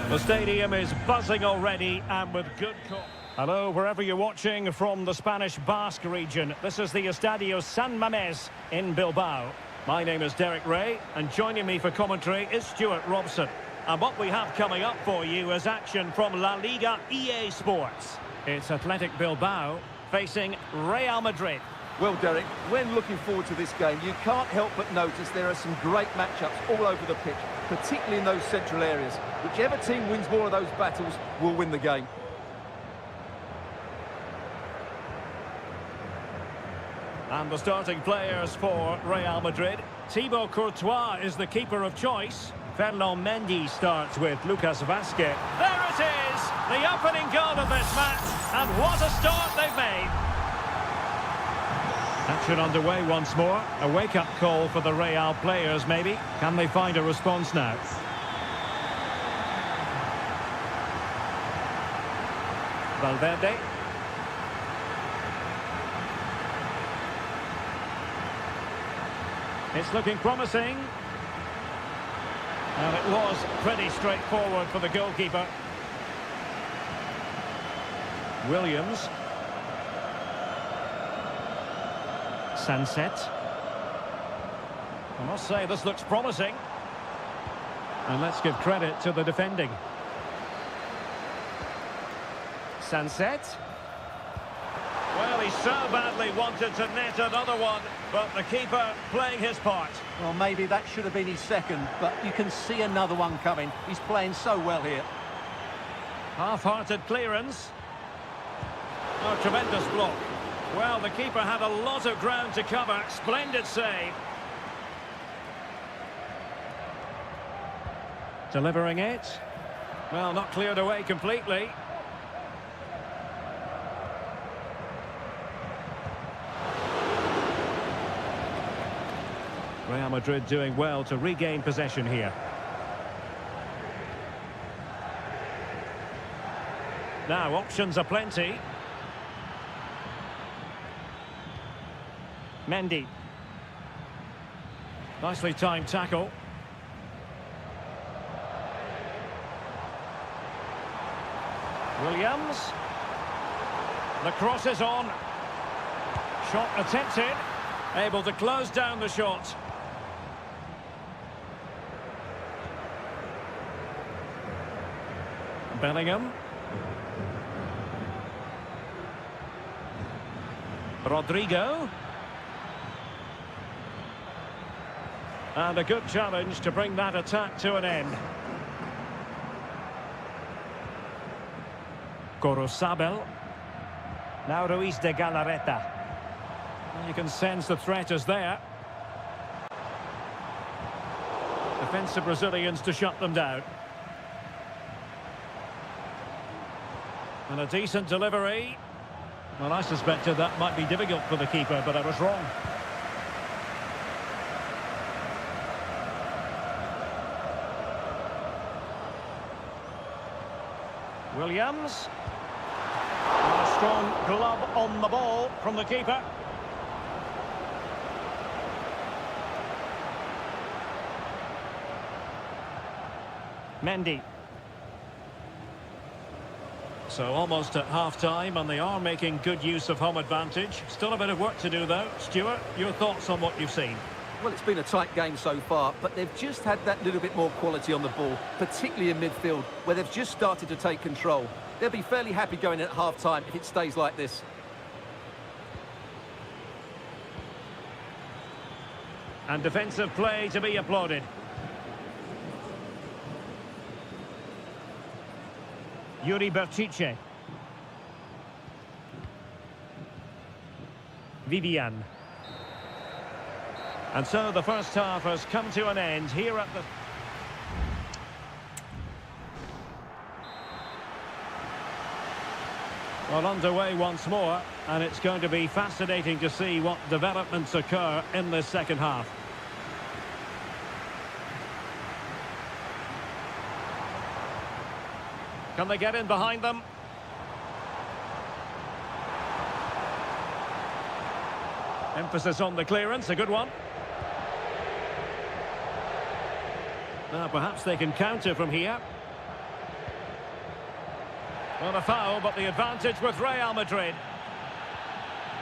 The stadium is buzzing already and with good call. Hello, wherever you're watching from the Spanish Basque region. This is the Estadio San Mamés in Bilbao. My name is Derek Ray, and joining me for commentary is Stuart Robson. And what we have coming up for you is action from La Liga EA Sports. It's Athletic Bilbao facing Real Madrid. Well, Derek, when looking forward to this game, you can't help but notice there are some great matchups all over the pitch, particularly in those central areas. Whichever team wins more of those battles will win the game. And the starting players for Real Madrid. Thibaut Courtois is the keeper of choice. Ferland Mendy starts with Lucas Vazquez. There it is! The opening goal of this match. And what a start they've made. Action underway once more. A wake-up call for the Real players, maybe. Can they find a response now? Valverde. It's looking promising. And it was pretty straightforward for the goalkeeper. Williams. Sunset. I must say this looks promising. And let's give credit to the defending. Sunset. Well, he so badly wanted to net another one, but the keeper playing his part. Well, maybe that should have been his second, but you can see another one coming. He's playing so well here. Half-hearted clearance. Oh, tremendous block. Well, the keeper had a lot of ground to cover. Splendid save. Delivering it. Well, not cleared away completely. Real Madrid doing well to regain possession here. Now, options are plenty. Mendy. Nicely timed tackle. Williams. The cross is on. Shot attempted. Able to close down the shot. Bellingham. Rodrigo. And a good challenge to bring that attack to an end. Corozabel. Now Ruiz de Galarreta. You can sense the threat is there. Defensive Brazilians to shut them down. And a decent delivery. Well, I suspected that might be difficult for the keeper, but I was wrong. Williams. And a strong glove on the ball from the keeper. Mendy. So almost at half-time, and they are making good use of home advantage. Still a bit of work to do, though. Stuart, your thoughts on what you've seen? Well, it's been a tight game so far, but they've just had that little bit more quality on the ball, particularly in midfield, where they've just started to take control. They'll be fairly happy going in at half-time if it stays like this. And defensive play to be applauded. Yuri Berchiche. Vivian. And so the first half has come to an end here at the... Well, underway once more, and it's going to be fascinating to see what developments occur in this second half. Can they get in behind them? Emphasis on the clearance, a good one. Now perhaps they can counter from here. Well, a foul, but the advantage with Real Madrid.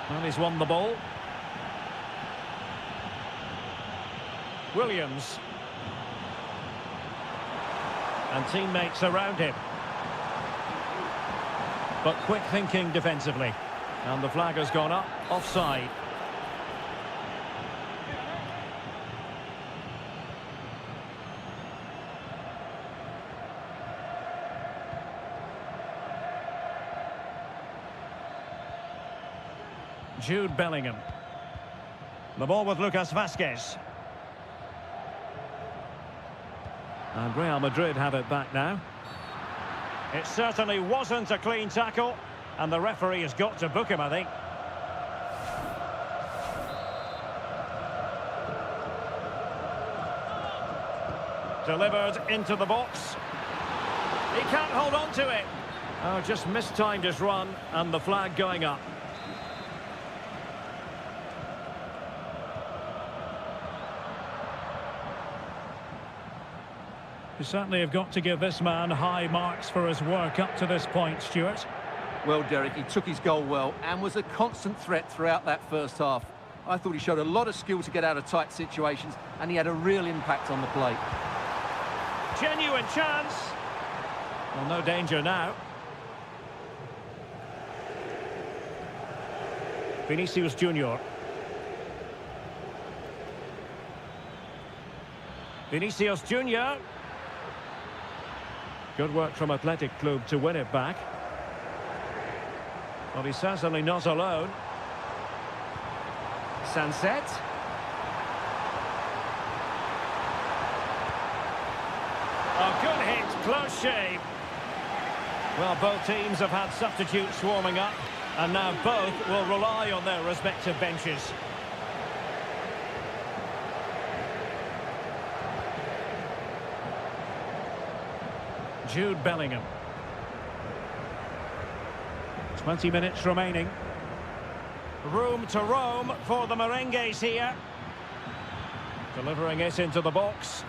And he's won the ball. Williams. And teammates around him. But quick thinking defensively. And the flag has gone up, offside. Jude Bellingham. The ball with Lucas Vazquez. And Real Madrid have it back now. It certainly wasn't a clean tackle, and the referee has got to book him, I think. Delivered into the box. He can't hold on to it. Oh, just mistimed his run, and the flag going up. You certainly have got to give this man high marks for his work up to this point, Stuart. Well, Derek, he took his goal well and was a constant threat throughout that first half. I thought he showed a lot of skill to get out of tight situations, and he had a real impact on the plate. Genuine chance. Well, no danger now. Vinicius Junior. Vinicius Junior. Good work from Athletic Club to win it back. Well, he's certainly not alone. Sunset. A good hit, close shave. Well, both teams have had substitutes warming up, and now both will rely on their respective benches. Jude Bellingham. 20 minutes remaining. Room to roam for the Merengues here. Delivering it into the box.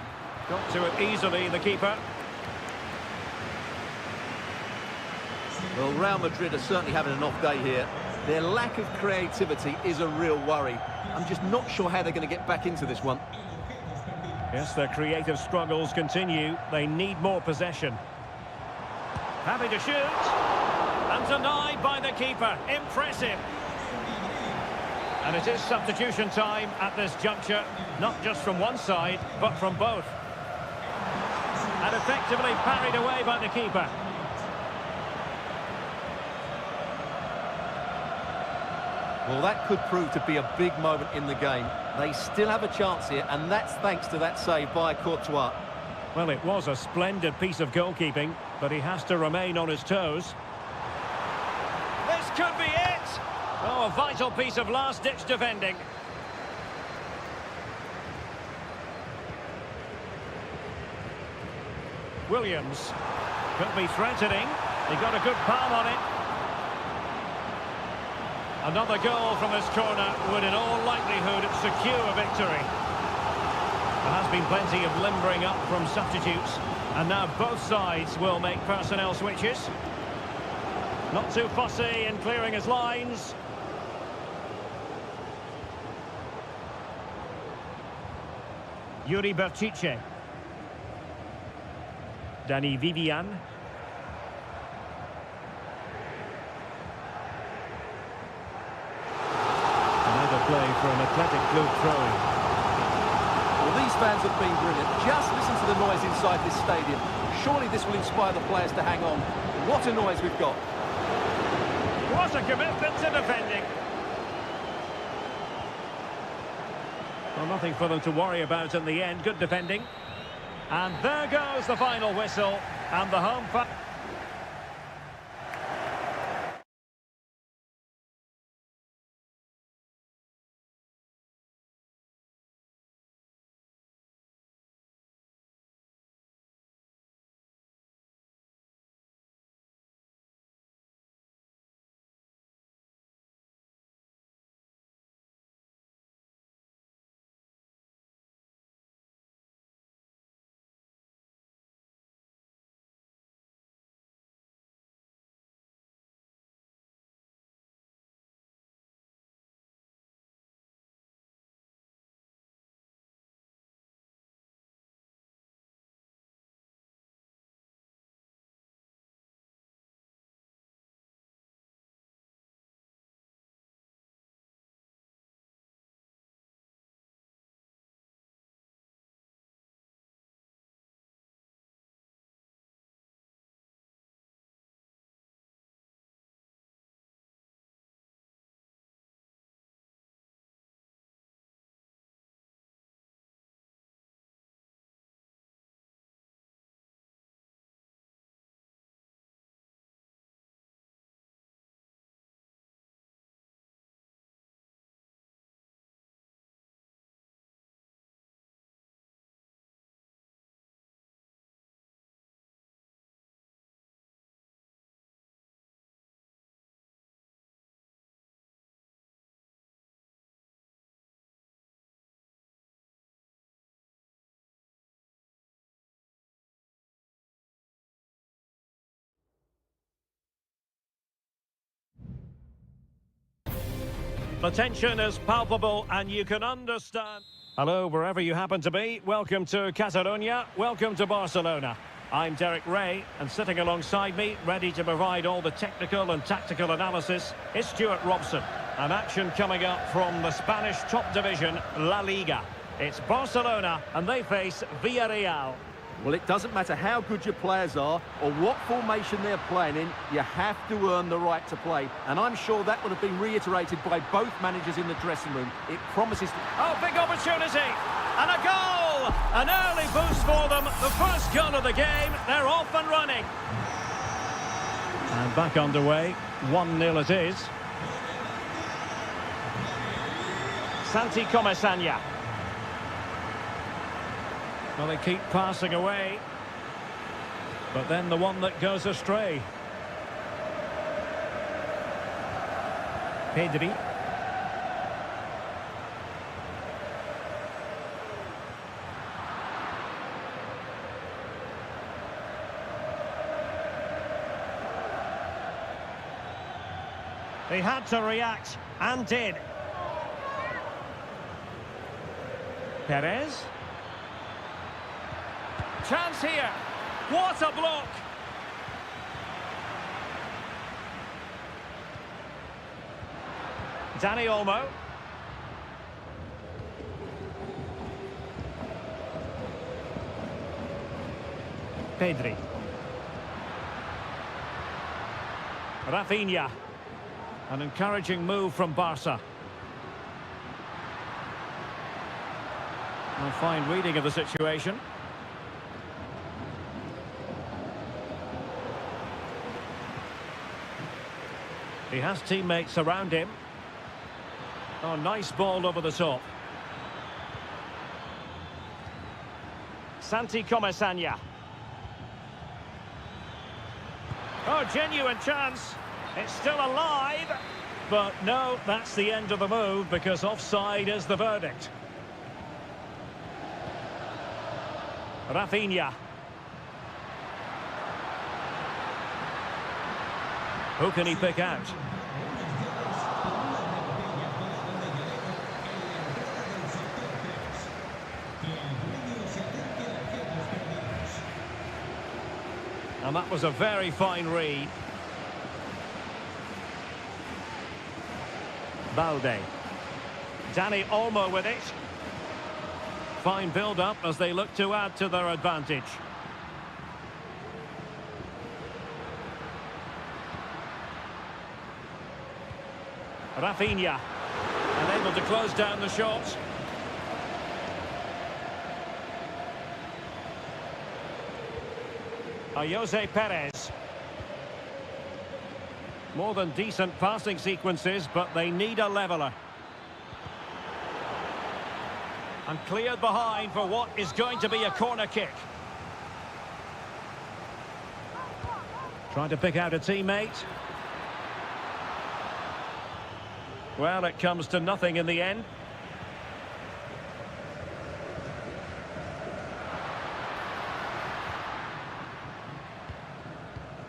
Got to it easily, the keeper. Well, Real Madrid are certainly having an off day here. Their lack of creativity is a real worry. I'm just not sure how they're going to get back into this one. Yes, their creative struggles continue. They need more possession. Happy to shoot. And denied by the keeper. Impressive. And it is substitution time at this juncture. Not just from one side, but from both. And effectively parried away by the keeper. Well, that could prove to be a big moment in the game. They still have a chance here, and that's thanks to that save by Courtois. Well, it was a splendid piece of goalkeeping, but he has to remain on his toes. This could be it! Oh, a vital piece of last-ditch defending. Williams could be threatening. He got a good palm on it. Another goal from this corner would in all likelihood secure a victory. There has been plenty of limbering up from substitutes, and now both sides will make personnel switches. Not too fussy in clearing his lines. Yuri Berchiche. Dani Vivian. Another play for an Athletic Club throw-in. Well, these fans have been brilliant. Just listen to the noise inside this stadium. Surely this will inspire the players to hang on. What a noise we've got. What a commitment to defending. Well, nothing for them to worry about in the end. Good defending. And there goes the final whistle. And the home... The tension is palpable and you can understand. Hello, wherever you happen to be. Welcome to Catalonia. Welcome to Barcelona. I'm Derek Ray, and sitting alongside me, ready to provide all the technical and tactical analysis, is Stuart Robson. An action coming up from the Spanish top division, La Liga. It's Barcelona, and they face Villarreal. Well, it doesn't matter how good your players are or what formation they're playing in, you have to earn the right to play. And I'm sure that would have been reiterated by both managers in the dressing room. It promises to... Oh, big opportunity! And a goal! An early boost for them. The first goal of the game. They're off and running. And back underway. 1-0 it is. Santi Comesaña. Well, they keep passing away. But then the one that goes astray. Pedri. He had to react, and did. Perez. Chance here. What a block! Dani Olmo. Pedri. Rafinha. An encouraging move from Barca. A fine reading of the situation. He has teammates around him. Oh, nice ball over the top. Santi Comesaña. Oh, genuine chance. It's still alive. But no, that's the end of the move because offside is the verdict. Rafinha. Who can he pick out? And that was a very fine read. Balde. Dani Olmo with it. Fine build-up as they look to add to their advantage. Rafinha. Unable to close down the shot. Jose Perez. More than decent passing sequences, but they need a leveller. And cleared behind for what is going to be a corner kick. Trying to pick out a teammate. Well, it comes to nothing in the end.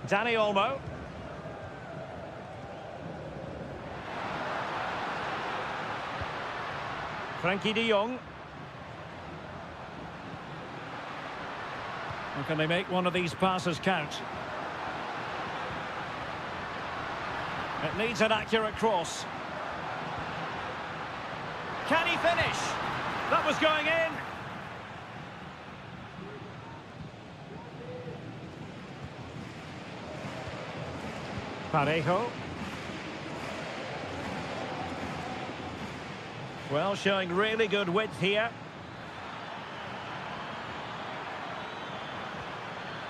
Dani Olmo. Frankie de Jong. Or can they make one of these passes count? It needs an accurate cross. Can he finish? That was going in. Parejo. Well, showing really good width here.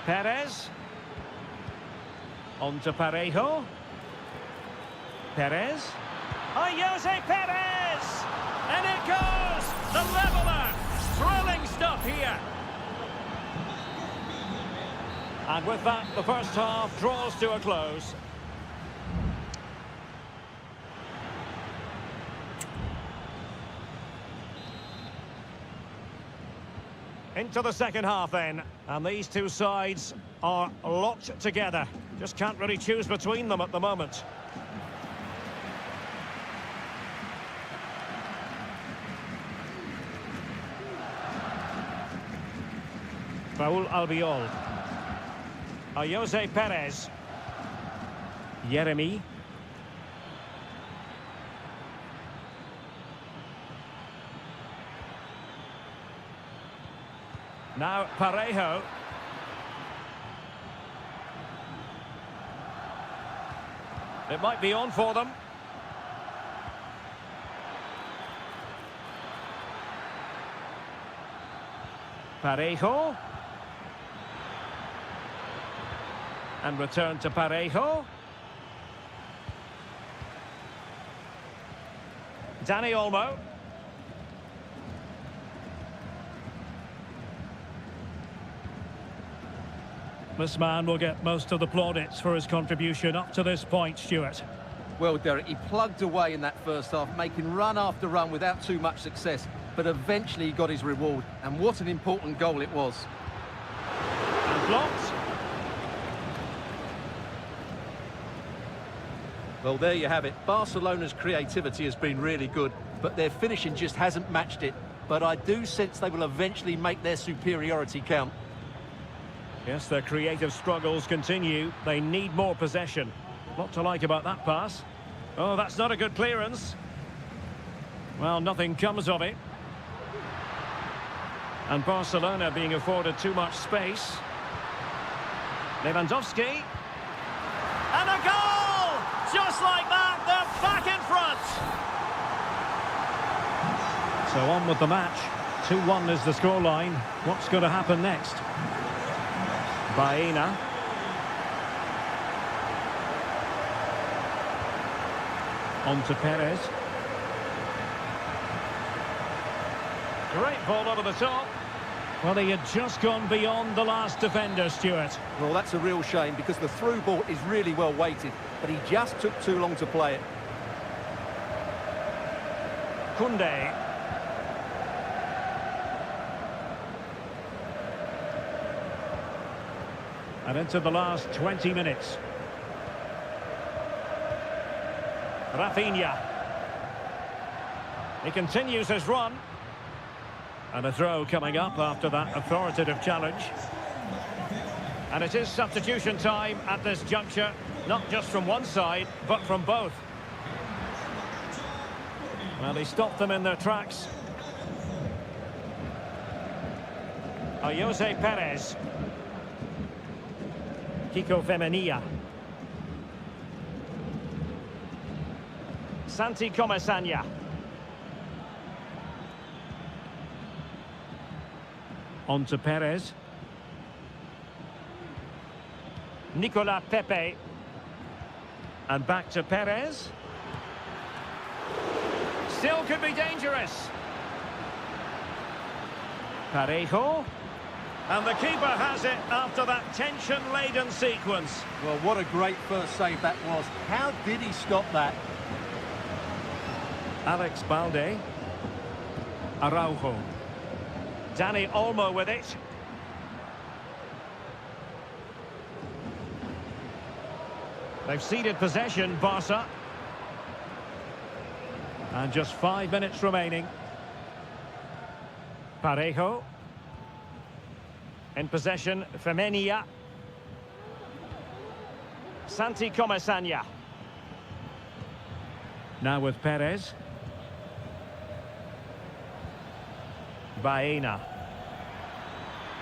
Perez. On to Parejo. Perez. Oh, Jose Perez! And it goes! The leveller! Thrilling stuff here. And with that, the first half draws to a close. Into the second half then, and these two sides are locked together. Just can't really choose between them at the moment. Raul Albiol. Jose Perez. Yeremy. Now Parejo. It might be on for them. Parejo. And return to Parejo. Dani Olmo. This man will get most of the plaudits for his contribution up to this point, Stuart. Well, Derek, he plugged away in that first half, making run after run without too much success, but eventually he got his reward, and what an important goal it was. And blocked. Well, there you have it. Barcelona's creativity has been really good, but their finishing just hasn't matched it. But I do sense they will eventually make their superiority count. Yes, their creative struggles continue. They need more possession. Lot to like about that pass. Oh, that's not a good clearance. Well, nothing comes of it. And Barcelona being afforded too much space. Lewandowski. And a goal! Just like that, they're back in front. So on with the match. 2-1 is the scoreline. What's going to happen next? Baena. On to Perez. Great ball over the top. Well, he had just gone beyond the last defender, Stuart. Well, that's a real shame because the through ball is really well weighted, but he just took too long to play it. Koundé. And into the last 20 minutes. Rafinha. He continues his run. And a throw coming up after that authoritative challenge. And it is substitution time at this juncture, not just from one side, but from both. Well, he stopped them in their tracks. Jose Perez. Kiko Femenia. Santi Comesaña. On to Perez. Nicolas Pepe. And back to Perez. Still could be dangerous. Parejo. And the keeper has it after that tension-laden sequence. Well, what a great first save that was. How did he stop that? Alex Balde. Araujo. Dani Olmo with it. They've ceded possession, Barca. And just 5 minutes remaining. Parejo. In possession, Femenia. Santi Comesaña. Now with Perez. Baena.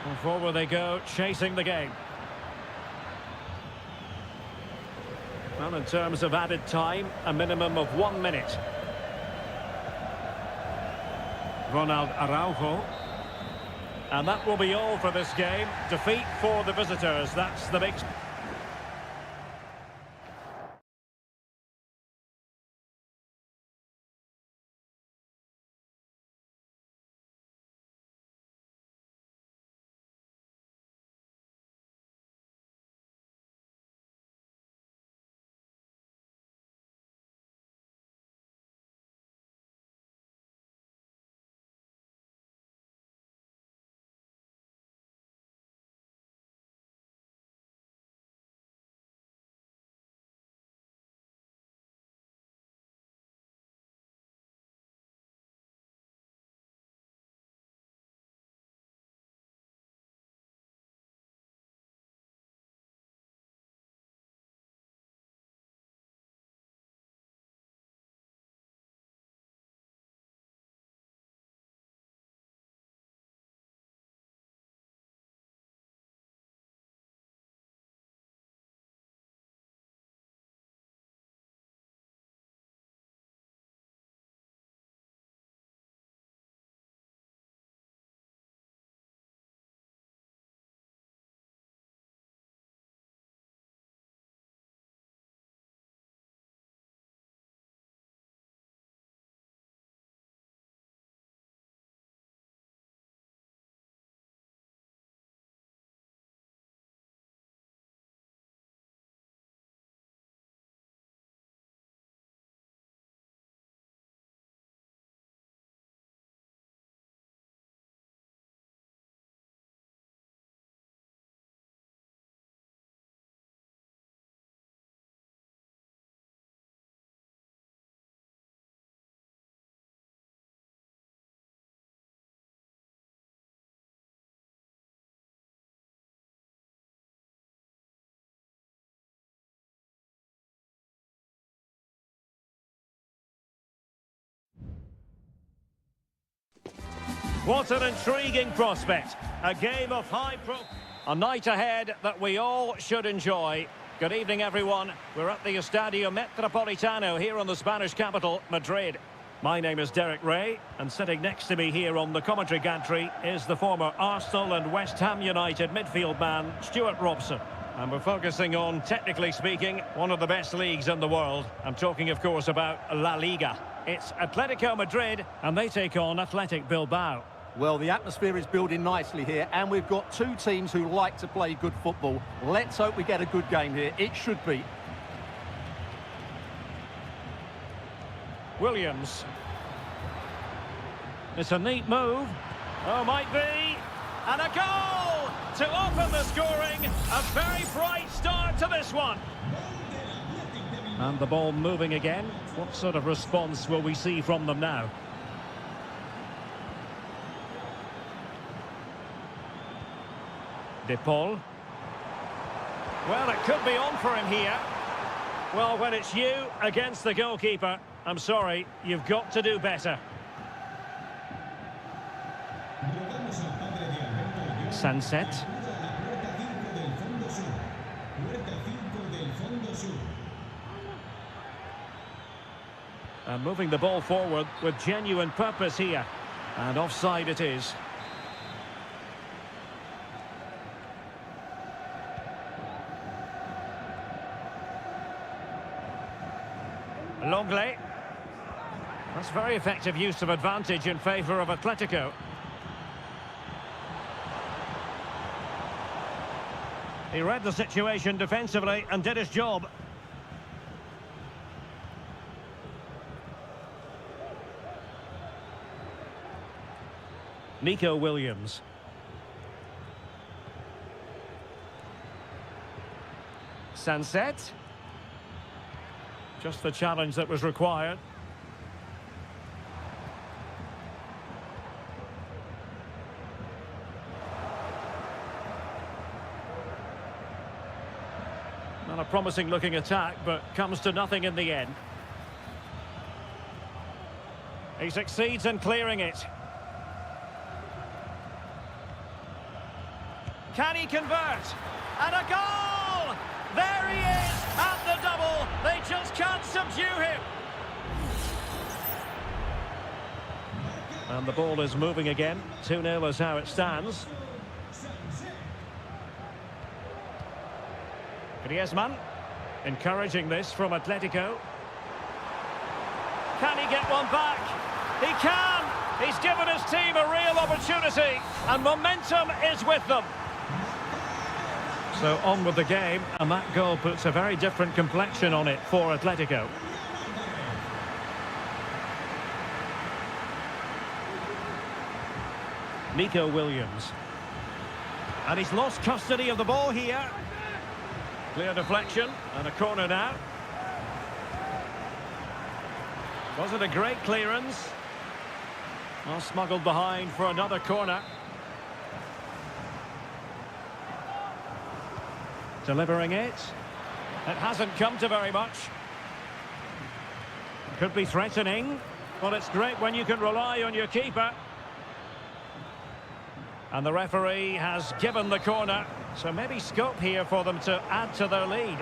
And forward they go, chasing the game. Well, in terms of added time, a minimum of 1 minute. Ronald Araujo. And that will be all for this game. Defeat for the visitors. That's the big... What an intriguing prospect. A game of high pro... A night ahead that we all should enjoy. Good evening, everyone. We're at the Estadio Metropolitano here in the Spanish capital, Madrid. My name is Derek Ray, and sitting next to me here on the commentary gantry is the former Arsenal and West Ham United midfield man, Stuart Robson. And we're focusing on, technically speaking, one of the best leagues in the world. I'm talking, of course, about La Liga. It's Atletico Madrid, and they take on Athletic Bilbao. Well, the atmosphere is building nicely here, and we've got two teams who like to play good football. Let's hope we get a good game here. It should be. Williams. It's a neat move. Oh, might be. And a goal to open the scoring. A very bright start to this one. And the ball moving again. What sort of response will we see from them now? De Paul. Well, it could be on for him here. Well, when it's you against the goalkeeper, I'm sorry, you've got to do better. Sunset. And moving the ball forward with genuine purpose here. And offside it is. Longley. That's very effective use of advantage in favour of Atletico. He read the situation defensively and did his job. Nico Williams. Sunset. Just the challenge that was required. Not a promising looking attack, but comes to nothing in the end. He succeeds in clearing it. Can he convert? And a goal! There he is at the double. They just can't subdue him. And the ball is moving again. 2-0 is how it stands. Griezmann, encouraging this from Atletico. Can he get one back? He can! He's given his team a real opportunity, and momentum is with them. So on with the game, and that goal puts a very different complexion on it for Atletico. Nico Williams. And he's lost custody of the ball here. Clear deflection, and a corner now. Wasn't a great clearance. Well, smuggled behind for another corner. Delivering it. It hasn't come to very much. Could be threatening. Well, it's great when you can rely on your keeper. And the referee has given the corner. So maybe scope here for them to add to their lead.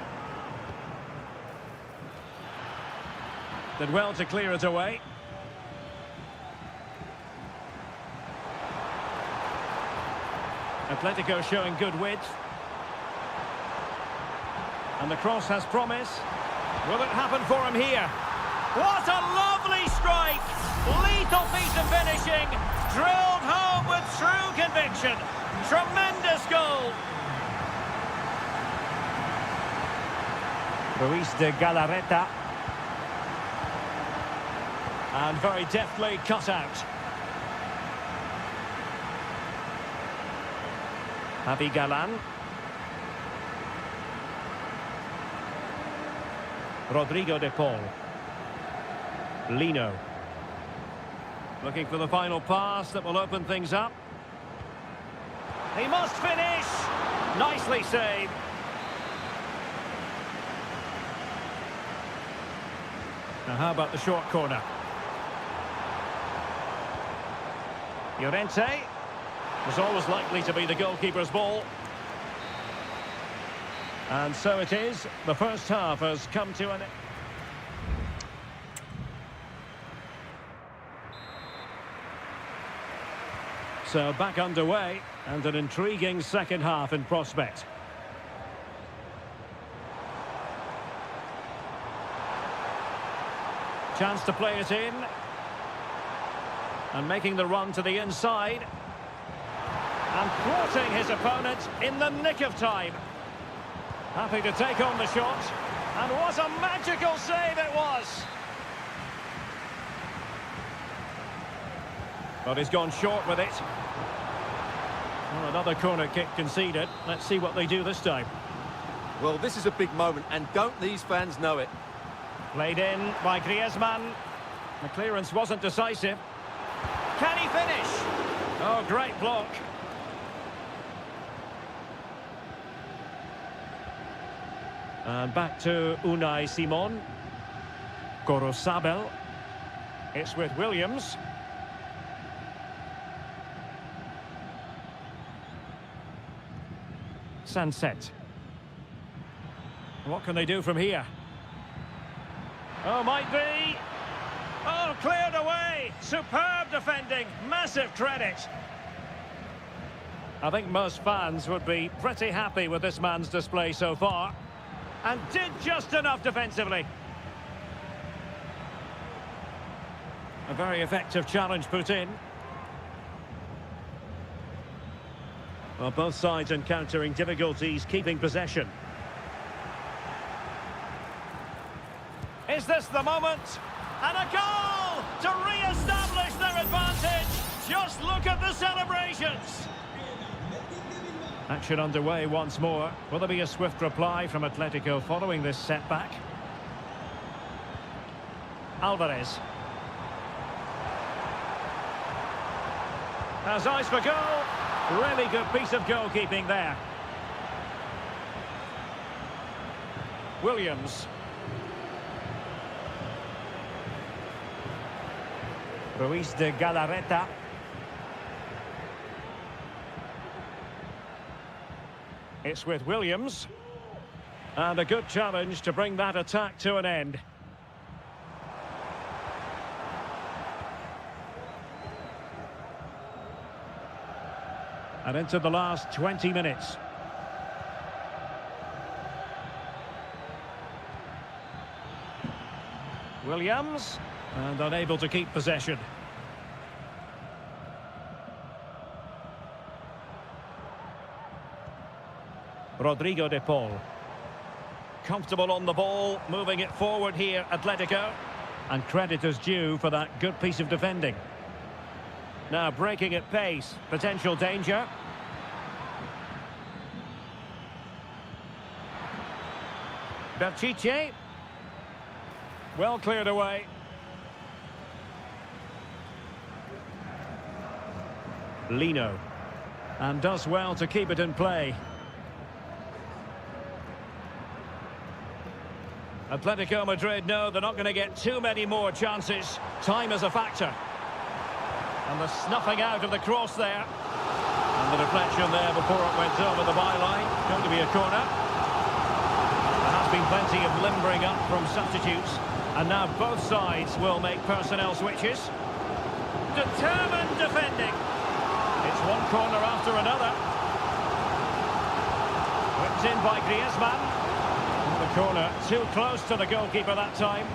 Did well to clear it away. Atletico showing good width. And the cross has promise. Will it happen for him here? What a lovely strike! Lethal piece of finishing. Drilled home with true conviction. Tremendous goal. Ruiz de Galarreta. And very deftly cut out. Javi Galan. Rodrigo de Paul. Lino. Looking for the final pass that will open things up. He must finish! Nicely saved. Now how about the short corner? Llorente was always likely to be the goalkeeper's ball. And so it is. The first half has come to an end. So back underway, and an intriguing second half in prospect. Chance to play it in. And making the run to the inside. And thwarting his opponent in the nick of time. Happy to take on the shot. And what a magical save it was! But he's gone short with it. Well, another corner kick conceded. Let's see what they do this time. Well, this is a big moment, and don't these fans know it? Played in by Griezmann. The clearance wasn't decisive. Can he finish? Oh, great block. And back to Unai Simon. Gorosabel. It's with Williams. Sunset. What can they do from here? Oh, might be. Oh, cleared away. Superb defending. Massive credit. I think most fans would be pretty happy with this man's display so far. And did just enough defensively. A very effective challenge put in. Well, both sides encountering difficulties keeping possession. Is this the moment? And a goal to re-establish their advantage. Just look at the celebrations. Action underway once more. Will there be a swift reply from Atletico following this setback? Alvarez. Has eyes for goal. Really good piece of goalkeeping there. Williams. Ruiz de Galarreta. It's with Williams. And a good challenge to bring that attack to an end. And into the last 20 minutes. Williams, and unable to keep possession. Rodrigo de Paul. Comfortable on the ball, moving it forward here, Atletico. And credit is due for that good piece of defending. Now breaking at pace, potential danger. Berchiche. Well cleared away. Lino. And does well to keep it in play. Atletico Madrid know they're not going to get too many more chances. Time is a factor. And the snuffing out of the cross there. And the deflection there before it went over the byline. Going to be a corner. There has been plenty of limbering up from substitutes. And now both sides will make personnel switches. Determined defending. It's one corner after another. Whipped in by Griezmann. And the corner too close to the goalkeeper that time.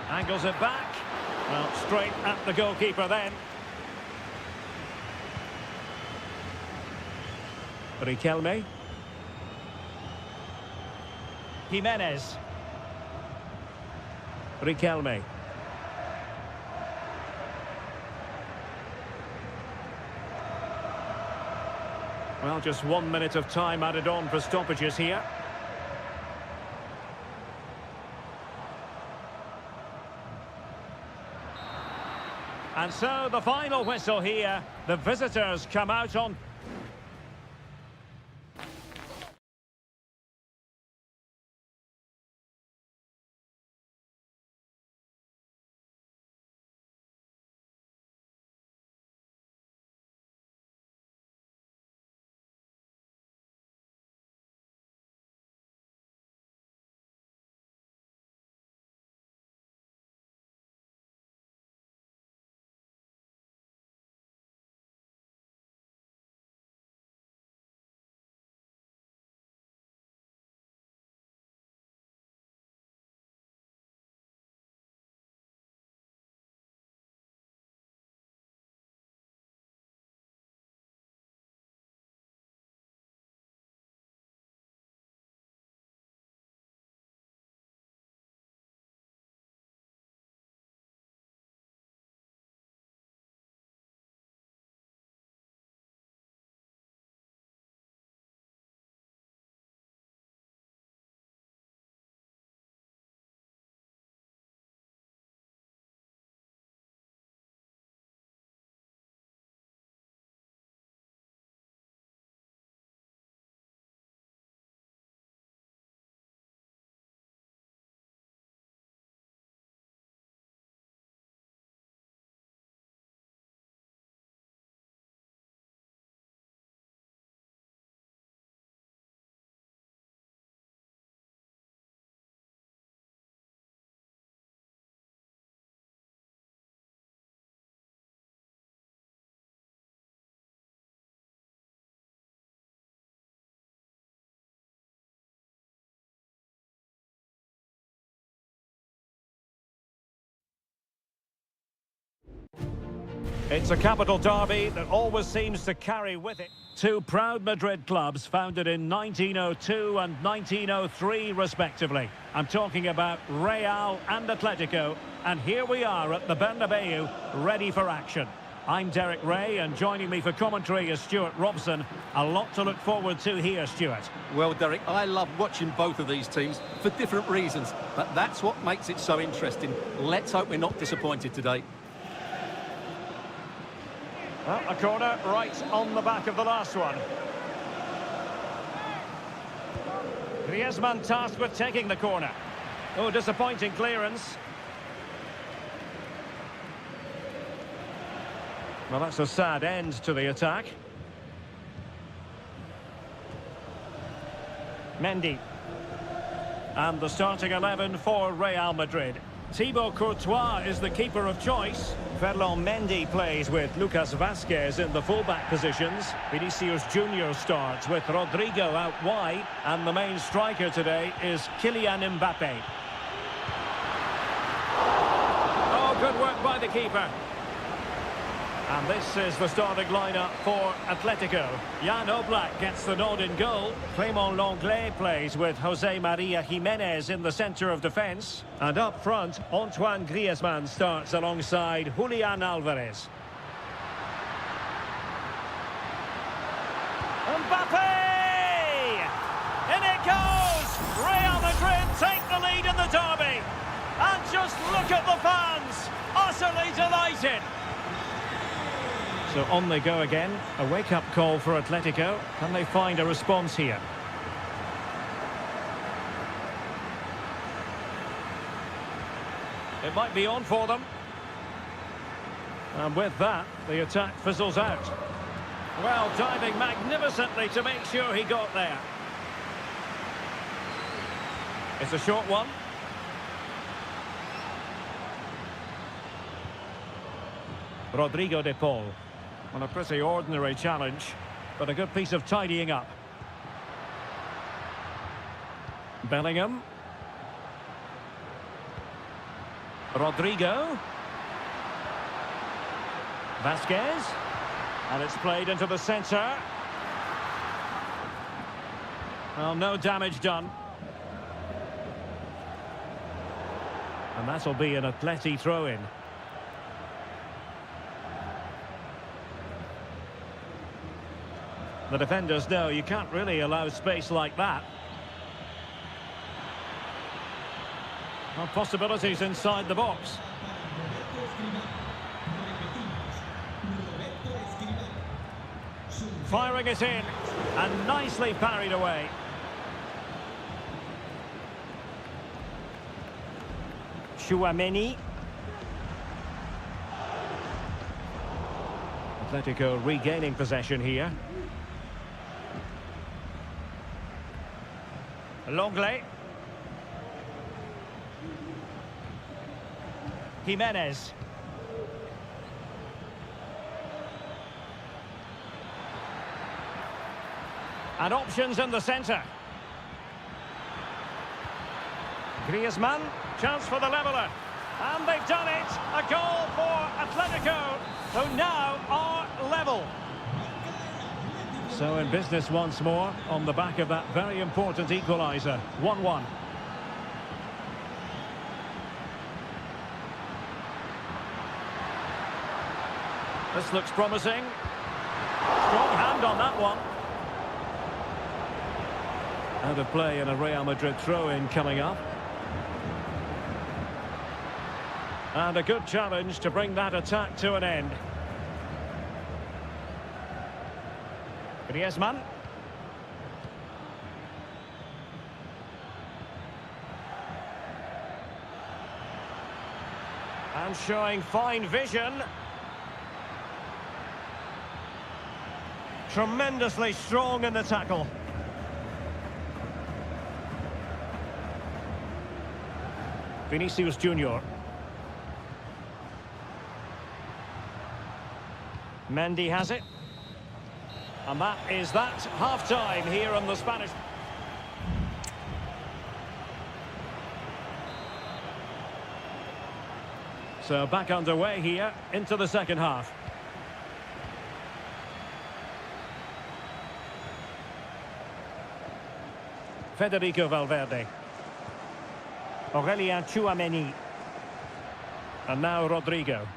Angles it back. Well, straight at the goalkeeper then. Riquelme. Jimenez. Riquelme. Well, just 1 minute of time added on for stoppages here. And so the final whistle here. The visitors come out on It's a capital derby that always seems to carry with it two proud Madrid clubs founded in 1902 and 1903 respectively. I'm talking about Real and Atletico, and here we are at the Bernabeu, ready for action. I'm Derek Ray, and joining me for commentary is Stuart Robson. A lot to look forward to here, Stuart. Well, Derek, I love watching both of these teams for different reasons, but that's what makes it so interesting. Let's hope we're not disappointed today. Well, a corner right on the back of the last one. Griezmann tasked with taking the corner. Oh, disappointing clearance. Well, that's a sad end to the attack. Mendy. And the starting 11 for Real Madrid. Thibaut Courtois is the keeper of choice. Ferland Mendy plays with Lucas Vazquez in the fullback positions. Vinicius Junior starts with Rodrigo out wide. And the main striker today is Kylian Mbappe. Oh, good work by the keeper. And this is the starting lineup for Atletico. Jan Oblak gets the nod in goal. Clément Lenglet plays with Jose Maria Jimenez in the centre of defence. And up front, Antoine Griezmann starts alongside Julian Alvarez. Mbappe! In it goes! Real Madrid take the lead in the derby. And just look at the fans, utterly delighted. So on they go again. A wake-up call for Atletico. Can they find a response here? It might be on for them. And with that, the attack fizzles out. Well, diving magnificently to make sure he got there. It's a short one. Rodrigo de Paul. On a pretty ordinary challenge, but a good piece of tidying up. Bellingham. Rodrigo. Vazquez. And it's played into the centre. Well, no damage done. And that'll be an Atleti throw-in. The defenders know you can't really allow space like that. Well, possibilities inside the box. Firing it in, and nicely parried away. Chouameni. Atletico regaining possession here. Lenglet. Jimenez. And options in the centre. Griezmann, chance for the leveller. And they've done it! A goal for Atletico, who now are level. So in business once more, on the back of that very important equaliser. 1-1. This looks promising. Strong hand on that one. Out of play and a Real Madrid throw-in coming up. And a good challenge to bring that attack to an end. Griezmann. And showing fine vision. Tremendously strong in the tackle. Vinicius Junior. Mendy has it. And that is that. Half-time here on the Spanish. So back underway here into the second half. Federico Valverde. Aurelien Tchouameni. And now Rodrigo.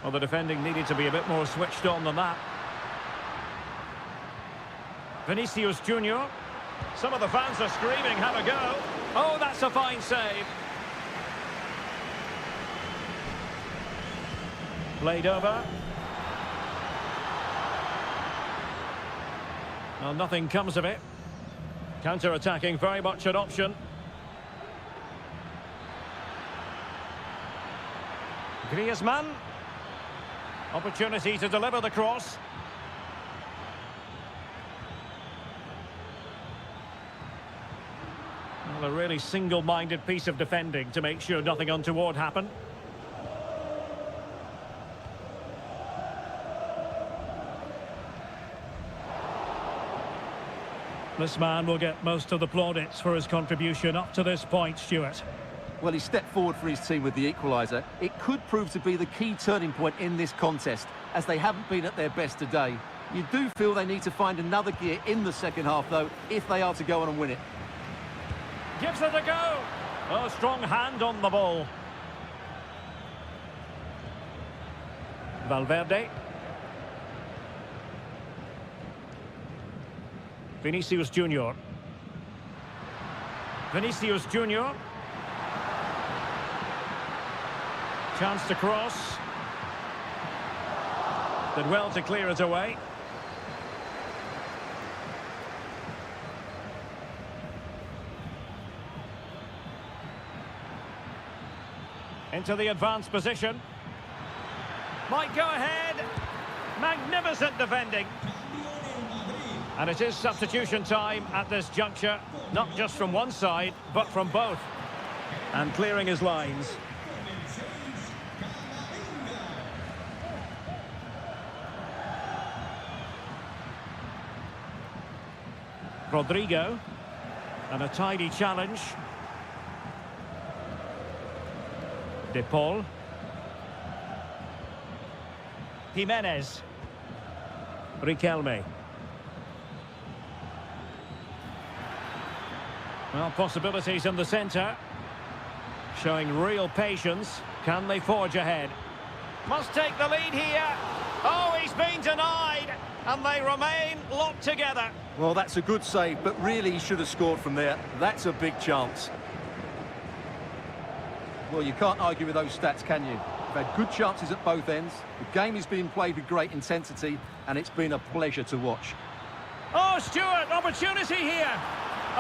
Well, the defending needed to be a bit more switched on than that. Vinicius Junior. Some of the fans are screaming, have a go. Oh, that's a fine save. Played over. Well, nothing comes of it. Counter-attacking, very much an option. Griezmann. Opportunity to deliver the cross. Well, a really single-minded piece of defending to make sure nothing untoward happened. This man will get most of the plaudits for his contribution up to this point, Stuart. Well, he stepped forward for his team with the equaliser. It could prove to be the key turning point in this contest, as they haven't been at their best today. You do feel they need to find another gear in the second half, though, if they are to go on and win it. Gives it a go. Oh, strong hand on the ball. Valverde. Vinicius Junior. Vinicius Junior. Chance to cross. Did well to clear it away. Into the advanced position. Might go ahead. Magnificent defending. And it is substitution time at this juncture. Not just from one side, but from both. And clearing his lines. Rodrigo. And a tidy challenge. De Paul. Jimenez. Riquelme. Well, possibilities in the centre. Showing real patience. Can they forge ahead? Must take the lead here. Oh, he's been denied. And they remain locked together. Well, that's a good save, but really he should have scored from there. That's a big chance. Well, you can't argue with those stats, can you? They've had good chances at both ends. The game is being played with great intensity, and it's been a pleasure to watch. Oh, Stuart, opportunity here.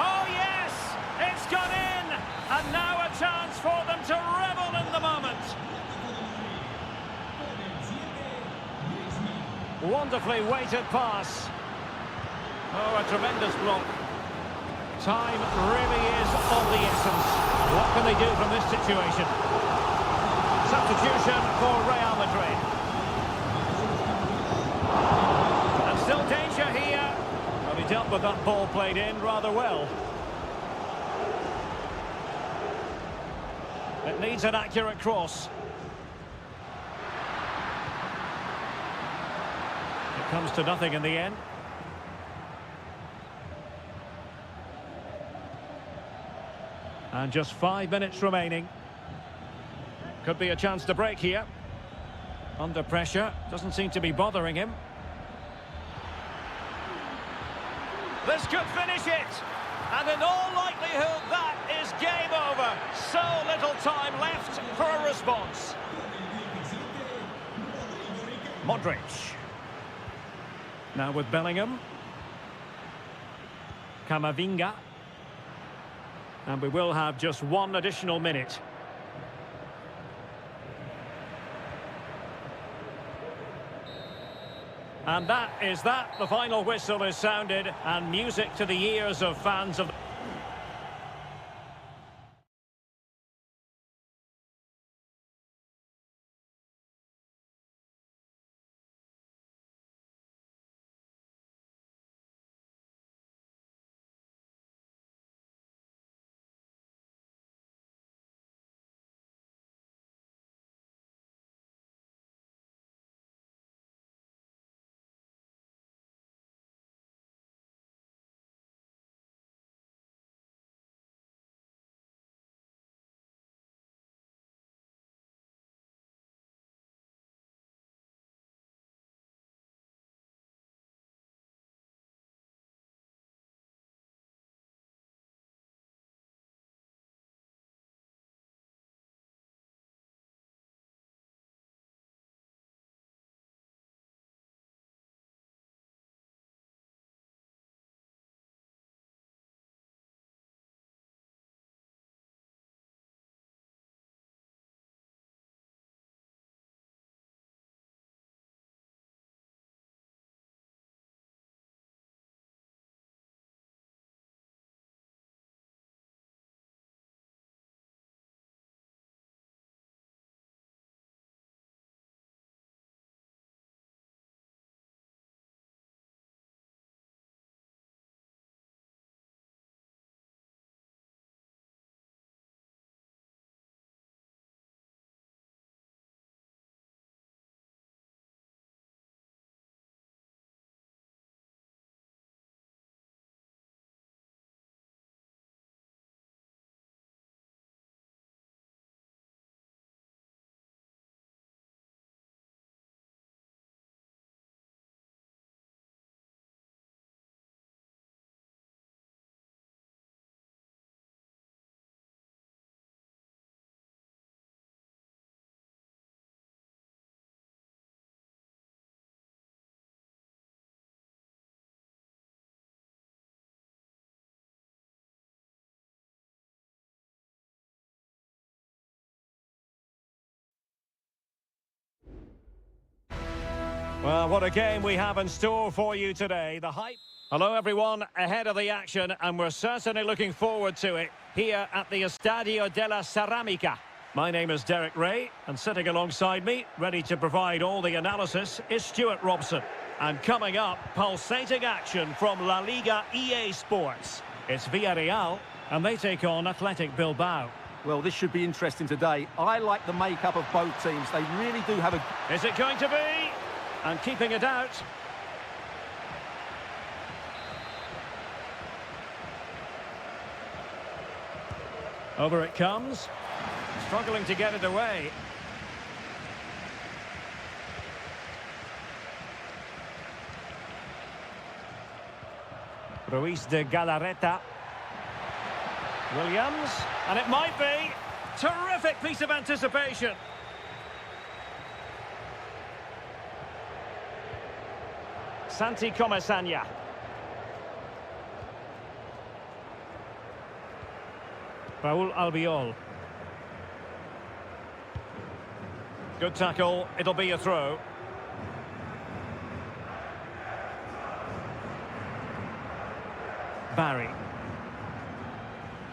Oh, yes, it's gone in. And now a chance for them to revel in the moment. Wonderfully weighted pass. Oh, a tremendous block. Time really is of the essence. What can they do from this situation? Substitution for Real Madrid. And still danger here. Well, he dealt with that ball played in rather well. It needs an accurate cross. It comes to nothing in the end. And just 5 minutes remaining. Could be a chance to break here. Under pressure, doesn't seem to be bothering him. This could finish it. And in all likelihood, that is game over. So little time left for a response. Modric. Now with Bellingham. Camavinga. And we will have just one additional minute. And that is that. The final whistle is sounded, and music to the ears of fans of... Well, what a game we have in store for you today. The hype. Hello, everyone, ahead of the action, and we're certainly looking forward to it here at the Estadio della Ceramica. My name is Derek Ray, and sitting alongside me, ready to provide all the analysis, is Stuart Robson. And coming up, pulsating action from La Liga EA Sports. It's Villarreal, and they take on Athletic Bilbao. Well, this should be interesting today. I like the makeup of both teams. They really do have a... Is it going to be? And keeping it out. Over it comes. Struggling to get it away. Ruiz de Galarreta. Williams. And it might be. Terrific piece of anticipation. Santi Comesaña. Raúl Albiol. Good tackle. It'll be a throw. Barry.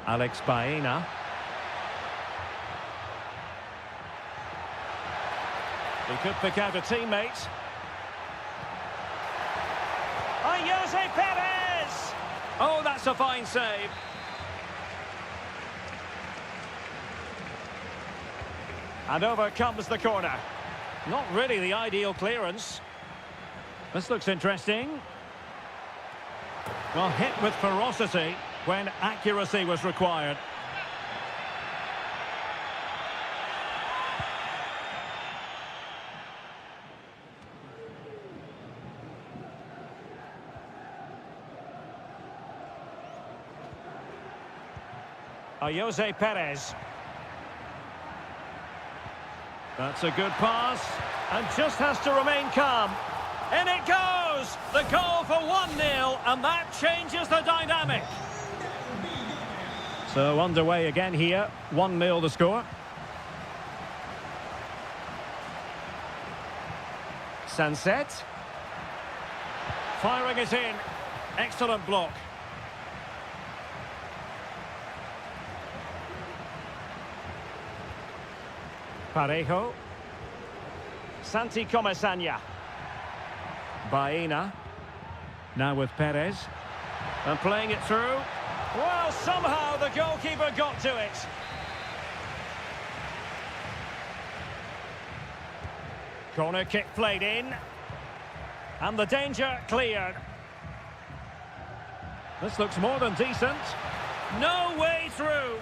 Alex Baena. He could pick out a teammate. Jose Perez! Oh, that's a fine save. And over comes the corner. Not really the ideal clearance. This looks interesting. Well, hit with ferocity when accuracy was required. Jose Perez. That's a good pass, and just has to remain calm. In it goes! The goal for 1-0, and that changes the dynamic. So underway again here, 1-0 the score. Sunset. Firing it in. Excellent block. Parejo. Santi Comesaña. Baena. Now with Perez. And playing it through. Well, somehow the goalkeeper got to it. Corner kick played in. And the danger cleared. This looks more than decent. No way through.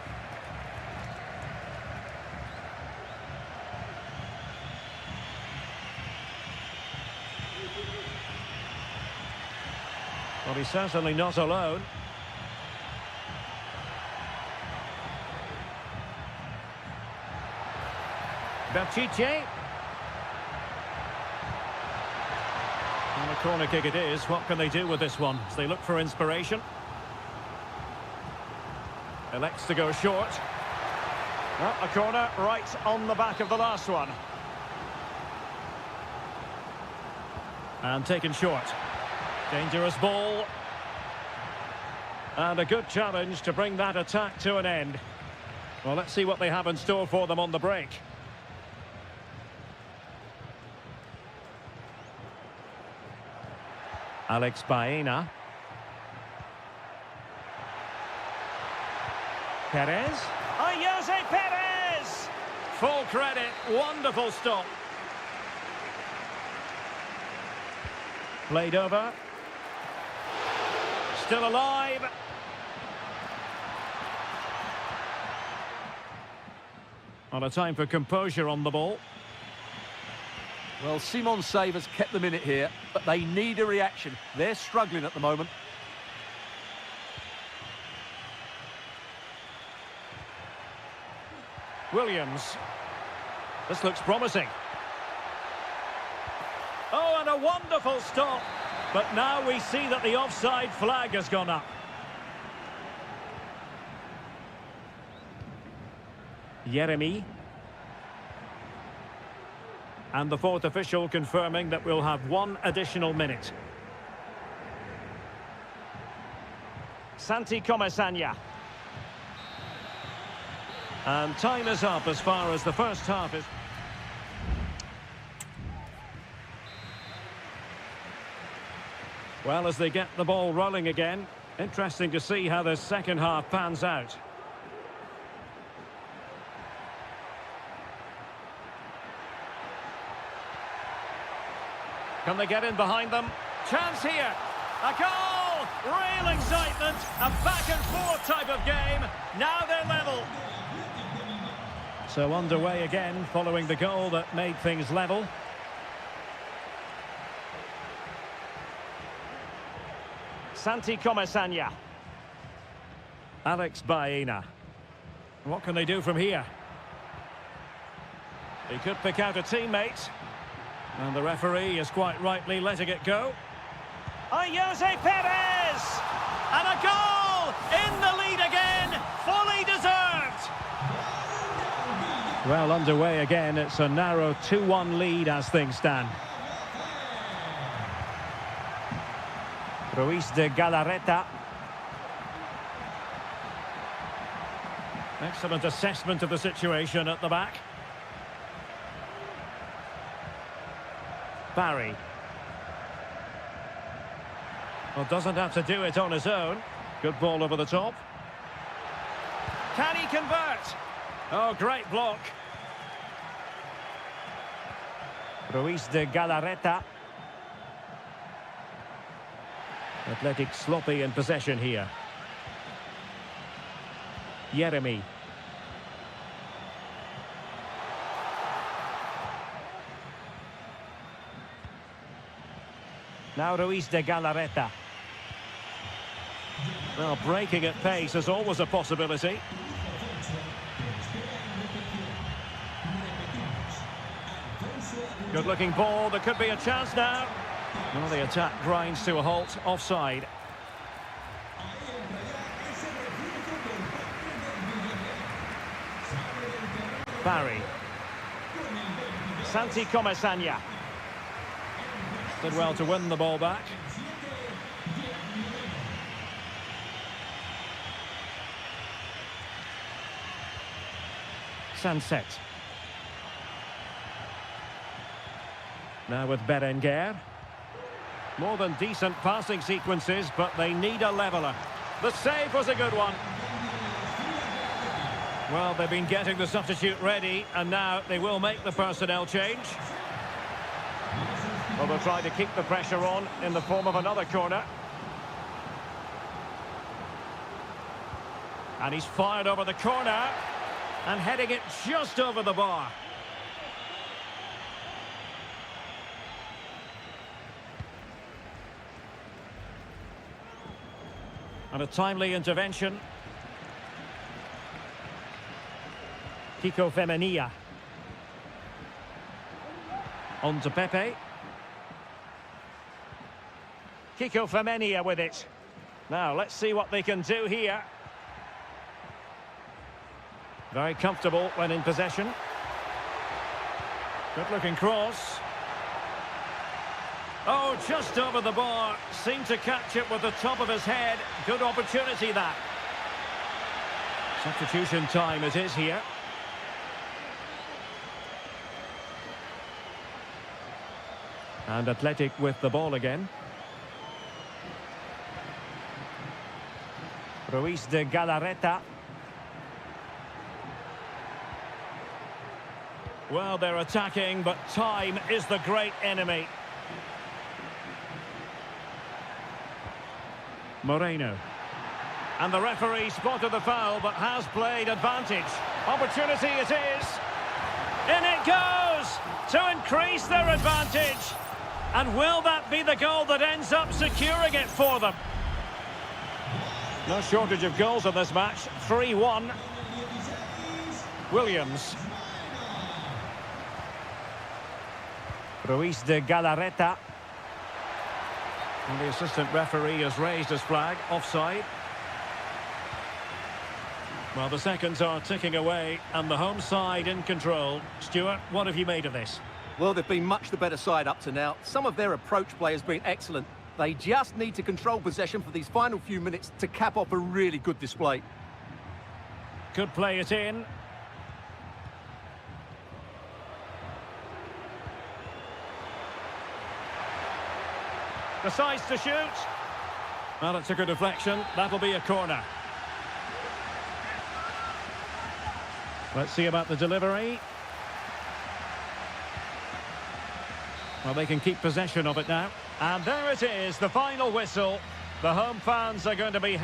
Well, he's certainly not alone. Berchiche. And a corner kick it is. What can they do with this one? As they look for inspiration. Elects to go short. Well, a corner right on the back of the last one. And taken short. Dangerous ball. And a good challenge to bring that attack to an end. Well, let's see what they have in store for them on the break. Alex Baena. Perez. Jose Perez! Full credit. Wonderful stop. Played over. Still alive. On a time for composure on the ball. Well, Simon's save has kept them in it here, but they need a reaction. They're struggling at the moment. Williams. This looks promising. Oh, and a wonderful stop. But now we see that the offside flag has gone up. Jeremy. And the fourth official confirming that we'll have one additional minute. Santi Comesaña. And time is up as far as the first half is. Well, as they get the ball rolling again, interesting to see how the second half pans out. Can they get in behind them? Chance here. A goal! Real excitement. A back and forth type of game. Now they're level. So underway again following the goal that made things level. Santi Comesaña. Alex Baena. What can they do from here? He could pick out a teammate. And the referee is quite rightly letting it go. Jose Perez! And a goal! In the lead again! Fully deserved! Well, underway again. It's a narrow 2-1 lead as things stand. Ruiz de Galarreta. Excellent assessment of the situation at the back. Barry. Well, doesn't have to do it on his own. Good ball over the top. Can he convert? Oh, great block. Ruiz de Galarreta. Athletic sloppy in possession here. Jeremy. Now Ruiz de Galarreta. Well, breaking at pace is always a possibility. Good looking ball, there could be a chance now. Well, the attack grinds to a halt, offside. Barry. Santi Comesaña. Did well to win the ball back. Sunset. Now with Berenguer. More than decent passing sequences, but they need a leveller. The save was a good one. Well, they've been getting the substitute ready, and now they will make the personnel change. Well, they'll try to keep the pressure on in the form of another corner. And he's fired over the corner and heading it just over the bar. And a timely intervention. Kiko Femenia. On to Pepe. Kiko Femenia with it. Now, let's see what they can do here. Very comfortable when in possession. Good looking cross. Oh, just over the bar. Seemed to catch it with the top of his head. Good opportunity, that. Substitution time it is here. And Athletic with the ball again. Ruiz de Galarreta. Well, they're attacking, but time is the great enemy. Moreno. And the referee spotted the foul, but has played advantage. Opportunity it is. In it goes to increase their advantage. And will that be the goal that ends up securing it for them? No shortage of goals in this match. 3-1. Williams. Ruiz de Galarreta. And the assistant referee has raised his flag. Offside. Well, the seconds are ticking away and the home side in control. Stuart, what have you made of this? Well, they've been much the better side up to now. Some of their approach play has been excellent. They just need to control possession for these final few minutes to cap off a really good display. Could play it in. Decides to shoot. Well, it took a deflection. That'll be a corner. Let's see about the delivery. Well, they can keep possession of it now. And there it is, the final whistle. The home fans are going to be...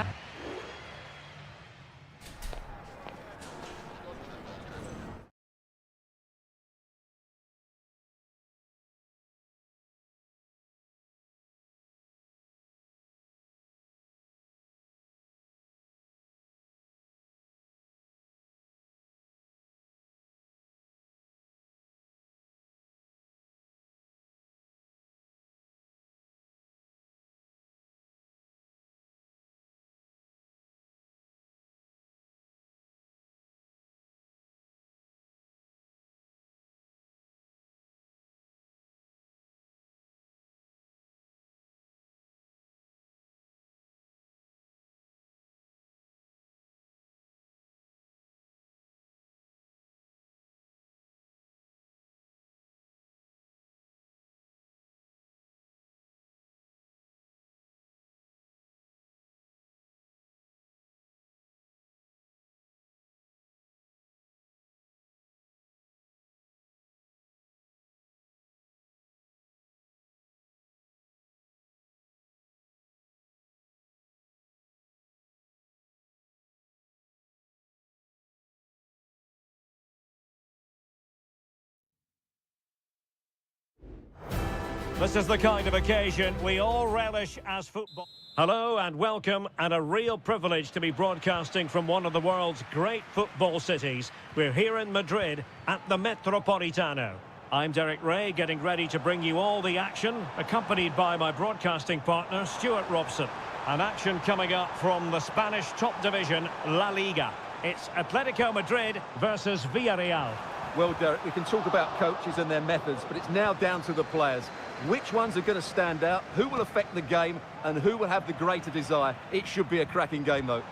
This is the kind of occasion we all relish as football. Hello and welcome, and a real privilege to be broadcasting from one of the world's great football cities. We're here in Madrid at the Metropolitano. I'm Derek Ray, getting ready to bring you all the action, accompanied by my broadcasting partner, Stuart Robson. An action coming up from the Spanish top division, La Liga. It's Atletico Madrid versus Villarreal. Well, Derek, we can talk about coaches and their methods, but it's now down to the players. Which ones are going to stand out, who will affect the game, and who will have the greater desire? It should be a cracking game, though.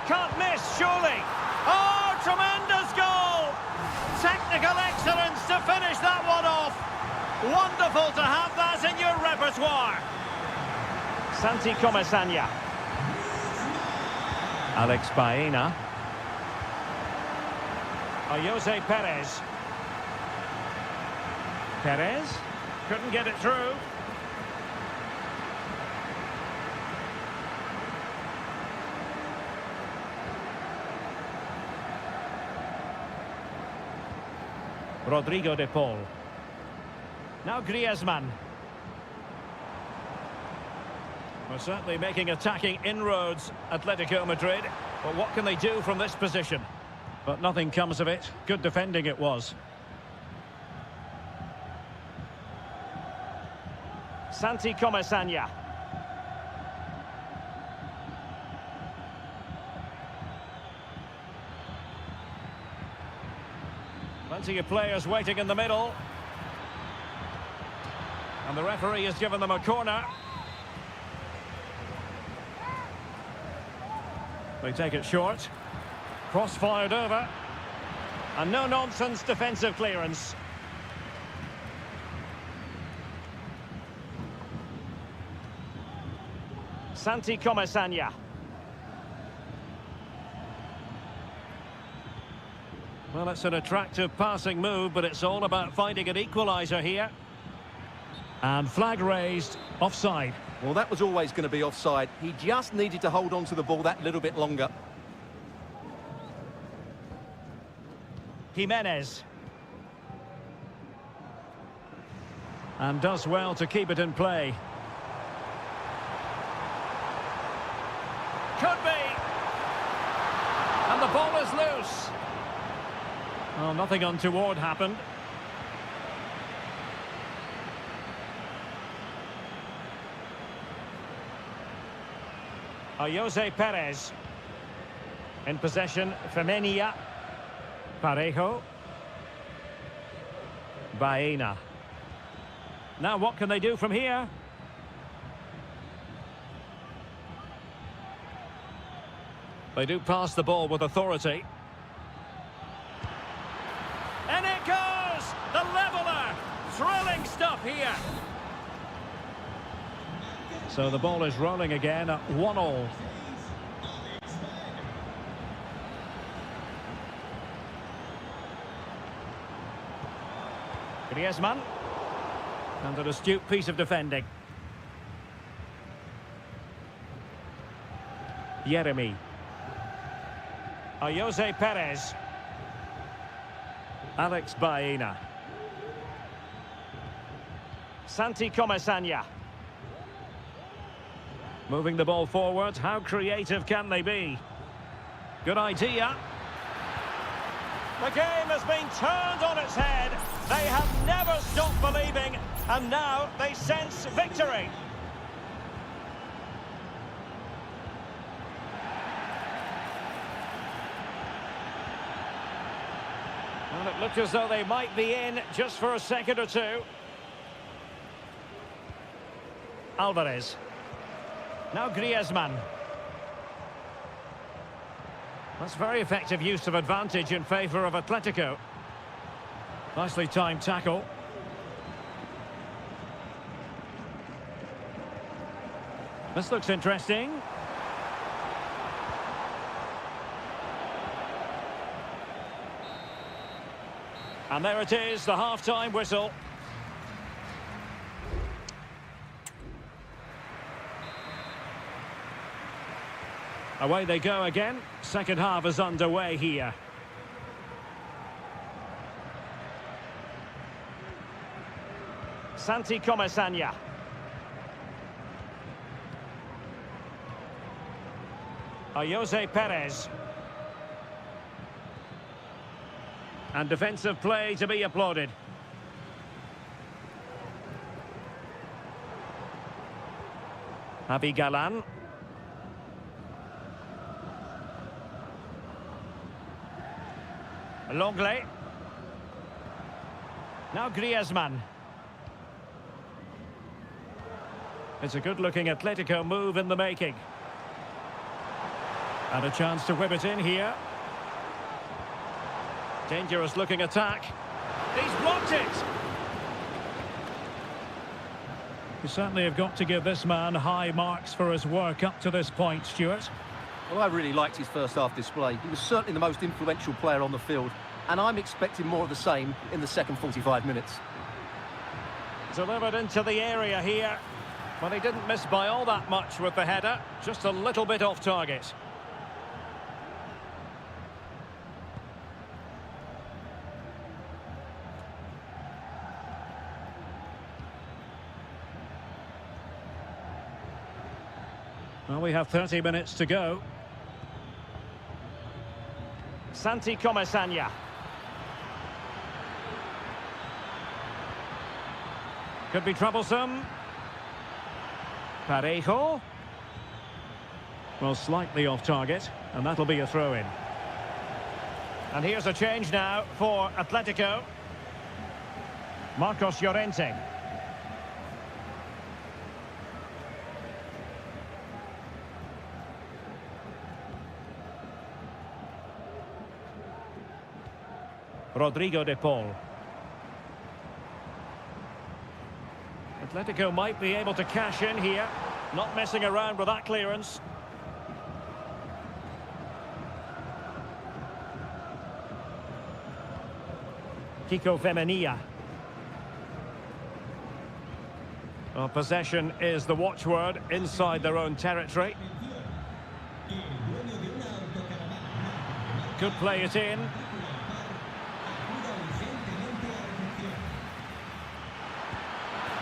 Can't miss, surely. Oh, tremendous goal! Technical excellence to finish that one off. Wonderful to have that in your repertoire. Santi Comesaña. Alex Baena. Jose Perez. Perez couldn't get it through. Rodrigo de Paul. Now Griezmann. We're certainly making attacking inroads, Atletico Madrid. But what can they do from this position? But nothing comes of it. Good defending it was. Santi Comesaña. Plenty of players waiting in the middle. And the referee has given them a corner. They take it short. Cross fired over. And no-nonsense defensive clearance. Santi Comesaña. Well, it's an attractive passing move, but it's all about finding an equaliser here. And flag raised, offside. Well, that was always going to be offside. He just needed to hold on to the ball that little bit longer. Jimenez. And does well to keep it in play. Could be. And the ball is loose. Well, nothing untoward happened. Jose Perez. In possession, Femenia. Parejo. Baena. Now what can they do from here? They do pass the ball with authority. And it goes! The leveller! Thrilling stuff here. So the ball is rolling again at 1-1. Griezmann. And an astute piece of defending. Yeremy. Jose Perez. Alex Baena. Santi Comasagna. Moving the ball forward. How creative can they be? Good idea. The game has been turned on its head. They have never stopped believing, and now they sense victory. Well, it looked as though they might be in just for a second or two. Alvarez. Now Griezmann. That's very effective use of advantage in favour of Atletico. Nicely timed tackle. This looks interesting. And there it is, the half-time whistle. Away they go again. Second half is underway here. Santi Comasagna. Jose Perez. And defensive play to be applauded. Javi Galan. Longley. Now Griezmann. It's a good-looking Atletico move in the making. And a chance to whip it in here. Dangerous-looking attack. He's blocked it! You certainly have got to give this man high marks for his work up to this point, Stuart. Well, I really liked his first half display. He was certainly the most influential player on the field, and I'm expecting more of the same in the second 45 minutes. Delivered into the area here. But he didn't miss by all that much with the header. Just a little bit off target. Well, we have 30 minutes to go. Santi Comasagna. Could be troublesome. Parejo. Well, slightly off target, and that'll be a throw-in. And here's a change now for Atletico. Marcos Llorente. Rodrigo de Paul. Atletico might be able to cash in here. Not messing around with that clearance. Kiko Femenia. Well, possession is the watchword inside their own territory. Could play it in.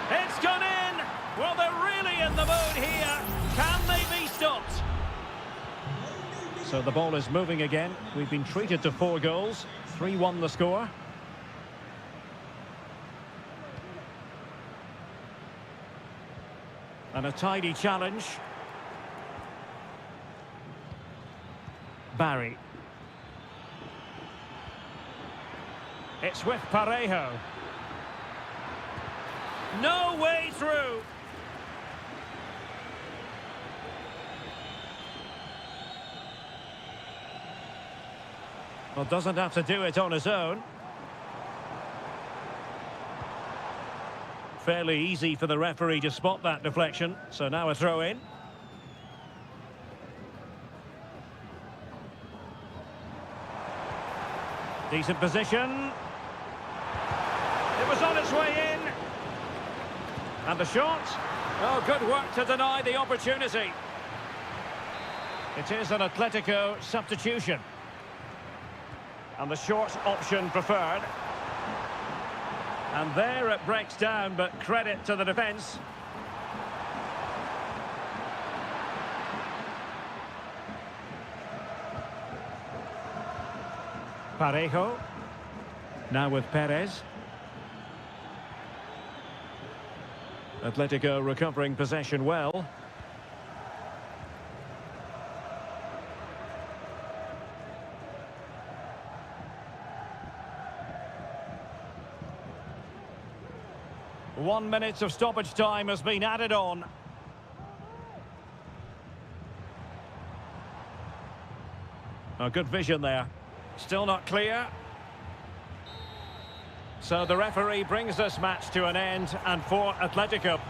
It's gone in! Well, they're really in the mood here. Can they be stopped? So the ball is moving again. We've been treated to 4 goals. 3-1 the score. And a tidy challenge. Barry. It's with Parejo. No way through. Well, doesn't have to do it on his own. Fairly easy for the referee to spot that deflection. So now a throw in. Decent position. It was on its way in. And the shot. Oh, good work to deny the opportunity. It is an Atletico substitution. And the short option preferred. And there it breaks down, but credit to the defence. Parejo. Now with Perez. Atletico recovering possession well. One minute of stoppage time has been added on. Oh, good vision there. Still not clear. So the referee brings this match to an end, and for Atletico.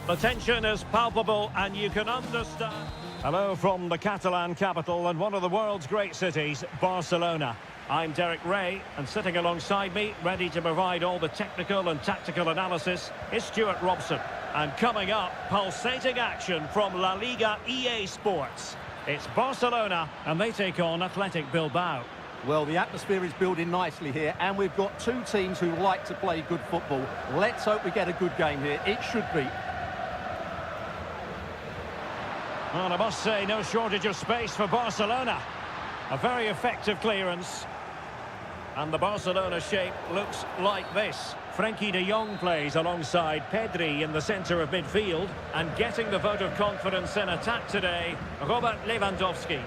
The tension is palpable and you can understand. Hello from the Catalan capital and one of the world's great cities, Barcelona. I'm Derek Ray, and sitting alongside me, ready to provide all the technical and tactical analysis, is Stuart Robson. And coming up, pulsating action from La Liga EA Sports. It's Barcelona, and they take on Athletic Bilbao. Well, the atmosphere is building nicely here, and we've got two teams who like to play good football. Let's hope we get a good game here. It should be. Well, I must say, no shortage of space for Barcelona. A very effective clearance. And the Barcelona shape looks like this. Frenkie de Jong plays alongside Pedri in the centre of midfield. And getting the vote of confidence in attack today, Robert Lewandowski.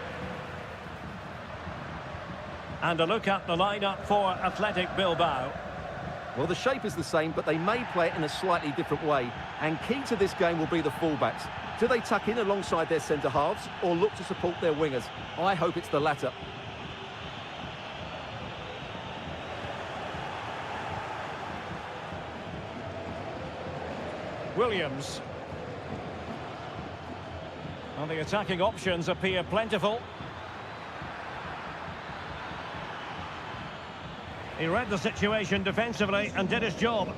And a look at the lineup for Athletic Bilbao. Well, the shape is the same, but they may play it in a slightly different way. And key to this game will be the fullbacks. Do they tuck in alongside their centre-halves or look to support their wingers? I hope it's the latter. Williams. Well, the attacking options appear plentiful. He read the situation defensively and did his job.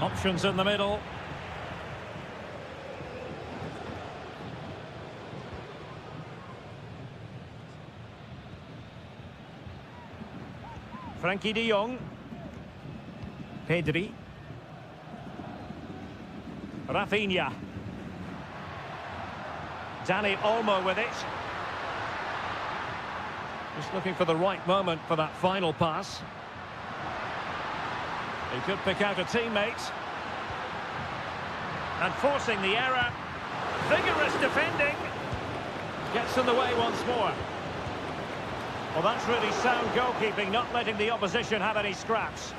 Options in the middle. Frankie de Jong. Pedri. Rafinha. Dani Olmo with it. Just looking for the right moment for that final pass. He could pick out a teammate. And forcing the error. Vigorous defending. Gets in the way once more. Well, that's really sound goalkeeping, not letting the opposition have any scraps.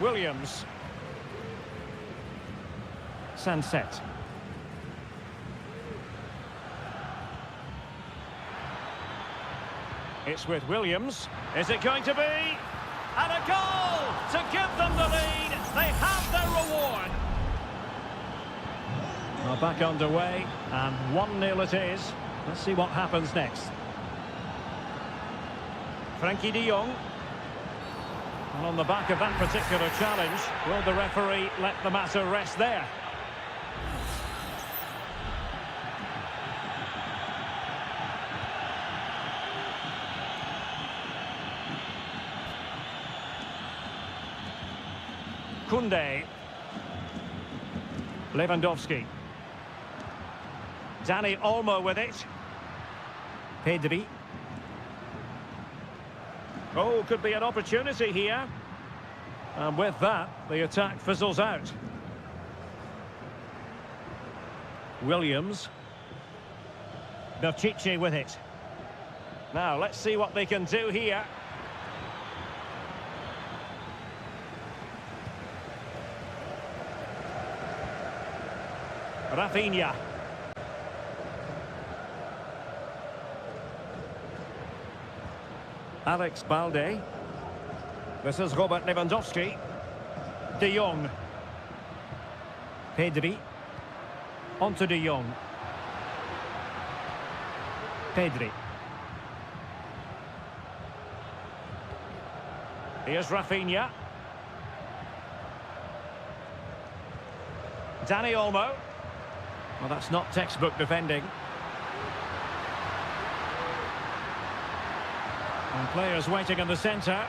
Williams. Sunset. It's with Williams. Is it going to be? And a goal to give them the lead. They have their reward. Well, back underway, and 1-0 it is. Let's see what happens next. Frankie de Jong. And on the back of that particular challenge, will the referee let the matter rest there? Koundé. Lewandowski. Dani Olmo with it. Pedri. Oh, could be an opportunity here. And with that, the attack fizzles out. Williams. Berchiche with it. Now, let's see what they can do here. Rafinha. Alex Balde. This is Robert Lewandowski. De Jong. Pedri. On to De Jong. Pedri. Here's Rafinha. Dani Olmo. Well, that's not textbook defending. And players waiting in the centre.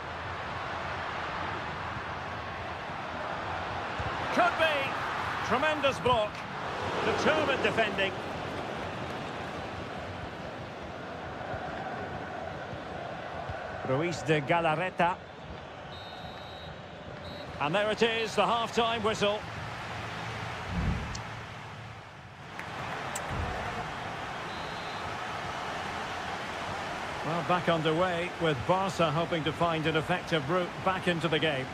Could be. Tremendous block. Determined defending. Ruiz de Galarreta. And there it is, the half-time whistle. Well, back underway with Barca hoping to find an effective route back into the game.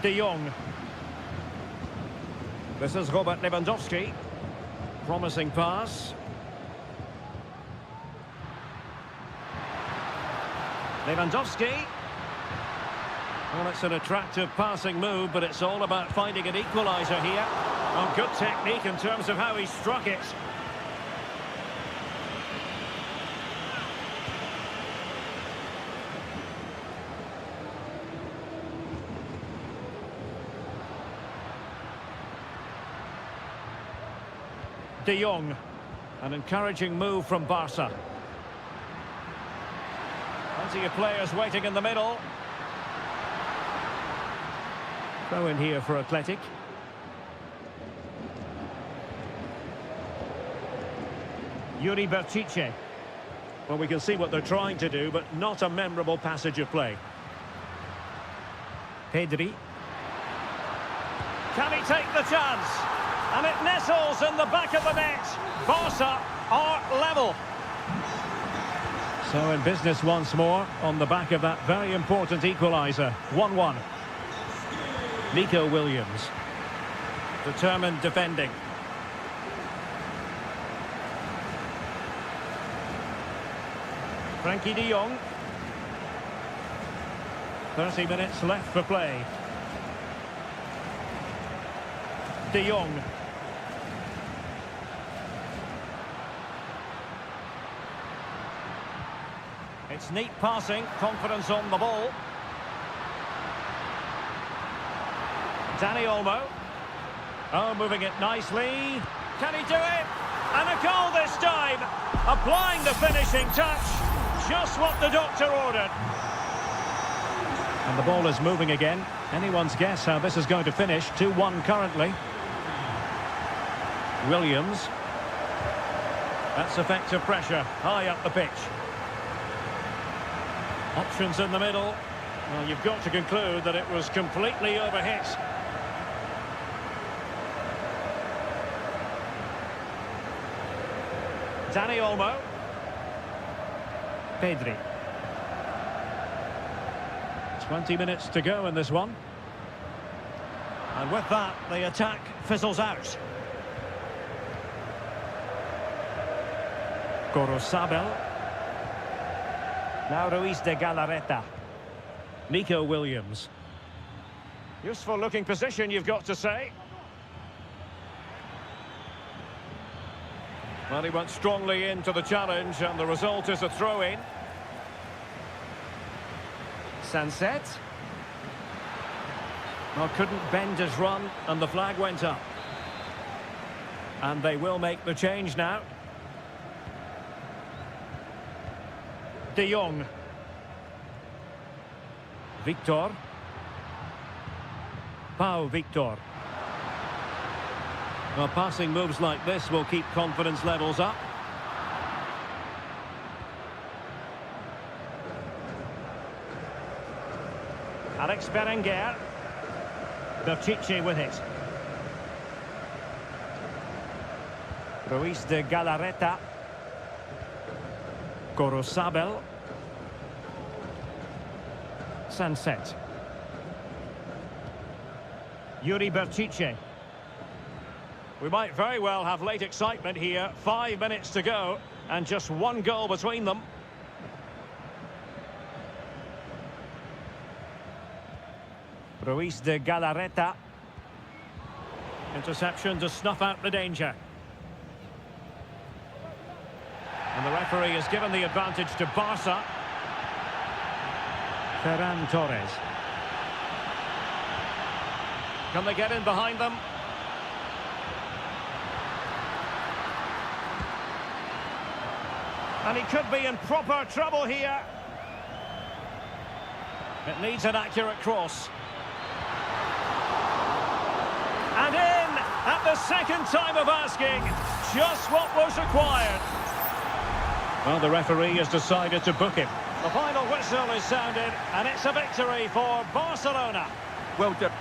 De Jong. This is Robert Lewandowski. Promising pass. Lewandowski. Well, it's an attractive passing move, but it's all about finding an equaliser here. Oh, good technique in terms of how he struck it. De Jong. An encouraging move from Barca. Plenty of players waiting in the middle. Throw in here for Athletic. Yuri Berchiche. Well, we can see what they're trying to do, but not a memorable passage of play. Pedri. Can he take the chance? And it nestles in the back of the net. Barca are level. So in business once more on the back of that very important equaliser. 1-1. Nico Williams. Determined defending. Frankie de Jong. 30 minutes left for play. De Jong. It's neat passing, confidence on the ball. Dani Olmo. Oh, moving it nicely. Can he do it? And a goal this time. Applying the finishing touch. Just what the doctor ordered. And the ball is moving again. Anyone's guess how this is going to finish. 2-1 currently. Williams. That's effective pressure. High up the pitch. Options in the middle. Well, you've got to conclude that it was completely overhit. Dani Olmo. Pedri. 20 minutes to go in this one. And with that, the attack fizzles out. Gorosabel. Now Ruiz de Galarreta. Nico Williams. Useful looking position, you've got to say. Well, he went strongly into the challenge and the result is a throw-in. Sunset. Well, couldn't bend his run and the flag went up. And they will make the change now. De Jong. Victor. Pau Victor. Well, passing moves like this will keep confidence levels up. Alex Berenguer. Berchiche with it. Ruiz de Galarreta. Gorosabel. Sunset. Yuri Berchiche. We might very well have late excitement here. 5 minutes to go and just one goal between them. Ruiz de Galarreta. Interception to snuff out the danger. And the referee has given the advantage to Barca. Ferran Torres. Can they get in behind them? And he could be in proper trouble here. It needs an accurate cross. And in at the second time of asking, just what was required. Well, the referee has decided to book him. The final whistle is sounded, and it's a victory for Barcelona. Well done.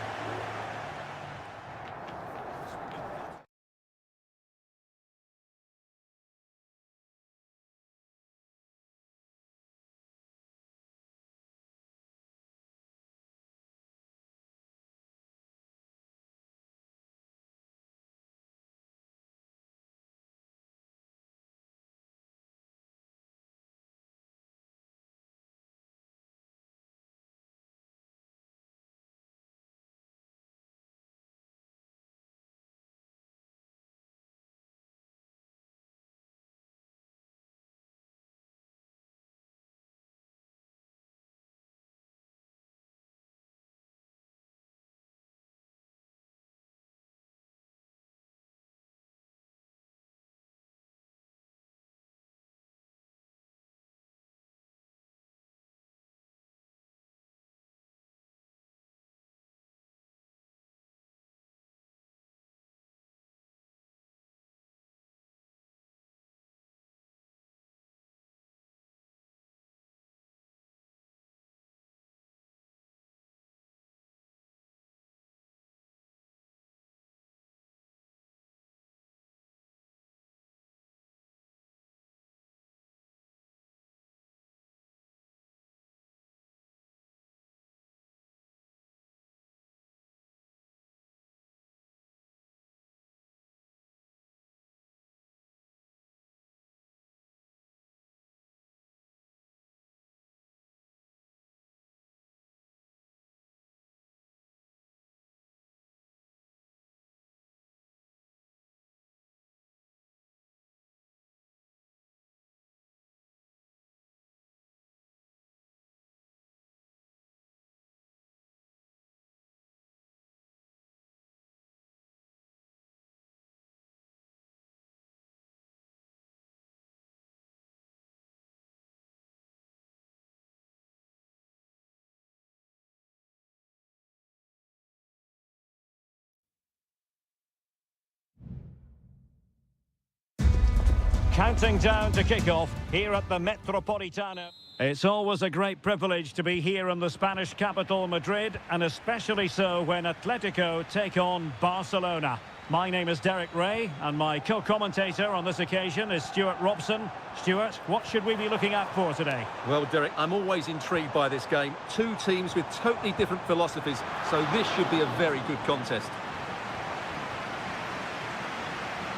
Counting down to kick-off here at the Metropolitano. It's always a great privilege to be here in the Spanish capital, Madrid, and especially so when Atletico take on Barcelona. My name is Derek Ray, and my co-commentator on this occasion is Stuart Robson. Stuart, what should we be looking out for today? Well, Derek, I'm always intrigued by this game. Two teams with totally different philosophies, so this should be a very good contest.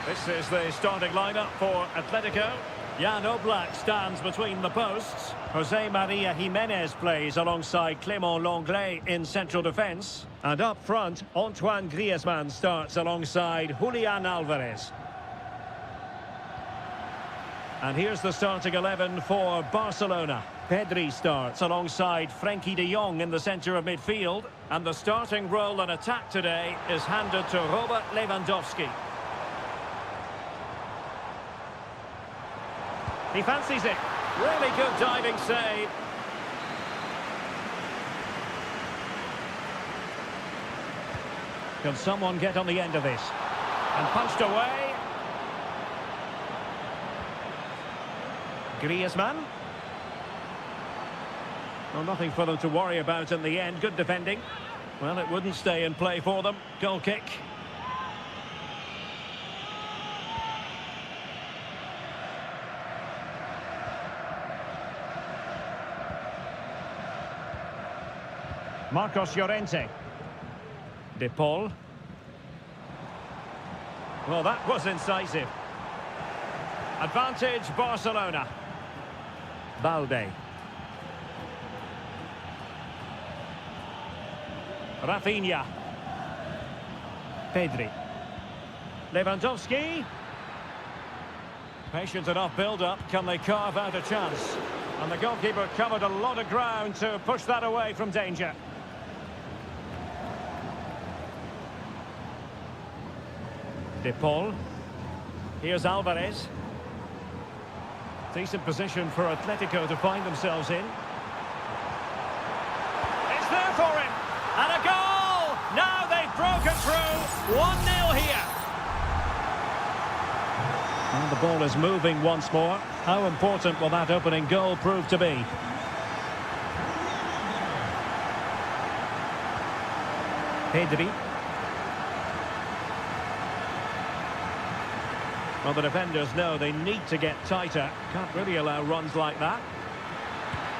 This is the starting lineup for Atletico. Jan Oblak stands between the posts. Jose Maria Jimenez plays alongside Clément Lenglet in central defence. And up front, Antoine Griezmann starts alongside Julian Alvarez. And here's the starting 11 for Barcelona. Pedri starts alongside Frenkie de Jong in the centre of midfield. And the starting role in attack today is handed to Robert Lewandowski. He fancies it. Really good diving save. Can someone get on the end of this? And punched away. Griezmann. Well, nothing for them to worry about in the end. Good defending. Well, it wouldn't stay in play for them. Goal kick. Marcos Llorente. De Paul. Well, that was incisive. Advantage Barcelona. Balde. Rafinha. Pedri. Lewandowski. Patient enough build-up. Can they carve out a chance? And the goalkeeper covered a lot of ground to push that away from danger. De Paul. Here's Alvarez. Decent position for Atletico to find themselves in. It's there for him. And a goal! Now they've broken through. 1-0 here. And the ball is moving once more. How important will that opening goal prove to be? Pedri. Well, the defenders know they need to get tighter. Can't really allow runs like that.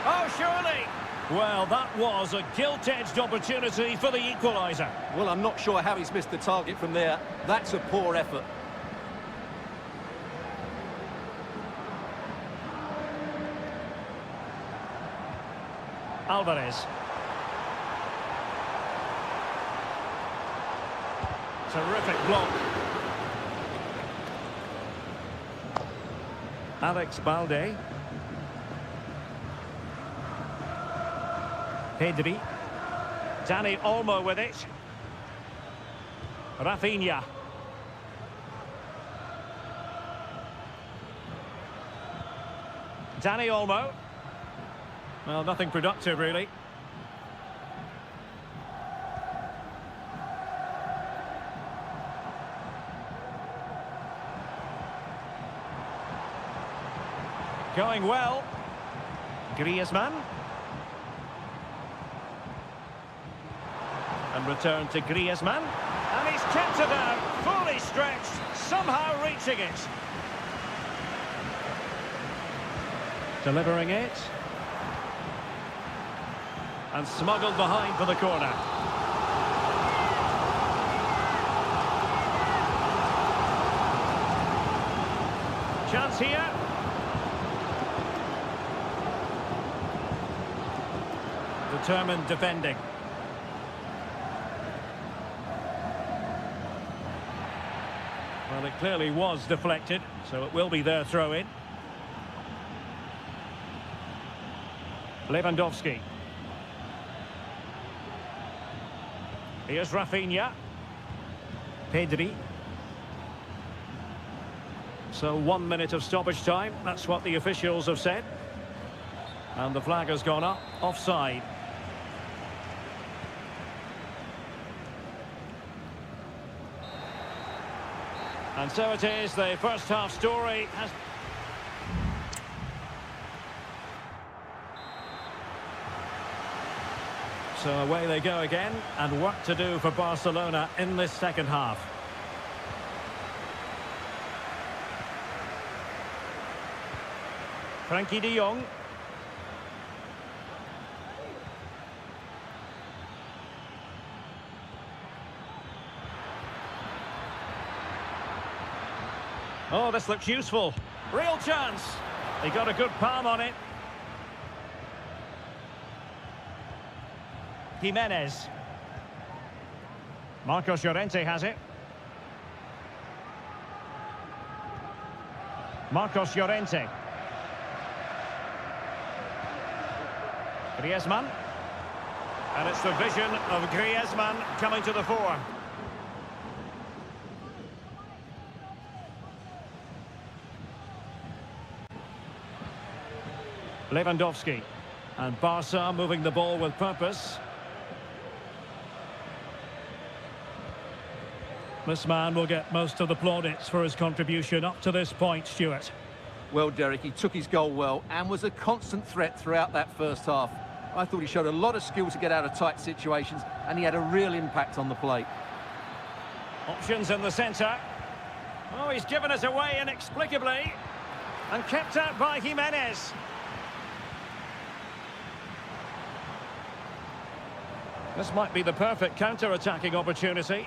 Oh, surely! Well, that was a gilt-edged opportunity for the equaliser. Well, I'm not sure how he's missed the target from there. That's a poor effort. Alvarez. Terrific block. Alex Balde. Pedri. Dani Olmo with it. Rafinha. Dani Olmo. Well, nothing productive, really. Going well. Griezmann. And return to Griezmann. And he's kept it out, fully stretched, somehow reaching it. Delivering it. And smuggled behind for the corner. Chance here. Determined defending. Well, it clearly was deflected, so it will be their throw-in. Lewandowski. Here's Rafinha. Pedri. So 1 minute of stoppage time. That's what the officials have said. And the flag has gone up. Offside. And so it is. The first half story has... So away they go again, and work to do for Barcelona in this second half. Frankie de Jong. Oh, this looks useful. Real chance. He got a good palm on it. Jimenez. Marcos Llorente has it. Marcos Llorente. Griezmann. And it's the vision of Griezmann coming to the fore. Lewandowski. And Barca moving the ball with purpose. This man will get most of the plaudits for his contribution up to this point, Stuart. Well, Derek, he took his goal well and was a constant threat throughout that first half. I thought he showed a lot of skill to get out of tight situations, and he had a real impact on the plate. Options in the centre. Oh, he's given us away inexplicably. And kept out by Jimenez. This might be the perfect counter-attacking opportunity.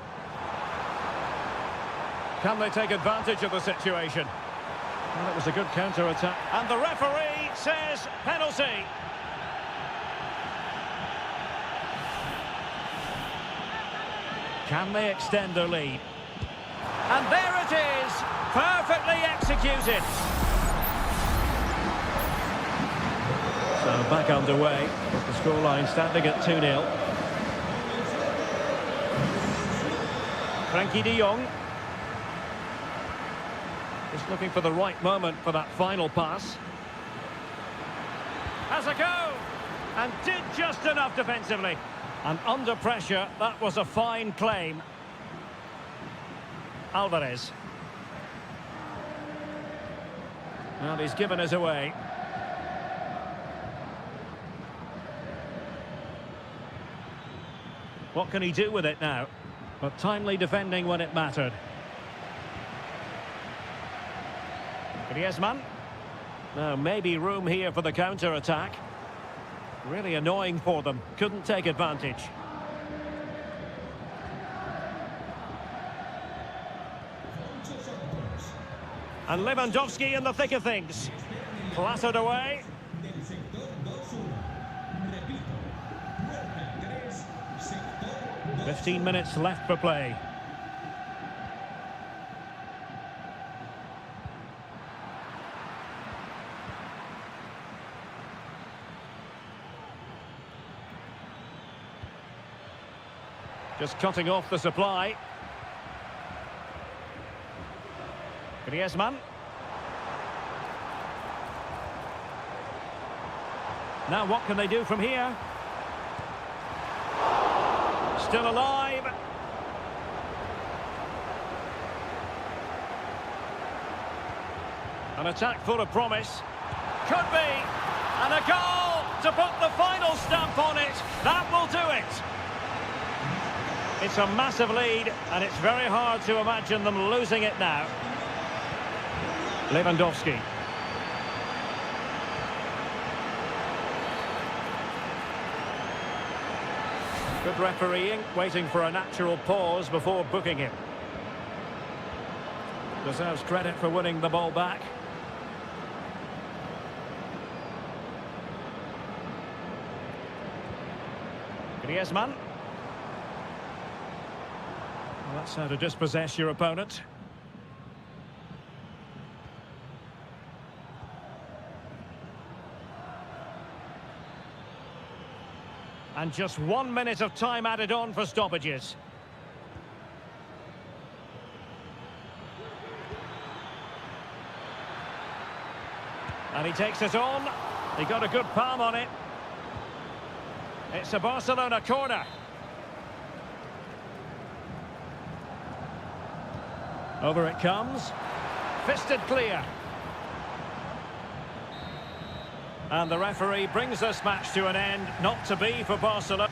Can they take advantage of the situation? Well, it was a good counter-attack. And the referee says penalty. Can they extend their lead? And there it is! Perfectly executed. So back underway with the scoreline standing at 2-0. Frankie de Jong. Just looking for the right moment for that final pass. Has a go! And did just enough defensively. And under pressure, that was a fine claim. Alvarez. And he's given us away. What can he do with it now? But timely defending when it mattered. Griezmann. Now, maybe room here for the counter-attack. Really annoying for them. Couldn't take advantage. And Lewandowski in the thick of things. Clattered away. "15 minutes left for play. Just cutting off the supply. Griezmann. Now what can they do from here? Still alive. An attack full of promise. Could be. And a goal to put the final stamp on it. That will do it. It's a massive lead, and it's very hard to imagine them losing it now. Lewandowski. Good refereeing, waiting for a natural pause before booking him. Deserves credit for winning the ball back. Griezmann. Well, that's how to dispossess your opponent. And just 1 minute of time added on for stoppages. And he takes it on. He got a good palm on it. It's a Barcelona corner. Over it comes. Fisted clear. And the referee brings this match to an end. Not to be for Barcelona.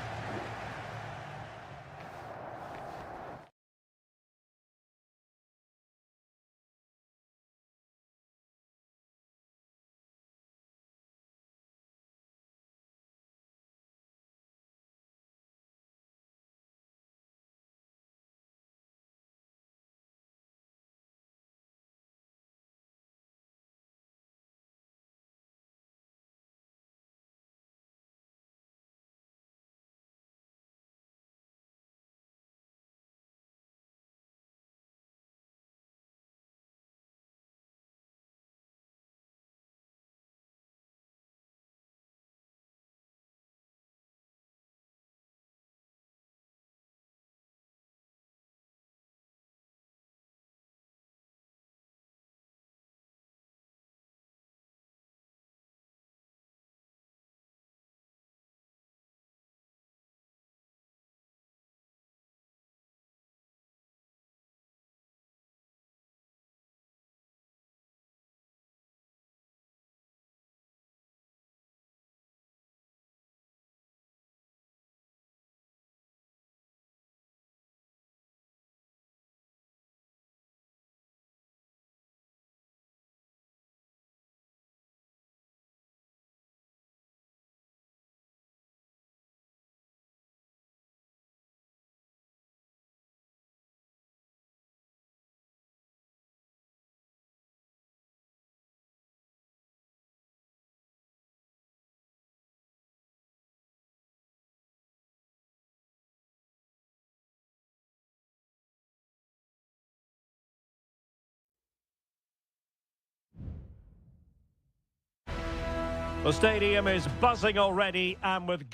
The stadium is buzzing already, and with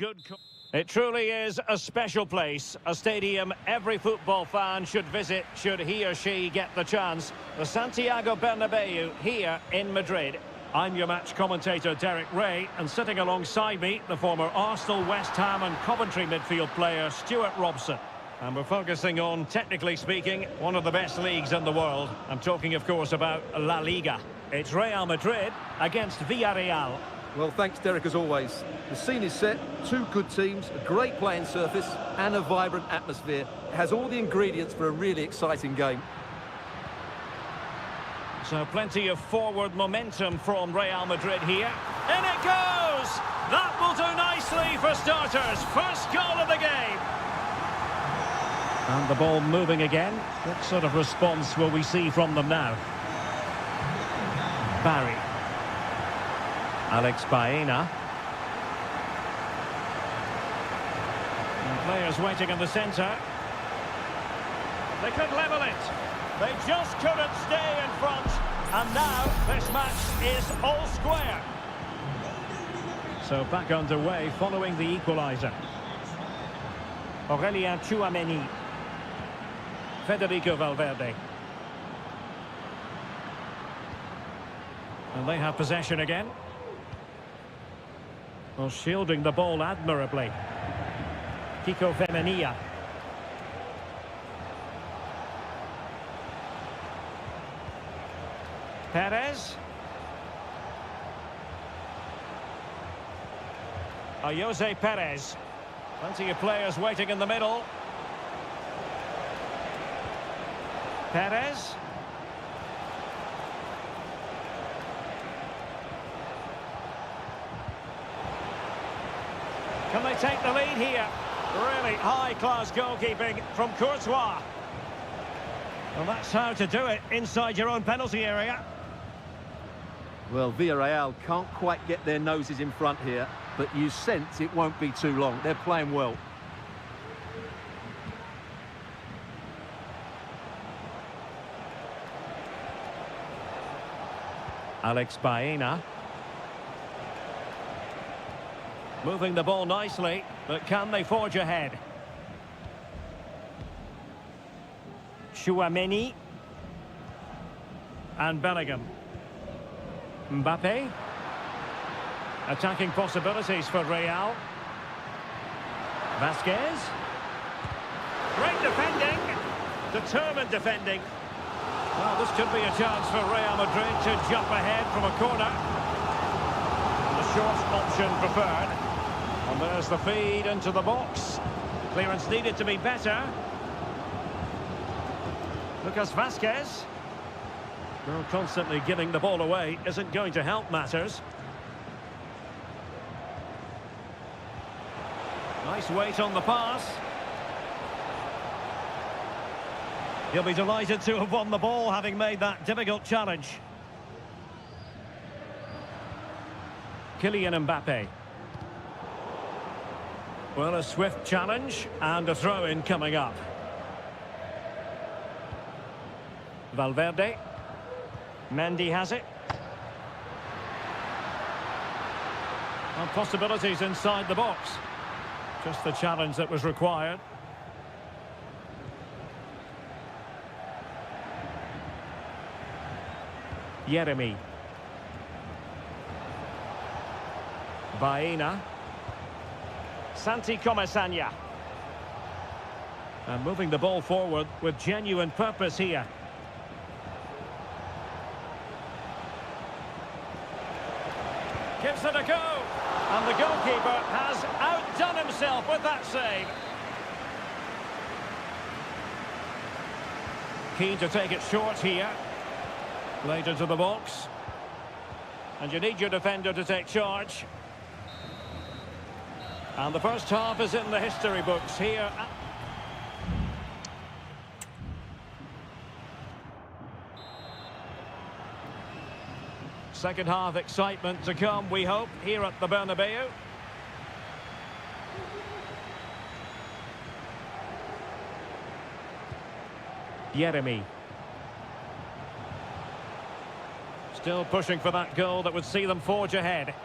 It truly is a special place, a stadium every football fan should visit should he or she get the chance. The Santiago Bernabeu here in Madrid. I'm your match commentator Derek Ray, and sitting alongside me, the former Arsenal, West Ham and Coventry midfield player Stuart Robson. And we're focusing on, technically speaking, one of the best leagues in the world. I'm talking, of course, about La Liga. It's Real Madrid against Villarreal. Well, thanks, Derek, as always. The scene is set, two good teams, a great playing surface and a vibrant atmosphere. It has all the ingredients for a really exciting game. So plenty of forward momentum from Real Madrid here. In it goes! That will do nicely for starters. First goal of the game. And the ball moving again. What sort of response will we see from them now? Barry. Alex Baena. And players waiting in the centre. They could level it. They just couldn't stay in front. And now this match is all square. So back underway following the equaliser. Aurélien Tchouameni. Federico Valverde. And they have possession again. Well, shielding the ball admirably. Kiko Femenia. Perez. Jose Perez. Plenty of players waiting in the middle. Perez. Can they take the lead here? Really high-class goalkeeping from Courtois. Well, that's how to do it inside your own penalty area. Well, Villarreal can't quite get their noses in front here, but you sense it won't be too long. They're playing well. Alex Baena. Moving the ball nicely, but can they forge ahead? Tchouameni. And Bellingham. Mbappe. Attacking possibilities for Real. Vasquez. Great defending. Determined defending. Well, this could be a chance for Real Madrid to jump ahead from a corner. The short option preferred. And there's the feed into the box. Clearance needed to be better. Lucas Vasquez. Well, constantly giving the ball away isn't going to help matters. Nice weight on the pass. He'll be delighted to have won the ball, having made that difficult challenge. Kylian Mbappe. Well, a swift challenge and a throw-in coming up. Valverde. Mendy has it. And possibilities inside the box. Just the challenge that was required. Yeremi. Baena. Santi Comesaña. And moving the ball forward with genuine purpose here. Gives it a go. And the goalkeeper has outdone himself with that save. Keen to take it short here. Late into the box. And you need your defender to take charge. And the first half is in the history books here. Second half excitement to come, we hope, here at the Bernabeu. Yeremi. Still pushing for that goal that would see them forge ahead.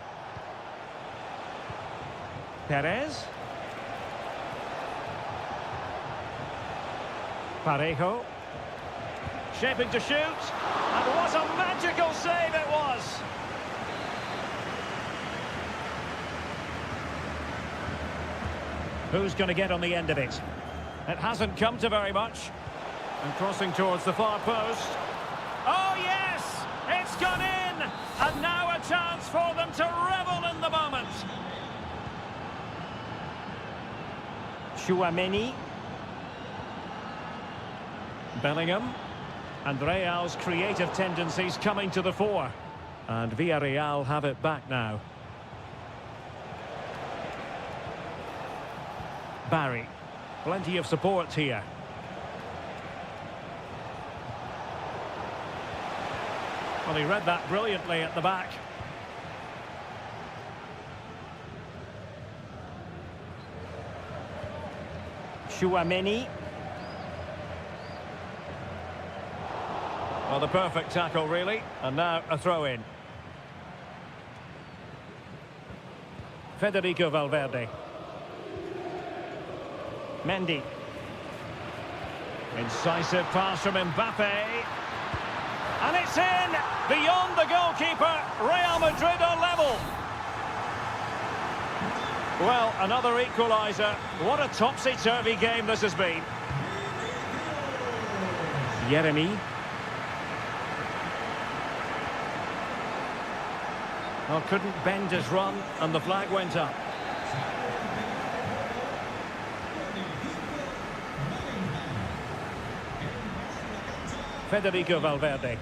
Perez. Parejo. Shaping to shoot. And what a magical save it was! Who's going to get on the end of it? It hasn't come to very much. And crossing towards the far post. Oh, yes! It's gone in! And now a chance for them to revel in the moment. Tchouaméni. Bellingham. And Real's creative tendencies coming to the fore. And Villarreal have it back now. Barry. Plenty of support here. Well, he read that brilliantly at the back. Tchouaméni. Well, the perfect tackle, really. And now a throw-in. Federico Valverde. Mendy. Incisive pass from Mbappe. And it's in! Beyond the goalkeeper, Real Madrid are level. Well, another equaliser. What a topsy-turvy game this has been. Yeremy. Well, couldn't bend his run, and the flag went up. Federico Valverde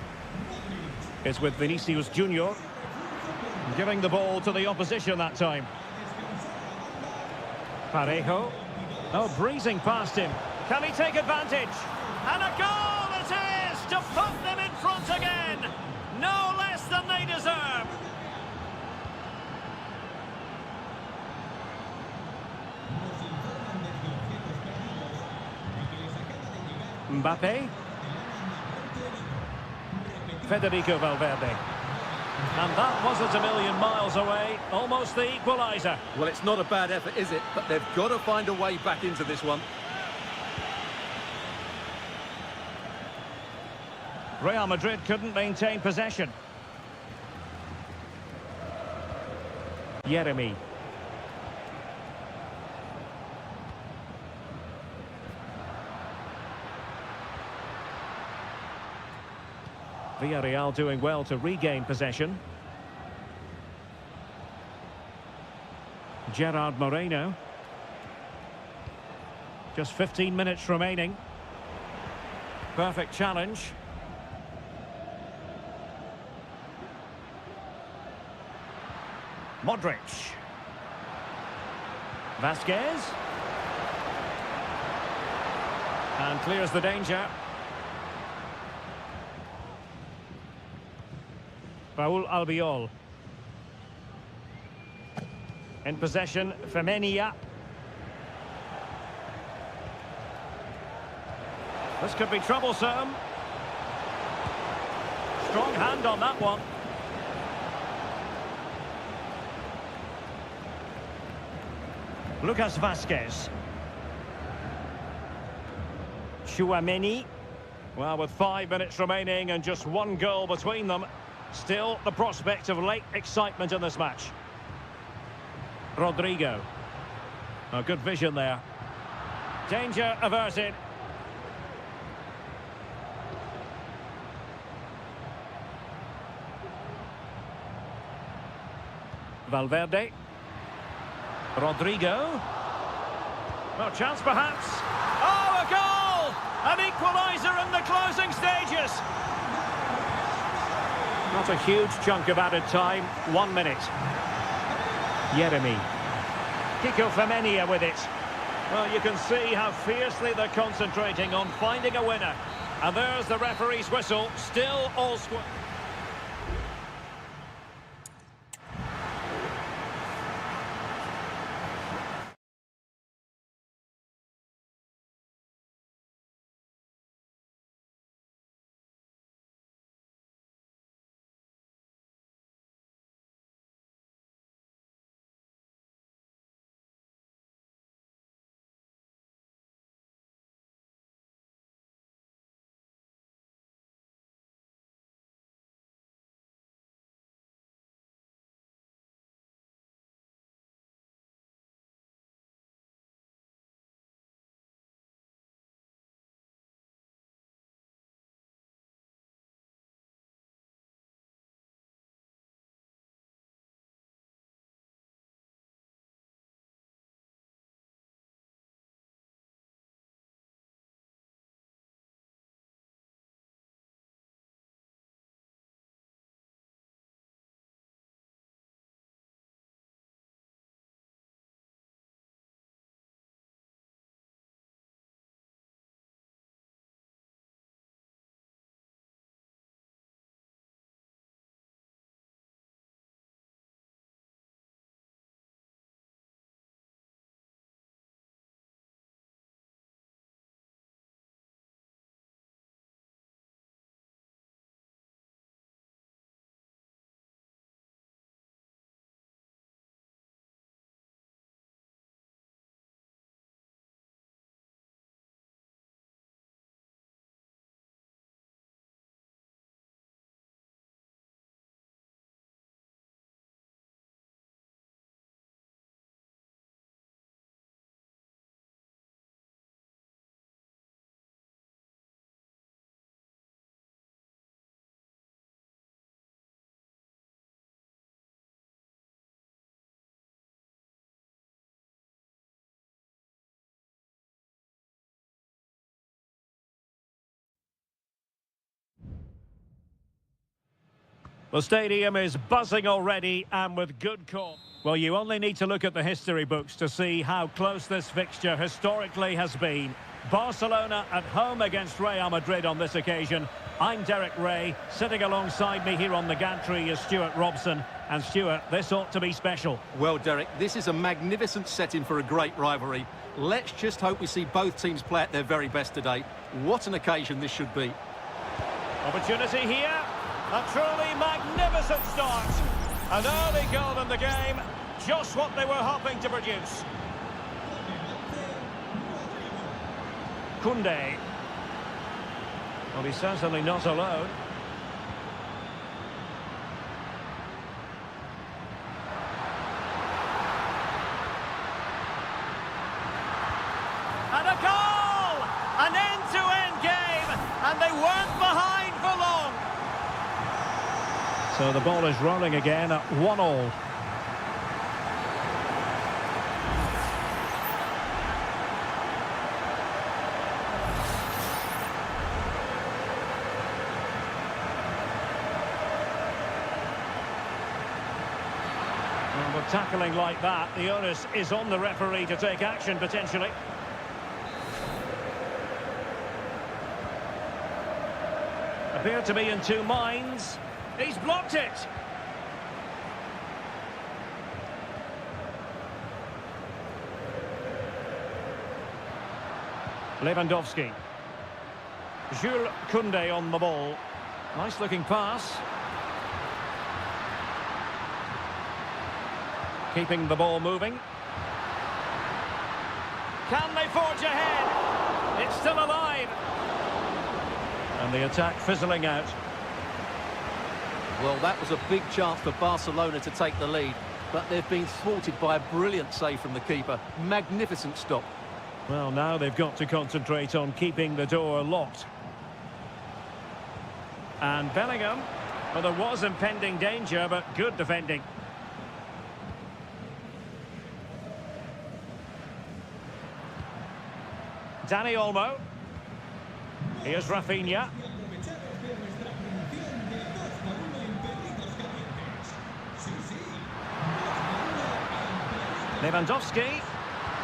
is with Vinicius Junior, giving the ball to the opposition that time. Parejo. Oh, breezing past him. Can he take advantage? And a goal it is to put them in front again. No less than they deserve. Mbappe. Federico Valverde. And that wasn't a million miles away. Almost the equaliser. Well, it's not a bad effort, is it? But they've got to find a way back into this one. Real Madrid couldn't maintain possession. Yeremy. Villarreal doing well to regain possession. Gerard Moreno. Just 15 minutes remaining. Perfect challenge. Modric. Vasquez. And clears the danger. Raúl Albiol. In possession, Femenia. This could be troublesome. Strong hand on that one. Lucas Vasquez. Tchouaméni. Well, with 5 minutes remaining and just one goal between them, still the prospect of late excitement in this match. Rodrigo. A good vision there. Danger averted. Valverde. Rodrigo. Well, chance perhaps. Oh, a goal! An equaliser in the closing stages. Not a huge chunk of added time. 1 minute. Yeremy. Kiko Femenia with it. Well, you can see how fiercely they're concentrating on finding a winner. And there's the referee's whistle. Still all square. The stadium is buzzing already, and with good call. Well, you only need to look at the history books to see how close this fixture historically has been. Barcelona at home against Real Madrid on this occasion. I'm Derek Ray. Sitting alongside me here on the gantry is Stuart Robson. And Stuart, this ought to be special. Well, Derek, this is a magnificent setting for a great rivalry. Let's just hope we see both teams play at their very best today. What an occasion this should be. Opportunity here. A truly magnificent start. An early goal in the game. Just what they were hoping to produce. Koundé. Well, he's certainly not alone. And a goal! An end-to-end game, and they weren't behind for long. So the ball is rolling again at 1-1. Well, with tackling like that, the onus is on the referee to take action potentially. Appear to be in two minds. He's blocked it. Lewandowski. Jules Koundé on the ball. Nice looking pass. Keeping the ball moving. Can they forge ahead? It's still alive. And the attack fizzling out. Well, that was a big chance for Barcelona to take the lead, but they've been thwarted by a brilliant save from the keeper. Magnificent stop. Well, now they've got to concentrate on keeping the door locked. And Bellingham, well, there was impending danger, but good defending. Dani Olmo. Here's Rafinha. Lewandowski.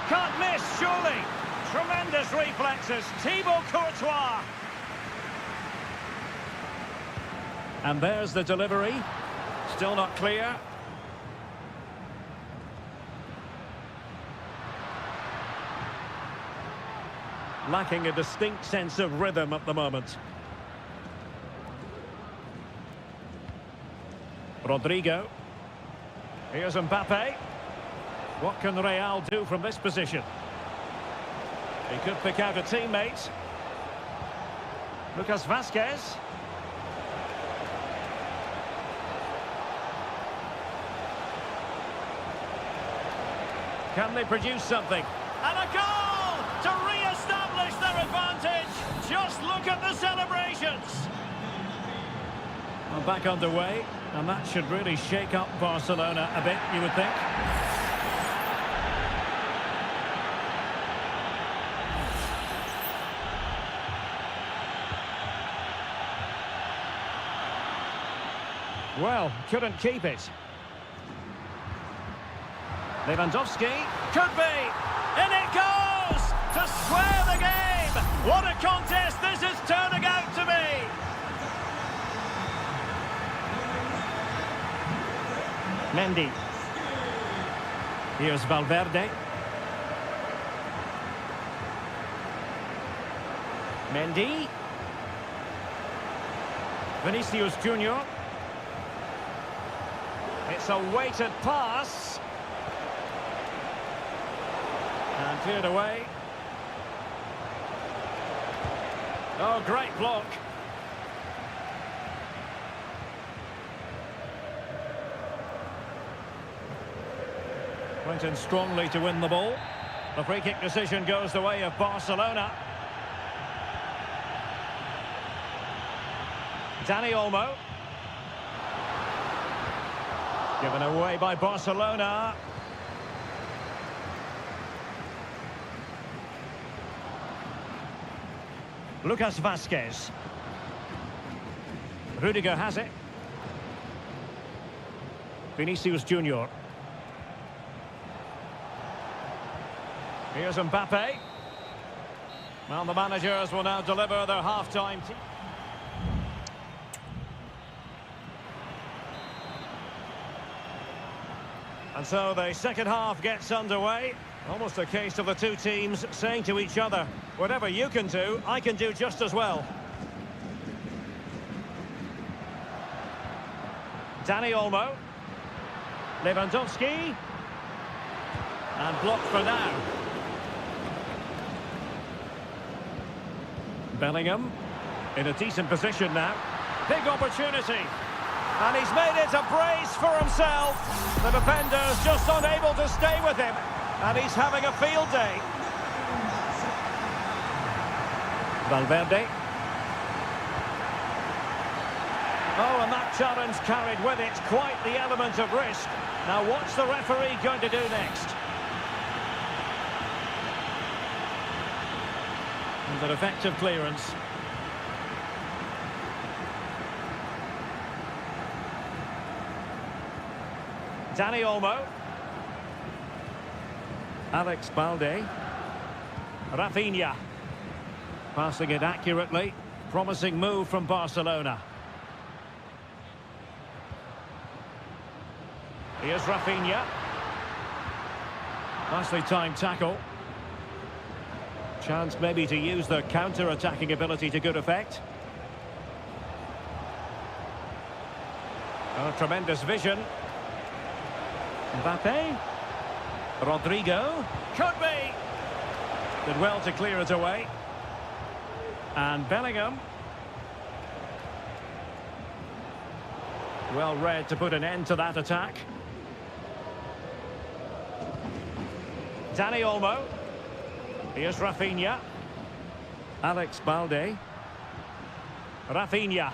Can't miss, surely. Tremendous reflexes. Thibaut Courtois. And there's the delivery. Still not clear. Lacking a distinct sense of rhythm at the moment. Rodrigo. Here's Mbappe. What can Real do from this position? He could pick out a teammate. Lucas Vazquez. Can they produce something? And a goal to re-establish their advantage. Just look at the celebrations. Well, back underway, and that should really shake up Barcelona a bit, you would think. Well, couldn't keep it. Lewandowski, could be, in it goes, to square the game. What a contest this is turning out to be. Mendy. Here's Valverde. Mendy. Vinicius Junior. It's a weighted pass. And cleared away. Oh, great block. Went in strongly to win the ball. The free kick decision goes the way of Barcelona. Dani Olmo. Given away by Barcelona. Lucas Vazquez. Rudiger has it. Vinicius Junior. Here's Mbappe. Well, the managers will now deliver their half-time tea. And so the second half gets underway. Almost a case of the two teams saying to each other, whatever you can do, I can do just as well. Dani Olmo. Lewandowski. And blocked for now. Bellingham in a decent position now. Big opportunity. And he's made it a brace for himself. The defender's just unable to stay with him. And he's having a field day. Valverde. Oh, and that challenge carried with it quite the element of risk. Now what's the referee going to do next? And an effective clearance. Dani Olmo. Alex Balde. Rafinha. Passing it accurately. Promising move from Barcelona. Here's Rafinha. Nicely timed tackle. Chance maybe to use their counter-attacking ability to good effect. Oh, tremendous vision. Mbappe. Rodrigo. Could be. Did well to clear it away. And Bellingham. Well read to put an end to that attack. Dani Olmo. Here's Rafinha. Alex Balde. Rafinha.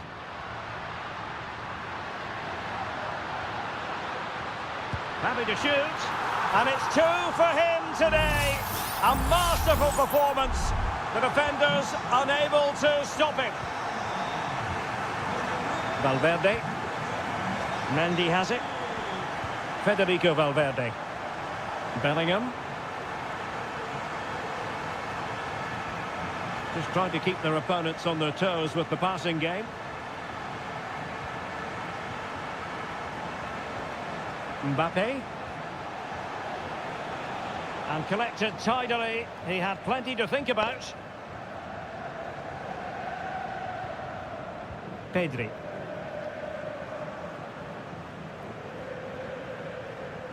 Happy to shoot. And it's 2 for him today. A masterful performance. The defenders unable to stop him. Valverde. Mendy has it. Federico Valverde. Bellingham. Just trying to keep their opponents on their toes with the passing game. Mbappe. And collected tidily. He had plenty to think about. Pedri.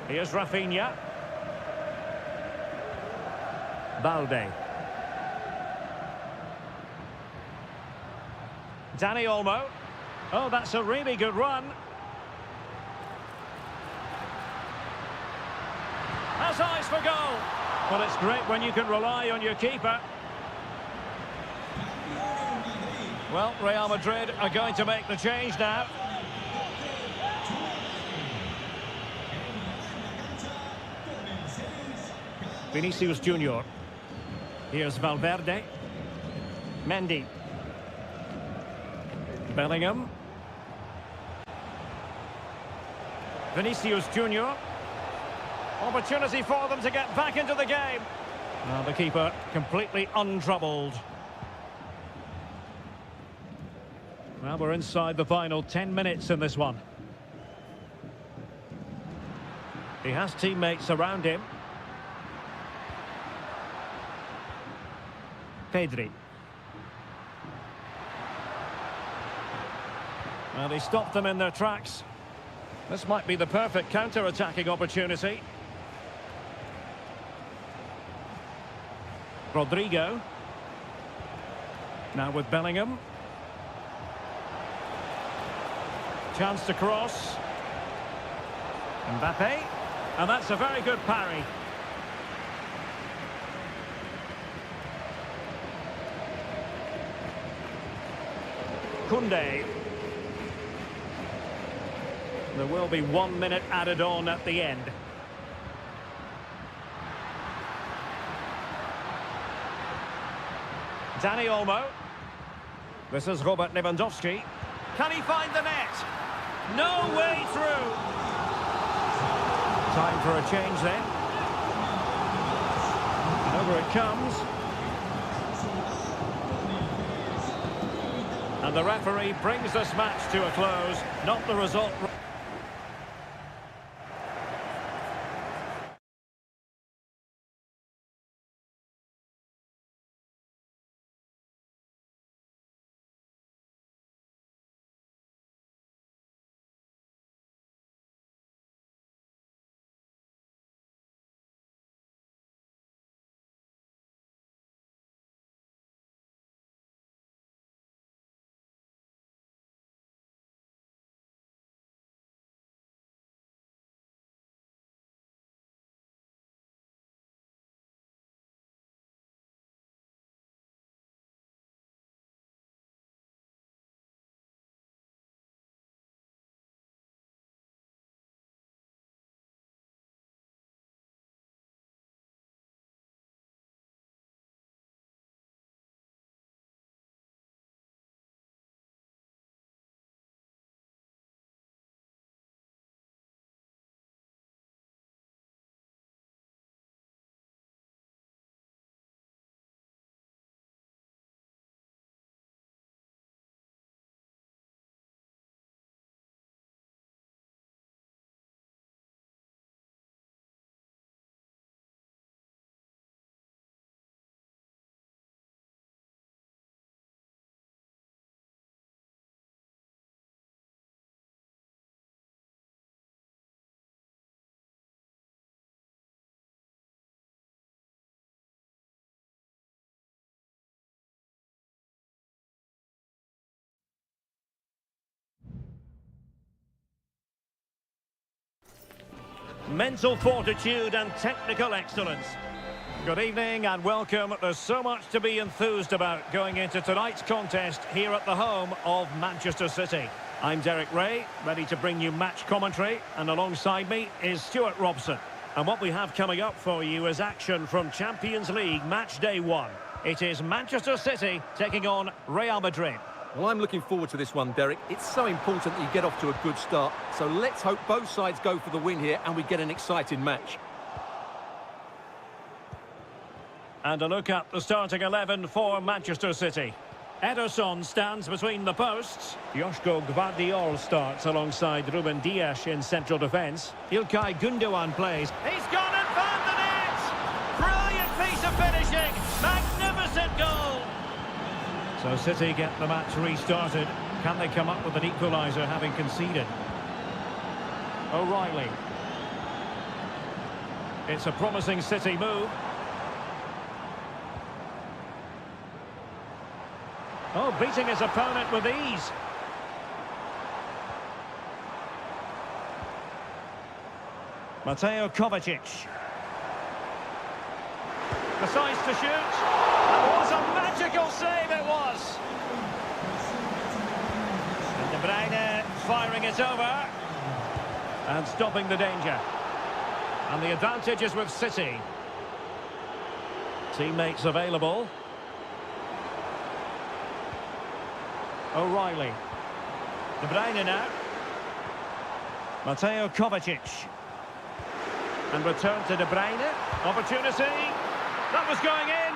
Here's Rafinha. Balde. Dani Olmo. Oh, that's a really good run. Has eyes for goal. Well, it's great when you can rely on your keeper. Well, Real Madrid are going to make the change now. Vinicius Junior. Here's Valverde. Mendy. Bellingham. Vinicius Junior. Opportunity for them to get back into the game. Now the keeper completely untroubled. Well, we're inside the final 10 minutes in this one. He has teammates around him. Pedri. Well, he stopped them in their tracks. This might be the perfect counter-attacking opportunity. Rodrigo. Now with Bellingham. Chance to cross. Mbappe. And that's a very good parry. Koundé. There will be 1 minute added on at the end. Dani Olmo. This is Robert Lewandowski. Can he find the net? No way through. Time for a change then. And over it comes. And the referee brings this match to a close. Not the result. Mental fortitude and technical excellence. Good evening and welcome. There's so much to be enthused about going into tonight's contest here at the home of Manchester City. I'm Derek Ray, ready to bring you match commentary, and alongside me is Stuart Robson. And what we have coming up for you is action from Champions League match day 1. It is Manchester City taking on Real Madrid. Well, I'm looking forward to this one, Derek. It's so important that you get off to a good start. So let's hope both sides go for the win here and we get an exciting match. And a look at the starting 11 for Manchester City. Ederson stands between the posts. Joško Gvardiol starts alongside Ruben Dias in central defence. İlkay Gündoğan plays. He's gone and found the net! Brilliant piece of finishing! Magnificent goal! So City get the match restarted. Can they come up with an equaliser having conceded? O'Reilly. It's a promising City move. Oh, beating his opponent with ease. Mateo Kovacic. Decides to shoot. And what a magical save it was. And De Bruyne firing it over. And stopping the danger. And the advantage is with City. Teammates available. O'Reilly. De Bruyne now. Mateo Kovacic. And return to De Bruyne. Opportunity. That was going in.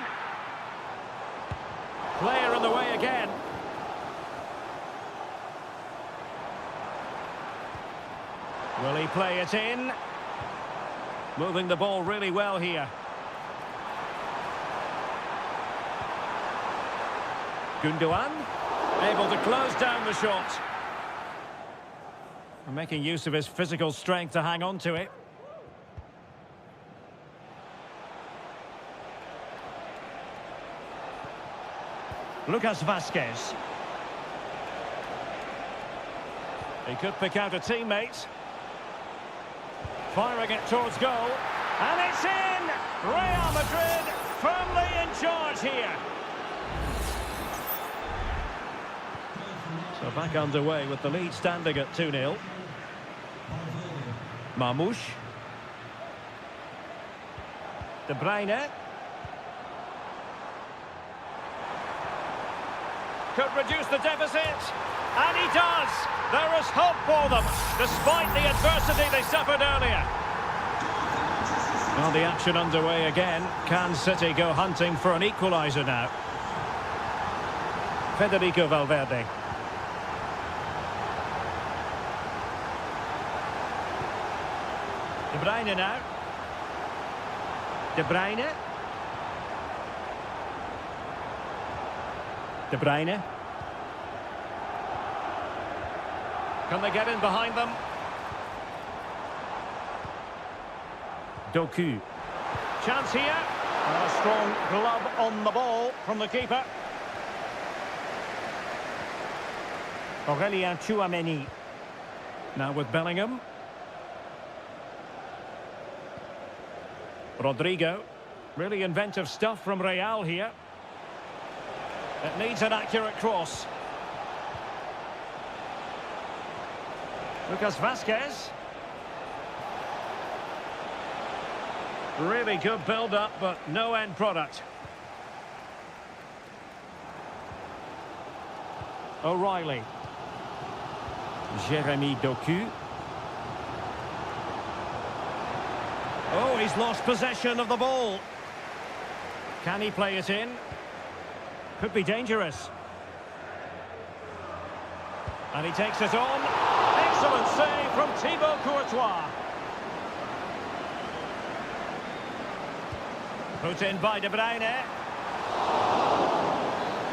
Player in the way again. Will he play it in? Moving the ball really well here. Gündoğan. Able to close down the shot. Making use of his physical strength to hang on to it. Lucas Vazquez. He could pick out a teammate. Firing it towards goal. And it's in! Real Madrid firmly in charge here. So back underway with the lead standing at 2-0. Marmoush. De Bruyne. Could reduce the deficit. And he does. There is hope for them, despite the adversity they suffered earlier. Well, the action underway again. Can City go hunting for an equaliser now? Federico Valverde. De Bruyne now. De Bruyne. De Bruyne. Can they get in behind them? Doku. Chance here. And a strong glove on the ball from the keeper. Aurelien Tchouameni. Now with Bellingham. Rodrigo. Really inventive stuff from Real here. It needs an accurate cross. Lucas Vazquez. Really good build-up, but no end product. O'Reilly. Jeremy Doku. Oh, he's lost possession of the ball. Can he play it in? Could be dangerous. And he takes it on. Excellent save from Thibaut Courtois. Put in by De Bruyne.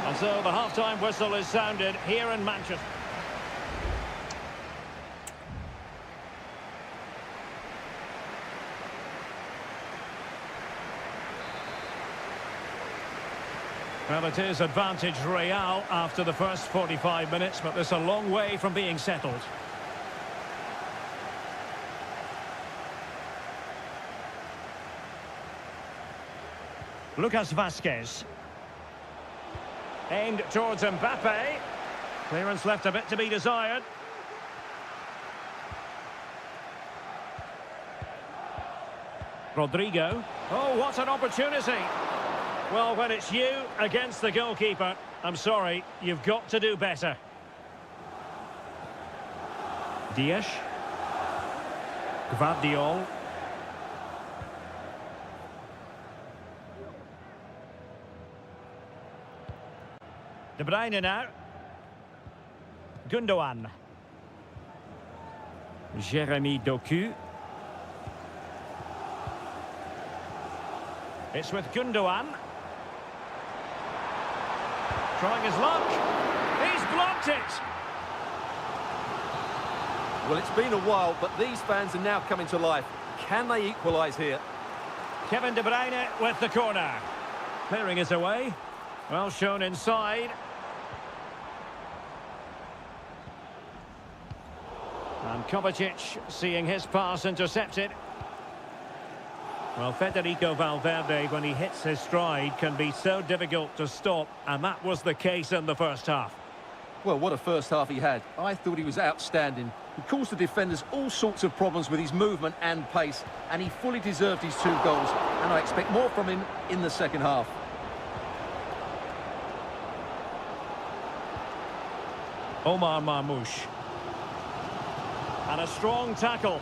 And so the half-time whistle is sounded here in Manchester. Well, it is advantage Real after the first 45 minutes, but there's a long way from being settled. Lucas Vazquez. Aimed towards Mbappe. Clearance left a bit to be desired. Rodrigo. Oh, what an opportunity. Well, when it's you against the goalkeeper, I'm sorry, you've got to do better. Dias. Gvardiol. De Bruyne now. Gundogan. Jeremy Doku. It's with Gundogan. Trying his luck. He's blocked it. Well, it's been a while, but these fans are now coming to life. Can they equalise here? Kevin De Bruyne with the corner. Clearing is away. Well shown inside. And Kovacic seeing his pass intercepted. Well, Federico Valverde, when he hits his stride, can be so difficult to stop, and that was the case in the first half. Well, what a first half he had. I thought he was outstanding. He caused the defenders all sorts of problems with his movement and pace, and he fully deserved his 2 goals, and I expect more from him in the second half. Omar Marmoush. And a strong tackle.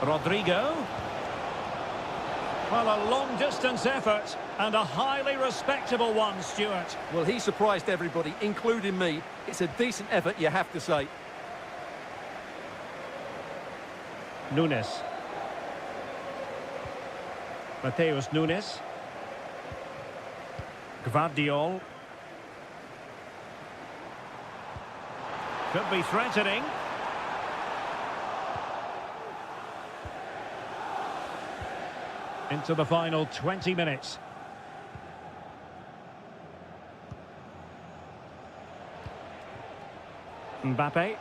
Rodrigo. Well, a long-distance effort and a highly respectable one, Stuart. Well, he surprised everybody, including me. It's a decent effort, you have to say. Nunes. Mateus Nunes. Gvardiol. Could be threatening. Into the final 20 minutes. Mbappe.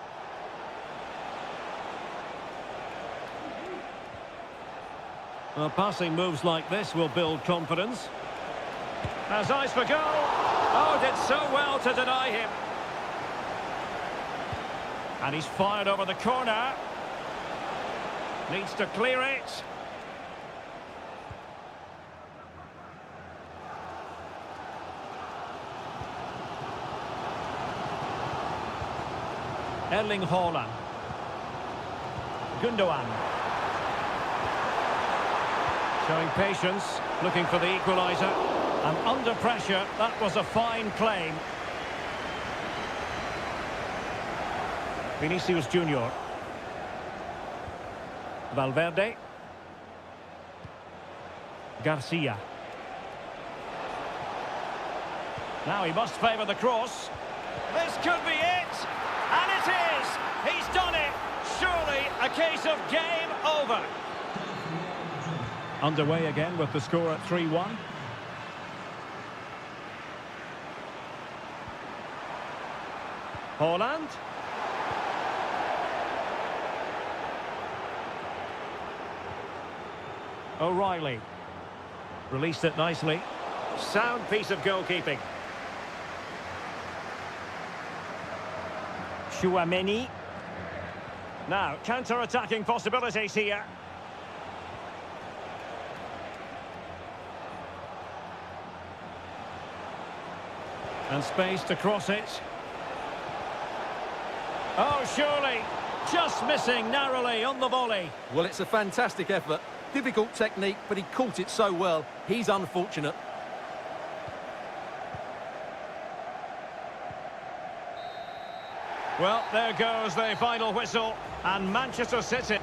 Well, passing moves like this will build confidence. Has eyes for goal. Oh, did so well to deny him. And he's fired over the corner. Needs to clear it. Erling Haaland. Gundogan. Showing patience, looking for the equaliser. And under pressure, that was a fine claim. Vinicius Junior. Valverde. Garcia. Now he must favour the cross. This could be it! And it is! He's done it! Surely a case of game over. Underway again with the score at 3-1. Haaland. O'Reilly. Released it nicely. Sound piece of goalkeeping. Chouameni. Now, counter-attacking possibilities here. And space to cross it. Oh, surely. Just missing narrowly on the volley. Well, it's a fantastic effort. Difficult technique, but he caught it so well. He's unfortunate. Well, there goes the final whistle. And Manchester City.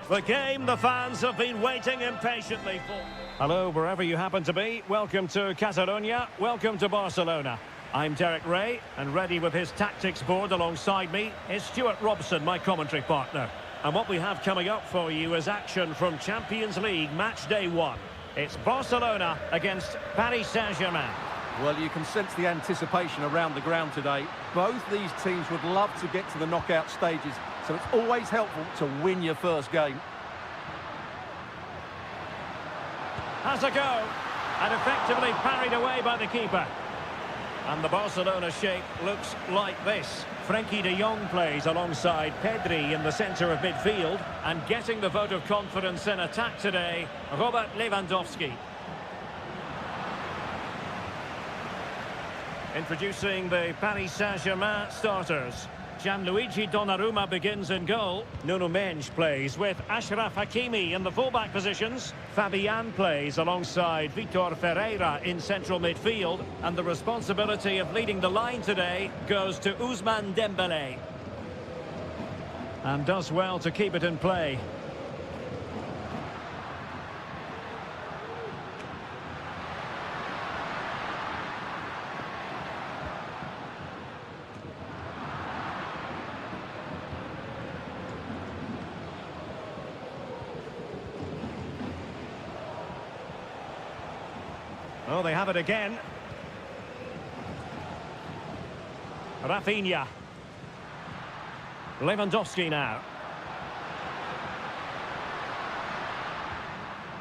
The game the fans have been waiting impatiently for. Hello, wherever you happen to be. Welcome to Catalonia. Welcome to Barcelona. I'm Derek Ray, and ready with his tactics board alongside me is Stuart Robson, my commentary partner. And what we have coming up for you is action from Champions League match day 1. It's Barcelona against Paris Saint-Germain. Well, you can sense the anticipation around the ground today. Both these teams would love to get to the knockout stages, so it's always helpful to win your first game. Has a go, and effectively parried away by the keeper. And the Barcelona shape looks like this. Frenkie de Jong plays alongside Pedri in the centre of midfield, and getting the vote of confidence in attack today, Robert Lewandowski. Introducing the Paris Saint-Germain starters. Gianluigi Donnarumma begins in goal. Nuno Mendes plays with Achraf Hakimi in the fullback positions. Fabian plays alongside Vitor Ferreira in central midfield. And the responsibility of leading the line today goes to Ousmane Dembélé. And does well to keep it in play. Oh, they have it again. Rafinha. Lewandowski now.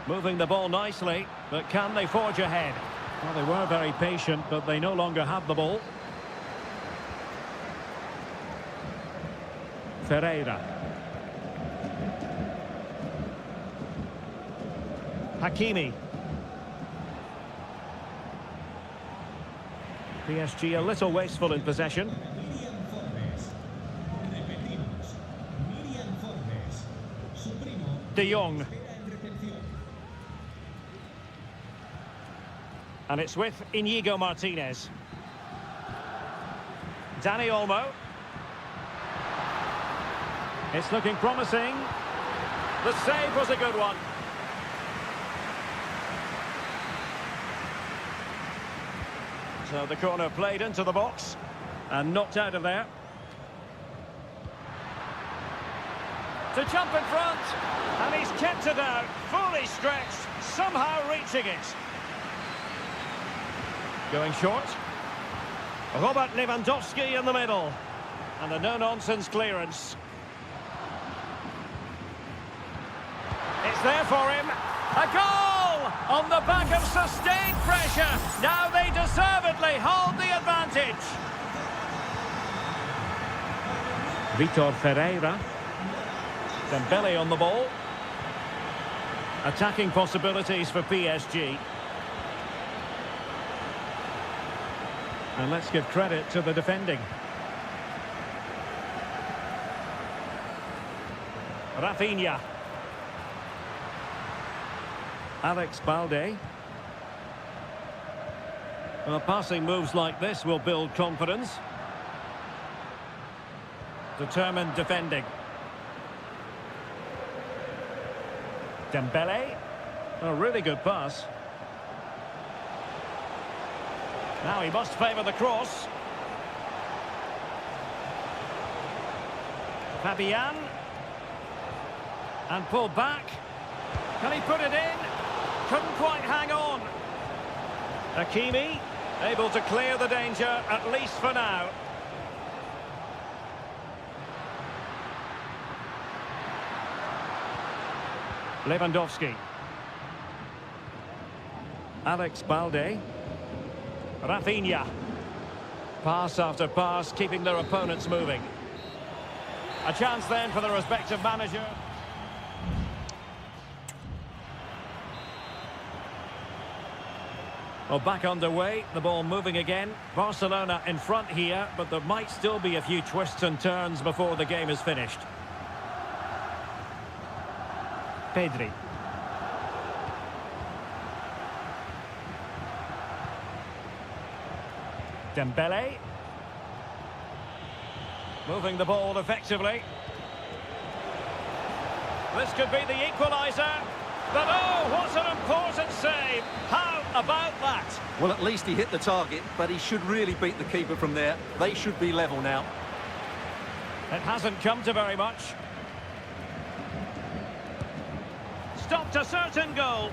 Moving the ball nicely, but can they forge ahead? Well, they were very patient, but they no longer have the ball. Ferreira. Hakimi. PSG a little wasteful in possession. De Jong. And it's with Inigo Martinez. Dani Olmo. It's looking promising. The save was a good one. So the corner played into the box and knocked out of there. To jump in front, and he's kept it out, fully stretched, somehow reaching it. Going short. Robert Lewandowski in the middle. And a no-nonsense clearance. It's there for him. A goal! On the back of sustained pressure. Now they deservedly hold the advantage. Vitor Ferreira. Dembélé on the ball. Attacking possibilities for PSG. And let's give credit to the defending. Rafinha. Alex Balde. Well, passing moves like this will build confidence. Determined defending. Dembélé. A really good pass. Now he must favour the cross. Fabian. And pull back. Can he put it in? Couldn't quite hang on. Hakimi, able to clear the danger, at least for now. Lewandowski. Alex Balde. Rafinha. Pass after pass, keeping their opponents moving. A chance then for the respective manager. Well, back underway, the ball moving again. Barcelona in front here, but there might still be a few twists and turns before the game is finished. Pedri. Dembélé. Moving the ball effectively. This could be the equaliser. But oh, what an important save! How about that? Well, at least he hit the target, but he should really beat the keeper from there. They should be level now. It hasn't come to very much. Stopped a certain goal.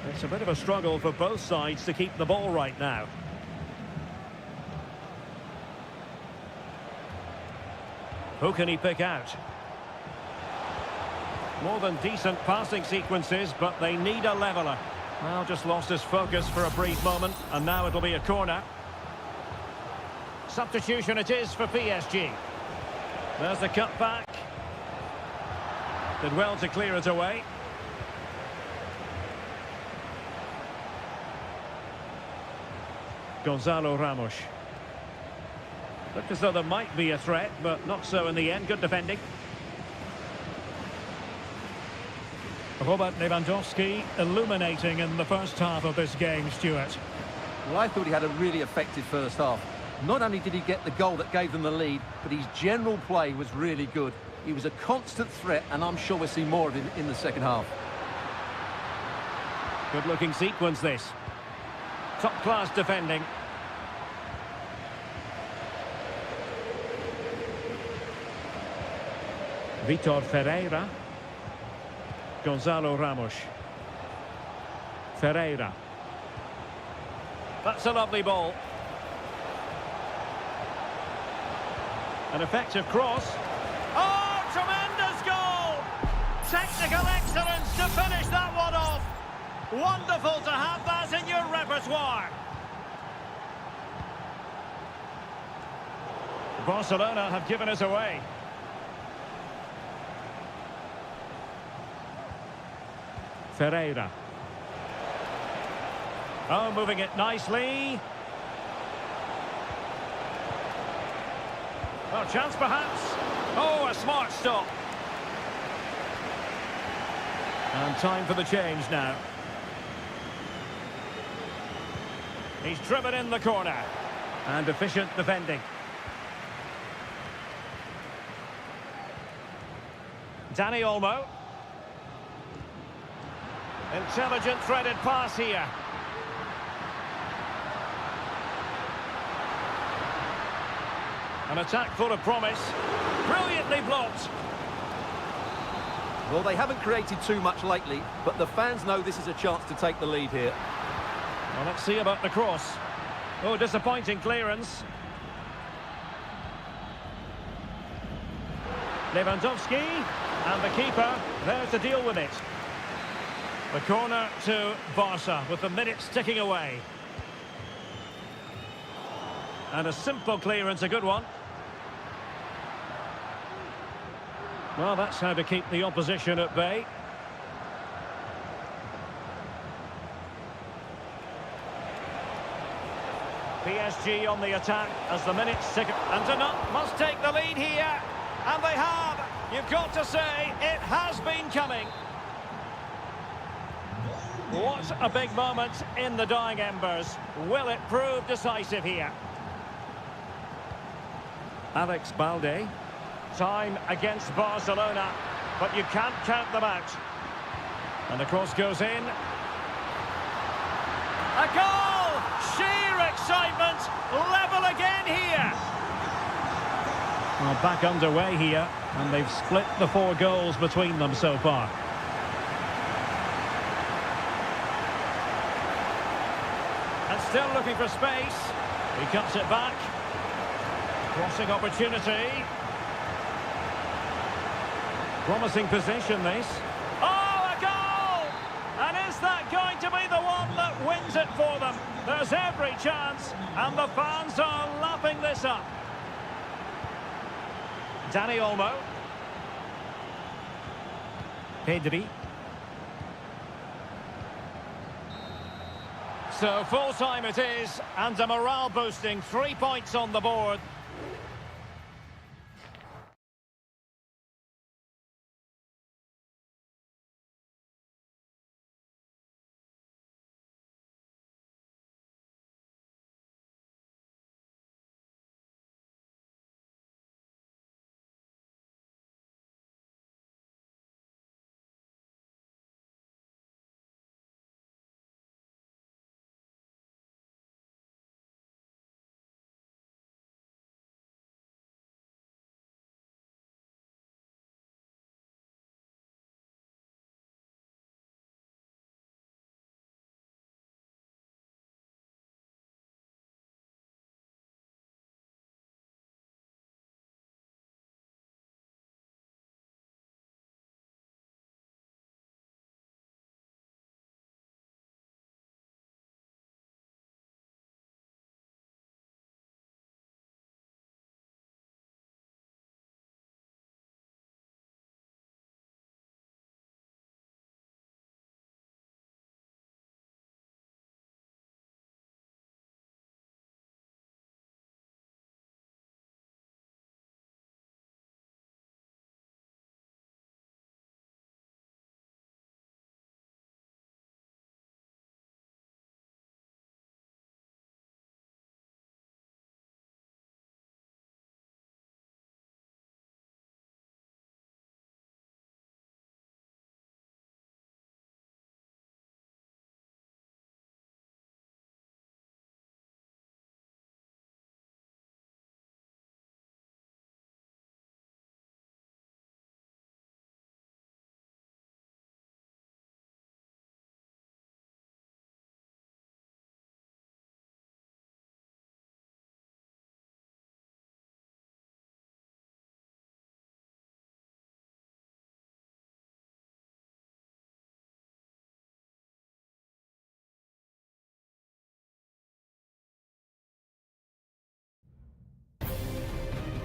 It's a bit of a struggle for both sides to keep the ball right now. Who can he pick out? More than decent passing sequences, but they need a leveller. Well, just lost his focus for a brief moment, and now it'll be a corner. Substitution it is for PSG. There's the cutback. Did well to clear it away. Gonzalo Ramos. Looked as though there might be a threat, but not so in the end. Good defending. Robert Lewandowski illuminating in the first half of this game, Stuart. Well, I thought he had a really effective first half. Not only did he get the goal that gave them the lead, but his general play was really good. He was a constant threat, and I'm sure we'll see more of him in the second half. Good-looking sequence, this. Top-class defending. Vitor Ferreira. Gonzalo Ramos. Ferreira. That's a lovely ball. An effective cross. Oh, tremendous goal! Technical excellence to finish that one off. Wonderful to have that in your repertoire. Barcelona have given us away. Ferreira. Oh, moving it nicely. Well, chance perhaps. Oh, a smart stop. And time for the change now. He's driven in the corner. And efficient defending. Dani Olmo. Intelligent threaded pass here. An attack full of promise. Brilliantly blocked. Well, they haven't created too much lately, but the fans know this is a chance to take the lead here. Well, let's see about the cross. Oh, disappointing clearance. Lewandowski, and the keeper there to deal with it. The corner to Barca with the minutes ticking away. And a simple clearance, a good one. Well, that's how to keep the opposition at bay. PSG on the attack as the minutes tick. And Danot must take the lead here. And they have. You've got to say, it has been coming. What a big moment in the dying embers. Will it prove decisive here? Alex Balde. Time against Barcelona, but you can't count them out. And the cross goes in. A goal! Sheer excitement! Level again here! Well, back underway here, and they've split the 4 goals between them so far. And still looking for space. He cuts it back. Crossing opportunity. Promising position, this. Oh, a goal! And is that going to be the one that wins it for them? There's every chance, and the fans are lapping this up. Dani Olmo. Pedri. So full time it is, and a morale boosting 3 points on the board.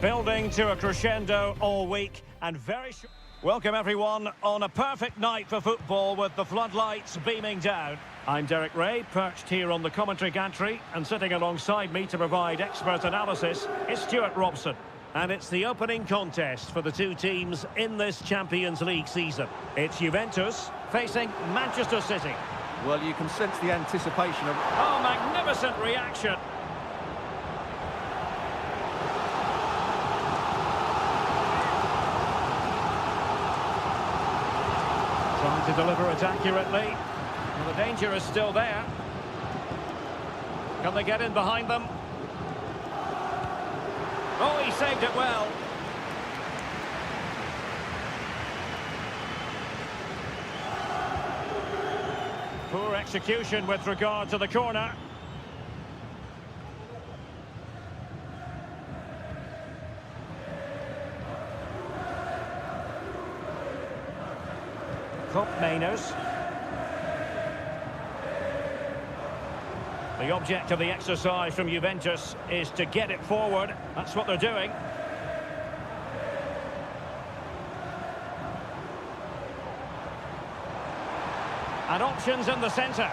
Building to a crescendo all week and very short. Welcome everyone on a perfect night for football with the floodlights beaming down. I'm Derek Ray, perched here on the commentary gantry, and sitting alongside me to provide expert analysis is Stuart Robson. And it's the opening contest for the two teams in this Champions League season. It's Juventus facing Manchester City. Well, you can sense the anticipation of... Oh, magnificent reaction. Trying to deliver it accurately. Well, the danger is still there. Can they get in behind them? Oh, he saved it well. Poor execution with regard to the corner. Mainers. The object of the exercise from Juventus is to get it forward. That's what they're doing. And options in the centre.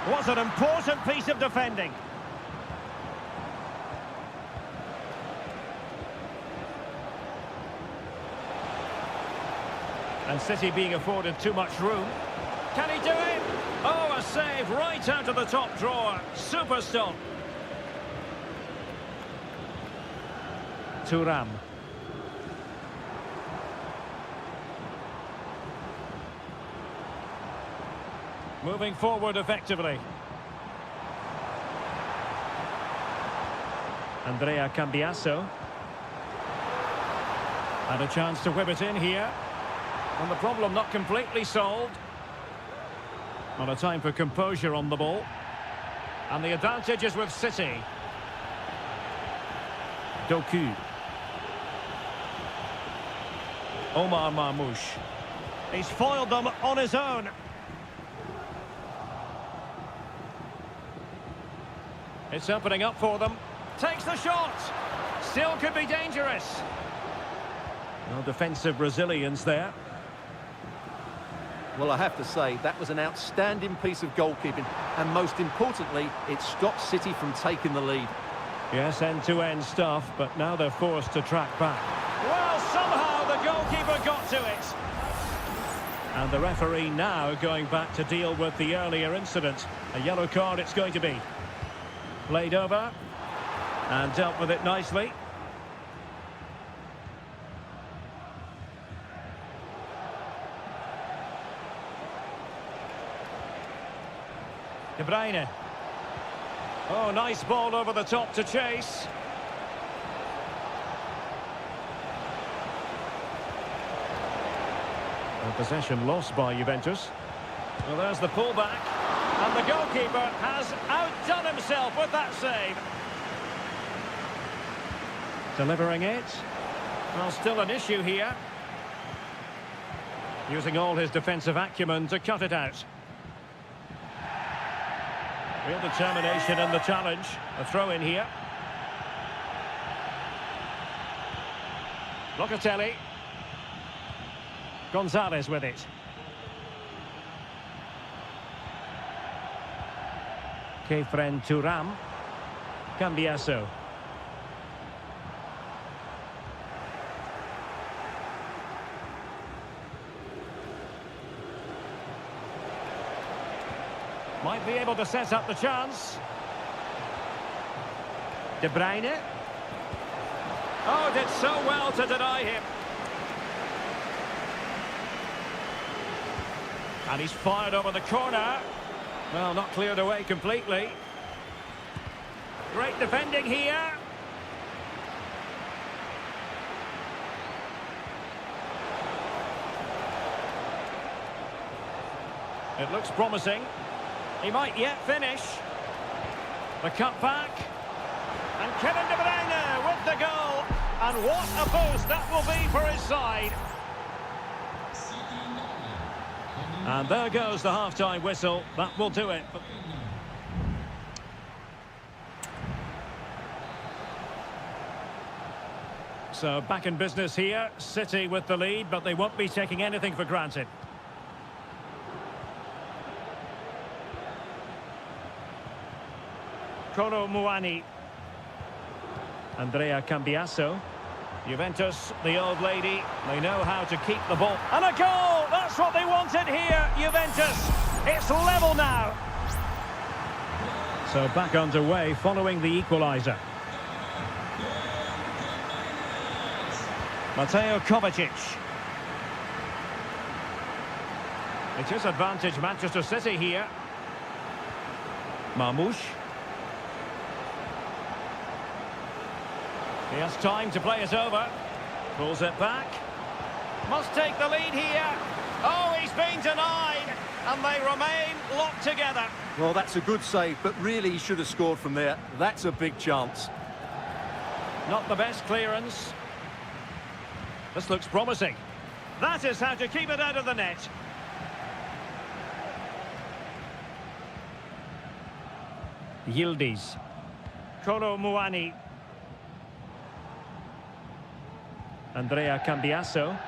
Was an important piece of defending. And City being afforded too much room. Can he do it? Oh, a save right out of the top drawer. Super stop. Thuram. Moving forward effectively. Andrea Cambiasso. And a chance to whip it in here. And the problem not completely solved. Not a time for composure on the ball. And the advantage is with City. Doku. Omar Marmoush. He's foiled them on his own. It's opening up for them. Takes the shot. Still could be dangerous. No defensive resilience there. Well, I have to say, that was an outstanding piece of goalkeeping. And most importantly, it stopped City from taking the lead. Yes, end-to-end stuff, but now they're forced to track back. Well, somehow the goalkeeper got to it. And the referee now going back to deal with the earlier incident. A yellow card it's going to be. Played over. And dealt with it nicely. De Bruyne. Oh, nice ball over the top to chase. And possession lost by Juventus. Well, there's the pullback. And the goalkeeper has outdone himself with that save. Delivering it. Well, still an issue here. Using all his defensive acumen to cut it out. Real determination in the challenge. A throw in here. Locatelli. Gonzalez with it. Kefren Thuram. Cambiasso. Might be able to set up the chance. De Bruyne. Oh, did so well to deny him. And he's fired over the corner. Well, not cleared away completely. Great defending here. It looks promising. He might yet finish. The cut back. And Kevin De Bruyne with the goal. And what a boost that will be for his side. And there goes the half-time whistle. That will do it. So back in business here. City with the lead, but they won't be taking anything for granted. Kolo Muani. Andrea Cambiasso. Juventus, the old lady, they know how to keep the ball. And a goal! That's what they wanted here, Juventus. It's level now. So back underway following the equaliser. Mateo Kovacic. It is advantage Manchester City here. Marmoush. He has time to play it over. Pulls it back. Must take the lead here. Oh, he's been denied. And they remain locked together. Well, that's a good save, but really he should have scored from there. That's a big chance. Not the best clearance. This looks promising. That is how to keep it out of the net. Yildiz. Kolo Muani. Andrea Cambiasso.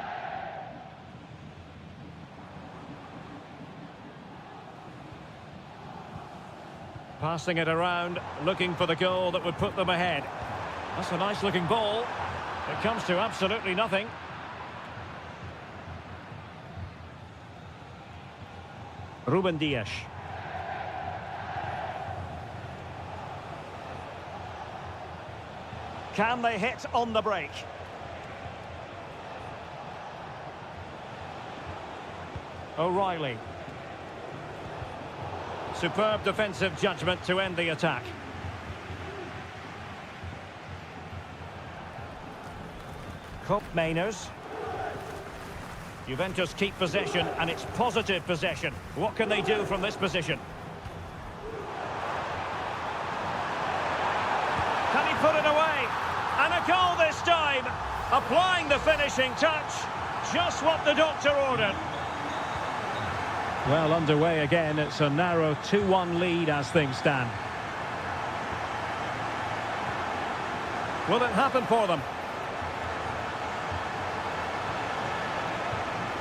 Passing it around, looking for the goal that would put them ahead. That's a nice looking ball. It comes to absolutely nothing. Ruben Dias. Can they hit on the break? O'Reilly. Superb defensive judgment to end the attack. Kopp Mainers. Juventus keep possession, and it's positive possession. What can they do from this position? Can he put it away? And a goal this time! Applying the finishing touch. Just what the doctor ordered. Well, underway again. It's a narrow 2-1 lead as things stand. Will it happen for them?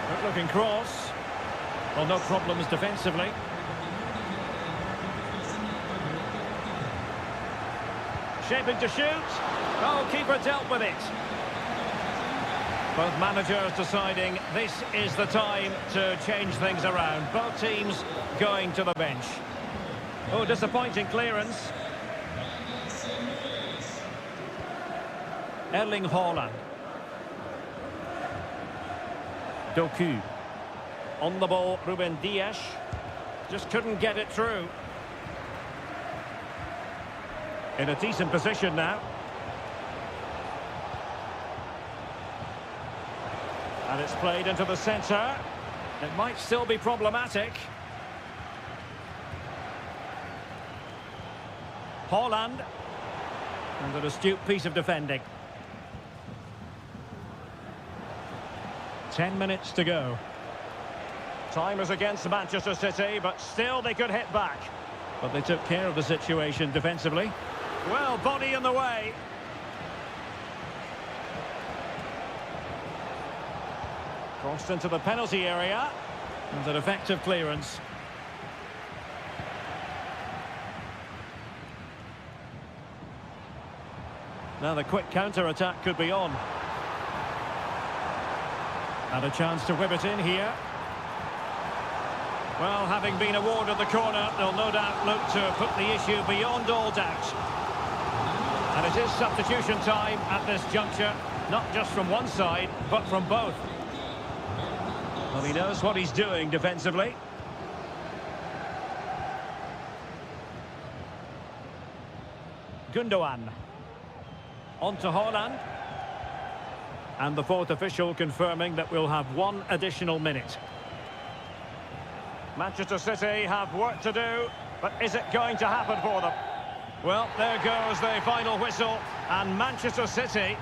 Good looking cross. Well, no problems defensively. Shaping to shoot. Oh, keeper dealt with it. Both managers deciding this is the time to change things around. Both teams going to the bench. Oh, disappointing clearance. Erling Haaland. Doku. On the ball, Ruben Dias. Just couldn't get it through. In a decent position now. And it's played into the centre. It might still be problematic. Haaland. And an astute piece of defending. 10 minutes to go. Time is against Manchester City, but still they could hit back. But they took care of the situation defensively. Well, body in the way. Crossed into the penalty area. And an effective clearance. Now the quick counter-attack could be on. And a chance to whip it in here. Well, having been awarded the corner, they'll no doubt look to put the issue beyond all doubt. And it is substitution time at this juncture, not just from one side, but from both. Well, he knows what he's doing defensively. Gundogan. On to Haaland. And the fourth official confirming that we'll have one additional minute. Manchester City have work to do, but is it going to happen for them? Well, there goes the final whistle, and Manchester City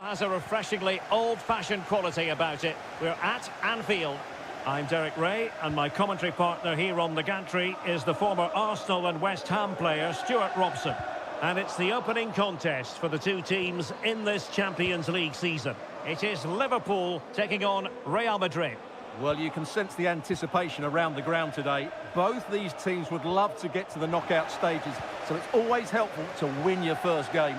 Has a refreshingly old-fashioned quality about it. We're at Anfield. I'm Derek Ray, and my commentary partner here on the gantry is the former Arsenal and West Ham player Stuart Robson. And it's the opening contest for the two teams in this Champions League season. It is Liverpool taking on Real Madrid. Well, you can sense the anticipation around the ground today. Both these teams would love to get to the knockout stages, so it's always helpful to win your first game.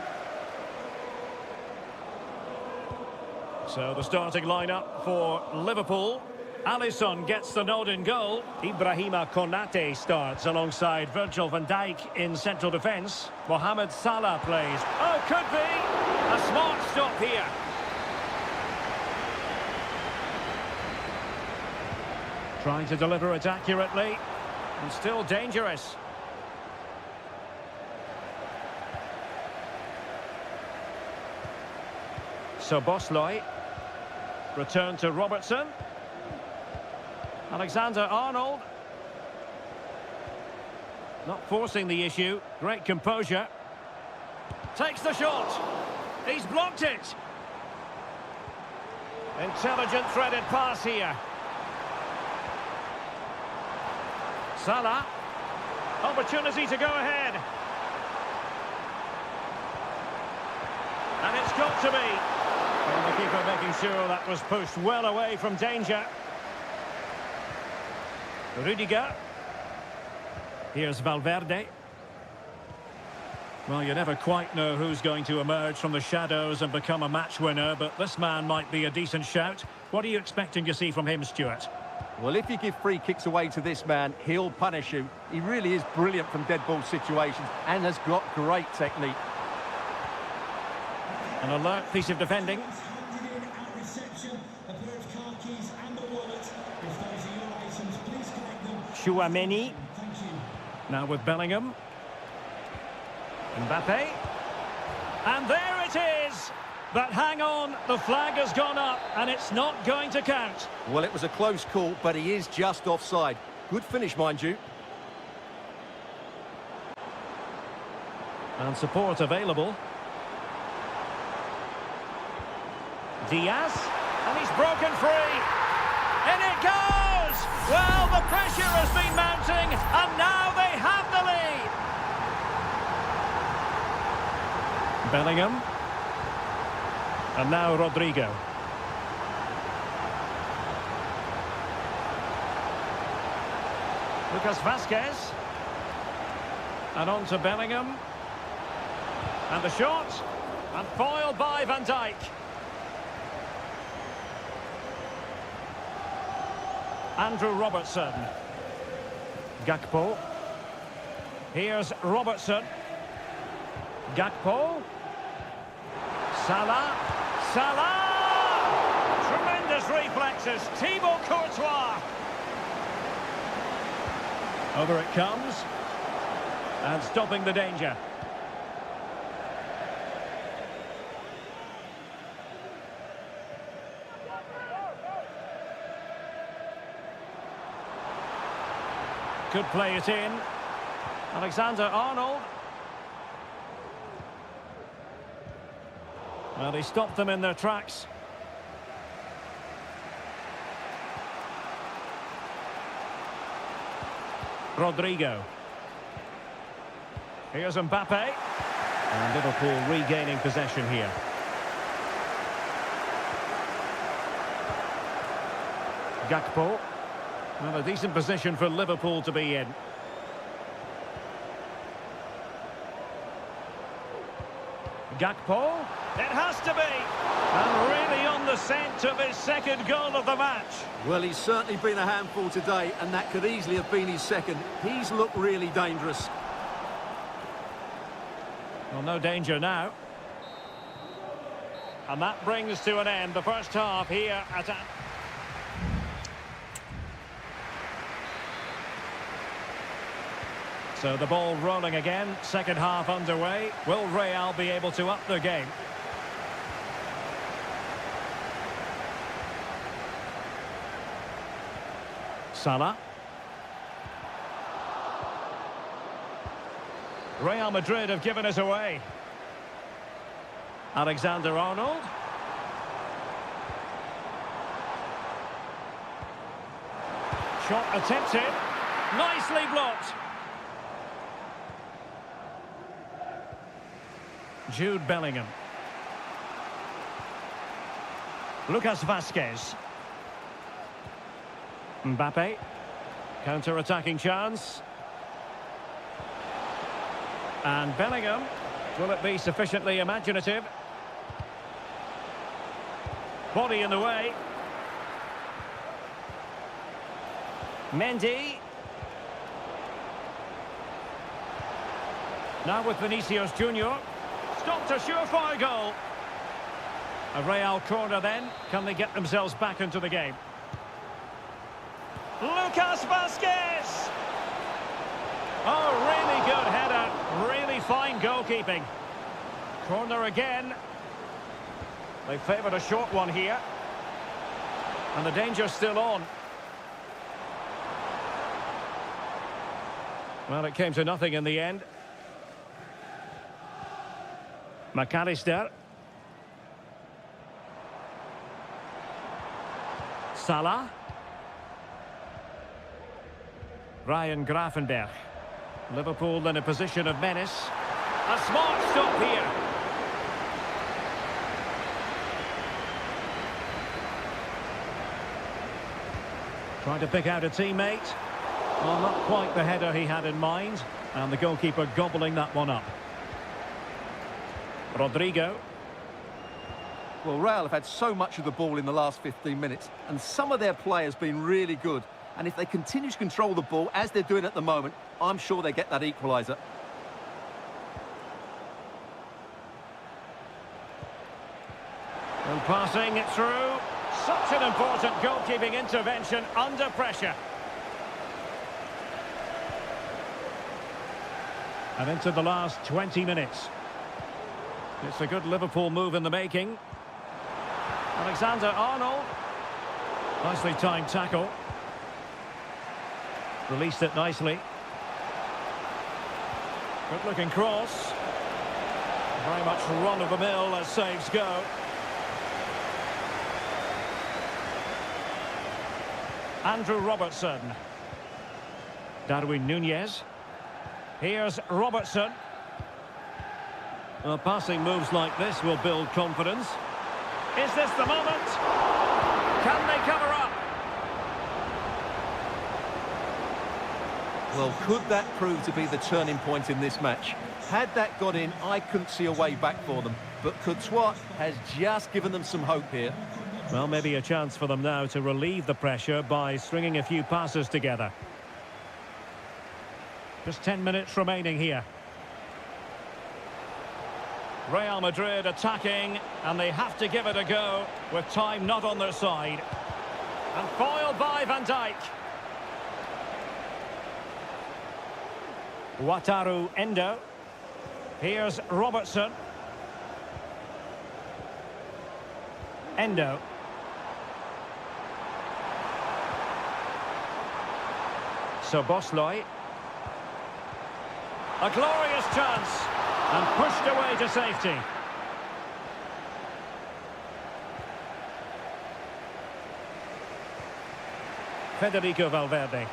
So the starting lineup for Liverpool. Alisson gets the nod in goal. Ibrahima Konate starts alongside Virgil van Dijk in central defence. Mohamed Salah plays. Oh, could be! A smart stop here. Trying to deliver it accurately. And still dangerous. So Bosley. Return to Robertson. Alexander-Arnold. Not forcing the issue. Great composure. Takes the shot. He's blocked it. Intelligent threaded pass here. Salah. Opportunity to go ahead. And it's got to be. And the keeper making sure that was pushed well away from danger. Rudiger. Here's Valverde. Well, you never quite know who's going to emerge from the shadows and become a match winner, but this man might be a decent shout. What are you expecting to see from him, Stuart? Well, if you give free kicks away to this man, he'll punish you. He really is brilliant from dead ball situations and has got great technique. An alert piece of defending. Chouameni. Now with Bellingham. Mbappe. And there it is! But hang on, the flag has gone up and it's not going to count. Well, it was a close call, but he is just offside. Good finish, mind you. And support available. Diaz, and he's broken free. In it goes! Well, the pressure has been mounting, and now they have the lead. Bellingham. And now Rodrigo. Lucas Vasquez. And on to Bellingham. And the shot. And foiled by Van Dijk. Andrew Robertson. Gakpo. Here's Robertson. Gakpo. Salah. Salah! Tremendous reflexes. Thibaut Courtois. Over it comes. And stopping the danger. Could play it in. Alexander-Arnold. Well, they stopped them in their tracks. Rodrigo. Here's Mbappe. And Liverpool regaining possession here. Gakpo. Well, a decent position for Liverpool to be in. Gakpo. It has to be. And really on the scent of his second goal of the match. Well, he's certainly been a handful today, and that could easily have been his second. He's looked really dangerous. Well, no danger now. And that brings to an end the first half here at... So the ball rolling again, second half underway. Will Real be able to up their game? Salah. Real Madrid have given us away. Alexander-Arnold. Shot attempted. Nicely blocked. Jude Bellingham. Lucas Vazquez. Mbappe. Counter-attacking chance. And Bellingham. Will it be sufficiently imaginative? Body in the way. Mendy. Now with Vinicius Junior. Stopped a surefire goal. A Real corner then. Can they get themselves back into the game? Lucas Vazquez! Oh, really good header. Really fine goalkeeping. Corner again. They favoured a short one here. And the danger's still on. Well, it came to nothing in the end. McAllister. Salah. Ryan Gravenberch. Liverpool in a position of menace. A smart stop here. Trying to pick out a teammate. Well, not quite the header he had in mind. And the goalkeeper gobbling that one up. Rodrigo. Well, Real have had so much of the ball in the last 15 minutes, and some of their players been really good. And if they continue to control the ball, as they're doing at the moment, I'm sure they get that equaliser. And passing it through. Such an important goalkeeping intervention under pressure. And into the last 20 minutes. It's a good Liverpool move in the making. Alexander-Arnold. Nicely timed tackle. Released it nicely. Good looking cross. Very much run of the mill as saves go. Andrew Robertson. Darwin Nunez. Here's Robertson. Well, passing moves like this will build confidence. Is this the moment? Can they cover up? Well, could that prove to be the turning point in this match? Had that got in, I couldn't see a way back for them. But Courtois has just given them some hope here. Well, maybe a chance for them now to relieve the pressure by stringing a few passes together. Just 10 minutes remaining here. Real Madrid attacking, and they have to give it a go with time not on their side. And foiled by Van Dijk. Wataru Endo. Here's Robertson. Endo. Szoboszlai. A glorious chance. And pushed away to safety. Federico Valverde.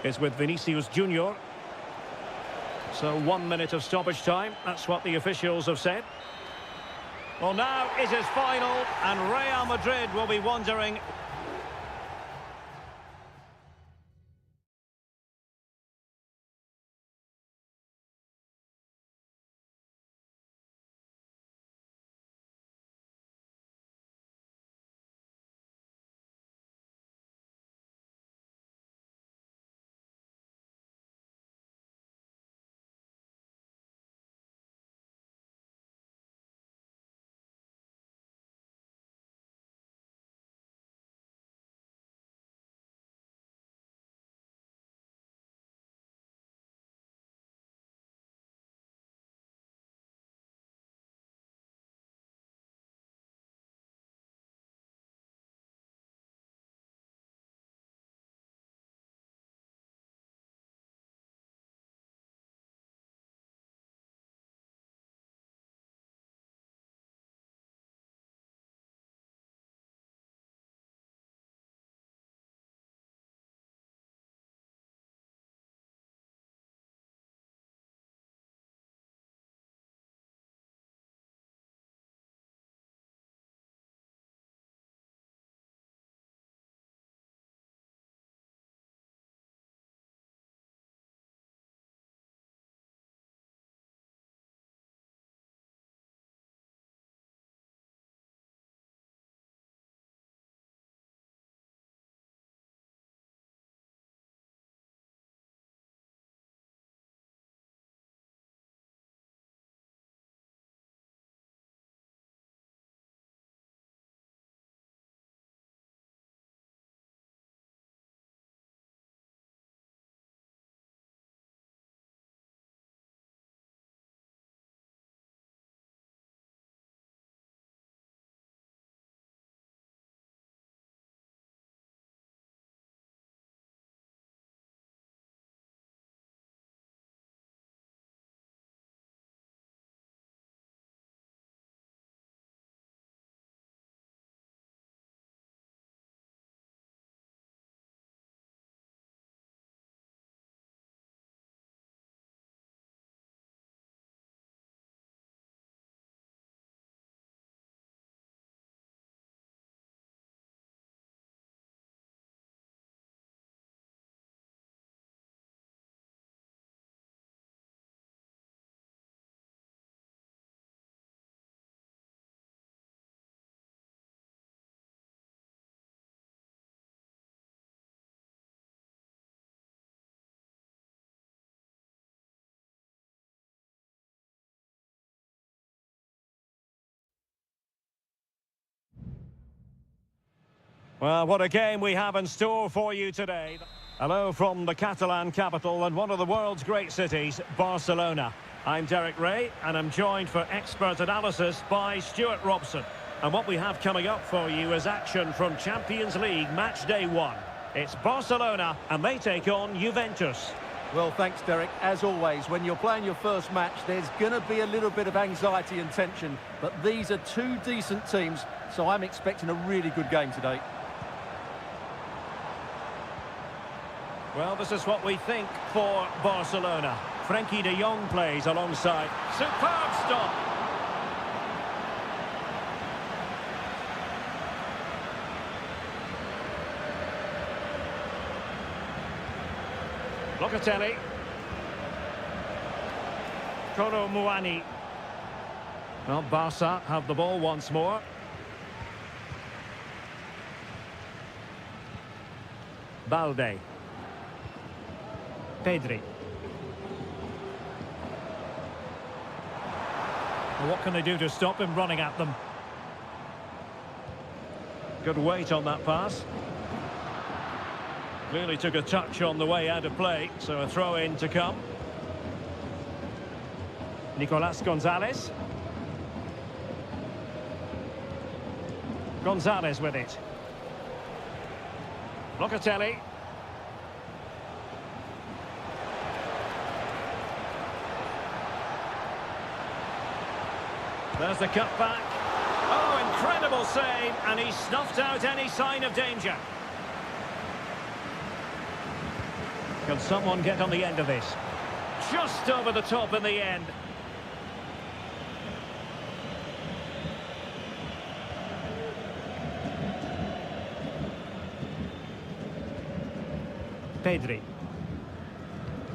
Is with Vinicius Junior. So 1 minute of stoppage time. That's what the officials have said. Well, now it is final, and Real Madrid will be wondering Well, what a game we have in store for you today. Hello from the Catalan capital and one of the world's great cities, Barcelona. I'm Derek Ray, and I'm joined for expert analysis by Stuart Robson. And what we have coming up for you is action from Champions League match day 1. It's Barcelona, and they take on Juventus. Well, thanks, Derek. As always, when you're playing your first match, there's going to be a little bit of anxiety and tension. But these are two decent teams, so I'm expecting a really good game today. Well, this is what we think for Barcelona. Frenkie de Jong plays alongside. Superb stop. Locatelli. Kolo Muani. Well, Barca have the ball once more. Balde. Pedri. Well, what can they do to stop him running at them? Good weight on that pass. Clearly took a touch on the way out of play, so a throw-in to come. Nicolas Gonzalez. Gonzalez with it. Locatelli. There's the cutback. Oh, incredible save, and he snuffed out any sign of danger. Can someone get on the end of this? Just over the top in the end. Pedri.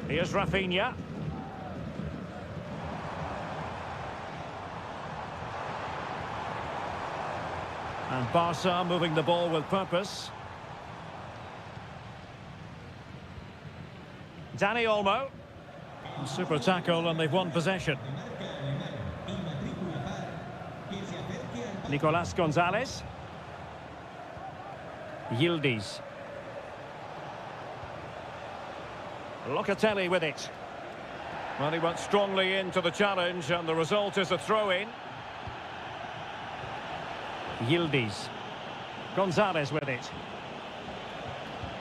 Here's Rafinha. And Barca moving the ball with purpose. Dani Olmo. Super tackle, and they've won possession. Nicolas Gonzalez. Yildiz. Locatelli with it. Well, he went strongly into the challenge, and the result is a throw-in. Yildiz. Gonzalez with it.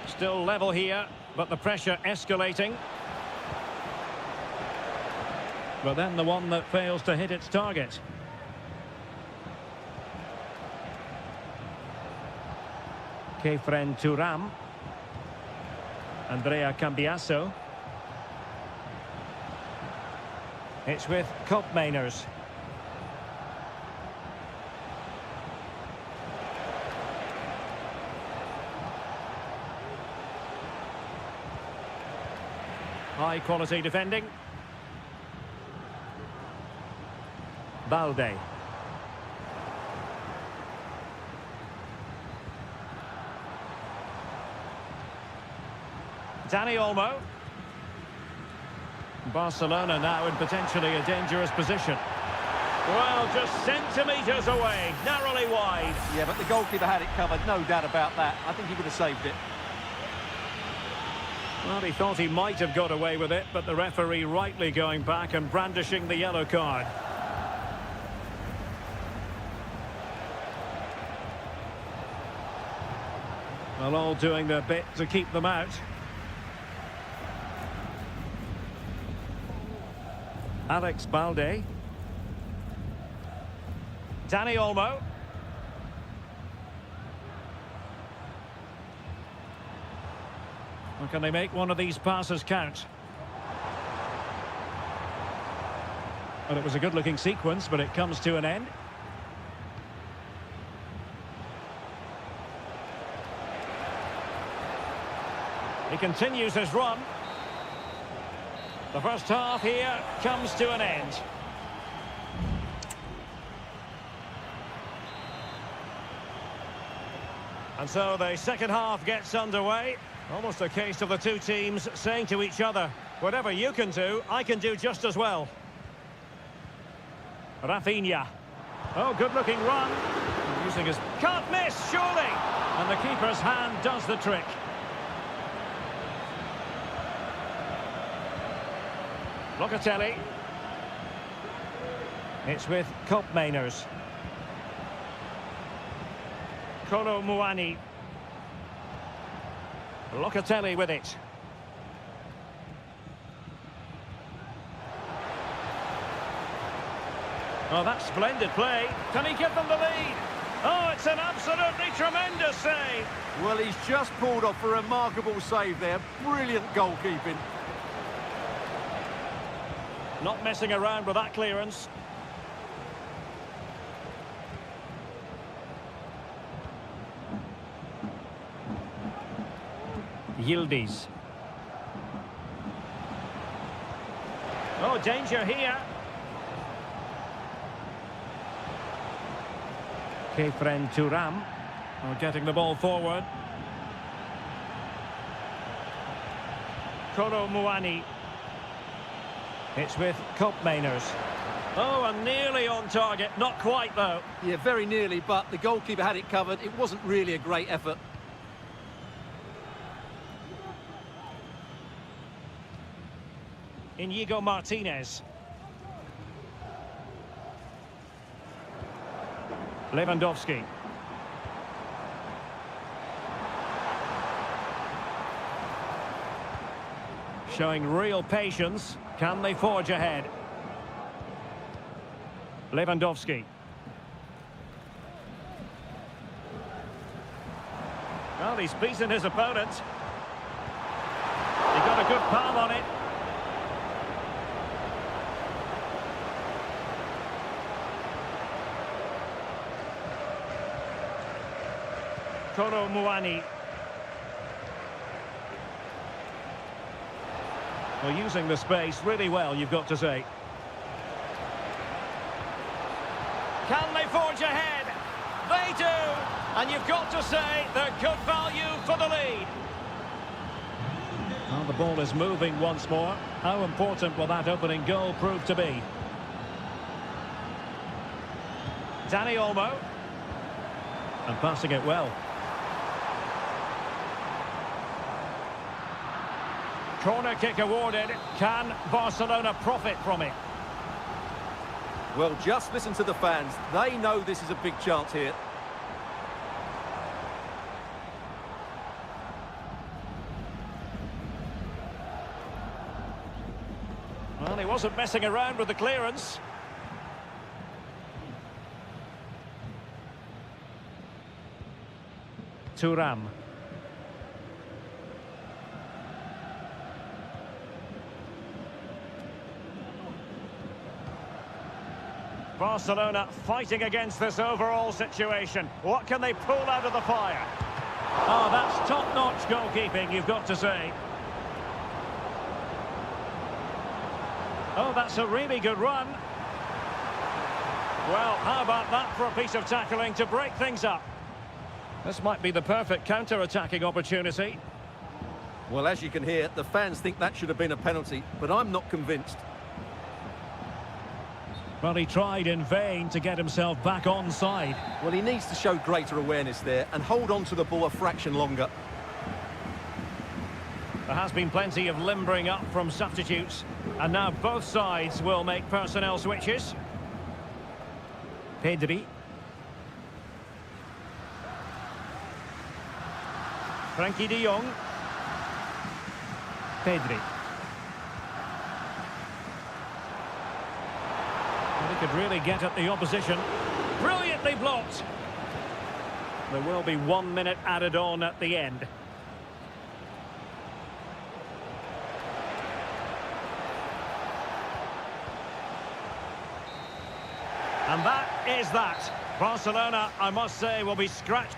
Still level here, but the pressure escalating. But then the one that fails to hit its target. Kefren Turam. Andrea Cambiasso. It's with Koopmeiners. High quality defending. Balde. Dani Olmo. Barcelona now in potentially a dangerous position. Well, just centimetres away, narrowly wide. Yeah, but the goalkeeper had it covered, no doubt about that. I think he would have saved it. Well, he thought he might have got away with it, but the referee rightly going back and brandishing the yellow card. Well, all doing their bit to keep them out. Alex Balde. Dani Olmo. Or can they make one of these passes count? Well, it was a good-looking sequence, but it comes to an end. He continues his run. The first half here comes to an end. And so the second half gets underway. Almost a case of the two teams saying to each other, whatever you can do, I can do just as well. Rafinha. Oh, good-looking run. Using his... Can't miss, surely! And the keeper's hand does the trick. Locatelli. It's with Koopmeiners. Kolo Muani. Locatelli with it. Oh, that's splendid play. Can he give them the lead? Oh, it's an absolutely tremendous save. Well, he's just pulled off a remarkable save there. Brilliant goalkeeping. Not messing around with that clearance. Yildiz. Oh, danger here. Kefren Turam. Oh, getting the ball forward. Kolo Muani. It's with Koopmeiners. Oh, and nearly on target. Not quite, though. Yeah, very nearly, but the goalkeeper had it covered. It wasn't really a great effort. Inigo Martinez. Lewandowski. Showing real patience. Can they forge ahead? Lewandowski. Well, he's beaten his opponent. He got a good palm on it. Kolo Muani. Well, using the space really well, you've got to say. Can they forge ahead? They do! And you've got to say they're good value for the lead. Well, the ball is moving once more. How important will that opening goal prove to be? Dani Olmo. And passing it well. Corner kick awarded. Can Barcelona profit from it? Well, just listen to the fans. They know this is a big chance here. Well, he wasn't messing around with the clearance. Thuram. Barcelona fighting against this overall situation. What can they pull out of the fire? Oh, that's top-notch goalkeeping, you've got to say. Oh, that's a really good run. Well, how about that for a piece of tackling to break things up? This might be the perfect counter-attacking opportunity. Well, as you can hear, the fans think that should have been a penalty, but I'm not convinced. Well, he tried in vain to get himself back onside. Well, he needs to show greater awareness there and hold on to the ball a fraction longer. There has been plenty of limbering up from substitutes, and now both sides will make personnel switches. Pedri. Frankie de Jong. Pedri. He could really get at the opposition. Brilliantly blocked. There will be 1 minute added on at the end. And that is that. Barcelona, I must say, will be scratched.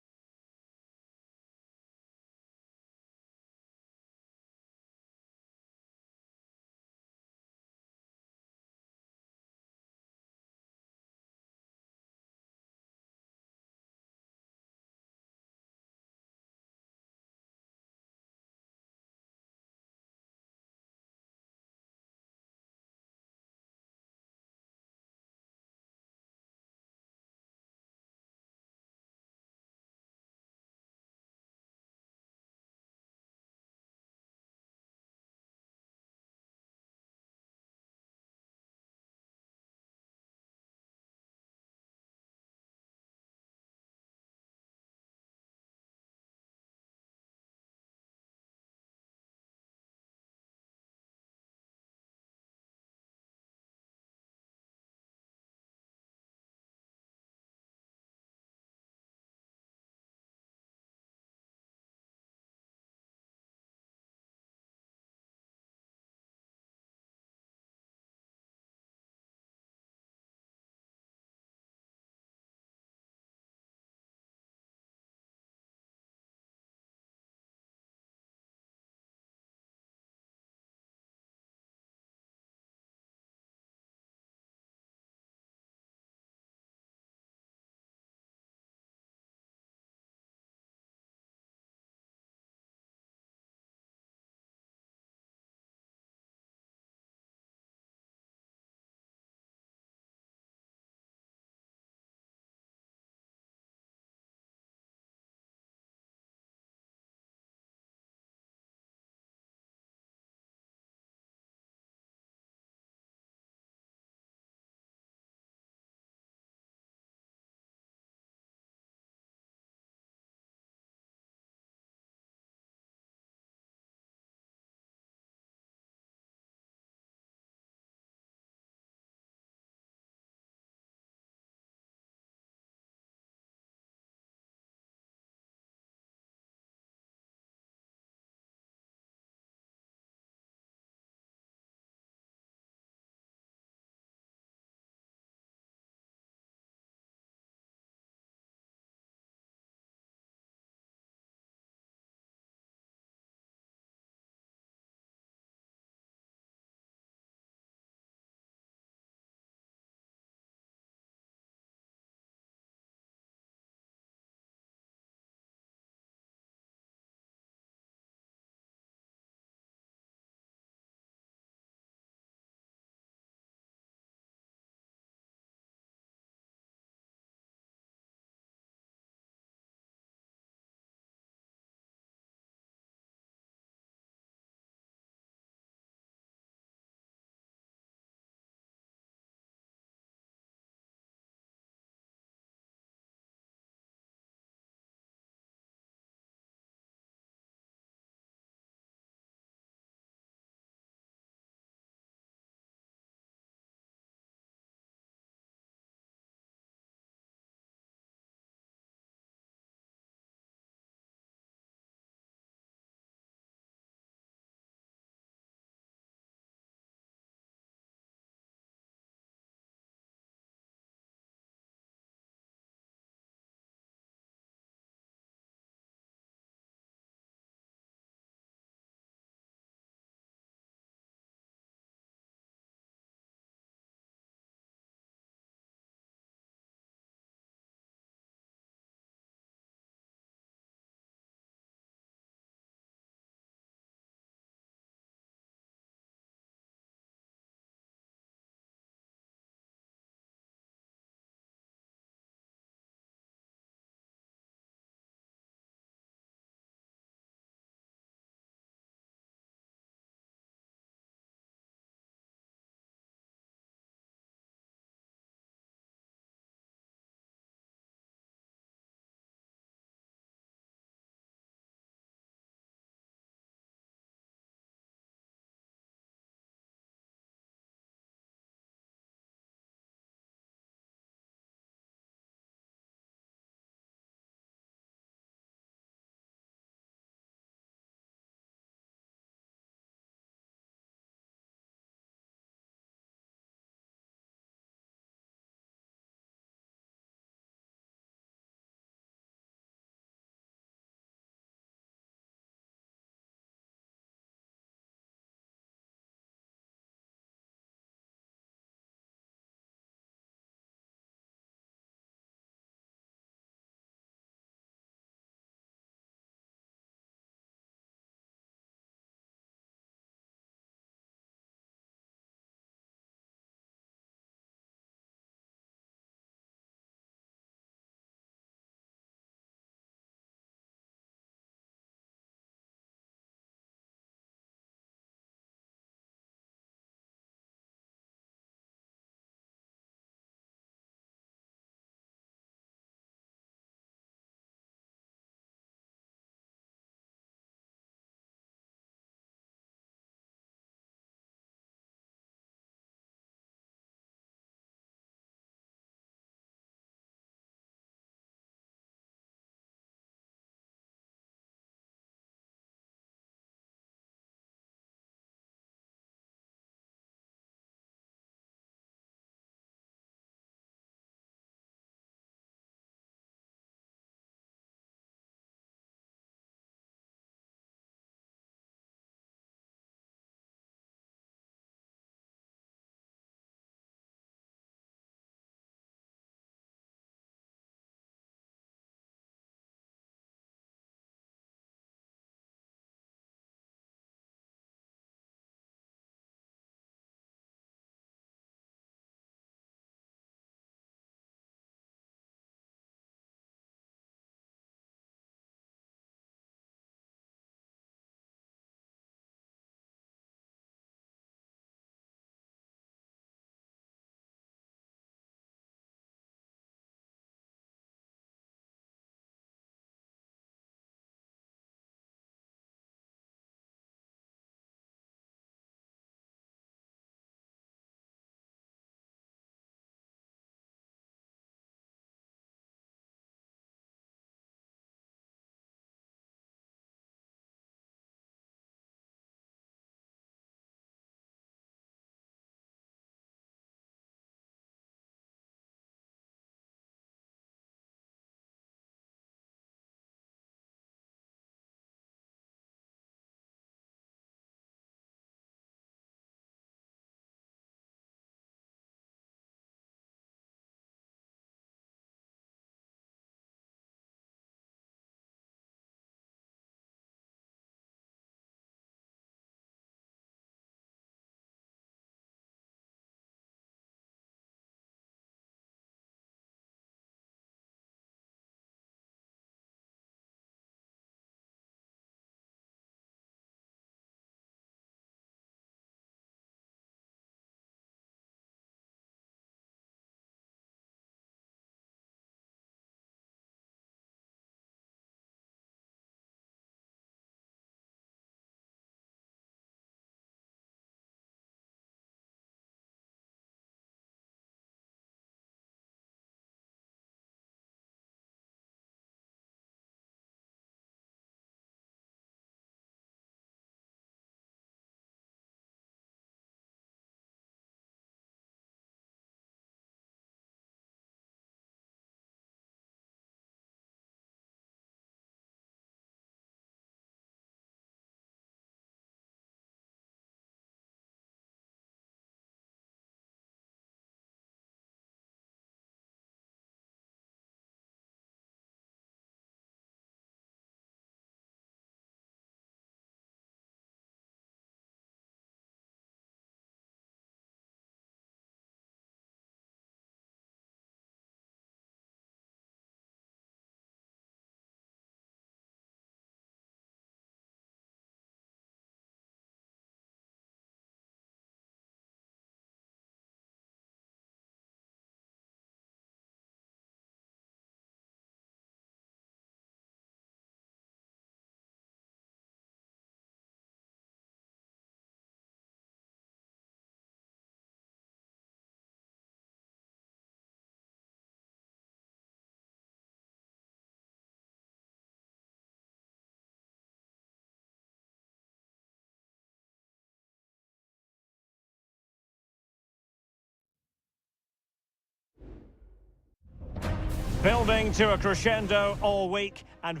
Building to a crescendo all week and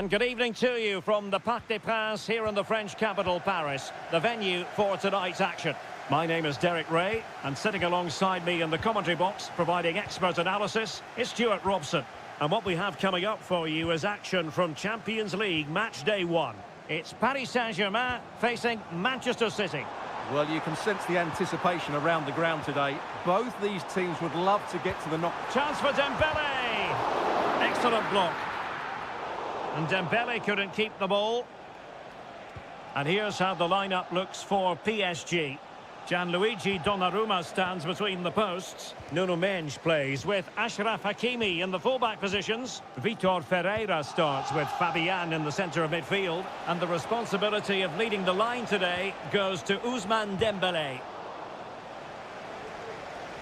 good evening to you from the Parc des Princes here in the French capital, Paris, the venue for tonight's action. My name is Derek Ray, and sitting alongside me in the commentary box, providing expert analysis, is Stuart Robson. And what we have coming up for you is action from Champions League match day 1. It's Paris Saint-Germain facing Manchester City. Well, you can sense the anticipation around the ground today. Both these teams would love to get to the knock. Chance for Dembele! Excellent block. And Dembele couldn't keep the ball. And here's how the lineup looks for PSG. Gianluigi Donnarumma stands between the posts. Nuno Mendes plays with Achraf Hakimi in the fullback positions. Vitor Ferreira starts with Fabian in the centre of midfield. And the responsibility of leading the line today goes to Ousmane Dembele.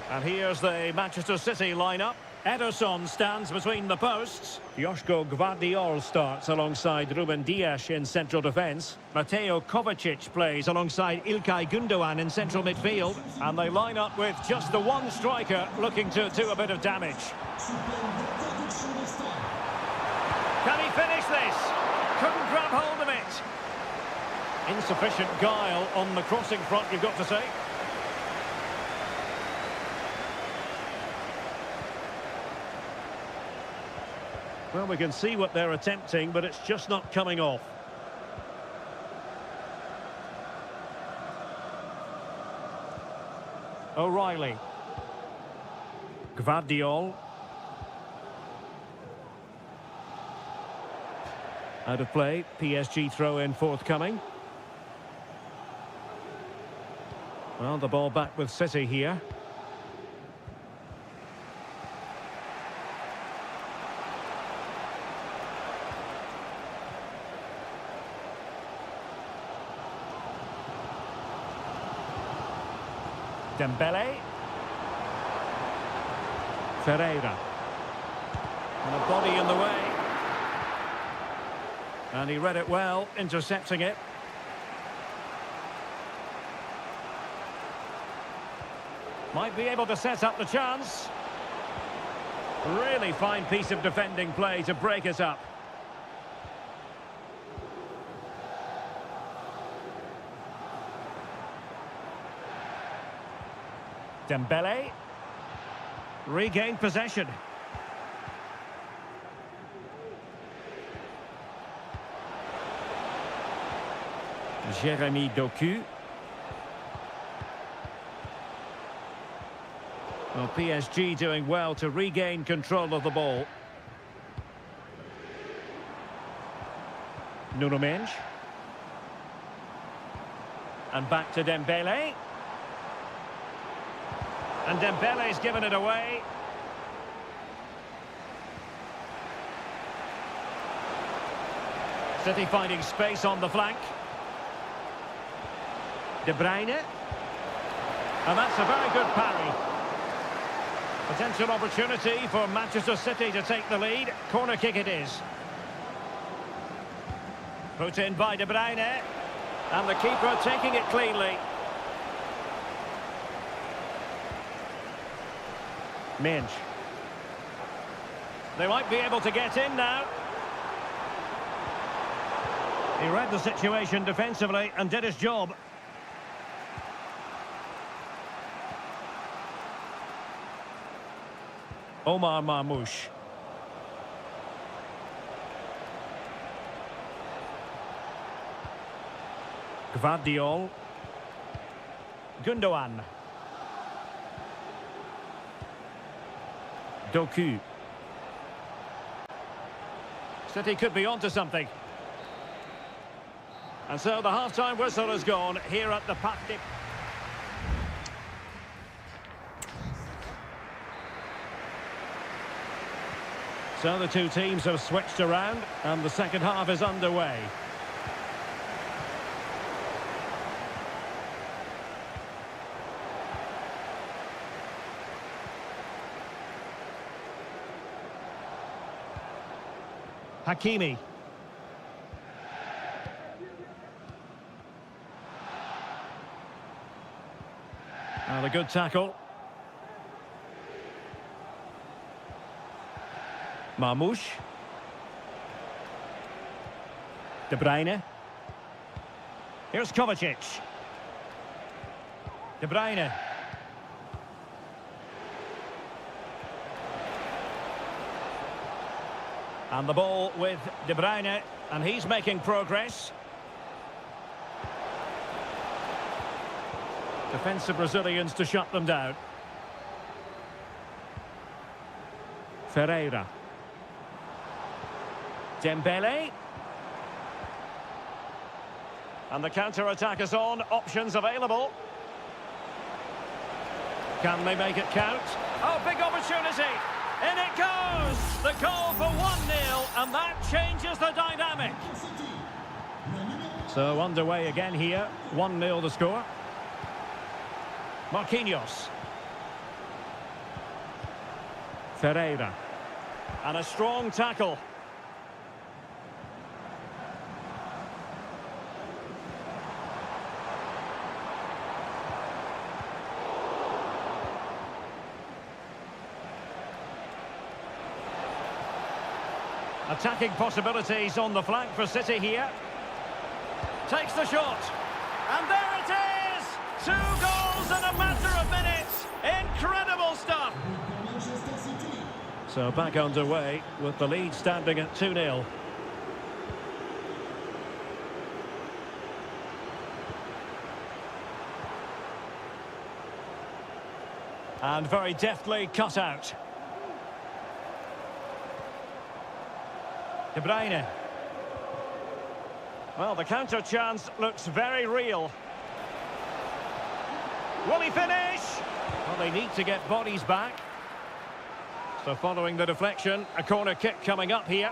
And here's the Manchester City lineup. Ederson stands between the posts. Joško Gvardiol starts alongside Ruben Dias in central defence. Mateo Kovacic plays alongside İlkay Gündoğan in central midfield. And they line up with just the one striker looking to do a bit of damage. Can he finish this? Couldn't grab hold of it. Insufficient guile on the crossing front, you've got to say. Well, we can see what they're attempting, but it's just not coming off. O'Reilly. Gvardiol. Out of play. PSG throw-in forthcoming. Well, the ball back with City here. Dembele. Ferreira. And a body in the way. And he read it well, intercepting it. Might be able to set up the chance. Really fine piece of defending play to break it up. Dembele. Regained possession. Jérémy Doku. Well, PSG doing well to regain control of the ball. Nuno Mendes. And back to Dembele. And Dembele's given it away. City finding space on the flank. De Bruyne. And that's a very good parry. Potential opportunity for Manchester City to take the lead. Corner kick it is. Put in by De Bruyne. And the keeper taking it cleanly. Mendes. They might be able to get in now. He read the situation defensively and did his job. Omar Marmoush. Gvardiol. Gündoğan. Doku. City could be onto something. And so the half-time whistle has gone here at the Parc des... So the two teams have switched around and the second half is underway. Hakimi. And a good tackle. Marmoush. De Bruyne. Here's Kovacic. De Bruyne. And the ball with De Bruyne, and he's making progress. Defensive Brazilians to shut them down. Ferreira. Dembele. And the counter-attack is on. Options available. Can they make it count? Oh, big opportunity. In it goes. The goal for 1-0, and that changes the dynamic. So underway again here. 1-0 the score. Marquinhos. Ferreira. And a strong tackle. Attacking possibilities on the flank for City here. Takes the shot. And there it is! 2 goals in a matter of minutes. Incredible stuff. So back underway with the lead standing at 2-0. And very deftly cut out. De Bruyne. Well, the counter chance looks very real. Will he finish? Well, they need to get bodies back. So following the deflection, a corner kick coming up here.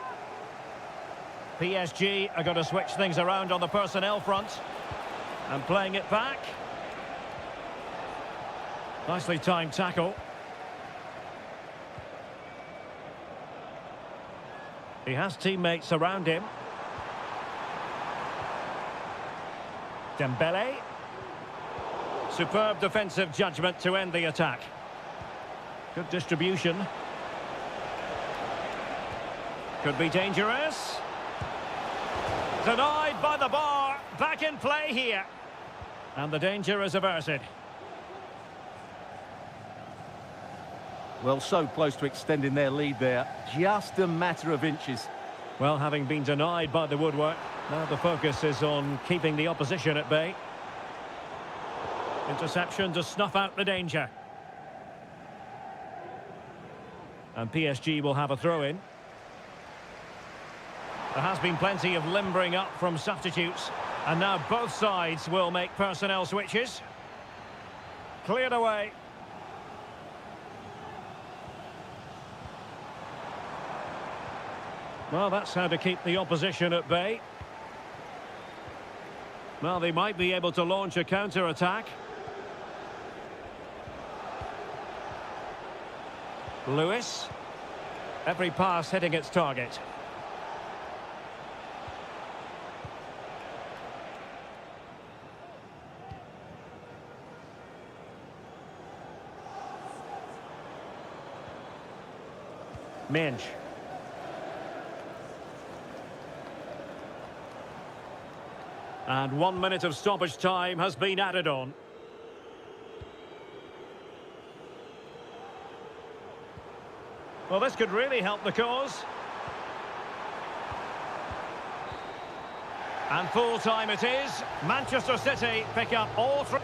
PSG are going to switch things around on the personnel front. And playing it back. Nicely timed tackle. He has teammates around him. Dembele. Superb defensive judgment to end the attack. Good distribution. Could be dangerous. Denied by the bar. Back in play here. And the danger is averted. Well, so close to extending their lead there. Just a matter of inches. Well, having been denied by the woodwork, now the focus is on keeping the opposition at bay. Interception to snuff out the danger. And PSG will have a throw-in. There has been plenty of limbering up from substitutes. And now both sides will make personnel switches. Cleared away. Well, that's how to keep the opposition at bay. Well, they might be able to launch a counter-attack. Lewis. Every pass hitting its target. Minge. And 1 minute of stoppage time has been added on. Well, this could really help the cause. And full time it is. Manchester City pick up all 3.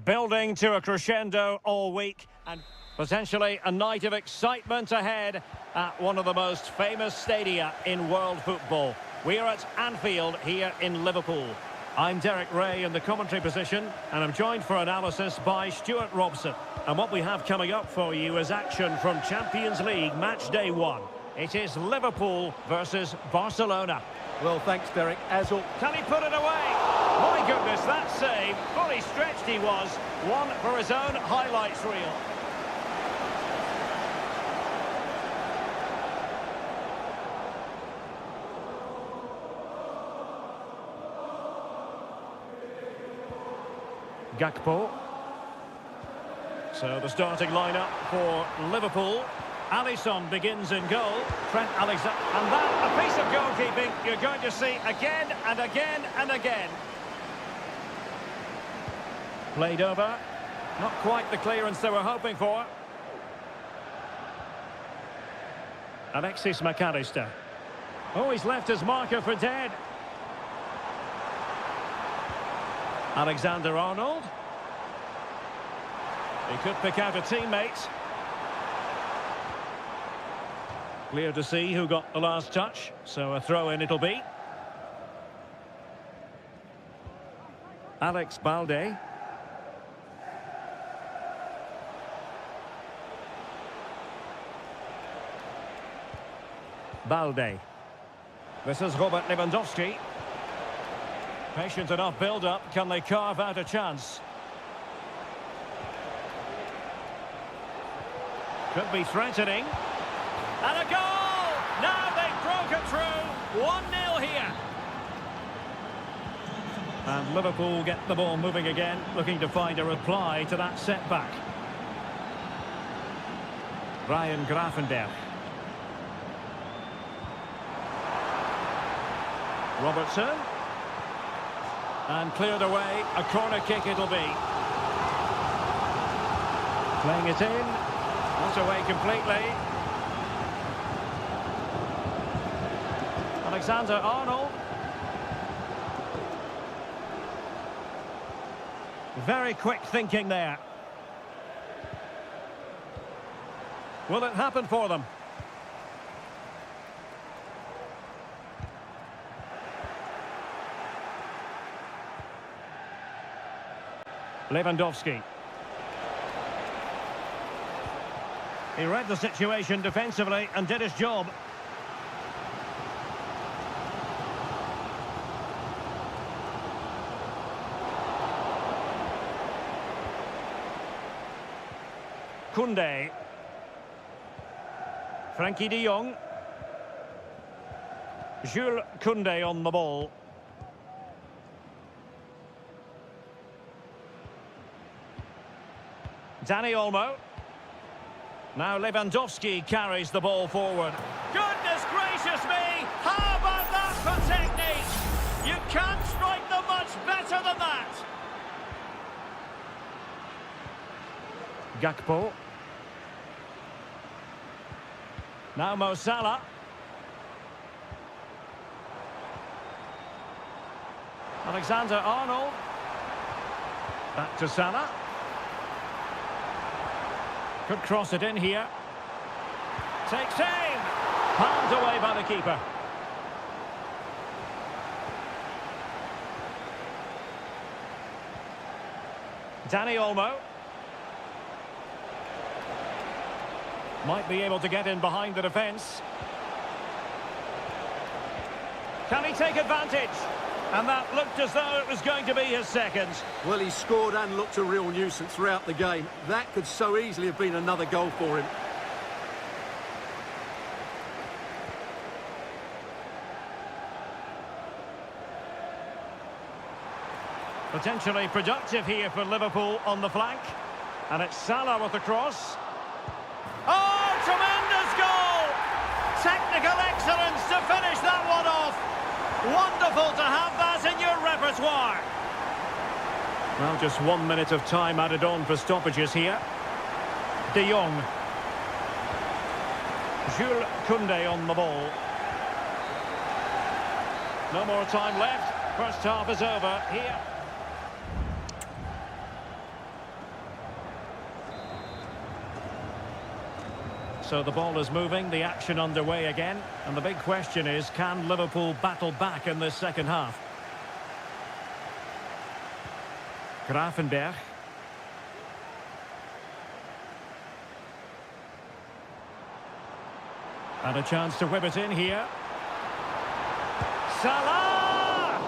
Building to a crescendo all week, and potentially a night of excitement ahead at one of the most famous stadia in world football. We are at Anfield here in Liverpool. I'm Derek Ray in the commentary position, and I'm joined for analysis by Stuart Robson. And what we have coming up for you is action from Champions League match day 1. It is Liverpool versus Barcelona. Well, thanks, Derek. Can he put it away? My goodness, that save. Fully stretched he was. One for his own highlights reel. Gakpo. So the starting lineup for Liverpool. Alisson begins in goal. Trent Alexander. And that, a piece of goalkeeping you're going to see again and again and again. Played over. Not quite the clearance they were hoping for. Alexis McAllister. Oh, he's left his marker for dead. Alexander-Arnold. He could pick out a teammate. Clear to see who got the last touch, so a throw-in it'll be. Alex Balde. Balde. This is Robert Lewandowski. Patient enough build-up. Can they carve out a chance? Could be threatening. And a goal! Now they've broken through. 1-0 here. And Liverpool get the ball moving again, looking to find a reply to that setback. Ryan Gravenberch. Robertson. And cleared away. A corner kick it'll be. Playing it in. Not away completely. Alexander-Arnold. Very quick thinking there. Will it happen for them? Lewandowski. He read the situation defensively and did his job. Koundé. Frankie de Jong. Jules Koundé on the ball. Dani Olmo. Now Lewandowski carries the ball forward. Goodness gracious me! How about that for technique? You can't strike them much better than that. Gakpo. Now Mo Salah. Alexander-Arnold. Back to Salah. Could cross it in here. Takes aim. Palmed away by the keeper. Dani Olmo. Might be able to get in behind the defence. Can he take advantage? And that looked as though it was going to be his second. Well, he scored and looked a real nuisance throughout the game. That could so easily have been another goal for him. Potentially productive here for Liverpool on the flank. And it's Salah with the cross. Oh, tremendous goal! Technical excellence to finish that one off. Wonderful to have that in your repertoire. Well, just 1 minute of time added on for stoppages here. De Jong. Jules Koundé on the ball. No more time left. First half is over here. So the ball is moving, the action underway again. And the big question is, can Liverpool battle back in this second half? Grafenberg. And a chance to whip it in here. Salah!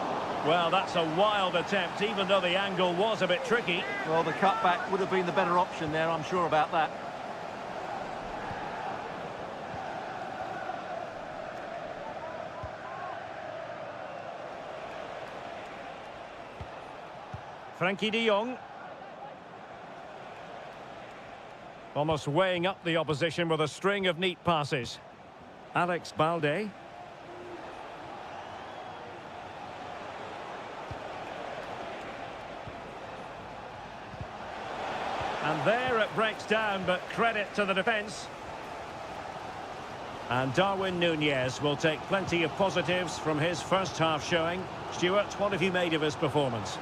Well, that's a wild attempt, even though the angle was a bit tricky. Well, the cutback would have been the better option there, I'm sure about that. Frankie de Jong. Almost weighing up the opposition with a string of neat passes. Alex Balde. And there it breaks down, but credit to the defence. And Darwin Núñez will take plenty of positives from his first half showing. Stuart, what have you made of his performance?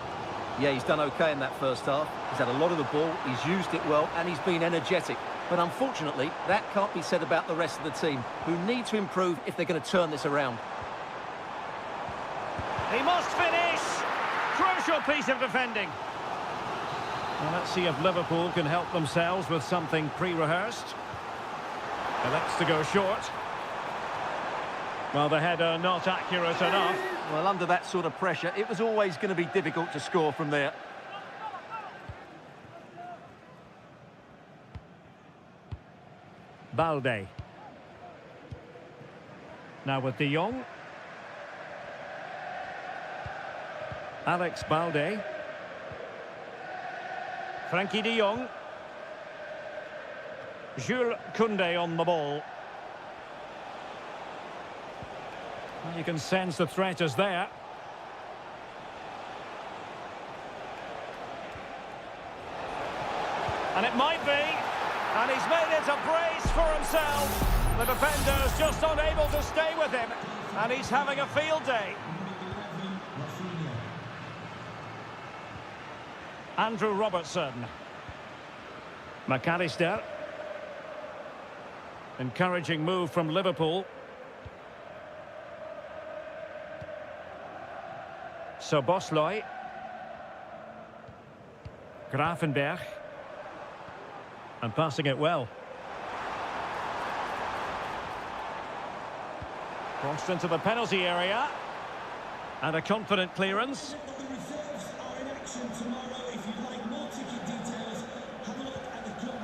Yeah, he's done okay in that first half. He's had a lot of the ball, he's used it well, and he's been energetic. But unfortunately, that can't be said about the rest of the team, who need to improve if they're going to turn this around. He must finish! Crucial piece of defending. Well, let's see if Liverpool can help themselves with something pre-rehearsed. Elects to go short. Well, the header not accurate enough. Well, under that sort of pressure, it was always going to be difficult to score from there. Balde. Now with de Jong. Alex Balde. Frankie de Jong. Jules Koundé on the ball. Well, you can sense the threat is there. And it might be. And he's made it a brace for himself. The defender's just unable to stay with him. And he's having a field day. Andrew Robertson. McAllister. Encouraging move from Liverpool. Szoboszlai. Grafenberg. And passing it well. Crossed into the penalty area. And a confident clearance.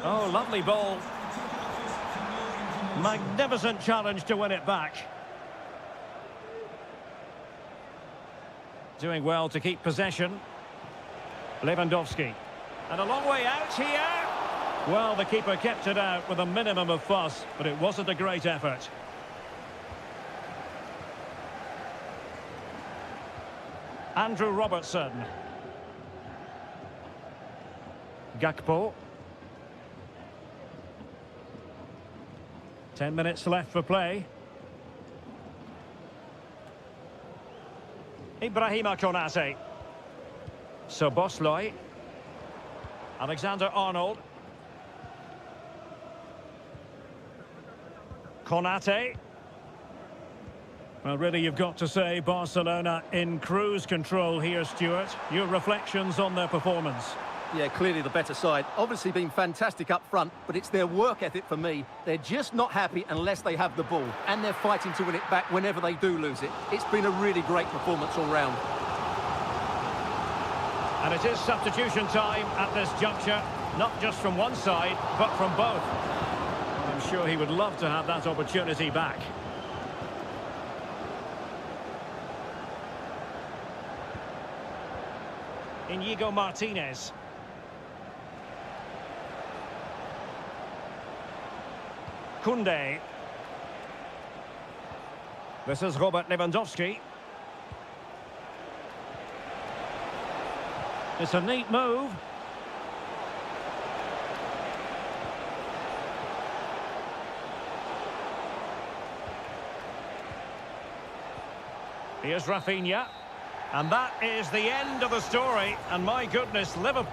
Oh, lovely ball. Magnificent challenge to win it back. Doing well to keep possession. Lewandowski. And a long way out here. Well, the keeper kept it out with a minimum of fuss, but it wasn't a great effort. Andrew Robertson. Gakpo. 10 minutes left for play. Ibrahima Konate. Szoboszlai. Alexander-Arnold. Konate. Well, really, you've got to say Barcelona in cruise control here, Stuart. Your reflections on their performance? Yeah, clearly the better side. Obviously been fantastic up front, but it's their work ethic for me. They're just not happy unless they have the ball, and they're fighting to win it back whenever they do lose it. It's been a really great performance all round. And it is substitution time at this juncture, not just from one side, but from both. I'm sure he would love to have that opportunity back. Inigo Martinez. Koundé. This is Robert Lewandowski. It's a neat move. Here's Rafinha. And that is the end of the story. And my goodness, Liverpool...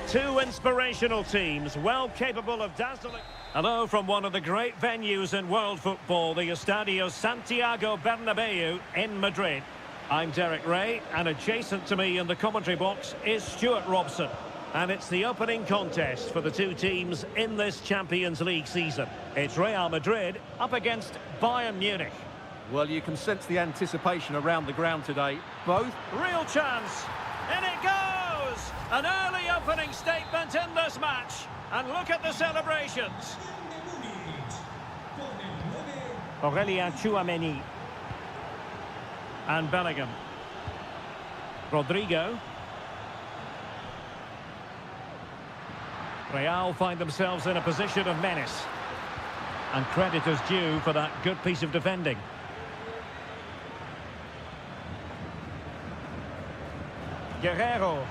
Two inspirational teams, well capable of dazzling. Hello from one of the great venues in world football, the Estadio Santiago Bernabeu in Madrid. I'm Derek Ray, and adjacent to me in the commentary box is Stuart Robson. And it's the opening contest for the two teams in this Champions League season. It's Real Madrid up against Bayern Munich. Well, you can sense the anticipation around the ground today. Both. Real chance. In it goes! An early opening statement in this match. And look at the celebrations. Aurelien Tchouameni. And Bellingham. Rodrigo. Real find themselves in a position of menace. And credit is due for that good piece of defending. Guerrero.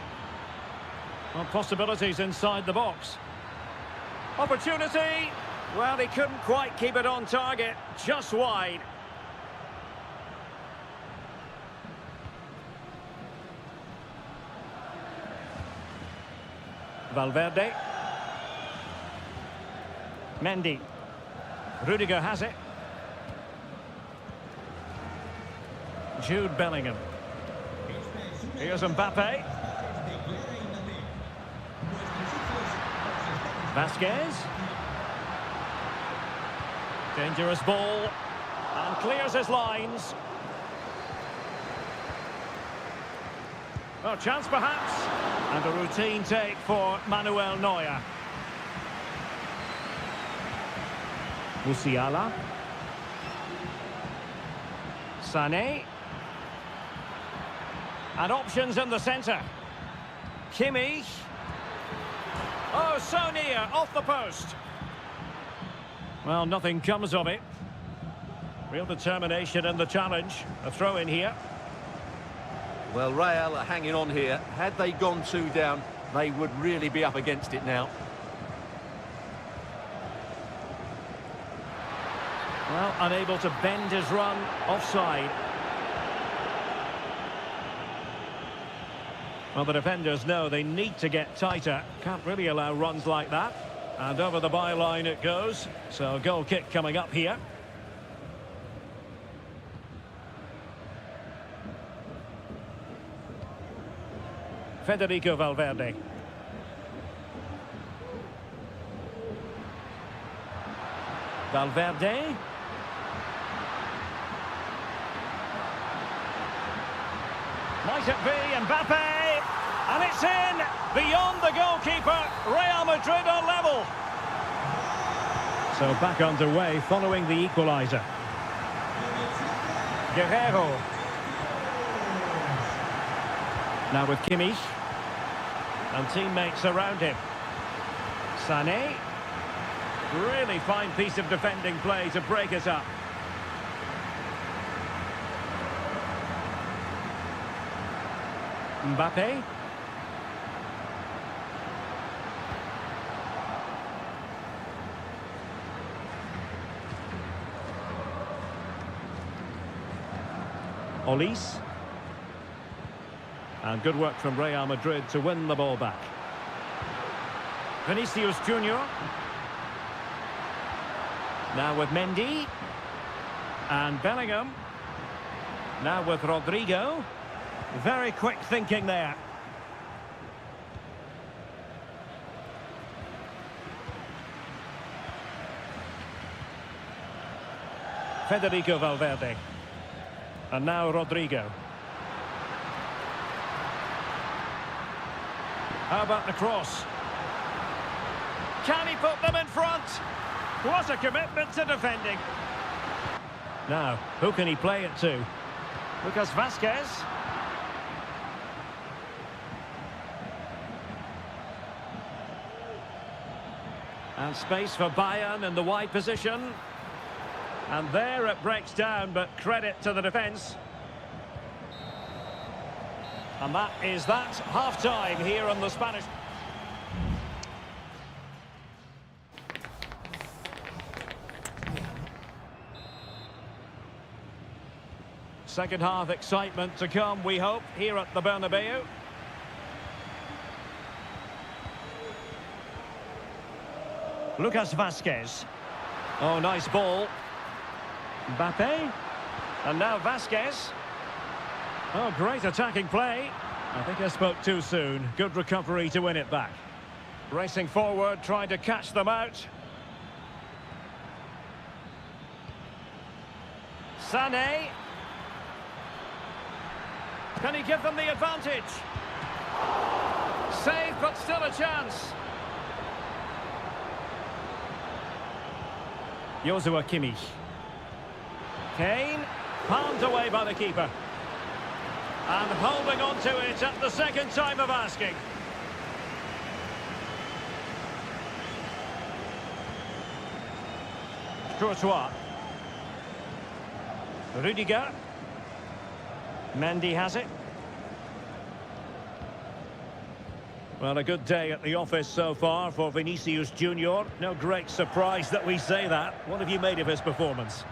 Well, possibilities inside the box. Opportunity. Well, he couldn't quite keep it on target. Just wide. Valverde. Mendy. Rudiger has it. Jude Bellingham. Here's Mbappe. Vasquez. Dangerous ball. And clears his lines. Well, chance perhaps. And a routine take for Manuel Neuer. Musiala. Sané. And options in the centre. Kimmich. Oh, so near, off the post. Well, nothing comes of it. Real determination in the challenge. A throw in here. Well, Real are hanging on here. Had they gone 2 down, they would really be up against it now. Well, unable to bend his run, offside. Well, the defenders know they need to get tighter. Can't really allow runs like that. And over the byline it goes. So goal kick coming up here. Federico Valverde. Valverde. Might it be Mbappe? And it's in! Beyond the goalkeeper, Real Madrid are level. So back underway following the equaliser. Guerrero. Now with Kimmich. And teammates around him. Sané. Really fine piece of defending play to break it up. Mbappe. Olise. And good work from Real Madrid to win the ball back. Vinicius Junior. Now with Mendy. And Bellingham. Now with Rodrigo. Very quick thinking there. Federico Valverde. And now Rodrigo. How about the cross? Can he put them in front? What a commitment to defending. Now, who can he play it to? Lucas Vasquez. And space for Bayern in the wide position. And there it breaks down, but credit to the defence. And that is that. Half-time here on the Spanish. Second half excitement to come, we hope, here at the Bernabeu. Lucas Vasquez. Oh, nice ball. Mbappe. And now Vasquez. Oh, great attacking play. I think I spoke too soon. Good recovery to win it back. Racing forward, trying to catch them out. Sané. Can he give them the advantage? Save, but still a chance. Joshua Kimmich. Kane, palmed away by the keeper. And holding on to it at the second time of asking. Courtois. Rudiger. Mendy has it. Well, a good day at the office so far for Vinicius Junior. No great surprise that we say that. What have you made of his performance?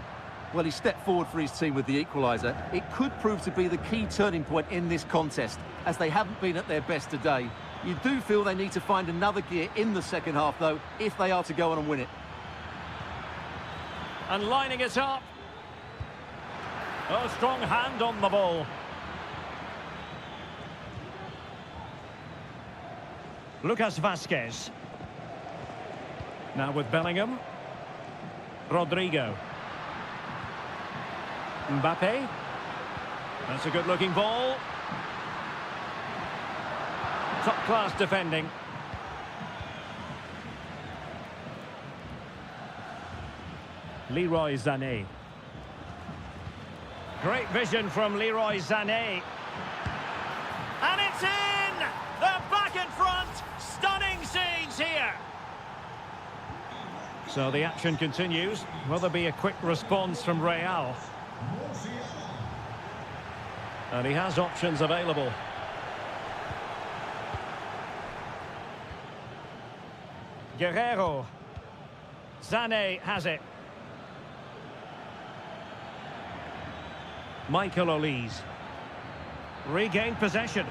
Well, he stepped forward for his team with the equaliser. It could prove to be the key turning point in this contest, as they haven't been at their best today. You do feel they need to find another gear in the second half, though, if they are to go on and win it. And lining it up. Oh, strong hand on the ball. Lucas Vasquez. Now with Bellingham. Rodrigo. Mbappe. That's a good-looking ball. Top-class defending. Leroy Sané. Great vision from Leroy Sané. And it's in! They're back in front! Stunning scenes here! So the action continues. Will there be a quick response from Real? And he has options available. Guerrero. Sané has it. Michael Olise. Regained possession.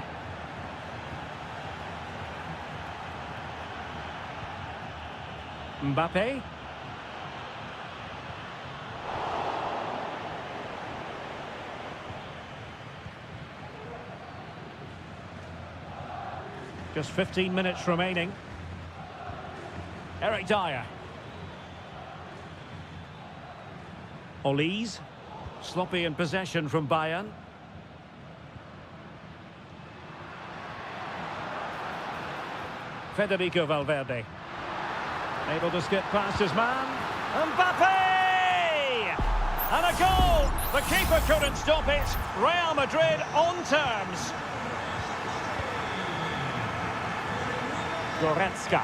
Mbappe. Just 15 minutes remaining. Eric Dyer. Olise. Sloppy in possession from Bayern. Federico Valverde. Able to skip past his man. Mbappe! And a goal! The keeper couldn't stop it. Real Madrid on terms. Goretzka.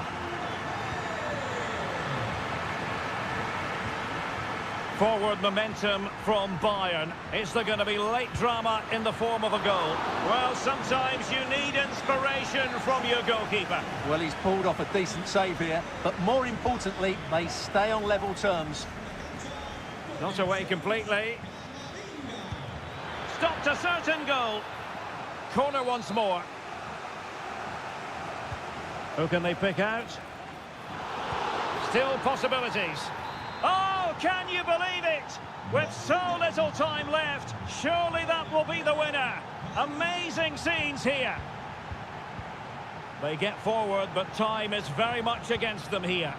Forward momentum from Bayern. Is there going to be late drama in the form of a goal? Well, sometimes you need inspiration from your goalkeeper. Well, he's pulled off a decent save here, but more importantly, they stay on level terms. Not away completely. Stopped a certain goal. Corner once more. Who can they pick out? Still possibilities. Oh, can you believe it? With so little time left, surely that will be the winner. Amazing scenes here. They get forward, but time is very much against them here.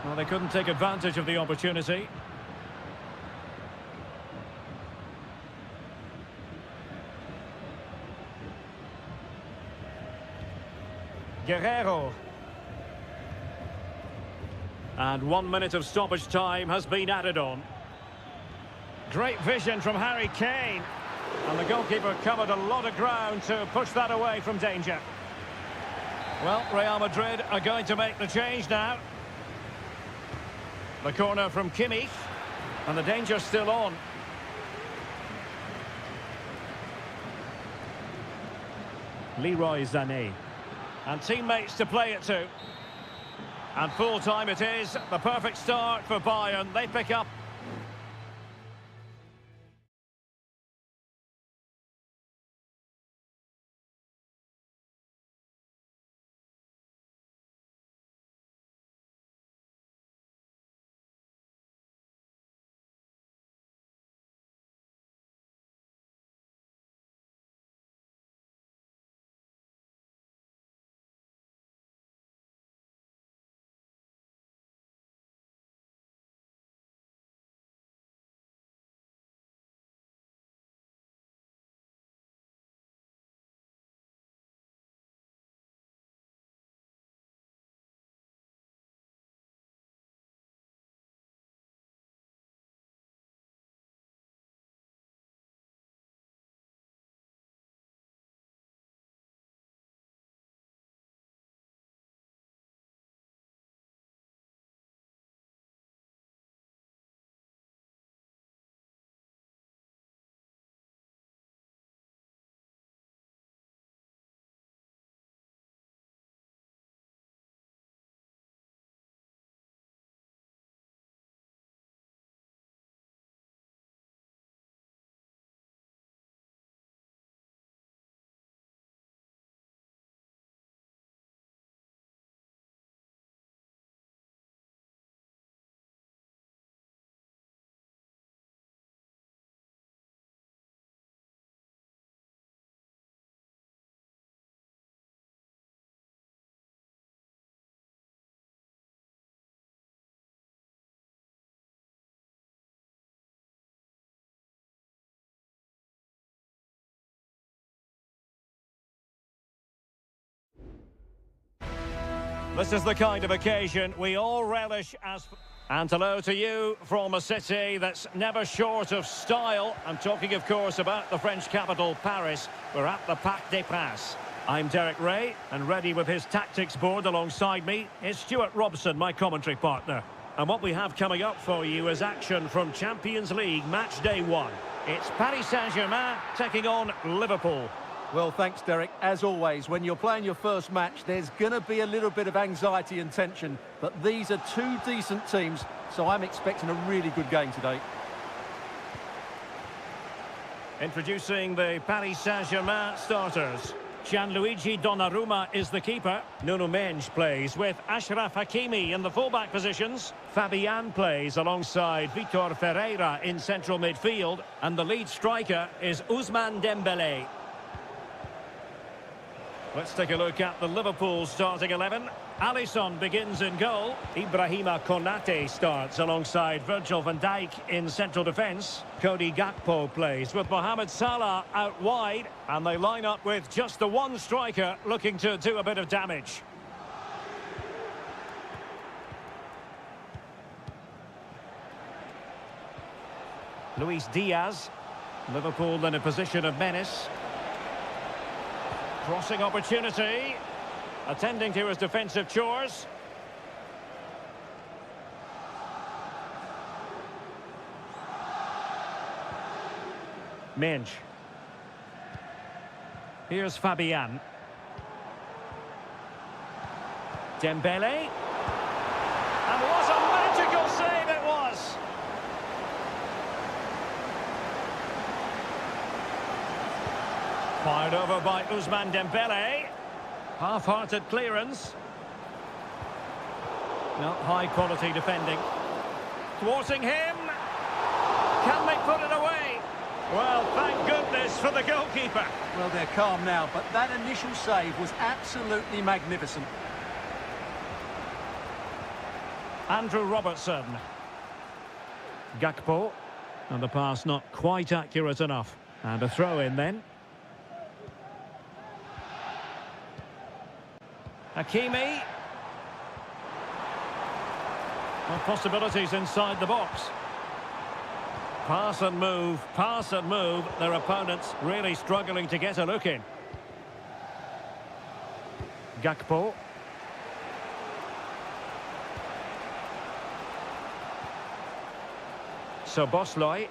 Well, they couldn't take advantage of the opportunity. Guerrero. And 1 minute of stoppage time has been added on. Great vision from Harry Kane. And the goalkeeper covered a lot of ground to push that away from danger. Well, Real Madrid are going to make the change now. The corner from Kimmich. And the danger's still on. Leroy Sané. And teammates to play it to. And full time it is. The perfect start for Bayern. They pick up This is the kind of occasion we all relish as... And hello to you from a city that's never short of style. I'm talking, of course, about the French capital, Paris. We're at the Parc des Princes. I'm Derek Ray, and ready with his tactics board alongside me is Stuart Robson, my commentary partner. And what we have coming up for you is action from Champions League match day 1. It's Paris Saint-Germain taking on Liverpool. Well, thanks, Derek. As always, when you're playing your first match, there's going to be a little bit of anxiety and tension. But these are two decent teams, so I'm expecting a really good game today. Introducing the Paris Saint-Germain starters. Gianluigi Donnarumma is the keeper. Nuno Mendes plays with Achraf Hakimi in the fullback positions. Fabian plays alongside Vitor Ferreira in central midfield. And the lead striker is Ousmane Dembélé. Let's take a look at the Liverpool starting 11. Alisson begins in goal. Ibrahima Konate starts alongside Virgil van Dijk in central defence. Cody Gakpo plays with Mohamed Salah out wide. And they line up with just the one striker looking to do a bit of damage. Luis Diaz. Liverpool in a position of menace. Crossing opportunity. Attending to his defensive chores. Mendes. Here's Fabian. Dembele. And what a magical save it was! Fired over by Ousmane Dembele. Half-hearted clearance. Not high-quality defending. Thwarting him. Can they put it away? Well, thank goodness for the goalkeeper. Well, they're calm now, but that initial save was absolutely magnificent. Andrew Robertson. Gakpo. And the pass not quite accurate enough. And a throw-in then. Hakimi. Well, possibilities inside the box. Pass and move, pass and move. Their opponents really struggling to get a look in. Gakpo. Szoboszlai.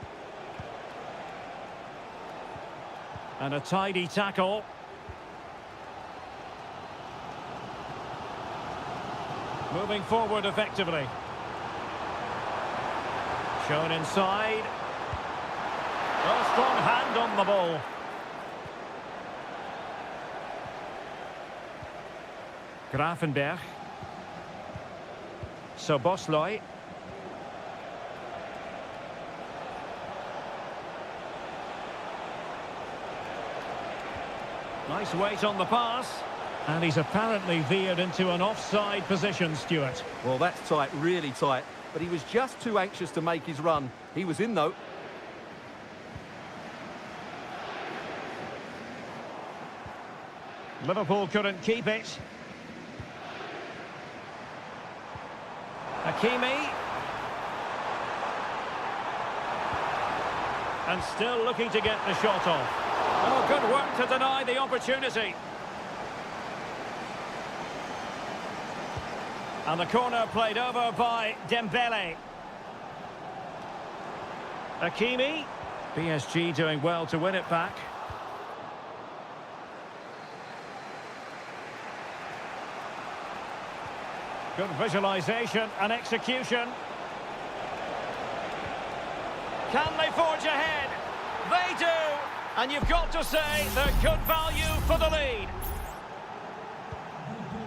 And a tidy tackle. Moving forward effectively. Shown inside. A strong hand on the ball. Gravenberch. Szoboszlai. Nice weight on the pass. And he's apparently veered into an offside position, Stuart. Well, that's tight, really tight. But he was just too anxious to make his run. He was in, though. Liverpool couldn't keep it. Hakimi. And still looking to get the shot off. Oh, good work to deny the opportunity. And the corner played over by Dembele. Hakimi. PSG doing well to win it back. Good visualisation and execution. Can they forge ahead? They do! And you've got to say they're good value for the lead.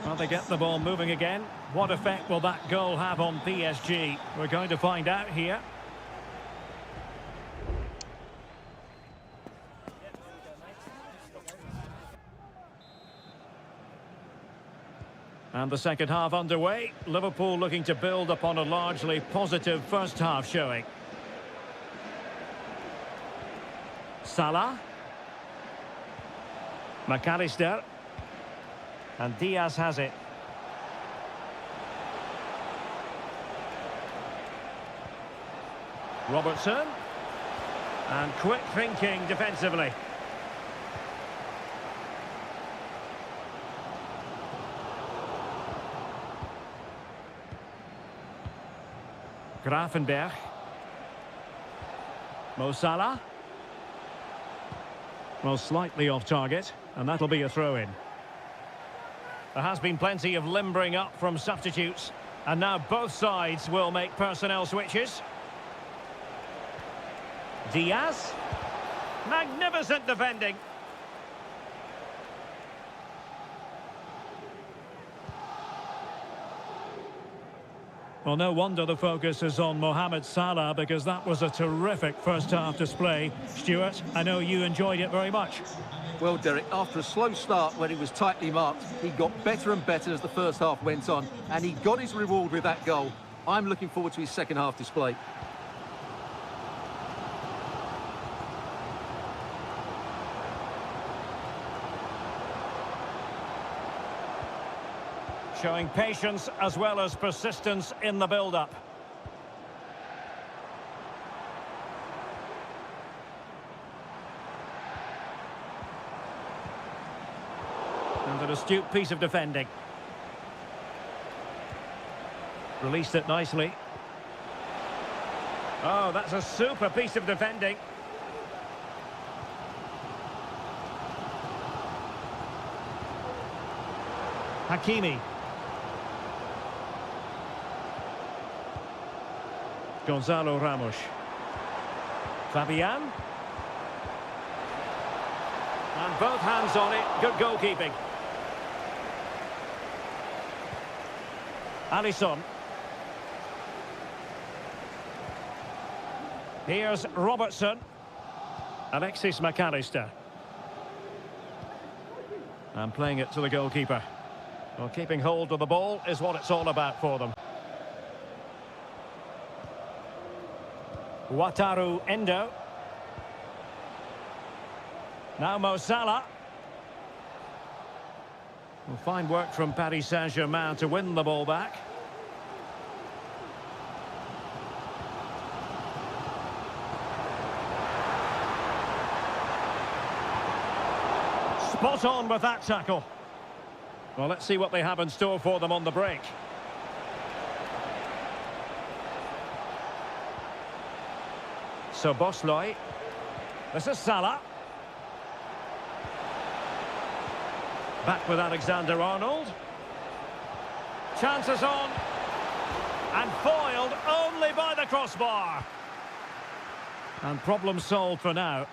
Well, they get the ball moving again. What effect will that goal have on PSG? We're going to find out here. And the second half underway. Liverpool looking to build upon a largely positive first half showing. Salah. McAllister. And Diaz has it. Robertson. And quick thinking defensively. Grafenberg. Mo Salah. Well, slightly off target, and that'll be a throw-in. There has been plenty of limbering up from substitutes, and now both sides will make personnel switches. Diaz. Magnificent defending. Well, no wonder the focus is on Mohamed Salah, because that was a terrific first-half display. Stuart, I know you enjoyed it very much. Well, Derek, after a slow start when he was tightly marked, he got better and better as the first half went on, and he got his reward with that goal. I'm looking forward to his second-half display. Showing patience as well as persistence in the build-up. And an astute piece of defending. Released it nicely. Oh, that's a super piece of defending. Hakimi. Gonzalo Ramos. Fabian. And both hands on it. Good goalkeeping. Alisson. Here's Robertson. Alexis McAllister. And playing it to the goalkeeper. Well, keeping hold of the ball is what it's all about for them. Wataru Endo. Now Mo Salah. Well, fine work from Paris Saint-Germain to win the ball back. Spot on with that tackle. Well, let's see what they have in store for them on the break. So Bosloy. This is Salah. Back with Alexander-Arnold. Chances on. And foiled only by the crossbar. And problem solved for now.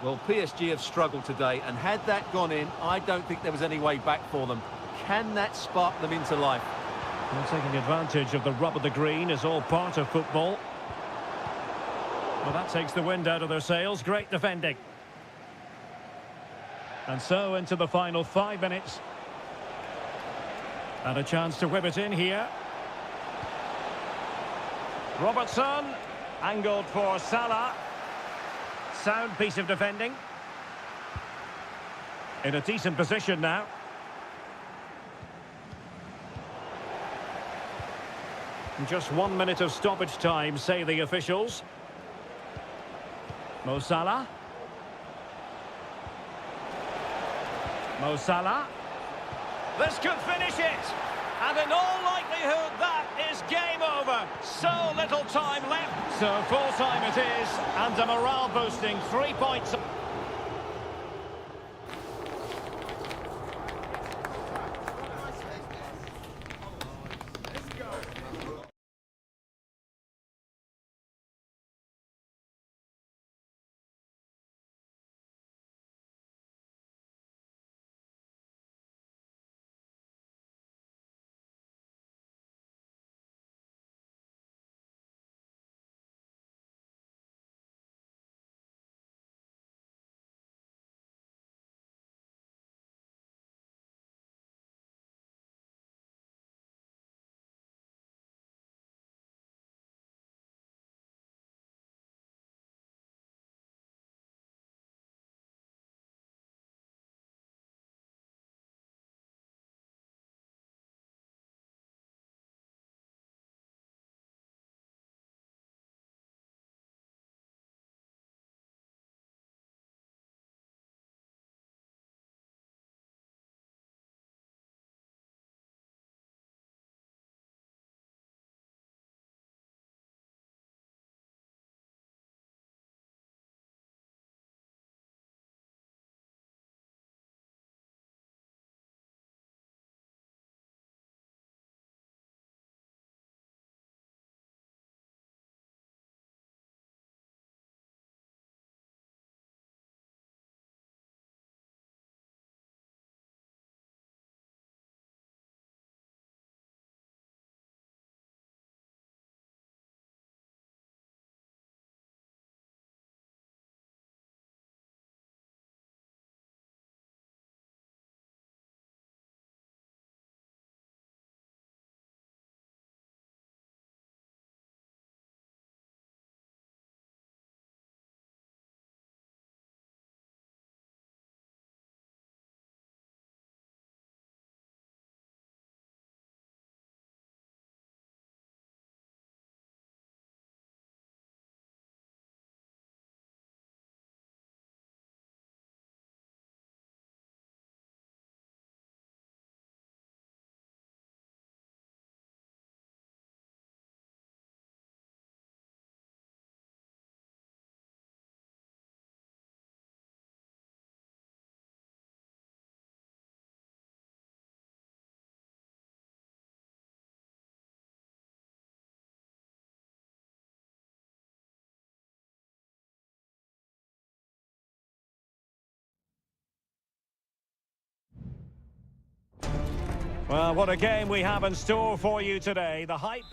Well, PSG have struggled today, and had that gone in, I don't think there was any way back for them. Can that spark them into life? Well, taking advantage of the rub of the green is all part of football. Well, that takes the wind out of their sails. Great defending. And so into the final 5 minutes. And a chance to whip it in here. Robertson. Angled for Salah. Sound piece of defending. In a decent position now. Just 1 minute of stoppage time, say the officials. Mo Salah. Mo Salah. This could finish it. And in all likelihood, that is game over. So little time left. So full time it is. And a morale-boosting 3 points. Well, what a game we have in store for you today. The hype.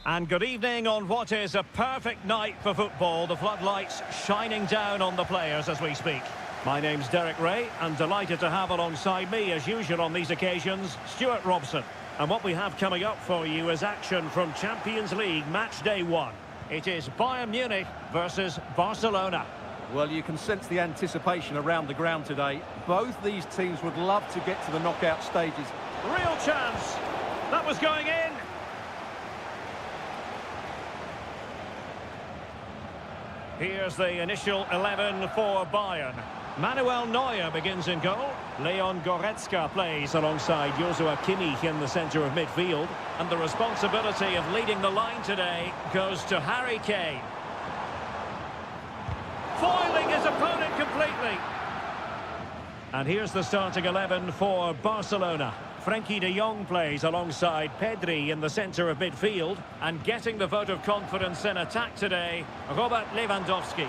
And good evening on what is a perfect night for football. The floodlights shining down on the players as we speak. My name's Derek Ray, and delighted to have alongside me, as usual on these occasions, Stuart Robson. And what we have coming up for you is action from Champions League match day 1. It is Bayern Munich versus Barcelona. Well, you can sense the anticipation around the ground today. Both these teams would love to get to the knockout stages. Real chance. That was going in. Here's the initial 11 for Bayern. Manuel Neuer begins in goal. Leon Goretzka plays alongside Joshua Kimmich in the centre of midfield. And the responsibility of leading the line today goes to Harry Kane. Foiling his opponent completely. And here's the starting 11 for Barcelona. Frenkie de Jong plays alongside Pedri in the centre of midfield. And getting the vote of confidence in attack today, Robert Lewandowski.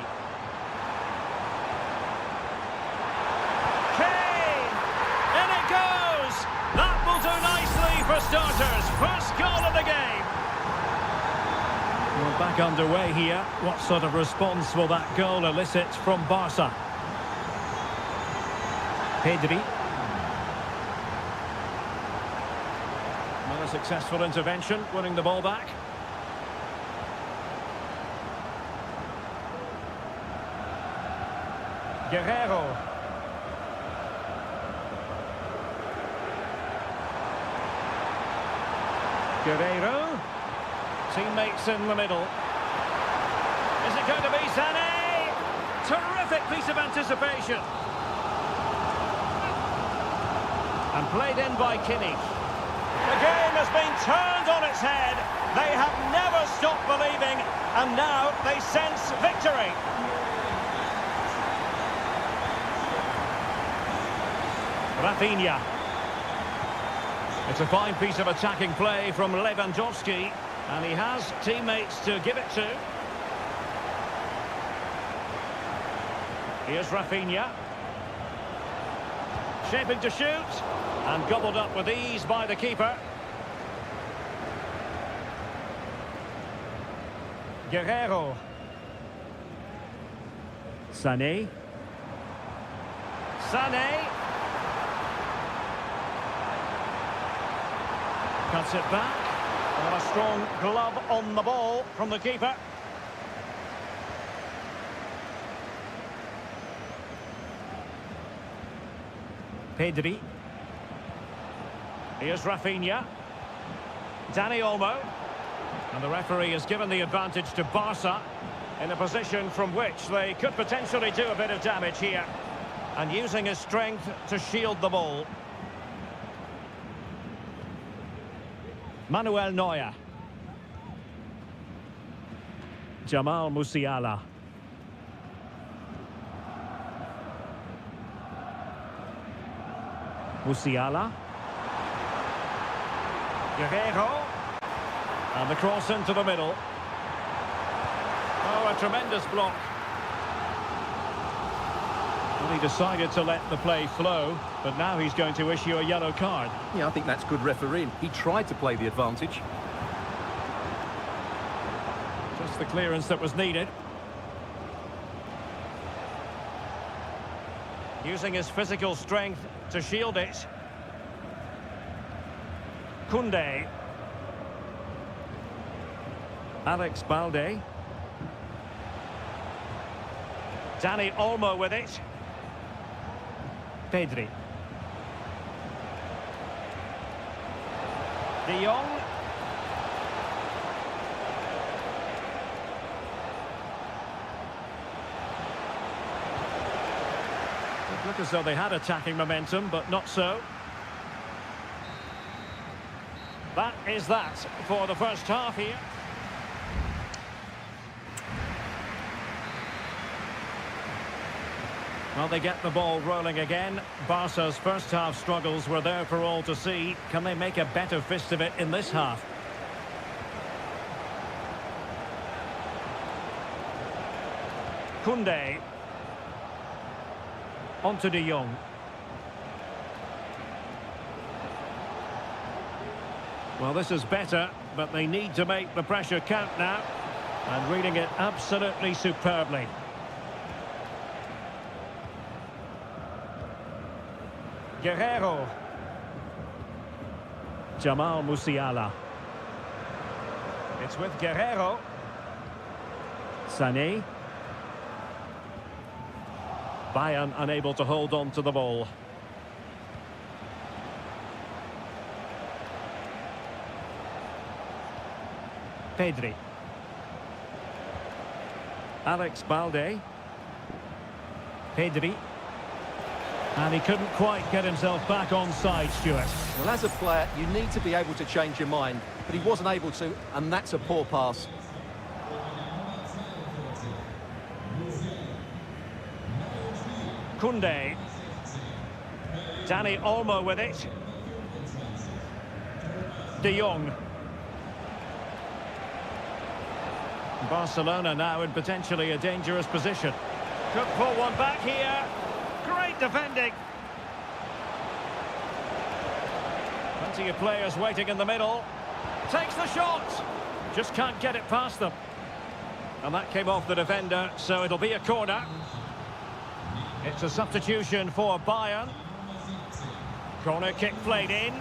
Kane! In it goes! That will do nicely for starters. First goal of the game. We're back underway here. What sort of response will that goal elicit from Barca? Pedri. Another successful intervention, winning the ball back. Guerrero. Guerrero. Teammates in the middle. Is it going to be Sané? Terrific piece of anticipation. And played in by Kimmich. The game has been turned on its head. They have never stopped believing, and now they sense victory. Rafinha. It's a fine piece of attacking play from Lewandowski, and he has teammates to give it to. Here's Rafinha. Shaping to shoot, and gobbled up with ease by the keeper. Guerrero. Sané. Sané. Cuts it back. And a strong glove on the ball from the keeper. Pedri. Here's Rafinha. Dani Olmo. And the referee has given the advantage to Barca in a position from which they could potentially do a bit of damage here. And using his strength to shield the ball. Manuel Neuer. Jamal Musiala. Musiala. Guerrero. And the cross into the middle. Oh, a tremendous block. Well, he decided to let the play flow, but now he's going to issue a yellow card. Yeah, I think that's good refereeing. He tried to play the advantage. Just the clearance that was needed. Using his physical strength to shield it. Koundé. Alex Balde. Dani Olmo with it. Pedri. De Jong. It looked as though they had attacking momentum, but not so. That is that for the first half here. Well, they get the ball rolling again. Barca's first half struggles were there for all to see. Can they make a better fist of it in this half? Koundé. On to De Jong. Well, this is better, but they need to make the pressure count now. And reading it absolutely superbly. Guerrero. Jamal Musiala. It's with Guerrero. Sané. Bayern unable to hold on to the ball. Pedri. Alex Balde. Pedri. And he couldn't quite get himself back on side, Stuart. Well, as a player, you need to be able to change your mind, but he wasn't able to, and that's a poor pass. Koundé. Dani Olmo with it. De Jong. Barcelona now in potentially a dangerous position. Could pull one back here. Great defending. Plenty of players waiting in the middle. Takes the shot. Just can't get it past them. And that came off the defender, so it'll be a corner. It's a substitution for Bayern. Corner kick played in.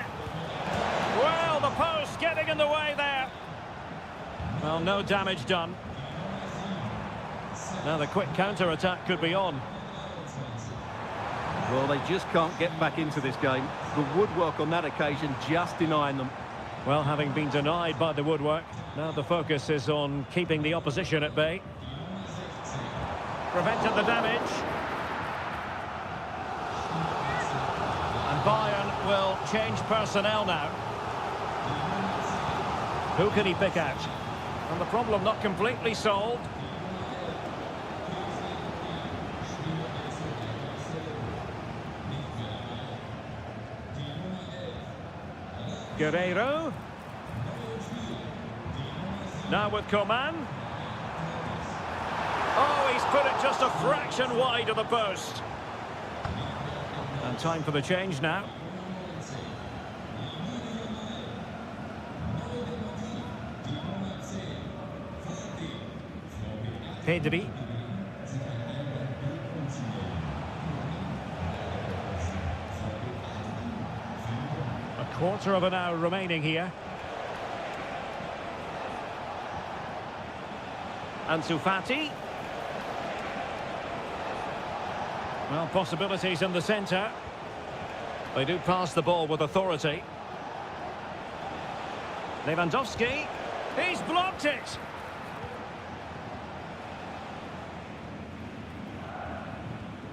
Well, the post getting in the way there. Well, no damage done. Now the quick counter-attack could be on. Well, they just can't get back into this game. The woodwork on that occasion just denying them. Well, having been denied by the woodwork, now the focus is on keeping the opposition at bay. Prevented the damage. And Bayern will change personnel now. Who can he pick out? And the problem not completely solved. Guerrero. Now with Coman. Oh, he's put it just a fraction wide of the post. And time for the change now. Pedri. A quarter of an hour remaining here. Ansu Fati. Well, possibilities in the centre. They do pass the ball with authority. Lewandowski. He's blocked it.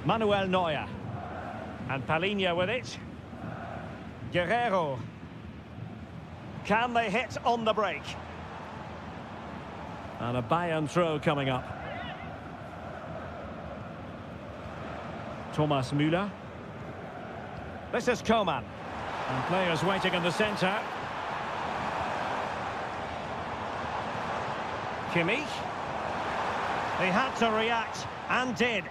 Manuel Neuer. And Palhinha with it. Guerrero. Can they hit on the break? And a Bayern throw coming up. Thomas Müller. This is Coman. And players waiting in the centre. Kimmich. He had to react, and did.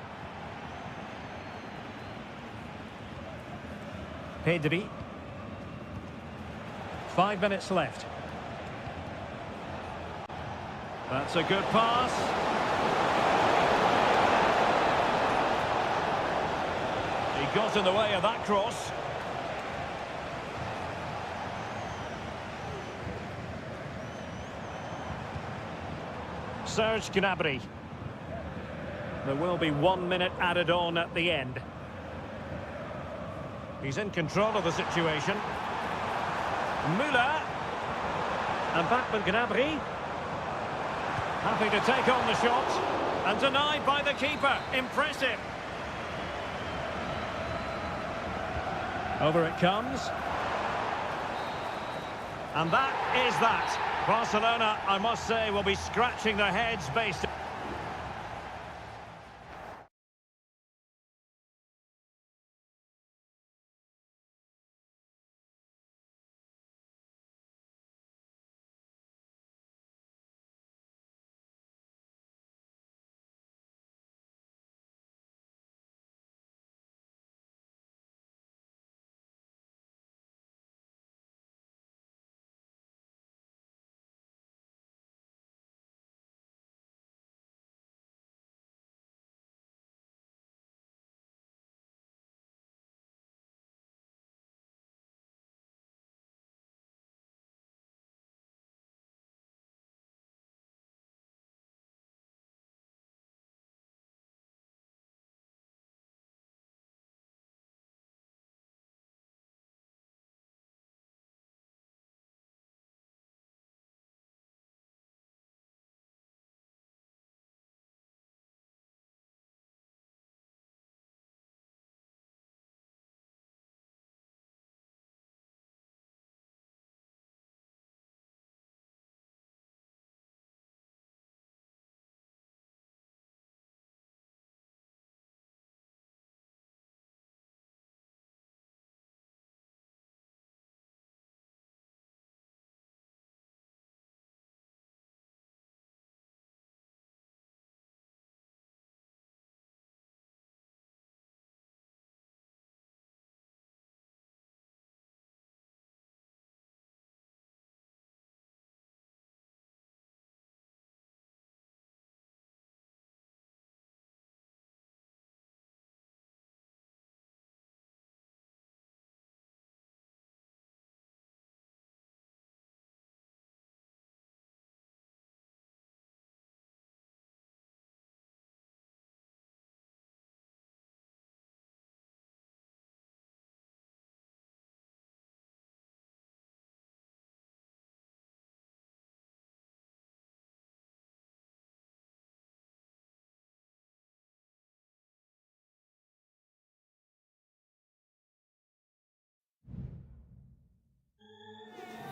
Pedri. 5 minutes left. That's a good pass. He got in the way of that cross. Serge Gnabry. There will be 1 minute added on at the end. He's in control of the situation. Müller. And back with Gnabry. Happy to take on the shot. And denied by the keeper. Impressive. Over it comes. And that is that. Barcelona, I must say, will be scratching their heads based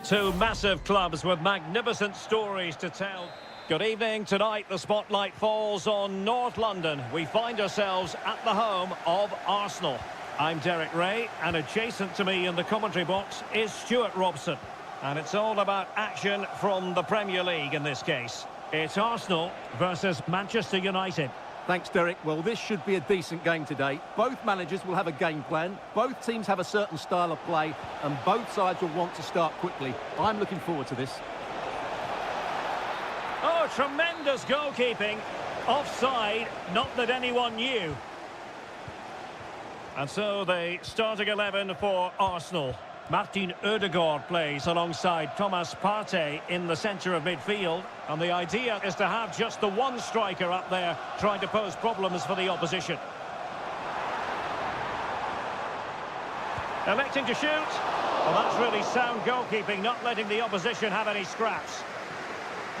Two massive clubs with magnificent stories to tell. Good evening. Tonight the spotlight falls on North London. We find ourselves at the home of Arsenal. I'm Derek Ray, and adjacent to me in the commentary box is Stuart Robson. And it's all about action from the Premier League in this case. It's Arsenal versus Manchester United. Thanks, Derek. Well, this should be a decent game today. Both managers will have a game plan. Both teams have a certain style of play, and both sides will want to start quickly. I'm looking forward to this. Oh, tremendous goalkeeping. Offside, not that anyone knew. And so the starting 11 for Arsenal. Martin Ødegaard plays alongside Thomas Partey in the centre of midfield. And the idea is to have just the one striker up there trying to pose problems for the opposition. Electing to shoot. Well, that's really sound goalkeeping, not letting the opposition have any scraps.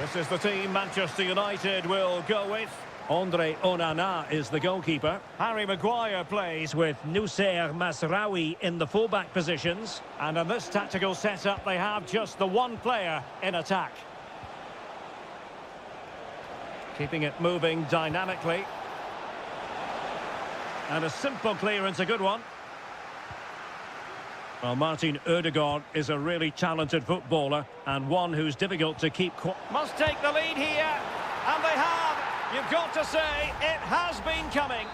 This is the team Manchester United will go with. Andre Onana is the goalkeeper. Harry Maguire plays with Noussair Mazraoui in the fullback positions. And in this tactical setup, they have just the one player in attack. Keeping it moving dynamically. And a simple clearance, a good one. Well, Martin Ødegaard is a really talented footballer and one who's difficult to keep quiet. Must take the lead here, and they have. You've got to say, it has been coming.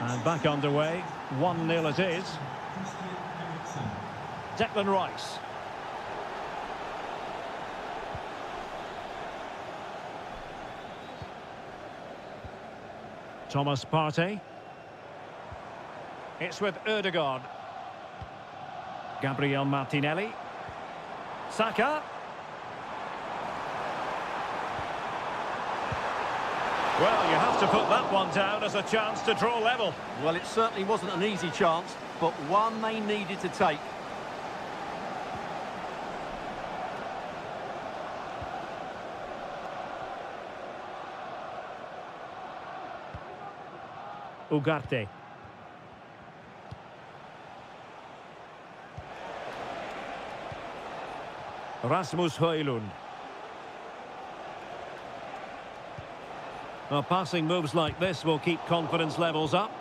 And back underway, 1-0 it is. Declan Rice. Thomas Partey. It's with Ødegaard. Gabriel Martinelli. Saka. Well, you have to put that one down as a chance to draw level. Well, it certainly wasn't an easy chance, but one they needed to take. Ugarte. Rasmus Højlund. Well, passing moves like this will keep confidence levels up.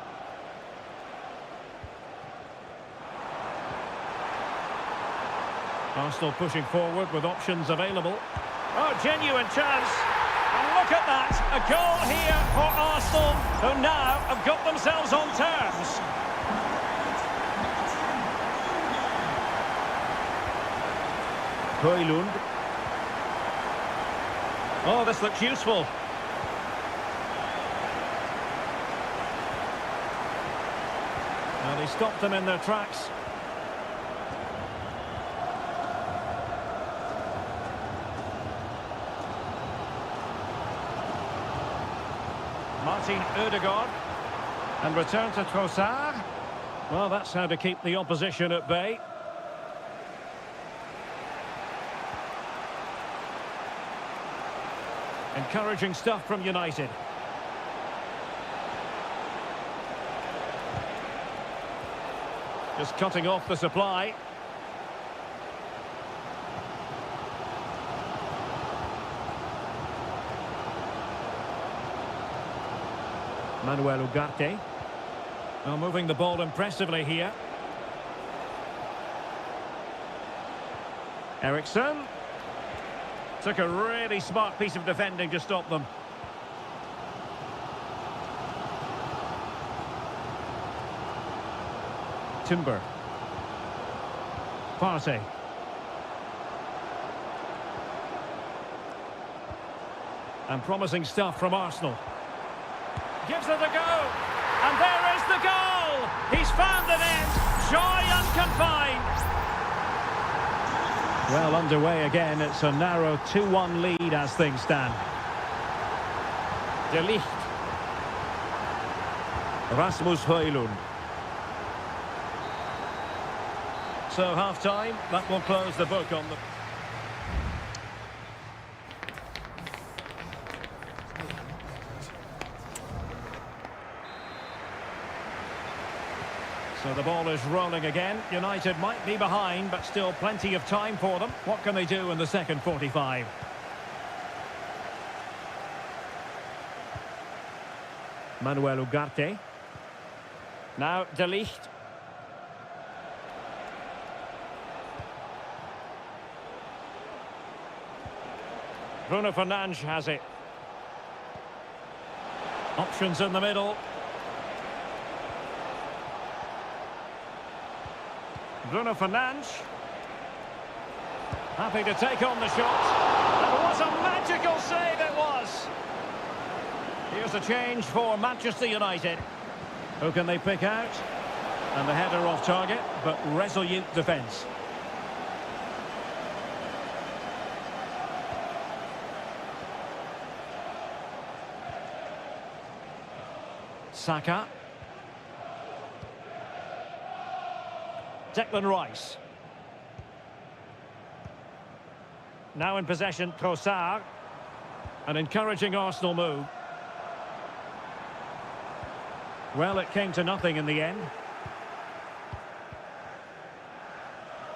Arsenal pushing forward with options available. Oh, genuine chance. And look at that. A goal here for Arsenal, who now have got themselves on terms. Højlund. Oh, this looks useful. And he stopped them in their tracks. Martin Ødegaard. And return to Trossard. Well, that's how to keep the opposition at bay. Encouraging stuff from United. Just cutting off the supply. Manuel Ugarte. Well, moving the ball impressively here. Eriksson. Took a really smart piece of defending to stop them. Timber. Partey. And promising stuff from Arsenal. Gives it a go. And there is the goal. He's found the net. Joy unconfined. Well, underway again. It's a narrow 2-1 lead as things stand. De Ligt. Rasmus Højlund. So half-time, that will close the book on the... So the ball is rolling again. United might be behind, but still plenty of time for them. What can they do in the second 45? Manuel Ugarte. Now De Ligt. Bruno Fernandes has it. Options in the middle. Bruno Fernandes. Happy to take on the shot. And what a magical save it was. Here's a change for Manchester United. Who can they pick out? And the header off target, but resolute defence. Saka. Declan Rice. Now in possession, Trossard. An encouraging Arsenal move. Well, it came to nothing in the end.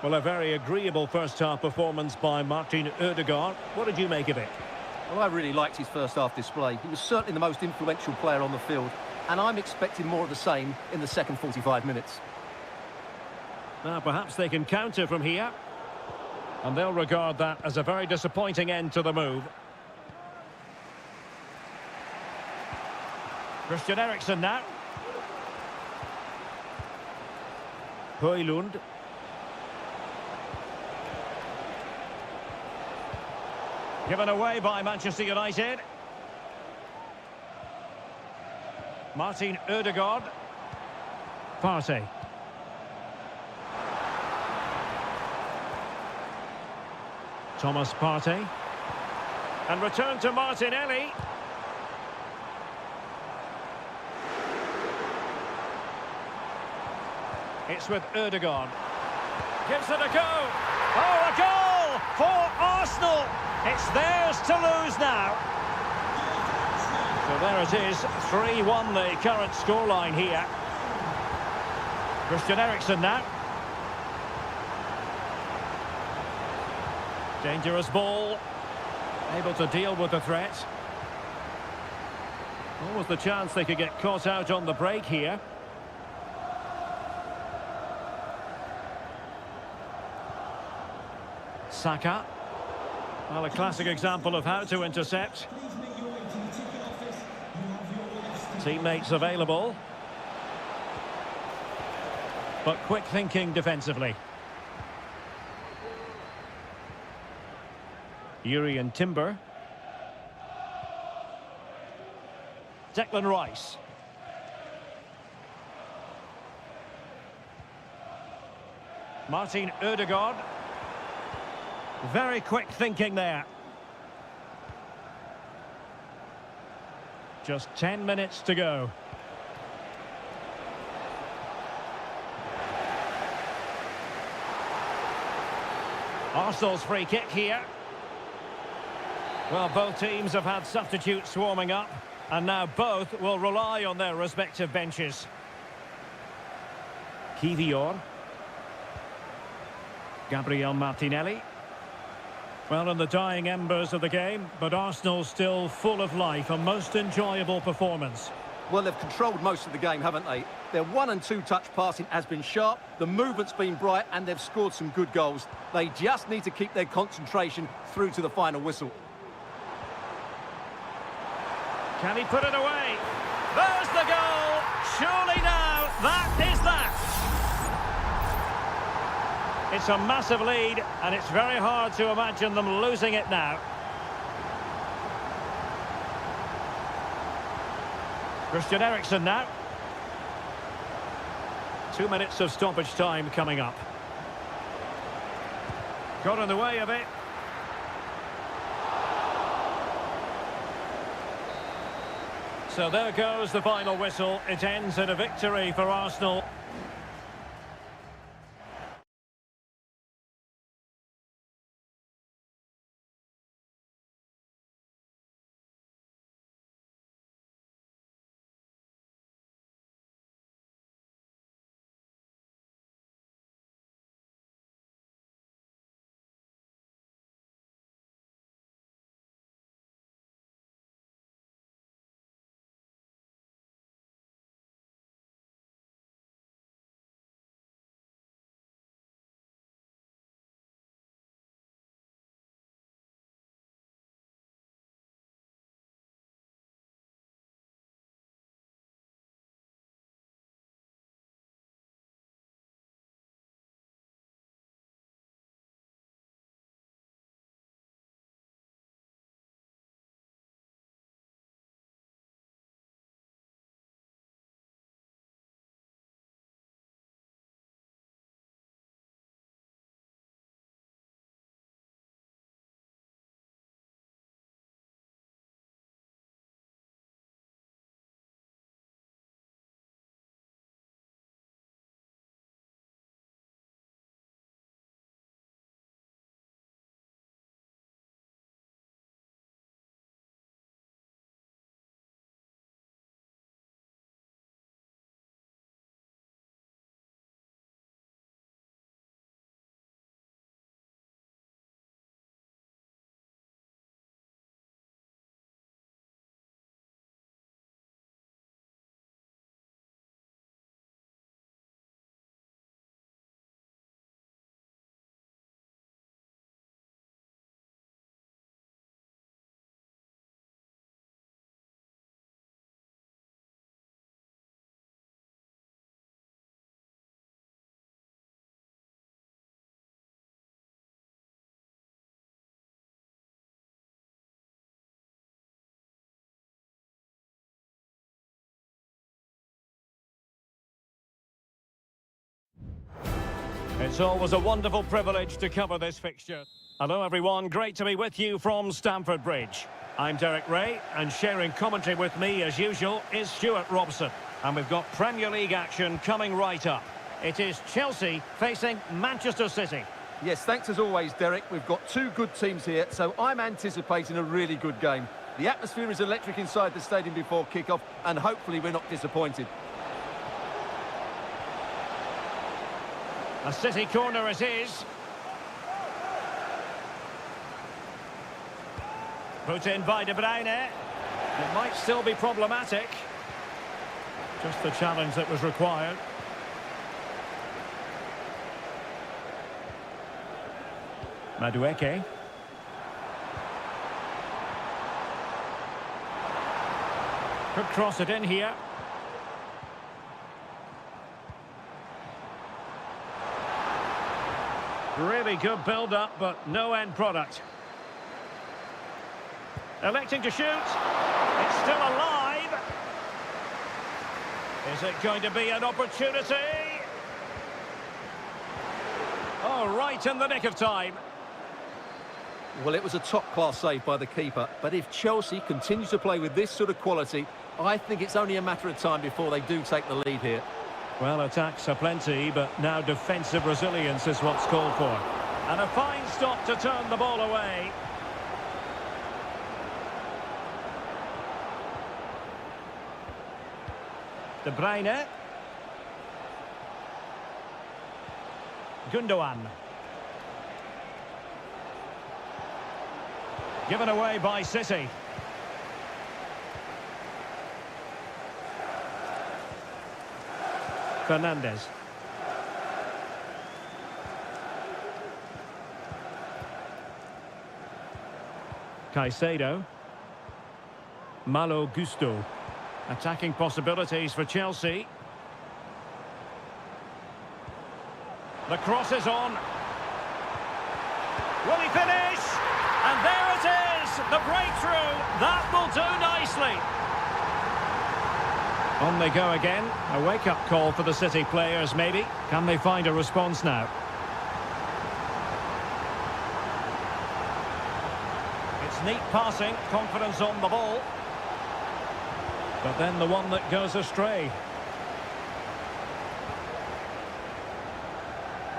Well, a very agreeable first-half performance by Martin Ødegaard. What did you make of it? Well, I really liked his first-half display. He was certainly the most influential player on the field, and I'm expecting more of the same in the second 45 minutes. Now, perhaps they can counter from here. And they'll regard that as a very disappointing end to the move. Christian Eriksen now. Højlund. Given away by Manchester United. Martin Ødegaard. Partey. Thomas Partey. And return to Martinelli. It's with Ødegaard. Gives it a go. Oh, a goal for Arsenal. It's theirs to lose now. So there it is, 3-1 the current scoreline here. Christian Eriksen now. Dangerous ball. Able to deal with the threat. What was the chance they could get caught out on the break here? Saka. Well, a classic example of how to intercept. Teammates available. But quick thinking defensively. Urian Timber. Declan Rice. Martin Ødegaard. Very quick thinking there. Just 10 minutes to go. Arsenal's free kick here. Well, both teams have had substitutes warming up, and now both will rely on their respective benches. Kivior. Gabriel Martinelli. Well, in the dying embers of the game, but Arsenal still full of life, a most enjoyable performance. Well, they've controlled most of the game, haven't they? Their 1- and 2-touch passing has been sharp, the movement's been bright, and they've scored some good goals. They just need to keep their concentration through to the final whistle. Can he put it away? There's the goal! Surely now, that is that! It's a massive lead, and it's very hard to imagine them losing it now. Christian Eriksen now. 2 minutes of stoppage time coming up. Got in the way of it. So there goes the final whistle. It ends in a victory for Arsenal. It's always a wonderful privilege to cover this fixture. Hello everyone, great to be with you from Stamford Bridge. I'm Derek Ray, and sharing commentary with me as usual is Stuart Robson. And we've got Premier League action coming right up. It is Chelsea facing Manchester City. Yes, thanks as always, Derek. We've got two good teams here, so I'm anticipating a really good game. The atmosphere is electric inside the stadium before kick-off, and hopefully we're not disappointed. A City corner it is. Put in by De Bruyne. It might still be problematic. Just the challenge that was required. Madueke. Could cross it in here. Really good build-up, but no end product. Electing to shoot. It's still alive. Is it going to be an opportunity? Oh, right in the nick of time. Well, it was a top-class save by the keeper, but if Chelsea continue to play with this sort of quality, I think it's only a matter of time before they do take the lead here. Well, attacks are plenty, but now defensive resilience is what's called for. And a fine stop to turn the ball away. De Bruyne. Gundogan. Given away by City. Fernandez. Caicedo. Malo Gusto. Attacking possibilities for Chelsea. The cross is on. Will he finish? And there it is! The breakthrough! That will do nicely. On they go again. A wake-up call for the City players, maybe. Can they find a response now? It's neat passing, confidence on the ball. But then the one that goes astray.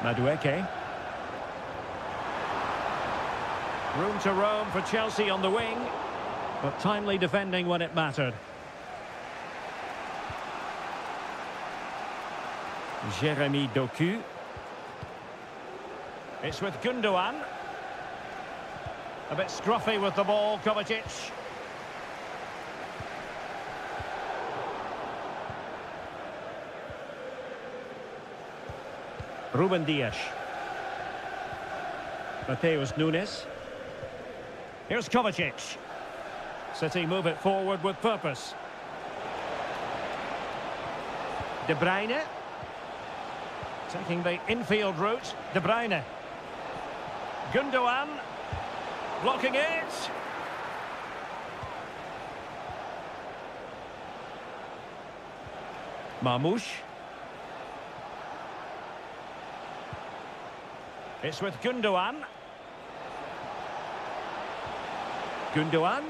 Madueke. Room to roam for Chelsea on the wing, but timely defending when it mattered. Jeremy Doku. It's with Gundogan. A bit scruffy with the ball, Kovacic. Ruben Dias. Mateus Nunes. Here's Kovacic. City move it forward with purpose. De Bruyne. Taking the infield route. De Bruyne. Gundogan. Blocking it. Marmoush. It's with Gundogan. Gundogan.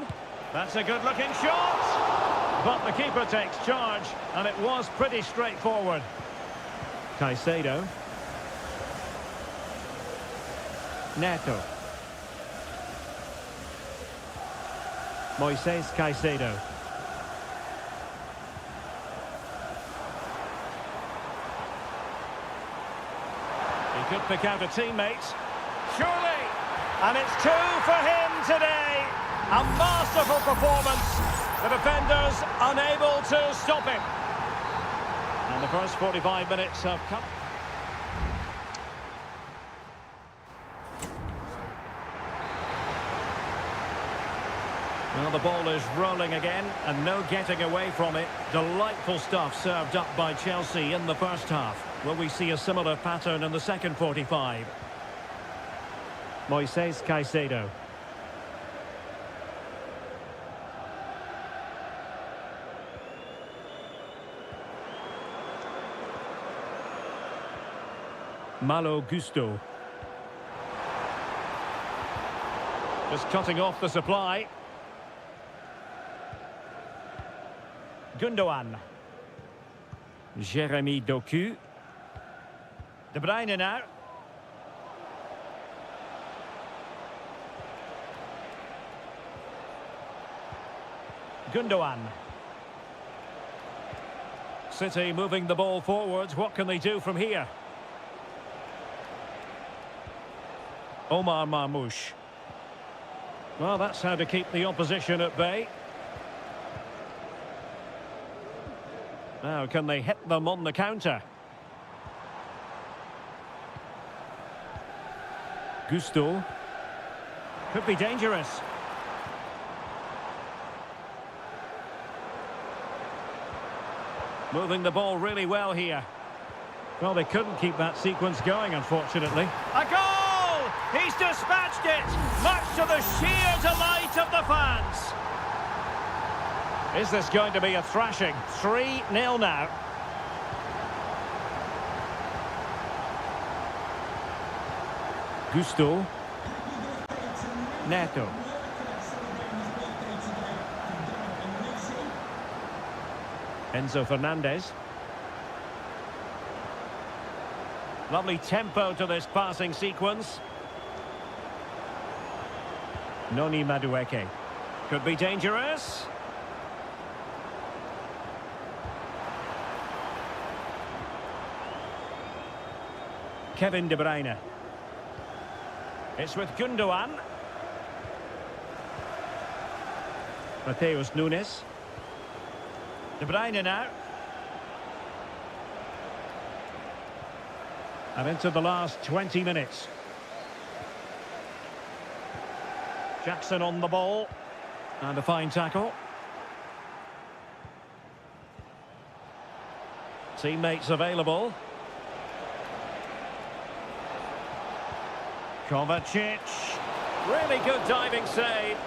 That's a good-looking shot. But the keeper takes charge, and it was pretty straightforward. Caicedo. Neto. Moises Caicedo. He could pick out a teammate. Surely! And it's two for him today. A masterful performance. The defenders unable to stop him. And the first 45 minutes have come. Well, the ball is rolling again, and no getting away from it. Delightful stuff served up by Chelsea in the first half. Will we see a similar pattern in the second 45? Moises Caicedo. Malo Gusto. Just cutting off the supply. Gundogan. Jeremy Doku. De Bruyne now. Gundogan. City moving the ball forwards. What can they do from here? Omar Marmoush. Well, that's how to keep the opposition at bay. Now, can they hit them on the counter? Gusto. Could be dangerous. Moving the ball really well here. Well, they couldn't keep that sequence going, unfortunately. A goal! He's dispatched it, much to the sheer delight of the fans. Is this going to be a thrashing? 3-0 now. Gusto. Neto. Enzo Fernandez. Lovely tempo to this passing sequence. Noni Madueke. Could be dangerous. Kevin De Bruyne. It's with Gundogan. Mateus Nunes. De Bruyne now. And into the last 20 minutes. Jackson on the ball. And a fine tackle. Teammates available. Kovacic. Really good diving save.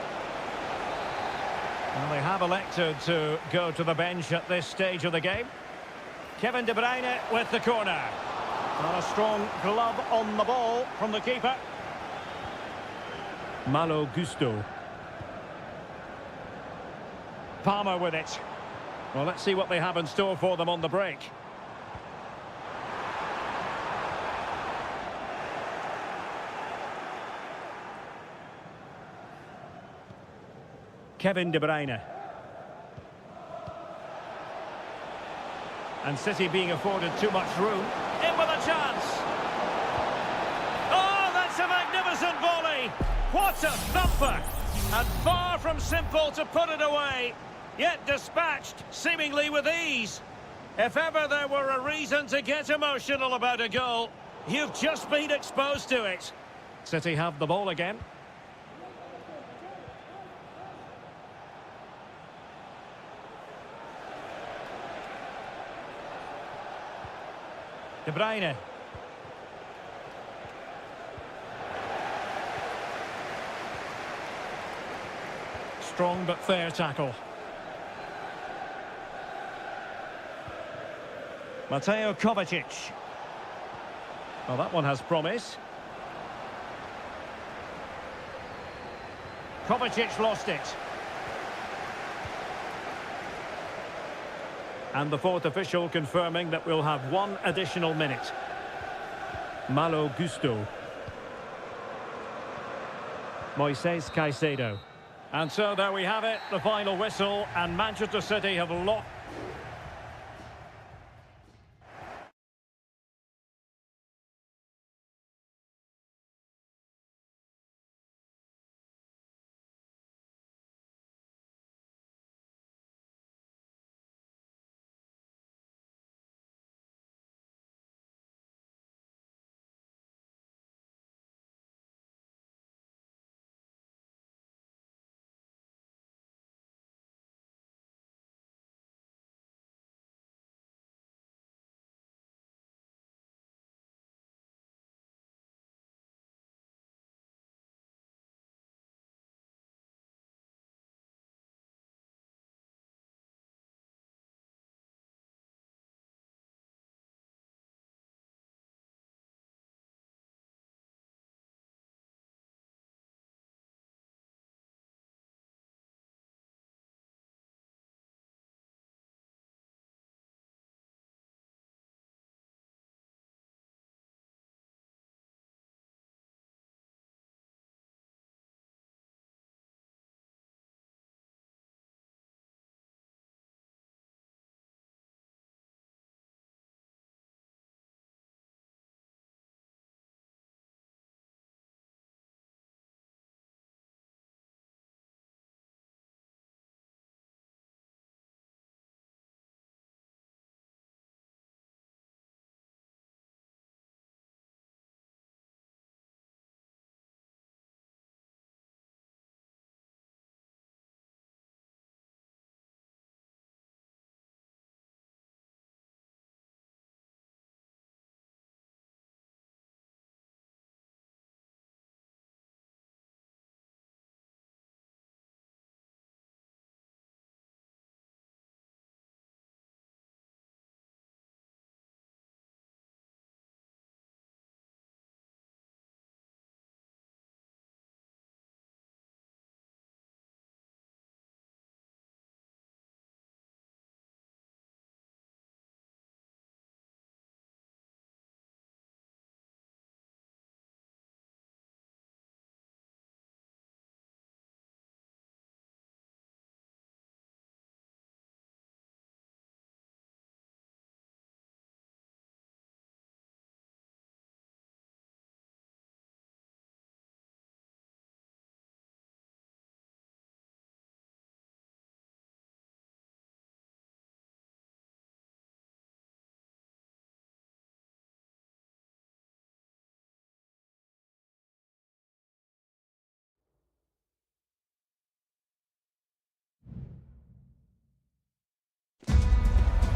And they have elected to go to the bench at this stage of the game. Kevin De Bruyne with the corner. Not a strong glove on the ball from the keeper. Malo Gusto. Palmer with it. Well, let's see what they have in store for them on the break. Kevin De Bruyne. And City being afforded too much room. In with a chance. Oh, that's a magnificent volley. What a thumper. And far from simple to put it away. Yet dispatched, seemingly with ease. If ever there were a reason to get emotional about a goal, you've just been exposed to it. City have the ball again. De Bruyne. Strong but fair tackle. Mateo Kovacic. Well, that one has promise. Kovacic lost it. And the fourth official confirming that we'll have one additional minute. Malo Gusto. Moises Caicedo. And so there we have it, the final whistle, and Manchester City have lost.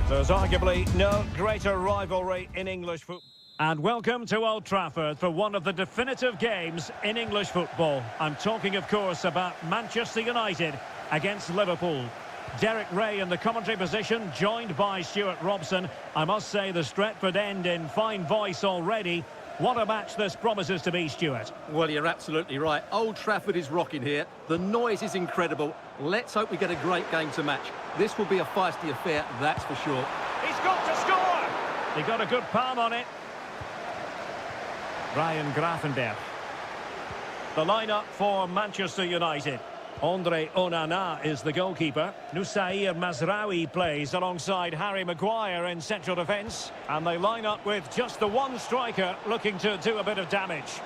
There's arguably no greater rivalry in English football. And welcome to Old Trafford for one of the definitive games in English football. I'm talking, of course, about Manchester United against Liverpool. Derek Ray in the commentary position, joined by Stuart Robson. I must say the Stretford end in fine voice already. What a match this promises to be, Stuart. Well, you're absolutely right. Old Trafford is rocking here. The noise is incredible. Let's hope we get a great game to match. This will be a feisty affair, that's for sure. He's got to score! He got a good palm on it. Ryan Gravenberch. The lineup for Manchester United. Andre Onana is the goalkeeper. Nusair Mazraoui plays alongside Harry Maguire in central defence. And they line up with just the one striker looking to do a bit of damage.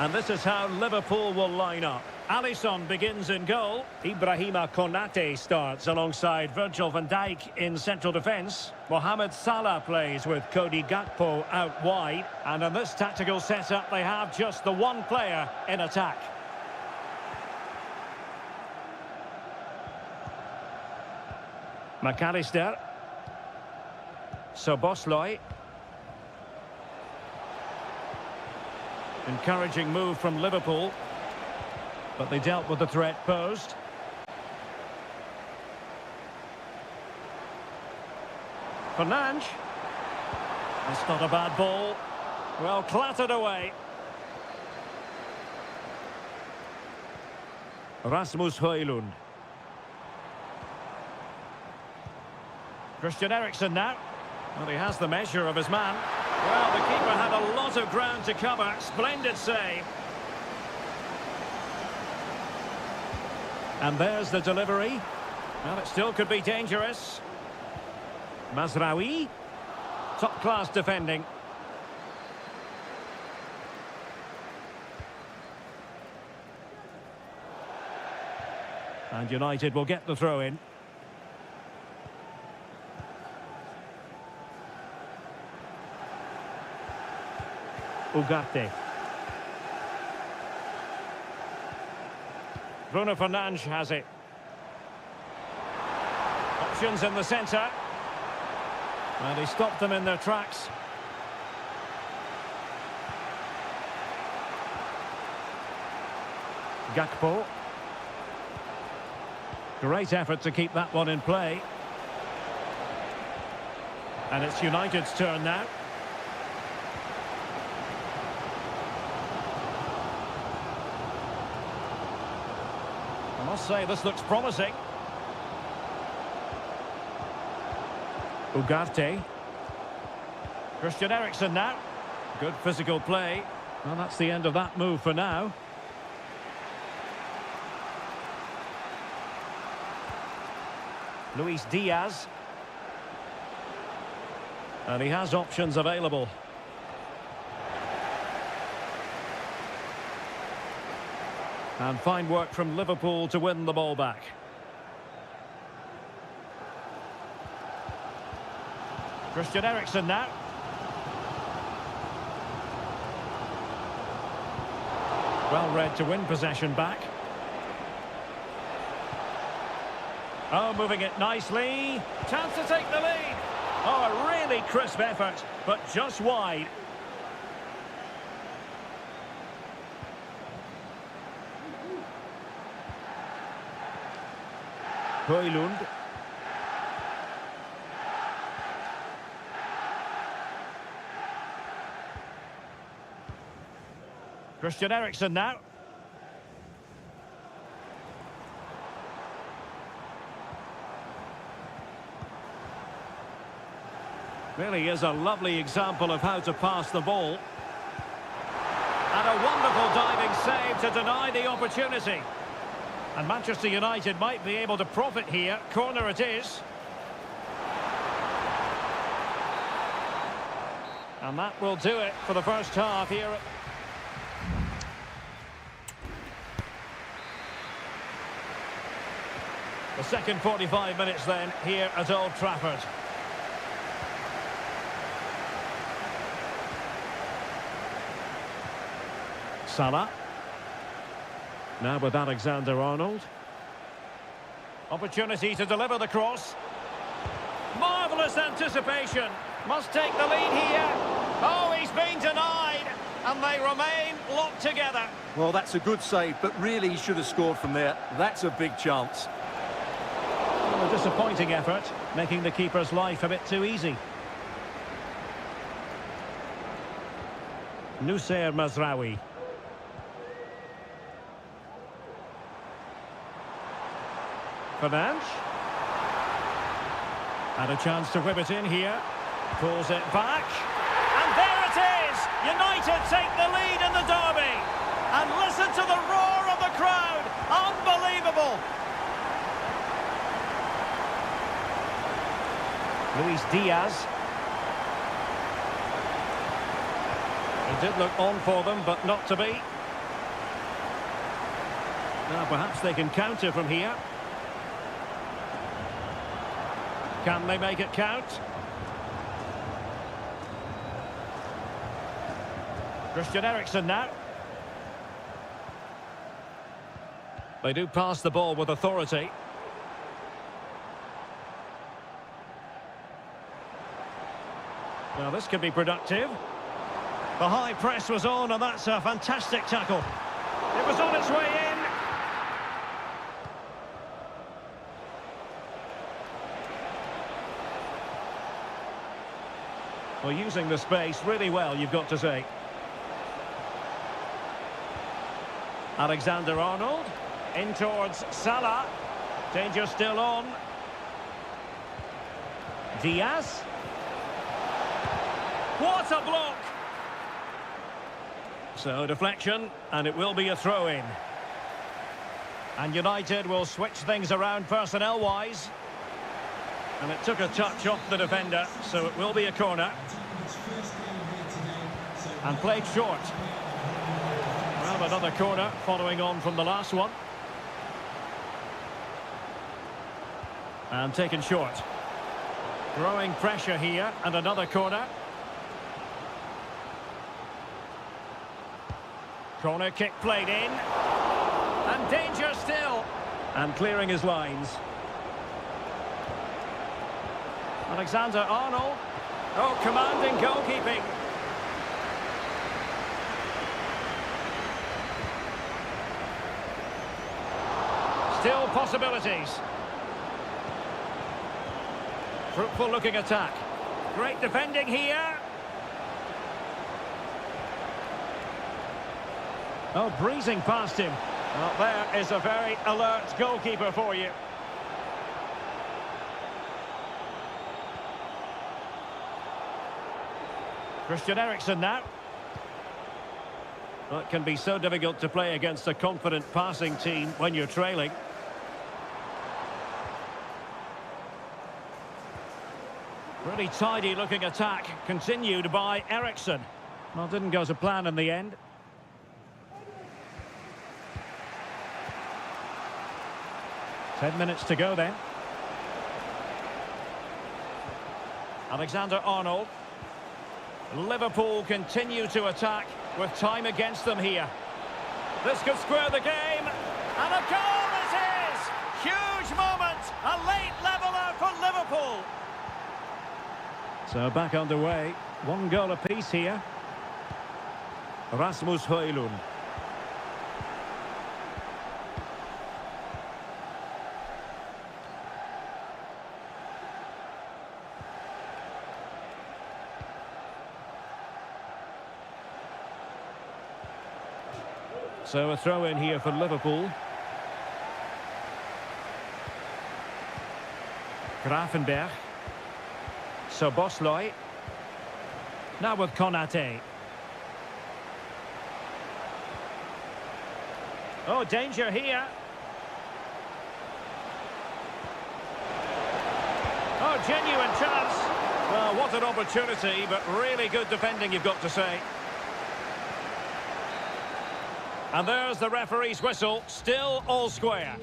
And this is how Liverpool will line up. Alisson begins in goal. Ibrahima Konate starts alongside Virgil van Dijk in central defence. Mohamed Salah plays with Cody Gakpo out wide. And in this tactical setup, they have just the one player in attack. McAllister. Szoboszlai. Encouraging move from Liverpool. But they dealt with the threat posed. Fernandes. That's not a bad ball. Well, clattered away. Rasmus Højlund. Christian Eriksen now. Well, he has the measure of his man. Well, the keeper had a lot of ground to cover. Splendid save. And there's the delivery. Well, it still could be dangerous. Mazraoui. Top-class defending. And United will get the throw-in. Ugarte. Bruno Fernandes has it. Options in the centre. And he stopped them in their tracks. Gakpo. Great effort to keep that one in play. And it's United's turn now. I must say this looks promising. Ugarte. Christian Eriksen now. Good physical play. Well, that's the end of that move for now. Luis Diaz. And he has options available. And fine work from Liverpool to win the ball back. Christian Eriksen now. Well read to win possession back. Oh, moving it nicely. Chance to take the lead. Oh, a really crisp effort, but just wide. Højlund. Christian Eriksen now. Really is a lovely example of how to pass the ball. And a wonderful diving save to deny the opportunity. And Manchester United might be able to profit here. Corner it is. And that will do it for the first half here. The second 45 minutes then here at Old Trafford. Salah. Now with Alexander-Arnold. Opportunity to deliver the cross. Marvellous anticipation. Must take the lead here. Oh, he's been denied. And they remain locked together. Well, that's a good save, but really he should have scored from there. That's a big chance. Well, a disappointing effort, making the keeper's life a bit too easy. Nusayr Mazraoui. Fernandes. Had a chance to whip it in here. Pulls it back. And there it is! United take the lead in the derby. And listen to the roar of the crowd. Unbelievable! Luis Diaz. It did look on for them, but not to be. Now perhaps they can counter from here. Can they make it count? Christian Eriksen now. They do pass the ball with authority. Well, this could be productive. The high press was on, and that's a fantastic tackle. It was on its way in. Well, using the space really well, you've got to say. Alexander-Arnold in towards Salah. Danger still on. Diaz. What a block! So deflection, and it will be a throw-in. And United will switch things around personnel-wise. And it took a touch off the defender, so it will be a corner. And played short. Well, another corner following on from the last one. And taken short. Growing pressure here, and another corner. Corner kick played in. And danger still. And clearing his lines. Alexander-Arnold. Oh, commanding goalkeeping. Still possibilities. Fruitful looking attack. Great defending here. Oh, breezing past him. Well, there is a very alert goalkeeper for you. Christian Eriksen now. Well, it can be so difficult to play against a confident passing team when you're trailing. Really tidy looking attack, continued by Eriksen. Well, didn't go to plan in the end. Ten minutes to go then. Alexander-Arnold. Liverpool continue to attack with time against them here. This could square the game. And a goal it is! Huge moment! A late leveller for Liverpool. So back underway. One goal apiece here. Rasmus Højlund. So a throw in here for Liverpool. Gravenberg. Szoboszlai. Now with Konate. Oh, danger here. Oh, genuine chance. Well, what an opportunity, but really good defending, you've got to say. And there's the referee's whistle, still all square.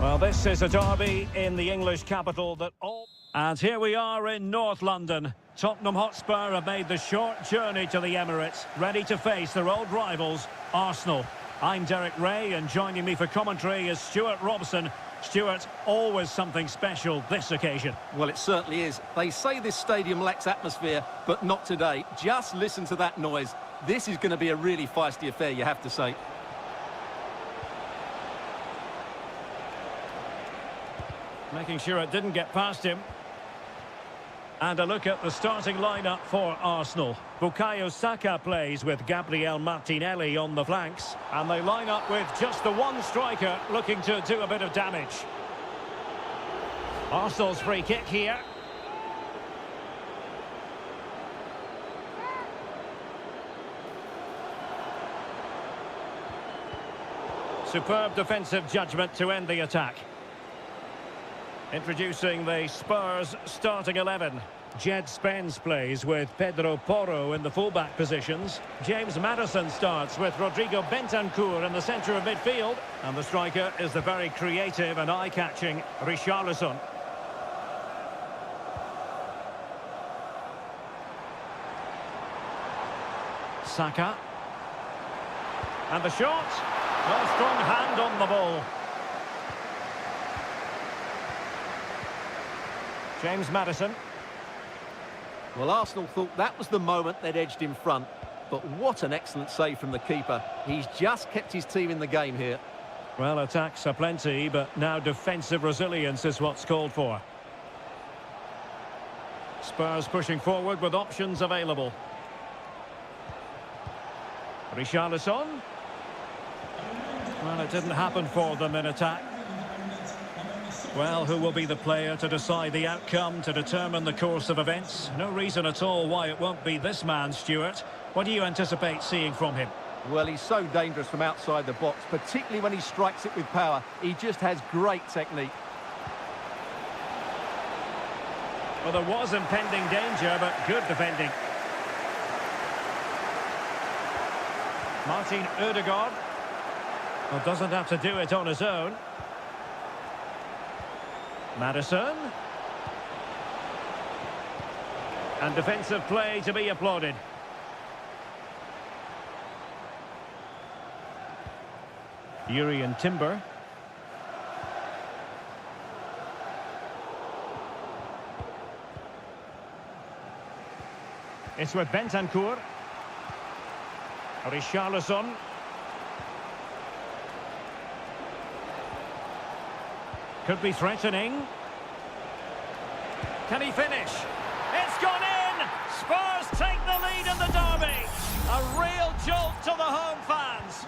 Well, this is a derby in the English capital that all... And here we are in North London. Tottenham Hotspur have made the short journey to the Emirates, ready to face their old rivals, Arsenal. I'm Derek Ray, and joining me for commentary is Stuart Robson. Stuart, always something special this occasion. Well, it certainly is. They say this stadium lacks atmosphere, but not today. Just listen to that noise. This is going to be a really feisty affair, you have to say. Making sure it didn't get past him. And a look at the starting lineup for Arsenal. Bukayo Saka plays with Gabriel Martinelli on the flanks. And they line up with just the one striker looking to do a bit of damage. Arsenal's free kick here. Superb defensive judgment to end the attack. Introducing the Spurs starting 11. Jed Spence plays with Pedro Porro in the fullback positions. James Maddison starts with Rodrigo Bentancur in the centre of midfield. And the striker is the very creative and eye-catching Richarlison. Saka. And the shot. No strong hand on the ball. James Maddison. Well, Arsenal thought that was the moment they'd edged in front. But what an excellent save from the keeper. He's just kept his team in the game here. Well, attacks are plenty, but now defensive resilience is what's called for. Spurs pushing forward with options available. Richarlison. Well, it didn't happen for them in attack. Well, who will be the player to decide the outcome, to determine the course of events? No reason at all why it won't be this man, Stuart. What do you anticipate seeing from him? Well, he's so dangerous from outside the box, particularly when he strikes it with power. He just has great technique. Well, there was impending danger, but good defending. Martin Ødegaard. Well, doesn't have to do it on his own. Maddison. And defensive play to be applauded. Urian Timber. It's with Bentancur. Richarlison. Could be threatening. Can he finish? It's gone in! Spurs take the lead in the derby. A real jolt to the home fans.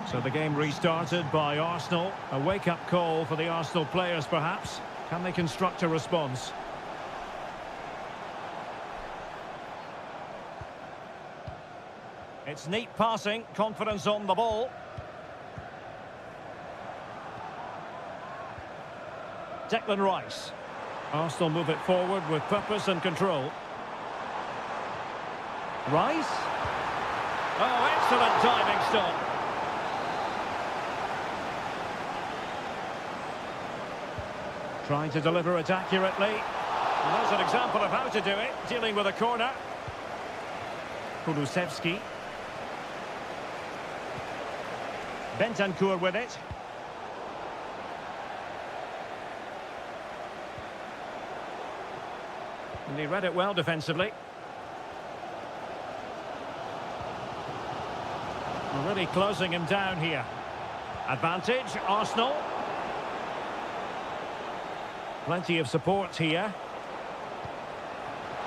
So the game restarted by Arsenal. A wake-up call for the Arsenal players, perhaps. Can they construct a response? It's neat passing, confidence on the ball. Declan Rice. Arsenal move it forward with purpose and control. Rice. Oh, excellent diving stop. Trying to deliver it accurately. And there's an example of how to do it, dealing with a corner. Kulusevski. Bentancur with it. And he read it well defensively. We're really closing him down here. Advantage, Arsenal. Plenty of support here.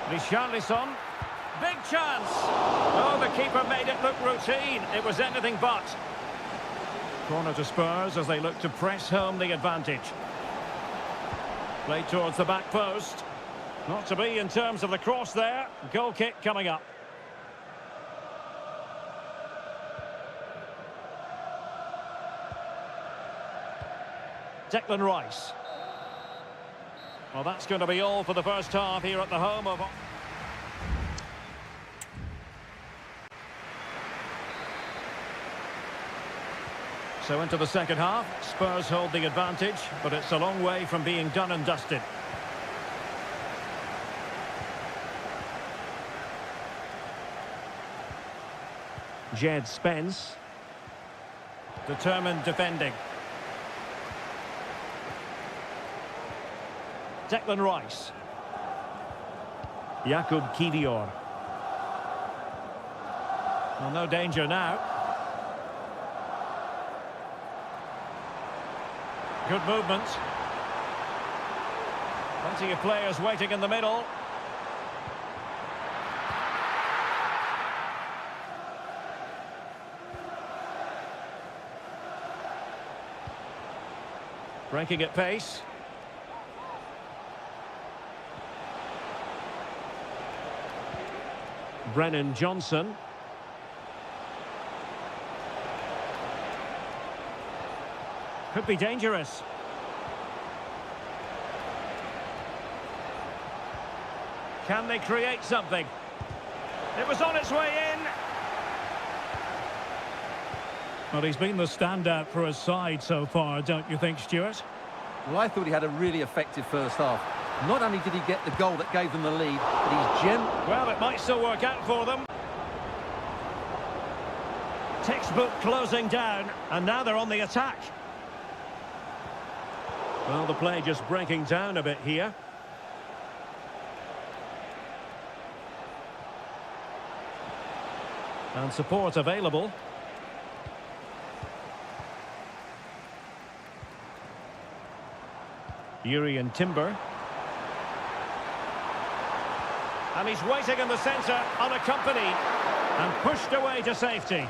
Richarlison. Big chance. Oh, the keeper made it look routine. It was anything but. Corner to Spurs as they look to press home the advantage. Play towards the back post. Not to be in terms of the cross there. Goal kick coming up. Declan Rice. Well, that's going to be all for the first half here at the home of... So into the second half, Spurs hold the advantage, but it's a long way from being done and dusted. Jed Spence. Determined defending. Declan Rice. Jakub Kivior. Well, no danger now. Good movement. Plenty of players waiting in the middle. Breaking at pace. Brennan Johnson. Could be dangerous. Can they create something? It was on its way in. Well, he's been the standout for his side so far, don't you think, Stuart? Well, I thought he had a really effective first half. Not only did he get the goal that gave them the lead, but he's Well, it might still work out for them. Textbook closing down, and now they're on the attack. Well, the play just breaking down a bit here. And support available. Urian Timber. And he's waiting in the centre, unaccompanied, and pushed away to safety.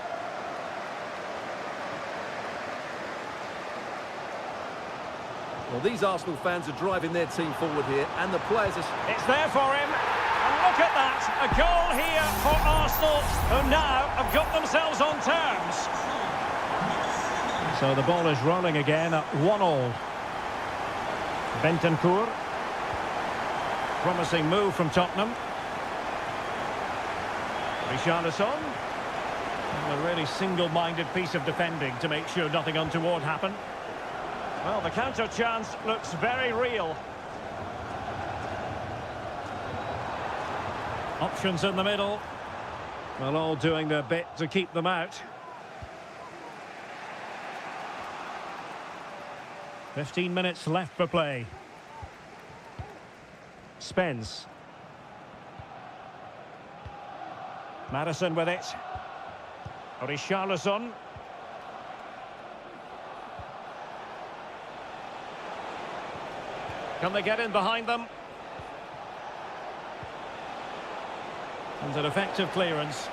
Well, these Arsenal fans are driving their team forward here, and the players are... It's there for him, and look at that, a goal here for Arsenal, who now have got themselves on terms. So the ball is rolling again at 1-1. Bentancur. Promising move from Tottenham. Richarlison. A really single-minded piece of defending to make sure nothing untoward happened. Well, the counter chance looks very real. Options in the middle. Well, all doing their bit to keep them out. 15 minutes left for play. Spence. Madison with it. Richarlison. Can they get in behind them? And an effective clearance.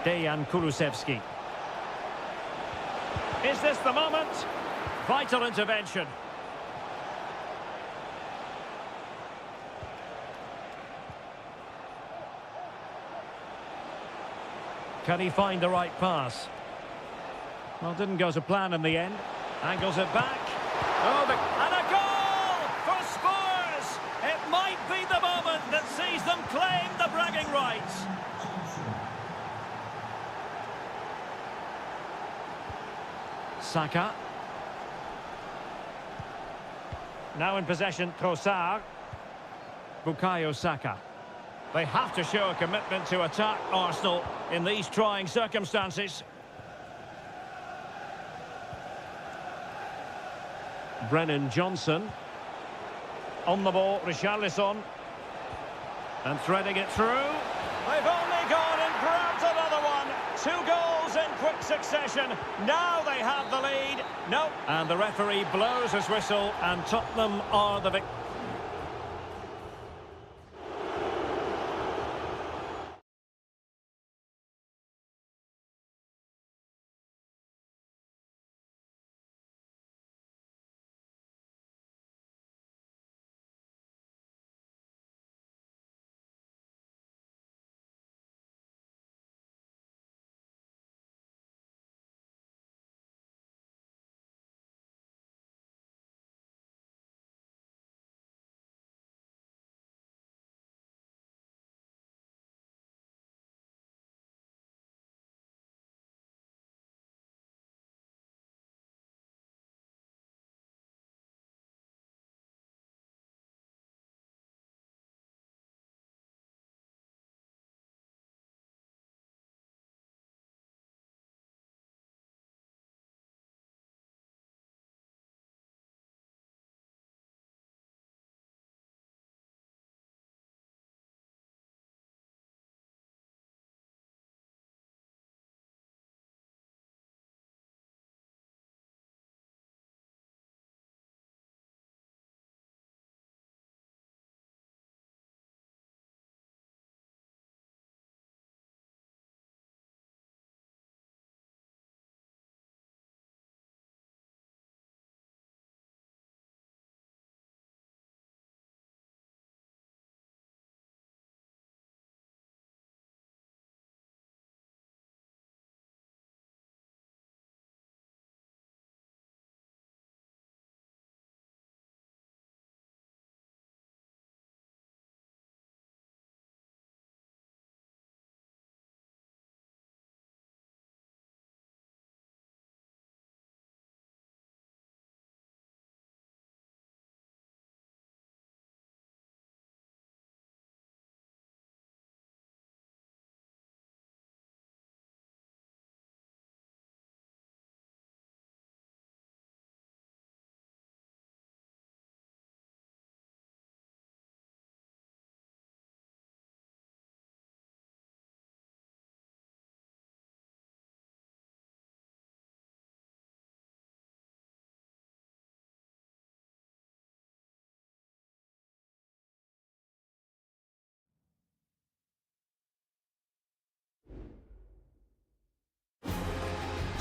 Dejan Kulusevski. Is this the moment? Vital intervention. Can he find the right pass? Well, didn't go to plan in the end. Angles it back. Oh, and a goal for Spurs! It might be the moment that sees them claim the bragging rights. Saka. Now in possession, Trossard. Bukayo Saka. They have to show a commitment to attack Arsenal in these trying circumstances. Brennan Johnson. On the ball, Richarlison. And threading it through. They've only gone and grabbed another one. 2 goals in quick succession. Now they have the lead. No. And the referee blows his whistle, and Tottenham are the victors.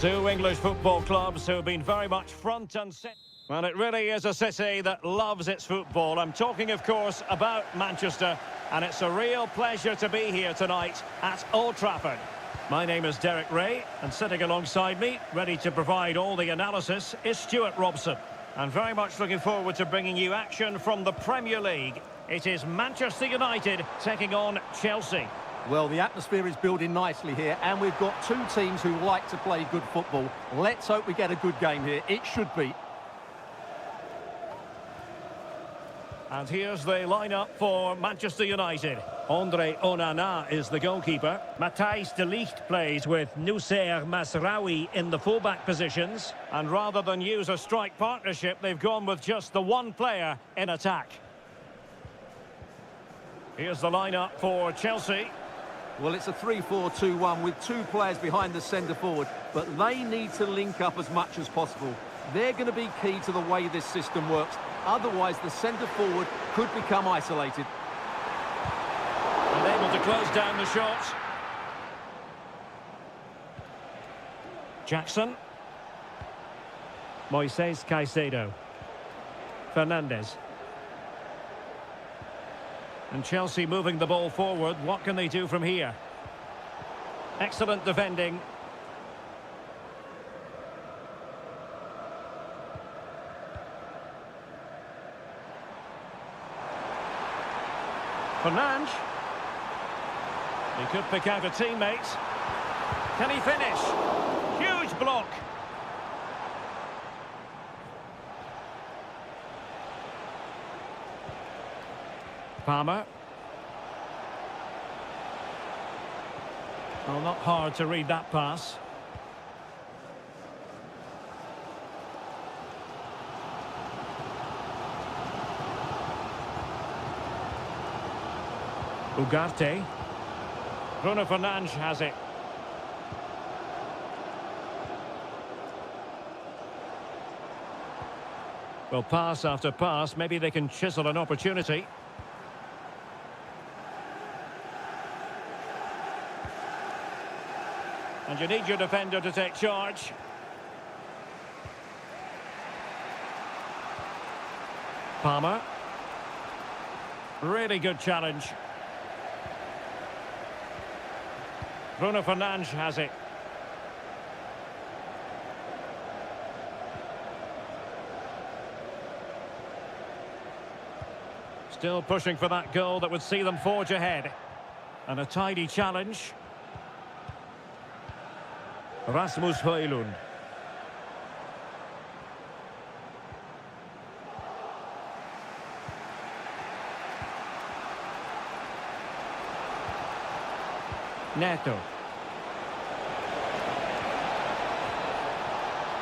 Two English football clubs who have been very much front and centre. Well, it really is a city that loves its football. I'm talking, of course, about Manchester, and it's a real pleasure to be here tonight at Old Trafford. My name is Derek Ray, and sitting alongside me, ready to provide all the analysis, is Stuart Robson. And very much looking forward to bringing you action from the Premier League. It is Manchester United taking on Chelsea. Well, the atmosphere is building nicely here, and we've got two teams who like to play good football. Let's hope we get a good game here. It should be. And here's the lineup for Manchester United. Andre Onana is the goalkeeper. Matthijs de Ligt plays with Noussair Masraoui in the fullback positions. And rather than use a strike partnership, they've gone with just the one player in attack. Here's the lineup for Chelsea. Well, it's a 3-4-2-1 with two players behind the centre-forward, but they need to link up as much as possible. They're going to be key to the way this system works. Otherwise, the centre-forward could become isolated. And able to close down the shot. Jackson. Moises Caicedo. Fernandes. And Chelsea moving the ball forward. What can they do from here? Excellent defending. Fernandes. He could pick out a teammate. Can he finish? Huge block. Palmer. Well, not hard to read that pass. Ugarte. Bruno Fernandes has it. Well, pass after pass, maybe they can chisel an opportunity. And you need your defender to take charge. Palmer. Really good challenge. Bruno Fernandes has it. Still pushing for that goal that would see them forge ahead. And a tidy challenge. Rasmus Højlund. Neto.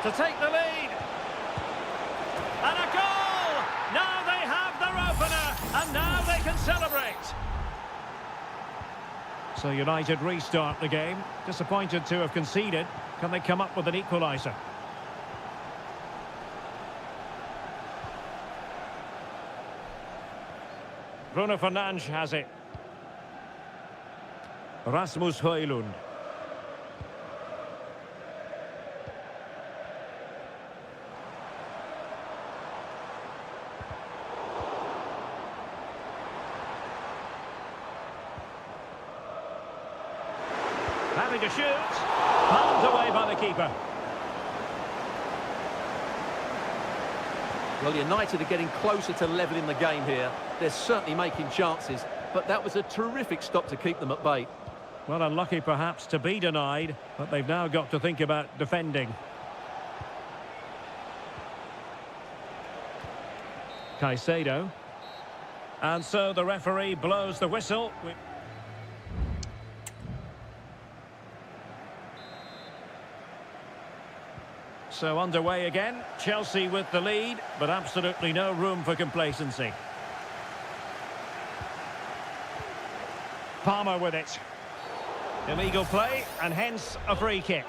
To take the lead. And a goal! Now they have their opener, and now they can celebrate. So United restart the game. Disappointed to have conceded. Can they come up with an equaliser? Bruno Fernandes has it. Rasmus Højlund. Having to shoot. Palmed away by the keeper. Well, United are getting closer to levelling the game here. They're certainly making chances, but that was a terrific stop to keep them at bay. Well, unlucky perhaps to be denied, but they've now got to think about defending. Caicedo. And so the referee blows the whistle. So underway again. Chelsea with the lead, but absolutely no room for complacency. Palmer with it. Illegal play, and hence a free kick.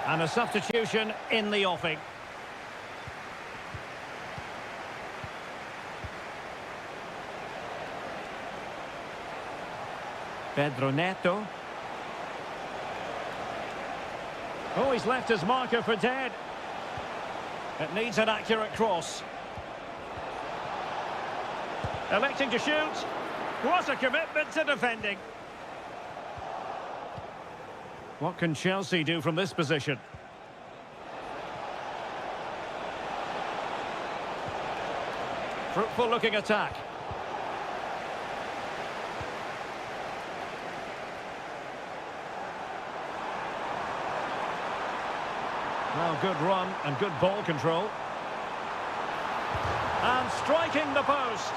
And a substitution in the offing. Pedro Neto. Oh, he's left his marker for dead. It needs an accurate cross. Electing to shoot. What a commitment to defending. What can Chelsea do from this position? Fruitful looking attack. Well, good run and good ball control. And striking the post.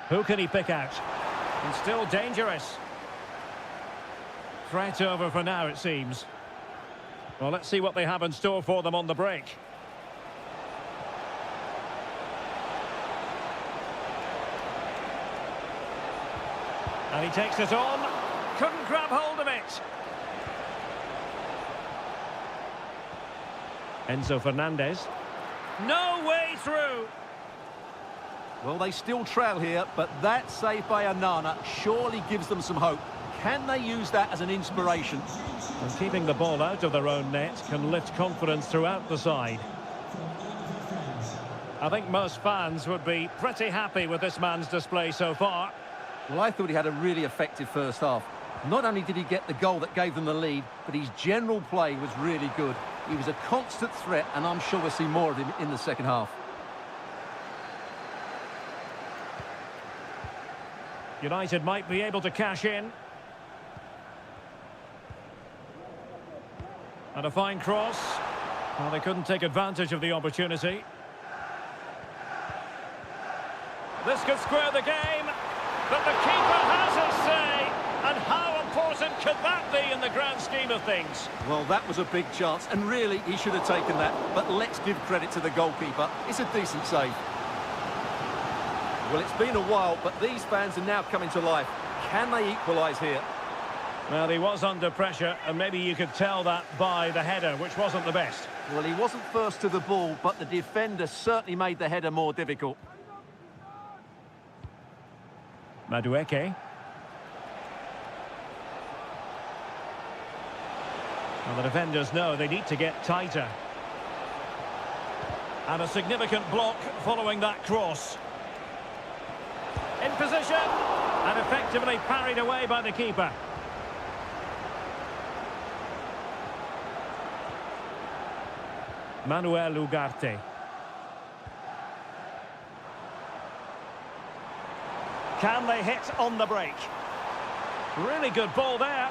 Who can he pick out? And still dangerous. Threat over for now, it seems. Well, let's see what they have in store for them on the break. And he takes it on. Couldn't grab hold of it. Enzo Fernandez. No way through. Well, they still trail here, but that save by Onana surely gives them some hope. Can they use that as an inspiration? And keeping the ball out of their own net can lift confidence throughout the side. I think most fans would be pretty happy with this man's display so far. Well, I thought he had a really effective first half. Not only did he get the goal that gave them the lead, but his general play was really good. He was a constant threat, and I'm sure we'll see more of him in the second half. United might be able to cash in. And a fine cross. Well, they couldn't take advantage of the opportunity. This could square the game, but the keeper has his say. And how important could that be in the grand scheme of things? Well, that was a big chance, and really, he should have taken that. But let's give credit to the goalkeeper. It's a decent save. Well, it's been a while, but these fans are now coming to life. Can they equalise here? Well, he was under pressure, and maybe you could tell that by the header, which wasn't the best. Well, he wasn't first to the ball, but the defender certainly made the header more difficult. Madueke. Well, the defenders know they need to get tighter. And a significant block following that cross. In position, and effectively parried away by the keeper. Manuel Ugarte. Can they hit on the break? Really good ball there.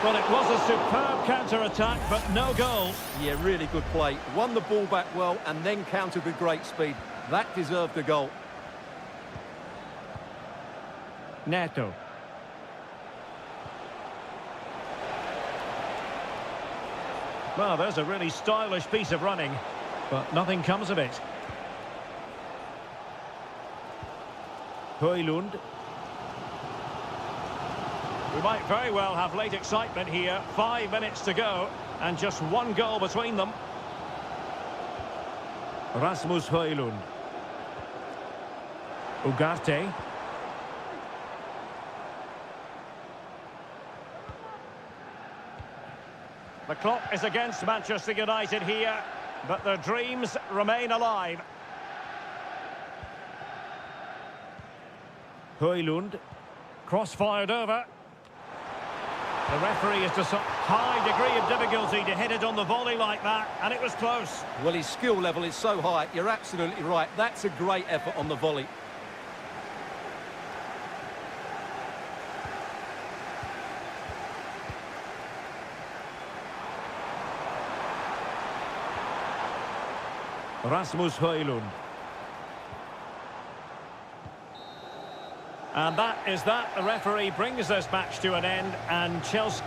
Well, it was a superb counter-attack, but no goal. Yeah, really good play. Won the ball back well and then countered with great speed. That deserved a goal. Neto. Well, there's a really stylish piece of running, but nothing comes of it. Højlund. We might very well have late excitement here. 5 minutes to go, and just one goal between them. Rasmus Højlund. Ugarte. The clock is against Manchester United here, but their dreams remain alive. Højlund, cross-fired over. The referee is to some high degree of difficulty to hit it on the volley like that, and it was close. Well, his skill level is so high, you're absolutely right. That's a great effort on the volley. Rasmus Højlund. And that is that. The referee brings this match to an end, and Chelsea...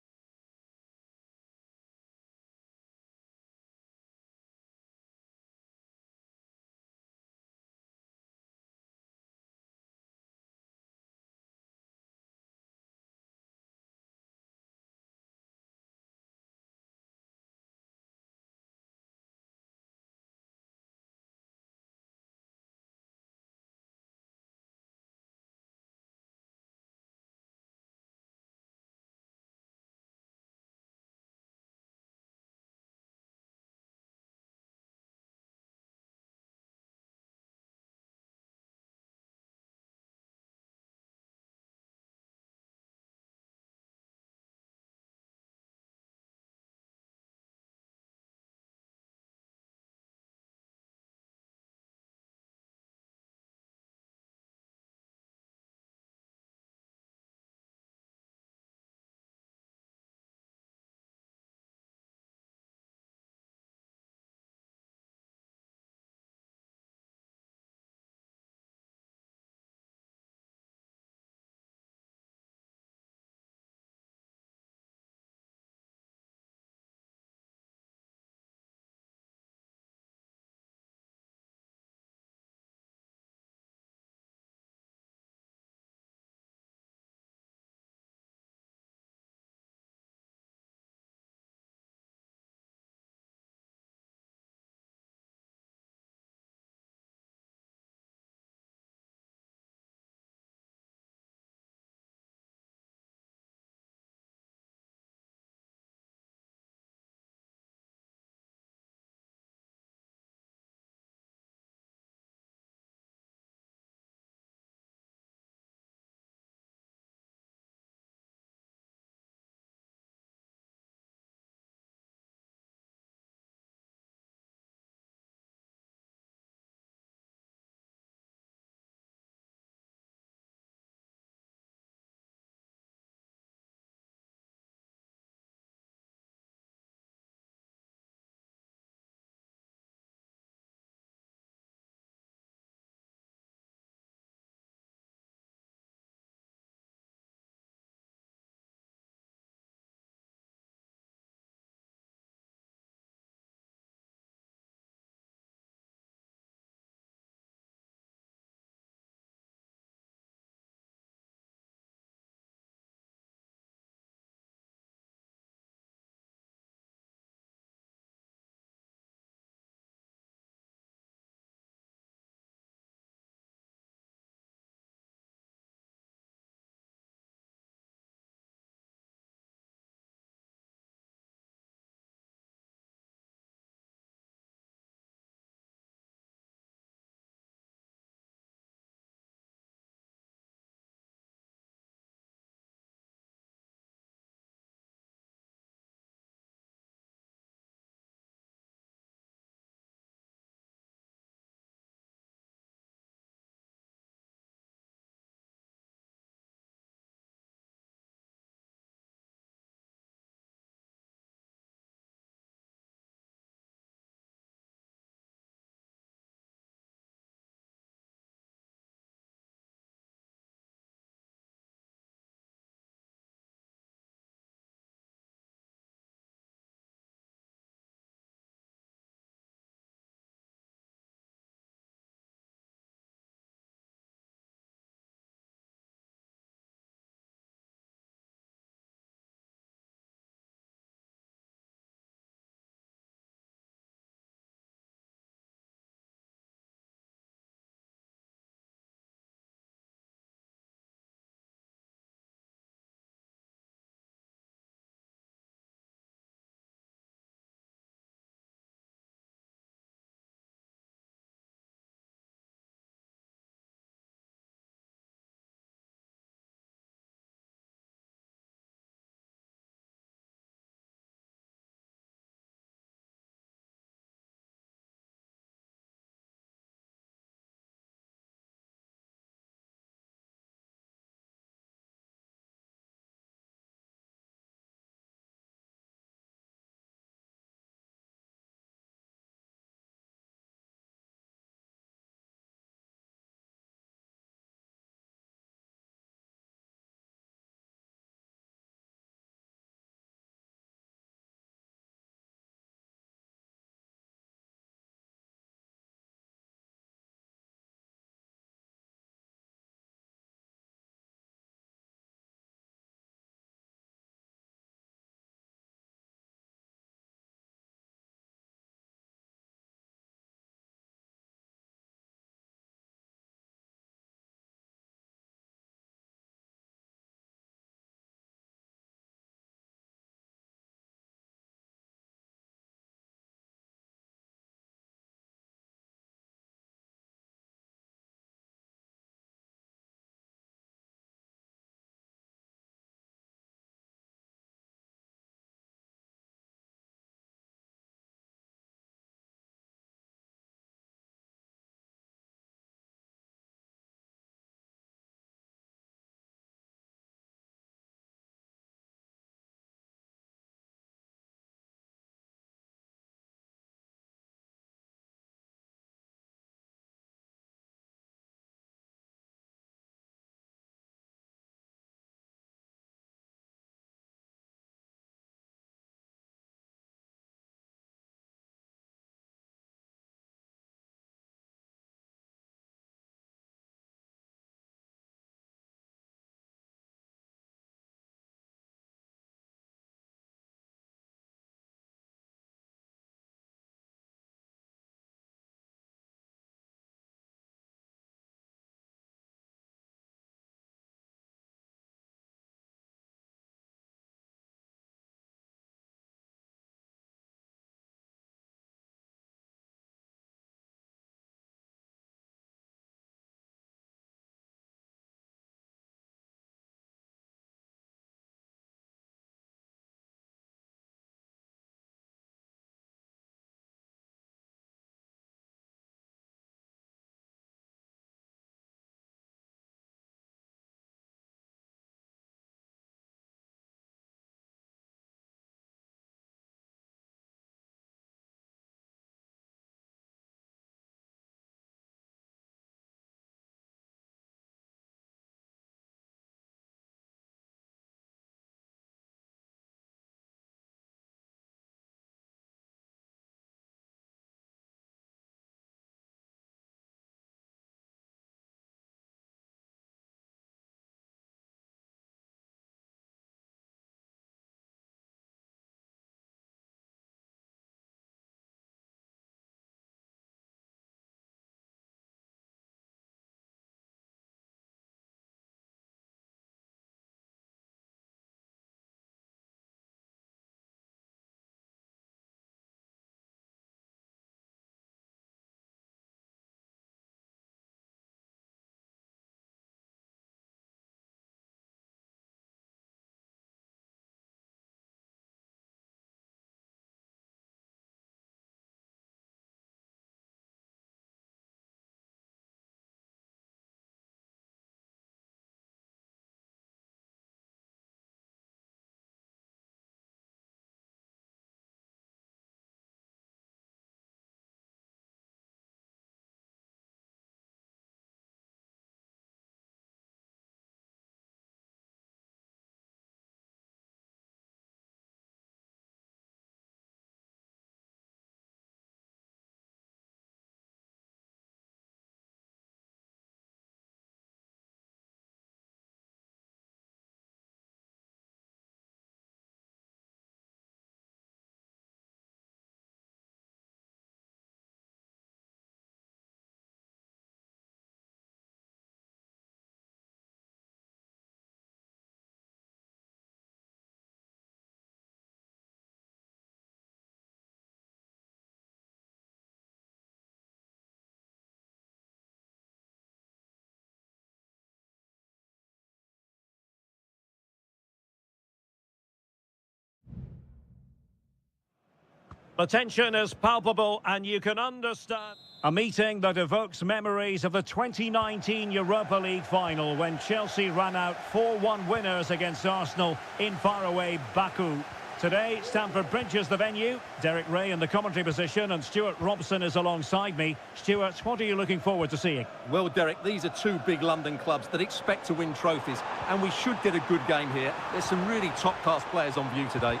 The tension is palpable and you can understand. A meeting that evokes memories of the 2019 Europa League final when Chelsea ran out 4-1 winners against Arsenal in faraway Baku. Today, Stamford Bridge is the venue. Derek Ray in the commentary position and Stuart Robson is alongside me. Stuart, what are you looking forward to seeing? Well, Derek, these are two big London clubs that expect to win trophies, and we should get a good game here. There's some really top-class players on view today.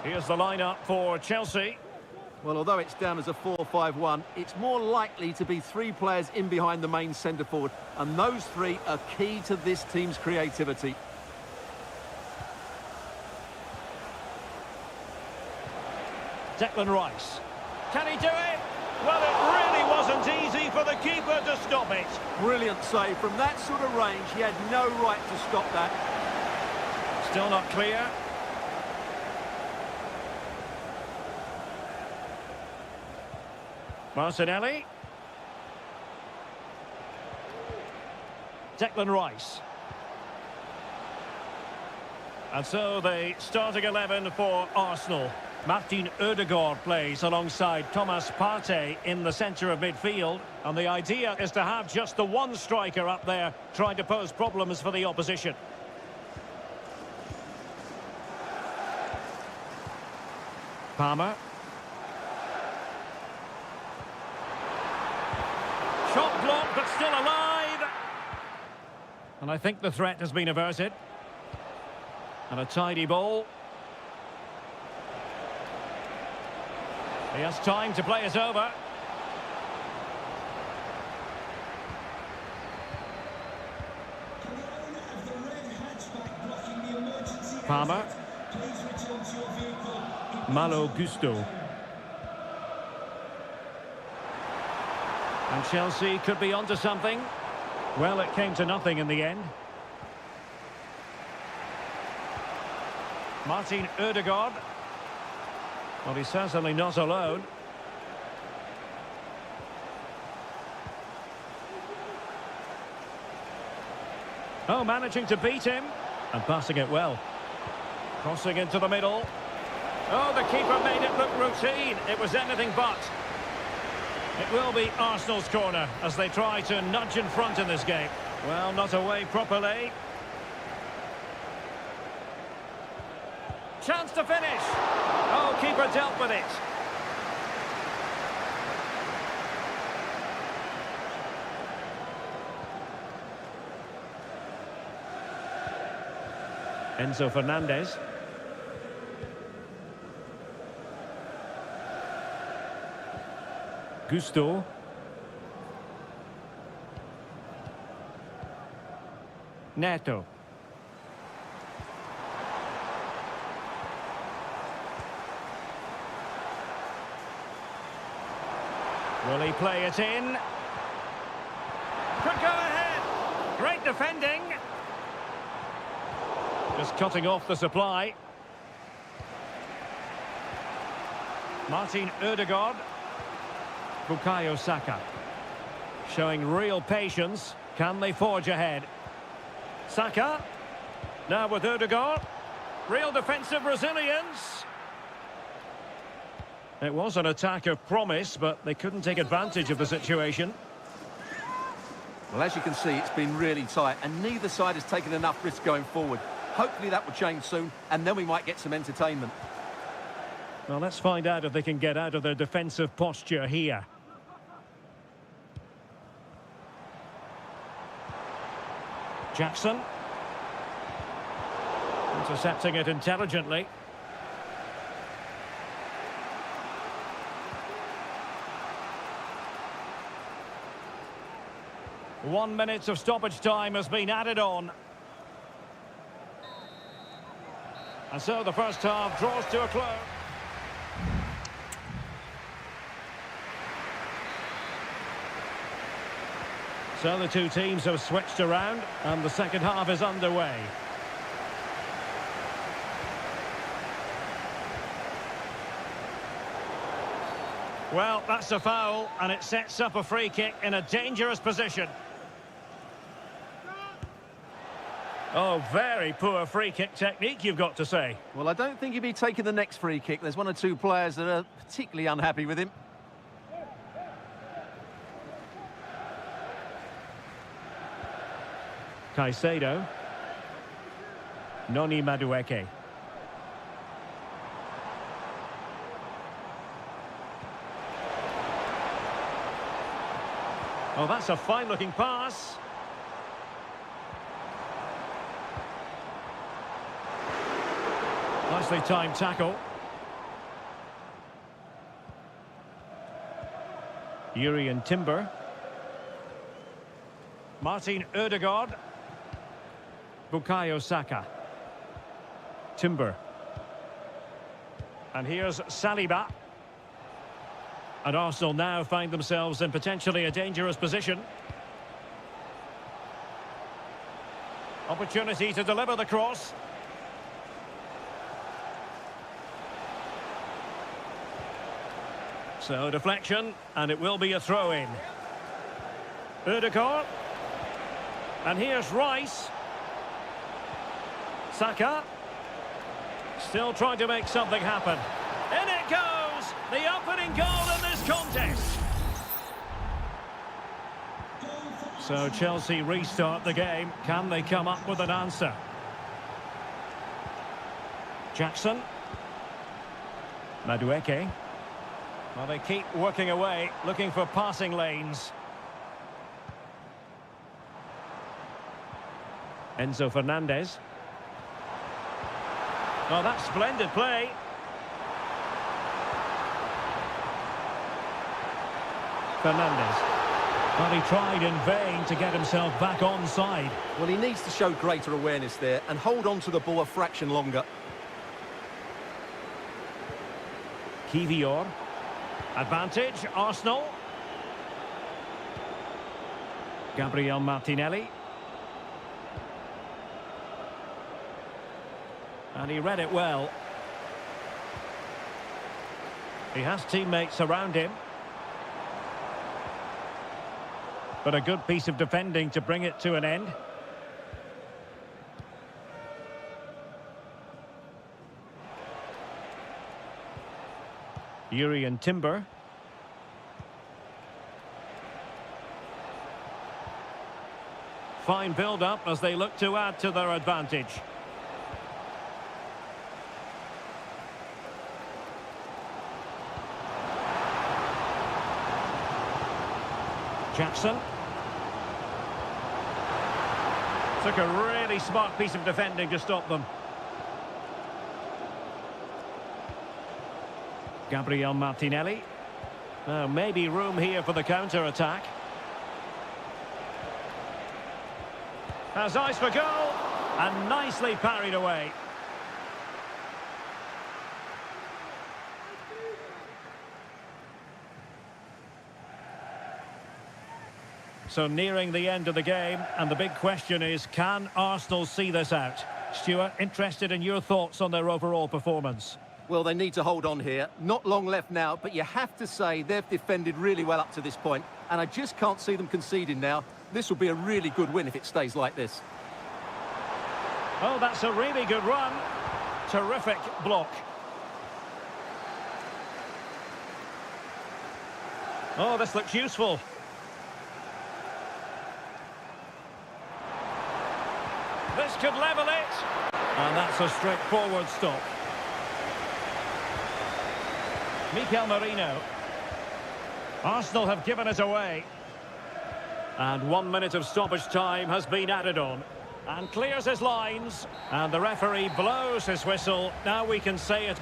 Here's the lineup for Chelsea. Well, although it's down as a 4-5-1, it's more likely to be three players in behind the main centre-forward, and those three are key to this team's creativity. Declan Rice. Can he do it? Well, it really wasn't easy for the keeper to stop it. Brilliant save. From that sort of range, he had no right to stop that. Still not clear. Martinelli. Declan Rice. And so the starting 11 for Arsenal. Martin Ødegaard plays alongside Thomas Partey in the centre of midfield. And the idea is to have just the one striker up there trying to pose problems for the opposition. Palmer. Shot blocked, but still alive. And I think the threat has been averted. And a tidy ball. He has time to play it over. Palmer. Malo Gusto. And Chelsea could be onto something. Well, it came to nothing in the end. Martin Ødegaard. Well, he's certainly not alone. Oh, managing to beat him. And passing it well. Crossing into the middle. Oh, the keeper made it look routine. It was anything but. It will be Arsenal's corner as they try to nudge in front in this game. Well, not away properly. Chance to finish. Oh, keeper dealt with it. Enzo Fernandez. Gusto. Neto. Will he play it in? Could go ahead. Great defending. Just cutting off the supply. Martin Ødegaard. Bukayo Saka. Showing real patience. Can they forge ahead? Saka. Now with Ødegaard. Real defensive resilience. It was an attack of promise, but they couldn't take advantage of the situation. Well, as you can see, it's been really tight, and neither side has taken enough risk going forward. Hopefully that will change soon, and then we might get some entertainment. Well, let's find out if they can get out of their defensive posture here. Jackson. Intercepting it intelligently. One minute of stoppage time has been added on. And so the first half draws to a close. So the two teams have switched around and the second half is underway. Well, that's a foul and it sets up a free kick in a dangerous position. Oh, very poor free kick technique, you've got to say. Well, I don't think he'll be taking the next free kick. There's one or two players that are particularly unhappy with him. Caicedo. Noni Madueke. Oh, that's a fine-looking pass. Nicely timed tackle. Urian Timber. Martin Ødegaard. Bukayo Saka. Timber. And here's Saliba. And Arsenal now find themselves in potentially a dangerous position. Opportunity to deliver the cross. So deflection, and it will be a throw-in. Ødegaard. And here's Rice. Saka. Still trying to make something happen. In it goes! The opening goal in this contest. So Chelsea restart the game. Can they come up with an answer? Jackson. Madueke. Well, they keep working away, looking for passing lanes. Enzo Fernandez. Oh, that's splendid play. Fernandez. Well, he tried in vain to get himself back onside. Well, he needs to show greater awareness there and hold on to the ball a fraction longer. Kivior. Advantage, Arsenal. Gabriel Martinelli. And he read it well. He has teammates around him. But a good piece of defending to bring it to an end. Urian Timber. Fine build-up as they look to add to their advantage. Jackson. Took a really smart piece of defending to stop them. Gabriel Martinelli. Maybe room here for the counter-attack. Has eyes for goal, and nicely parried away. So nearing the end of the game, and the big question is, can Arsenal see this out? Stuart, interested in your thoughts on their overall performance. Well, they need to hold on here. Not long left now, but you have to say they've defended really well up to this point, and I just can't see them conceding now. This will be a really good win if it stays like this. Oh, that's a really good run. Terrific block. Oh, this looks useful. This could level it. And that's a straightforward stop. Mikel Merino. Arsenal have given it away. And 1 minute of stoppage time has been added on. And clears his lines. And the referee blows his whistle. Now we can say it.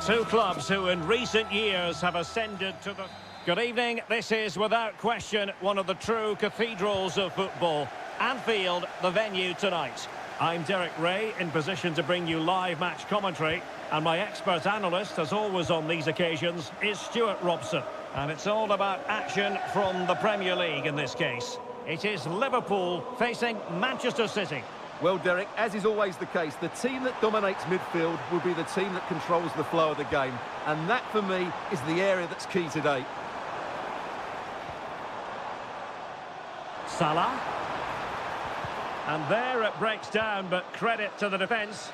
Two clubs who in recent years have ascended to the... Good evening, this is without question one of the true cathedrals of football. Anfield, the venue tonight. I'm Derek Ray, in position to bring you live match commentary. And my expert analyst, as always on these occasions, is Stuart Robson. And it's all about action from the Premier League in this case. It is Liverpool facing Manchester City. Well, Derek, as is always the case, the team that dominates midfield will be the team that controls the flow of the game. And that, for me, is the area that's key today. Salah. And there it breaks down, but credit to the defence.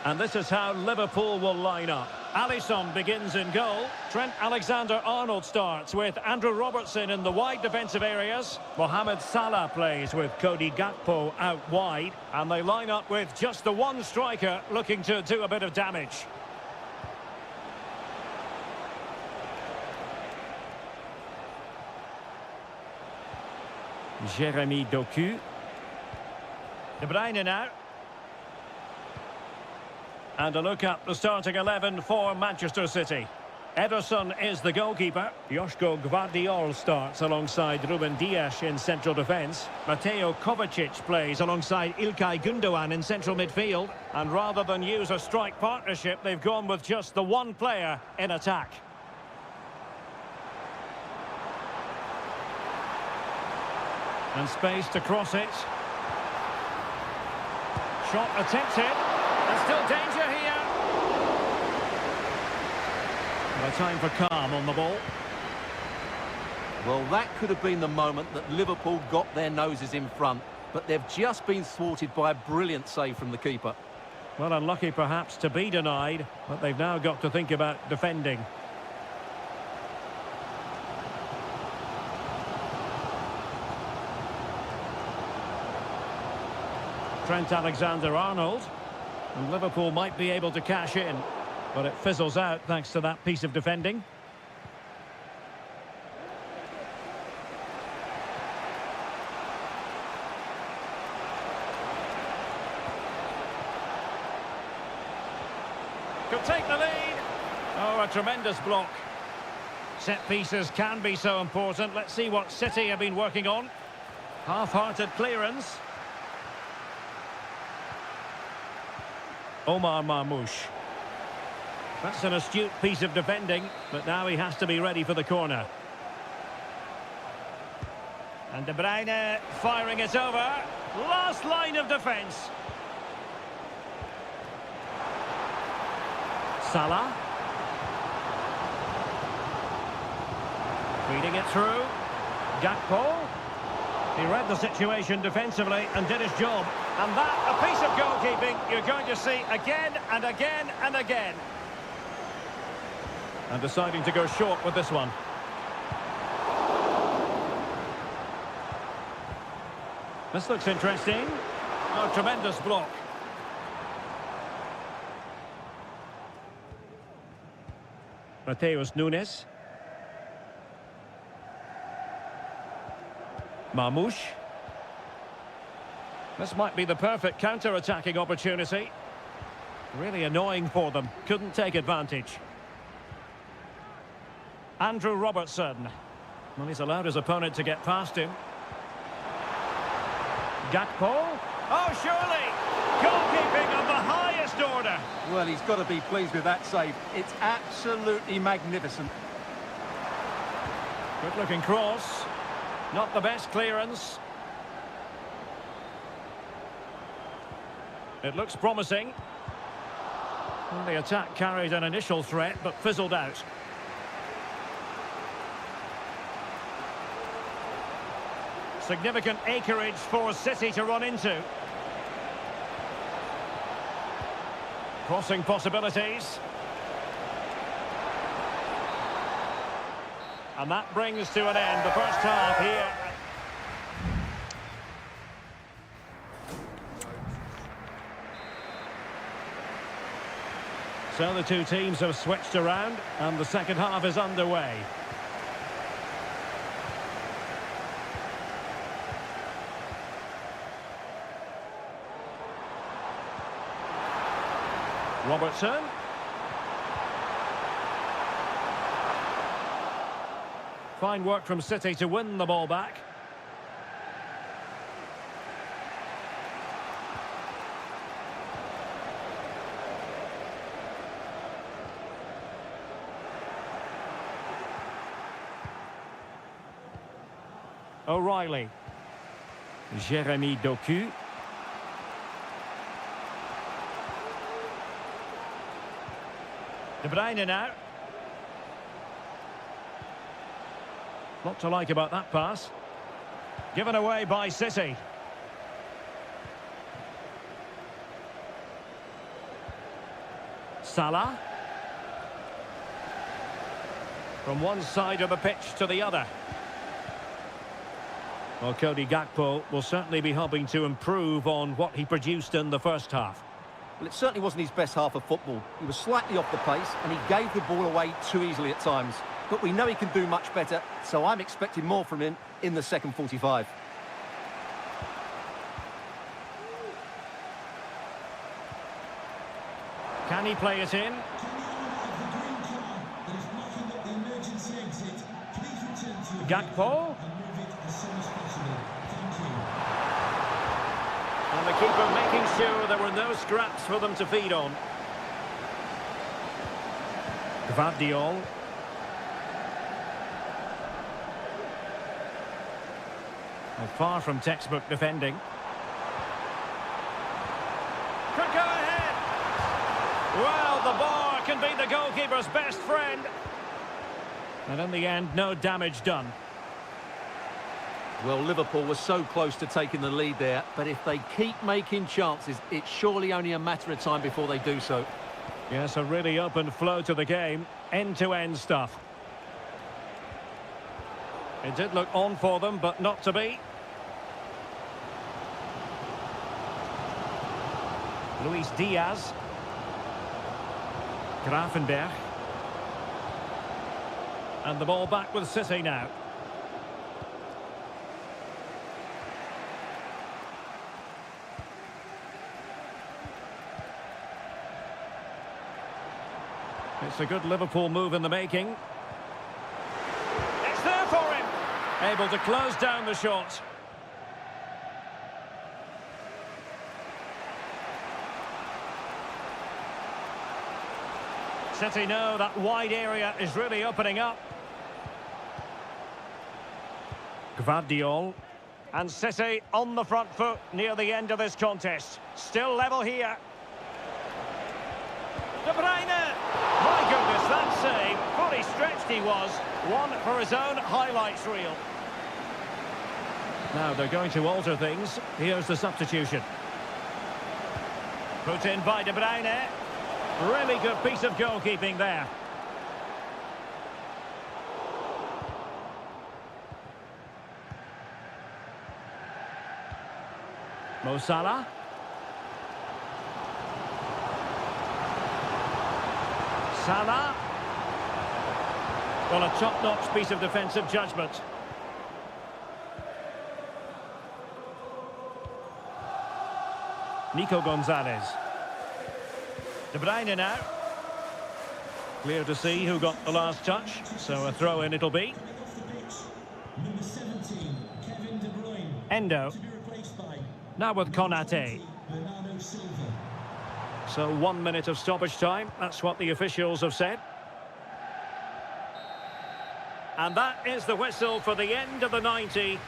And this is how Liverpool will line up. Alisson begins in goal. Trent Alexander-Arnold starts with Andrew Robertson in the wide defensive areas. Mohamed Salah plays with Cody Gakpo out wide. And they line up with just the one striker looking to do a bit of damage. Jeremy Doku. De Bruyne now. And a look at the starting 11 for Manchester City. Ederson is the goalkeeper. Joško Gvardiol starts alongside Ruben Dias in central defence. Mateo Kovacic plays alongside Ilkay Gundogan in central midfield. And rather than use a strike partnership, they've gone with just the one player in attack. And space to cross it. Shot attempted. There's still danger here. A time for calm on the ball. Well, that could have been the moment that Liverpool got their noses in front, but they've just been thwarted by a brilliant save from the keeper. Well, unlucky perhaps to be denied, but they've now got to think about defending. Trent Alexander-Arnold. And Liverpool might be able to cash in, but it fizzles out thanks to that piece of defending. Could take the lead. Oh, a tremendous block. Set pieces can be so important. Let's see what City have been working on. Half-hearted clearance. Omar Marmoush. That's an astute piece of defending, but now he has to be ready for the corner. And De Bruyne firing it over. Last line of defence. Salah. Feeding it through. Gakpo. He read the situation defensively and did his job. And that, a piece of goalkeeping you're going to see again and again and again. And deciding to go short with this one. This looks interesting. Oh, tremendous block. Mateus Nunes. Marmoush. This might be the perfect counter-attacking opportunity. Really annoying for them. Couldn't take advantage. Andrew Robertson. Well, he's allowed his opponent to get past him. Gakpo. Oh, surely! Goalkeeping of the highest order. Well, he's got to be pleased with that save. It's absolutely magnificent. Good-looking cross. Not the best clearance. It looks promising. Well, the attack carried an initial threat, but fizzled out. Significant acreage for City to run into. Crossing possibilities. And that brings to an end the first half here. So the two teams have switched around and the second half is underway. Robertson. Fine work from City to win the ball back. O'Reilly. Jeremy Doku. De Bruyne now. Lot to like about that pass. Given away by City. Salah. From one side of the pitch to the other. Well, Cody Gakpo will certainly be hoping to improve on what he produced in the first half. Well, it certainly wasn't his best half of football. He was slightly off the pace and he gave the ball away too easily at times. But we know he can do much better, so I'm expecting more from him in the second 45. Can he play it in? Gakpo. And the keeper making sure there were no scraps for them to feed on. Gvardiol. Well, far from textbook defending. Could go ahead. Well, the bar can be the goalkeeper's best friend. And in the end, no damage done. Well, Liverpool was so close to taking the lead there, but if they keep making chances, it's surely only a matter of time before they do so. Yes, a really open flow to the game. End-to-end stuff. It did look on for them, but not to be. Luis Diaz. Gravenberch. And the ball back with City now. It's a good Liverpool move in the making. It's there for him. Able to close down the shot. City know that wide area is really opening up. Gvardiol. And City on the front foot near the end of this contest. Still level here. De Bruyne! My goodness, that save. Fully stretched he was. One for his own highlights reel. Now they're going to alter things. Here's the substitution. Put in by De Bruyne. Really good piece of goalkeeping there. Mo Salah. Salah. Well, a top-notch piece of defensive judgment. Nico Gonzalez. De Bruyne now. Clear to see who got the last touch, so a throw-in it'll be. Number 17, Kevin De Bruyne. Endo. To be replaced by Now with Konate. Bernardo Silva. So 1 minute of stoppage time. That's what the officials have said. And that is the whistle for the end of the 90.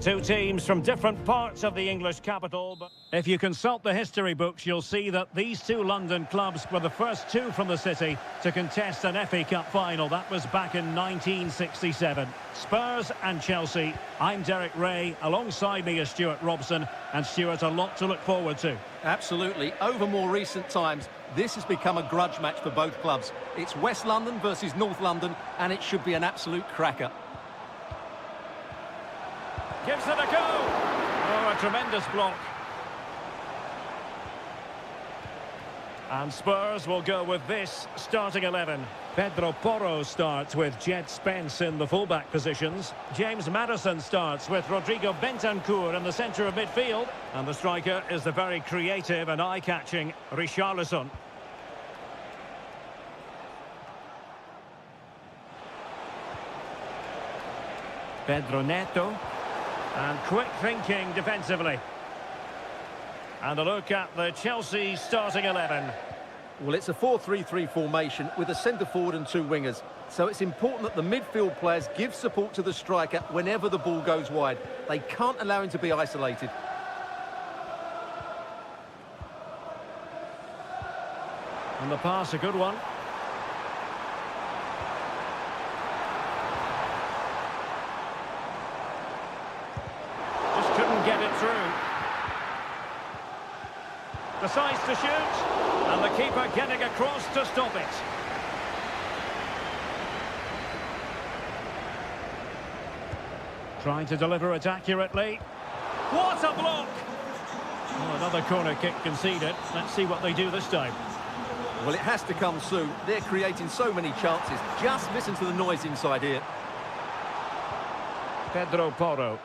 Two teams from different parts of the English capital, but if you consult the history books, you'll see that these two London clubs were the first two from the city to contest an FA Cup final. That was back in 1967. Spurs and Chelsea. I'm Derek Ray. Alongside me is Stuart Robson. And Stuart, a lot to look forward to. Absolutely. Over more recent times, this has become a grudge match for both clubs. It's West London versus North London, and it should be an absolute cracker. Gives it a go. Oh, a tremendous block. And Spurs will go with this starting 11. Pedro Porro starts with Jed Spence in the fullback positions. James Maddison starts with Rodrigo Bentancur in the centre of midfield. And the striker is the very creative and eye-catching Richarlison. Pedro Neto. And quick thinking defensively. And a look at the Chelsea starting 11. Well, it's a 4-3-3 formation with a centre forward and two wingers. So it's important that the midfield players give support to the striker whenever the ball goes wide. They can't allow him to be isolated. And the pass, a good one. Just couldn't get it through. Decides to shoot. And the keeper getting across to stop it. Trying to deliver it accurately. What a block! Oh, another corner kick conceded. Let's see what they do this time. Well, it has to come soon. They're creating so many chances. Just listen to the noise inside here. Pedro Porro.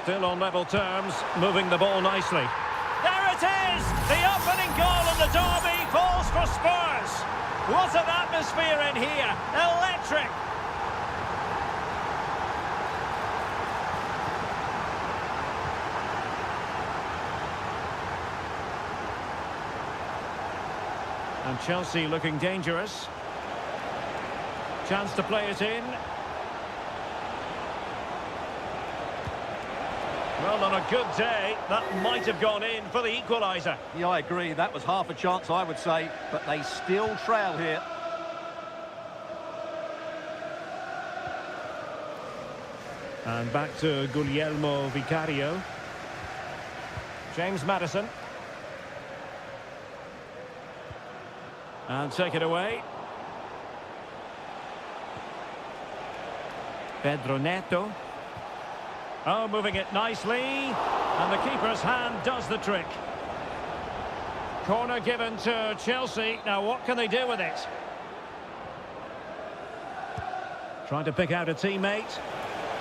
Still on level terms, moving the ball nicely. There it is! The opening goal in the derby falls for Spurs. What an atmosphere in here! Electric! And Chelsea looking dangerous. Chance to play it in. Well, on a good day, that might have gone in for the equaliser. Yeah, I agree. That was half a chance, I would say. But they still trail here. And back to Guglielmo Vicario. James Maddison. And take it away. Pedro Neto. Oh, moving it nicely. And the keeper's hand does the trick. Corner given to Chelsea. Now, what can they do with it? Trying to pick out a teammate.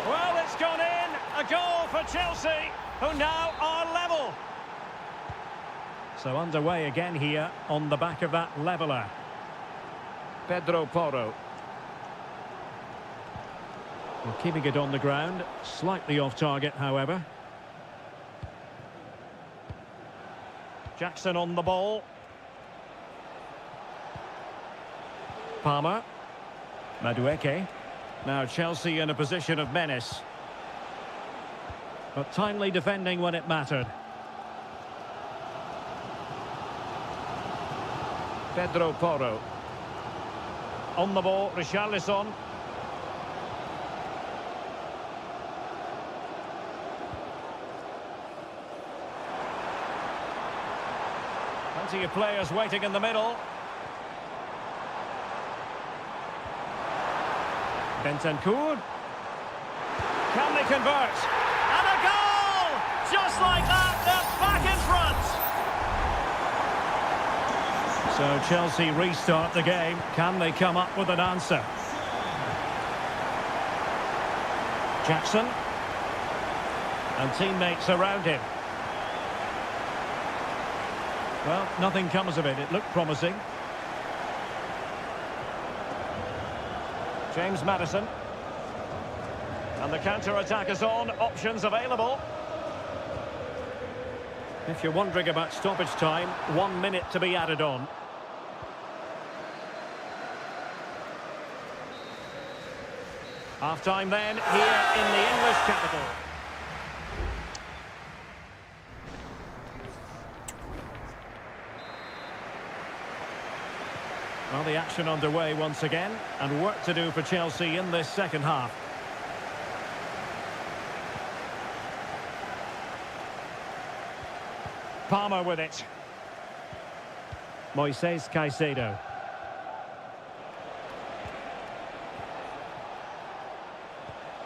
Well, it's gone in. A goal for Chelsea, who now are level. So underway again here on the back of that leveller. Pedro Porro. Well, keeping it on the ground, slightly off target, however. Jackson on the ball. Palmer. Madueke. Now Chelsea in a position of menace. But timely defending when it mattered. Pedro Porro. On the ball, Richarlison. Plenty of players waiting in the middle. Bentancur. Can they convert? And a goal! Just like that, they're back in front. So Chelsea restart the game. Can they come up with an answer? Jackson. And teammates around him. Well, nothing comes of it. It looked promising. James Maddison. And the counter-attack is on. Options available. If you're wondering about stoppage time, 1 minute to be added on. Half-time then, here in the English capital. the action underway once again, and work to do for Chelsea in this second half. Palmer with it. Moises Caicedo.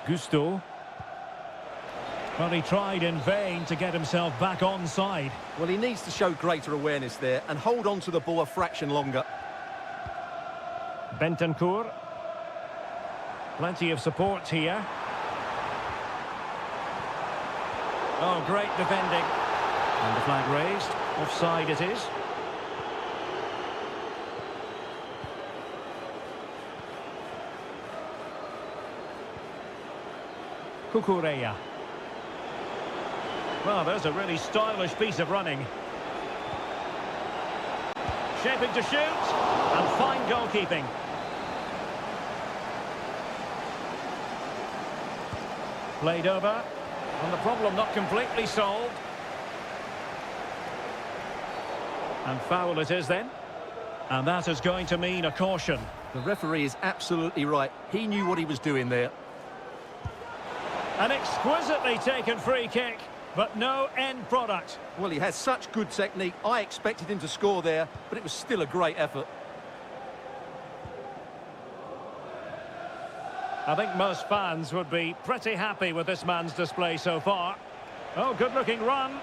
Gusto. Well, he tried in vain to get himself back onside. Well, he needs to show greater awareness there and hold on to the ball a fraction longer. Bentancur. Plenty of support here. Oh, great defending. And the flag raised. Offside it is. Cucurella. Well, there's a really stylish piece of running. Shaping to shoot. And fine goalkeeping. Played over. And the problem not completely solved. And foul it is then. And that is going to mean a caution. The referee is absolutely right. He knew what he was doing there. An exquisitely taken free kick, but no end product. Well, he has such good technique. I expected him to score there, but it was still a great effort. I think most fans would be pretty happy with this man's display so far. Oh, good-looking run.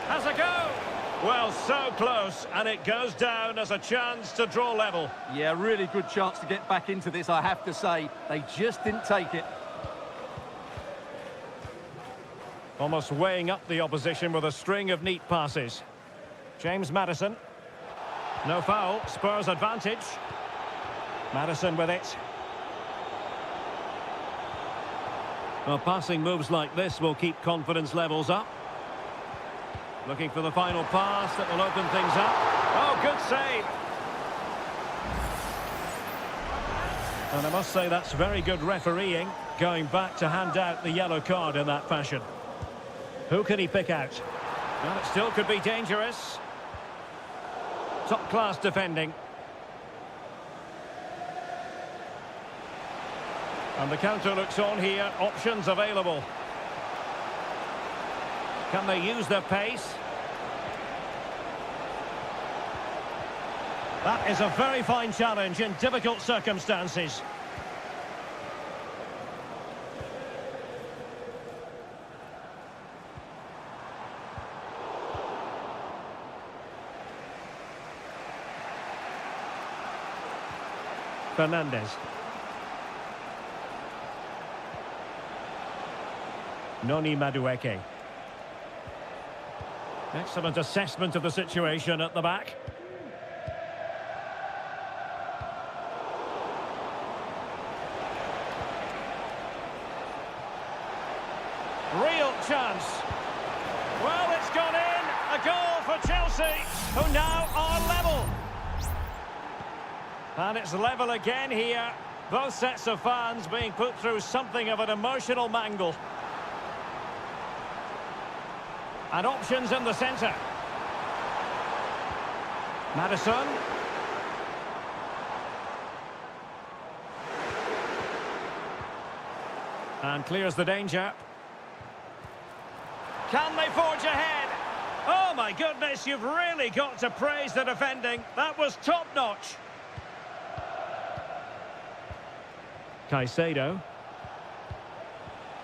Has a go. Well, so close, and it goes down as a chance to draw level. Yeah, really good chance to get back into this, I have to say. They just didn't take it. Almost weighing up the opposition with a string of neat passes. James Maddison. No foul, Spurs advantage. Maddison with it. Well, passing moves like this will keep confidence levels up. Looking for the final pass that will open things up. Oh, good save. And I must say that's very good refereeing, going back to hand out the yellow card in that fashion. Who can he pick out? Well, it still could be dangerous. Top-class defending. And the counter looks on here. Options available. Can they use their pace? That is a very fine challenge in difficult circumstances. Fernandez. Noni Madueke. Excellent assessment of the situation at the back. Real chance. Well, it's gone in. A goal for Chelsea, who now are level. And it's level again here. Both sets of fans being put through something of an emotional mangle. And options in the centre. Maddison. And clears the danger. Can they forge ahead? Oh my goodness, you've really got to praise the defending. That was top-notch. Caicedo.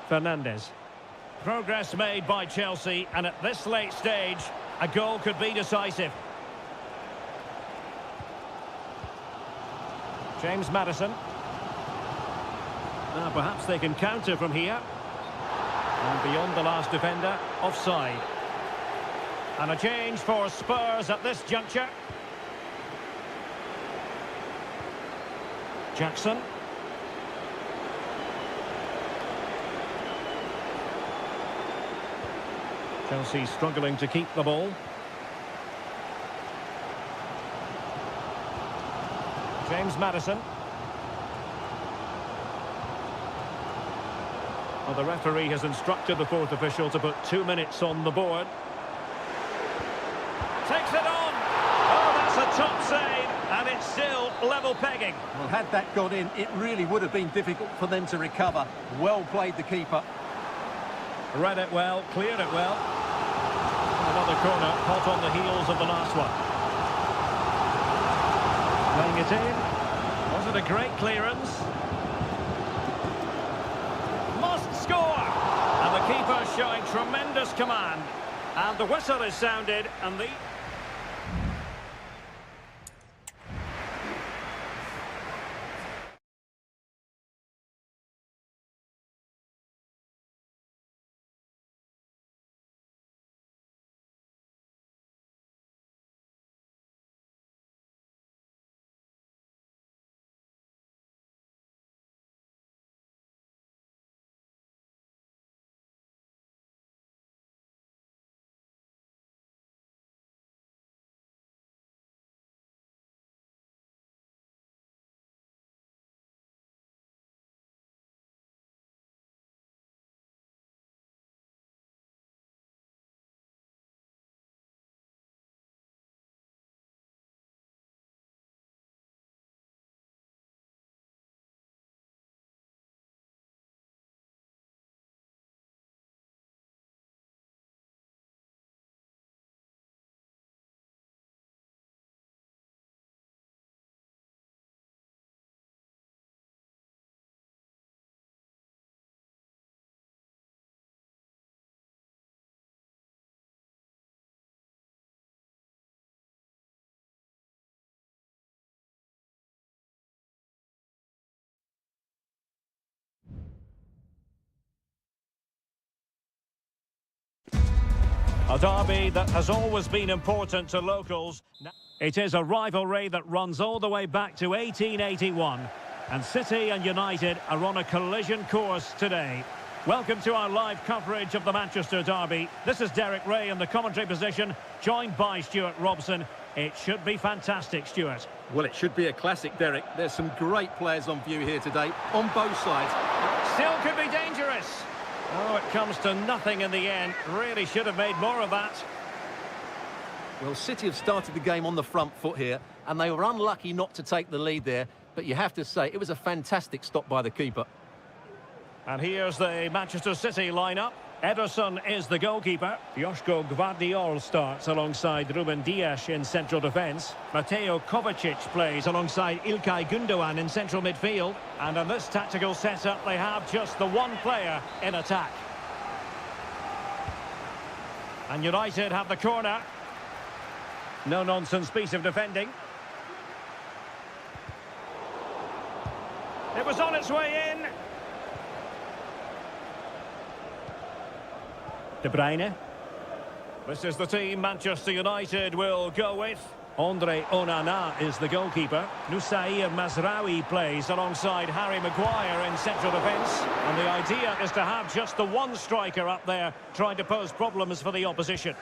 Fernandez. Progress made by Chelsea, and at this late stage, a goal could be decisive. James Maddison. Now perhaps they can counter from here. And beyond the last defender, offside. And a change for Spurs at this juncture. Jackson. Chelsea struggling to keep the ball. James Maddison. Well, the referee has instructed the fourth official to put 2 minutes on the board. Takes it on. level pegging. Well, had that gone in, it really would have been difficult for them to recover. Well played, the keeper. Read it well, cleared it well. Another corner, hot on the heels of the last one. Playing it in. Was it a great clearance? Must score! And the keeper showing tremendous command. And the whistle is sounded, and the... A derby that has always been important to locals. It is a rivalry that runs all the way back to 1881. And City and United are on a collision course today. Welcome to our live coverage of the Manchester derby. This is Derek Ray in the commentary position, joined by Stuart Robson. It should be fantastic, Stuart. Well, it should be a classic, Derek. There's some great players on view here today, on both sides. Still could be dangerous. Oh, it comes to nothing in the end. Really should have made more of that. Well, City have started the game on the front foot here, and they were unlucky not to take the lead there. But you have to say, it was a fantastic stop by the keeper. And here's the Manchester City lineup. Ederson is the goalkeeper. Joško Gvardiol starts alongside Ruben Dias in central defence. Mateo Kovacic plays alongside Ilkay Gundogan in central midfield. And in this tactical setup, they have just the one player in attack. And United have the corner. No-nonsense piece of defending. It was on its way in. De Bruyne. This is the team Manchester United will go with. Andre Onana is the goalkeeper. Nusair Mazraoui plays alongside Harry Maguire in central defence. And the idea is to have just the one striker up there trying to pose problems for the opposition.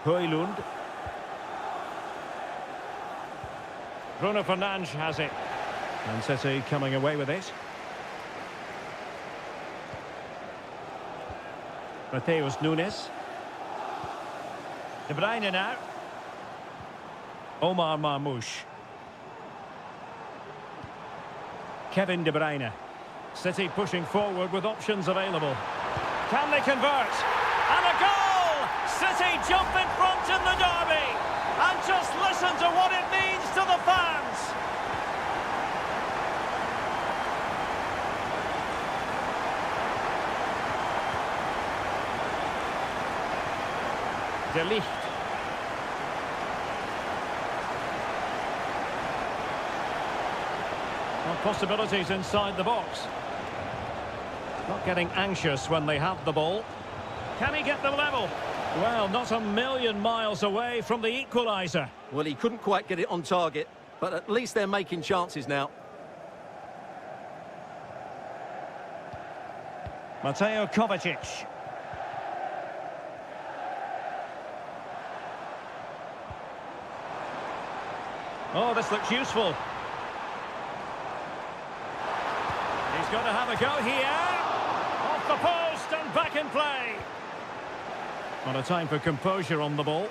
Højlund. Bruno Fernandes has it. And City coming away with it. Mateus Nunes. De Bruyne now. Omar Marmoush. Kevin De Bruyne. City pushing forward with options available. Can they convert? And a goal! City jump in front in the derby. And just listen to what it means to the fans. De Ligt. Well, possibilities inside the box. Not getting anxious when they have the ball. Can he get them level? Well, not a million miles away from the equaliser. Well, he couldn't quite get it on target, but at least they're making chances now. Mateo Kovacic. Oh, this looks useful. He's going to have a go here. Off the post and back in play. Not a time for composure on the ball.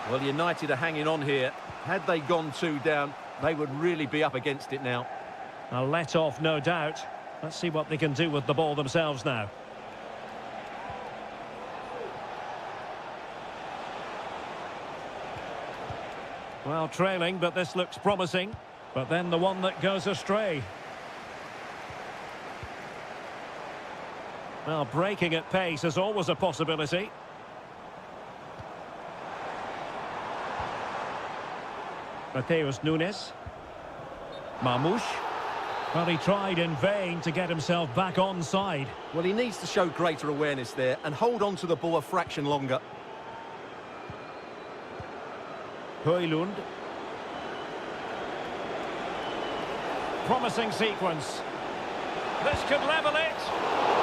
Well, United are hanging on here. Had they gone 2 down, they would really be up against it now. A let-off, no doubt. Let's see what they can do with the ball themselves now. Well, trailing, but this looks promising. But then the one that goes astray. Well, breaking at pace is always a possibility. Mateus Nunes. Marmoush. Well, he tried in vain to get himself back onside. Well, he needs to show greater awareness there and hold on to the ball a fraction longer. Højlund. Promising sequence. This could level it.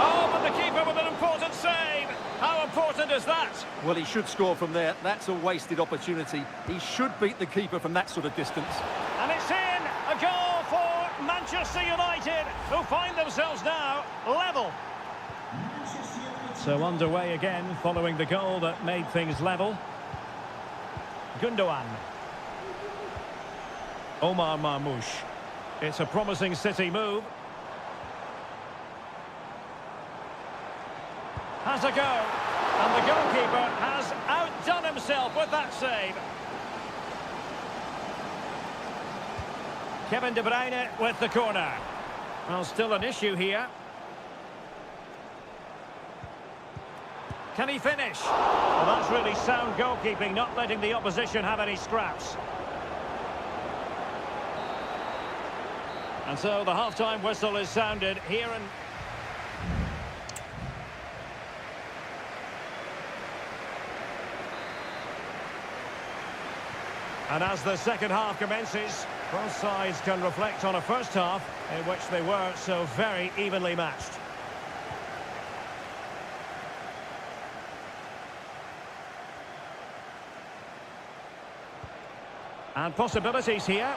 Oh, but the keeper with an important save. How important is that? Well, he should score from there. That's a wasted opportunity. He should beat the keeper from that sort of distance. And it's in. A goal for Manchester United, who find themselves now level. Manchester United. So underway again, following the goal that made things level. Gundogan. Omar Marmoush. It's a promising City move. Has a go. And the goalkeeper has outdone himself with that save. Kevin De Bruyne with the corner. Well, still an issue here. Can he finish? Well, that's really sound goalkeeping, not letting the opposition have any scraps. And so the half-time whistle is sounded here and... And as the second half commences, both sides can reflect on a first half in which they were so very evenly matched. And possibilities here.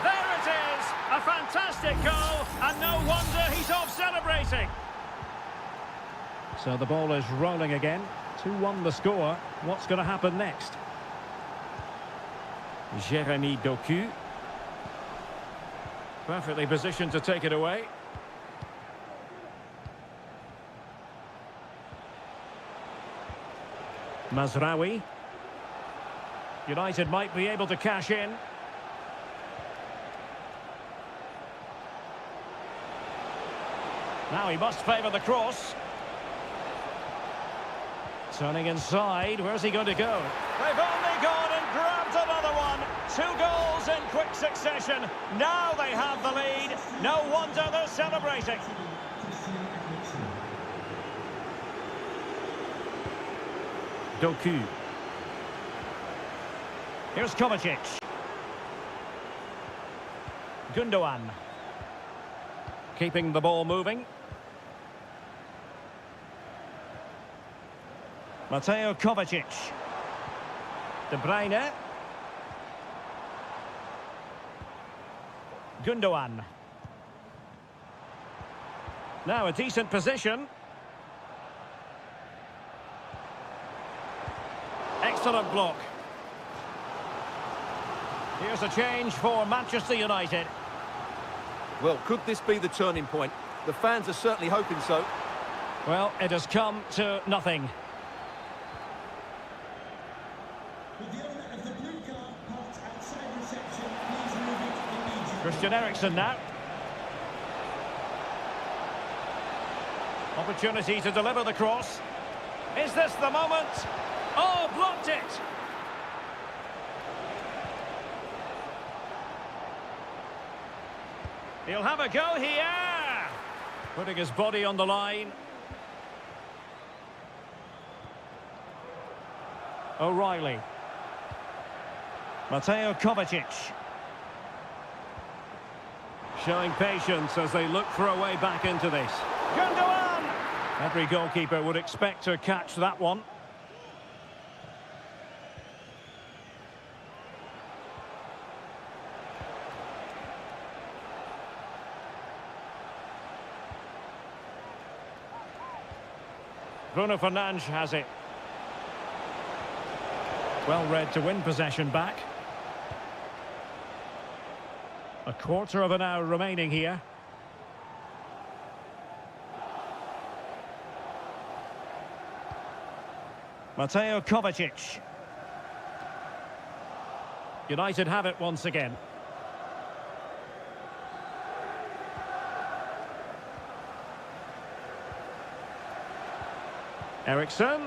There it is! A fantastic goal, and no wonder he's off celebrating. So the ball is rolling again. 2-1 the score. What's going to happen next? Jeremy Doku. Perfectly positioned to take it away. Mazraoui. United might be able to cash in. Now he must favour the cross. Turning inside, where's he going to go? They've only gone and grabbed another one. 2 goals in quick succession. Now they have the lead. No wonder they're celebrating. Doku. Here's Kovacic. Gundogan. Keeping the ball moving. Mateo Kovacic. De Bruyne. Gundogan. Now a decent position. Excellent block. Here's a change for Manchester United. Well, could this be the turning point? The fans are certainly hoping so. Well, it has come to nothing. With the owner of the blue car parked outside reception, please move it immediately. Christian Eriksen now. Opportunity to deliver the cross. Is this the moment? Oh, blocked it! He'll have a go here! Putting his body on the line. O'Reilly. Mateo Kovacic. Showing patience as they look for a way back into this. Gundogan! Every goalkeeper would expect to catch that one. Bruno Fernandes has it. Well read to win possession back. A quarter of an hour remaining here. Mateo Kovacic. United have it once again. Ericsson.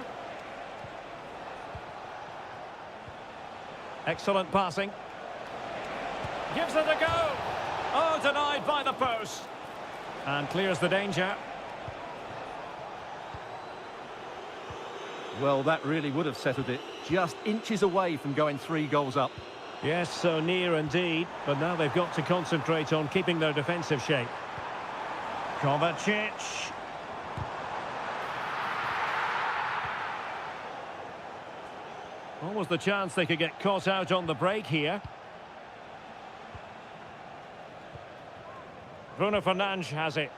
Excellent passing. Gives it a go. Oh, denied by the post. And clears the danger. Well, that really would have settled it. Just inches away from going 3 goals up. Yes, so near indeed. But now they've got to concentrate on keeping their defensive shape. Kovacic. Almost the chance they could get caught out on the break here. Bruno Fernandes has it.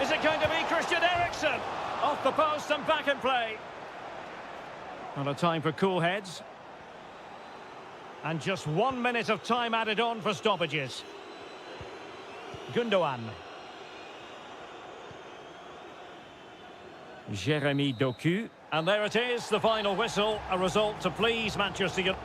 Is it going to be Christian Eriksen? Off the post and back in play. Not a time for cool heads. And just 1 minute of time added on for stoppages. Gundogan. Jeremy Doku. And there it is, the final whistle. A result to please Manchester United.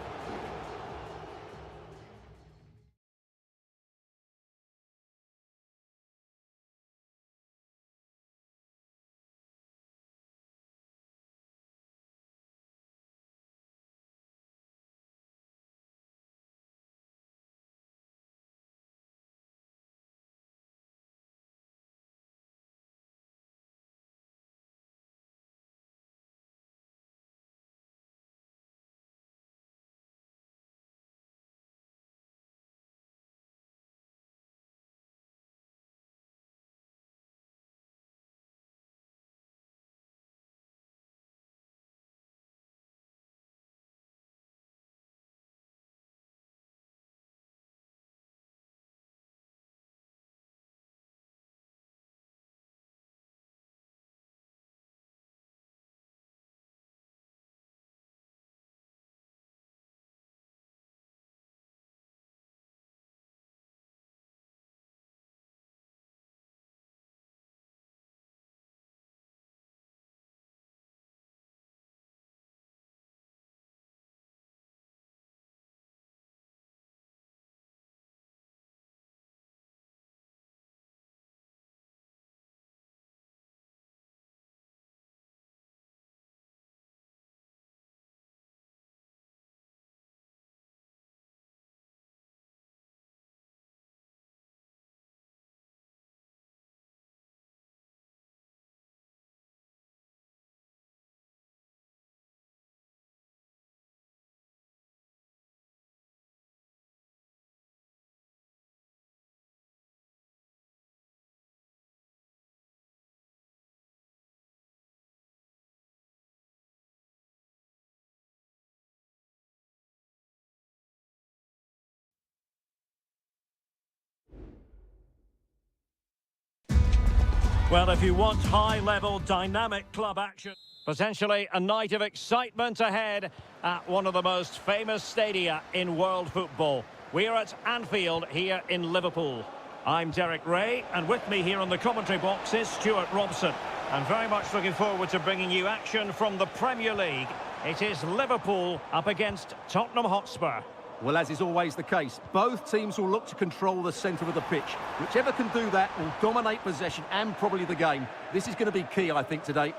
Well, if you want high-level, dynamic club action, potentially a night of excitement ahead at one of the most famous stadia in world football. We're at Anfield here in Liverpool. I'm Derek Ray, and with me here on the commentary box is Stuart Robson. I'm very much looking forward to bringing you action from the Premier League. It is Liverpool up against Tottenham Hotspur. Well, as is always the case, both teams will look to control the centre of the pitch. Whichever can do that will dominate possession and probably the game. This is going to be key, I think, today.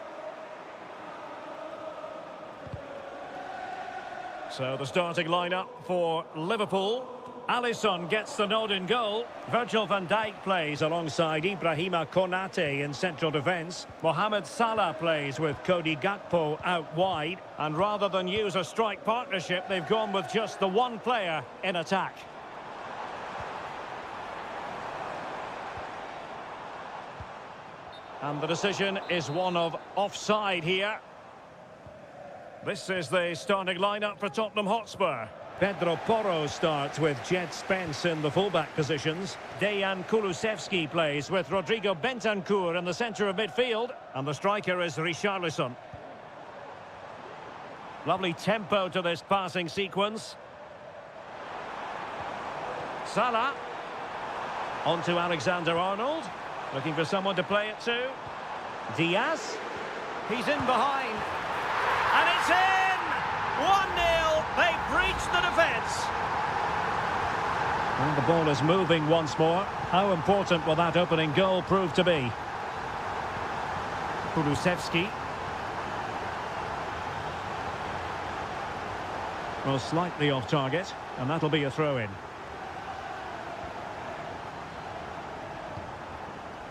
So the starting lineup for Liverpool. Alisson gets the nod in goal. Virgil van Dijk plays alongside Ibrahima Konate in central defence. Mohamed Salah plays with Cody Gakpo out wide. And rather than use a strike partnership, they've gone with just the one player in attack. And the decision is one of offside here. This is the starting lineup for Tottenham Hotspur. Pedro Porro starts with Jed Spence in the fullback positions. Dejan Kulusevski plays with Rodrigo Bentancur in the centre of midfield. And the striker is Richarlison. Lovely tempo to this passing sequence. Salah. On to Alexander-Arnold. Looking for someone to play it to. Diaz. He's in behind. And it's in! 1-0. They've breached the defence. And the ball is moving once more. How important will that opening goal prove to be? Kulusevski. Well, slightly off target, and that'll be a throw-in.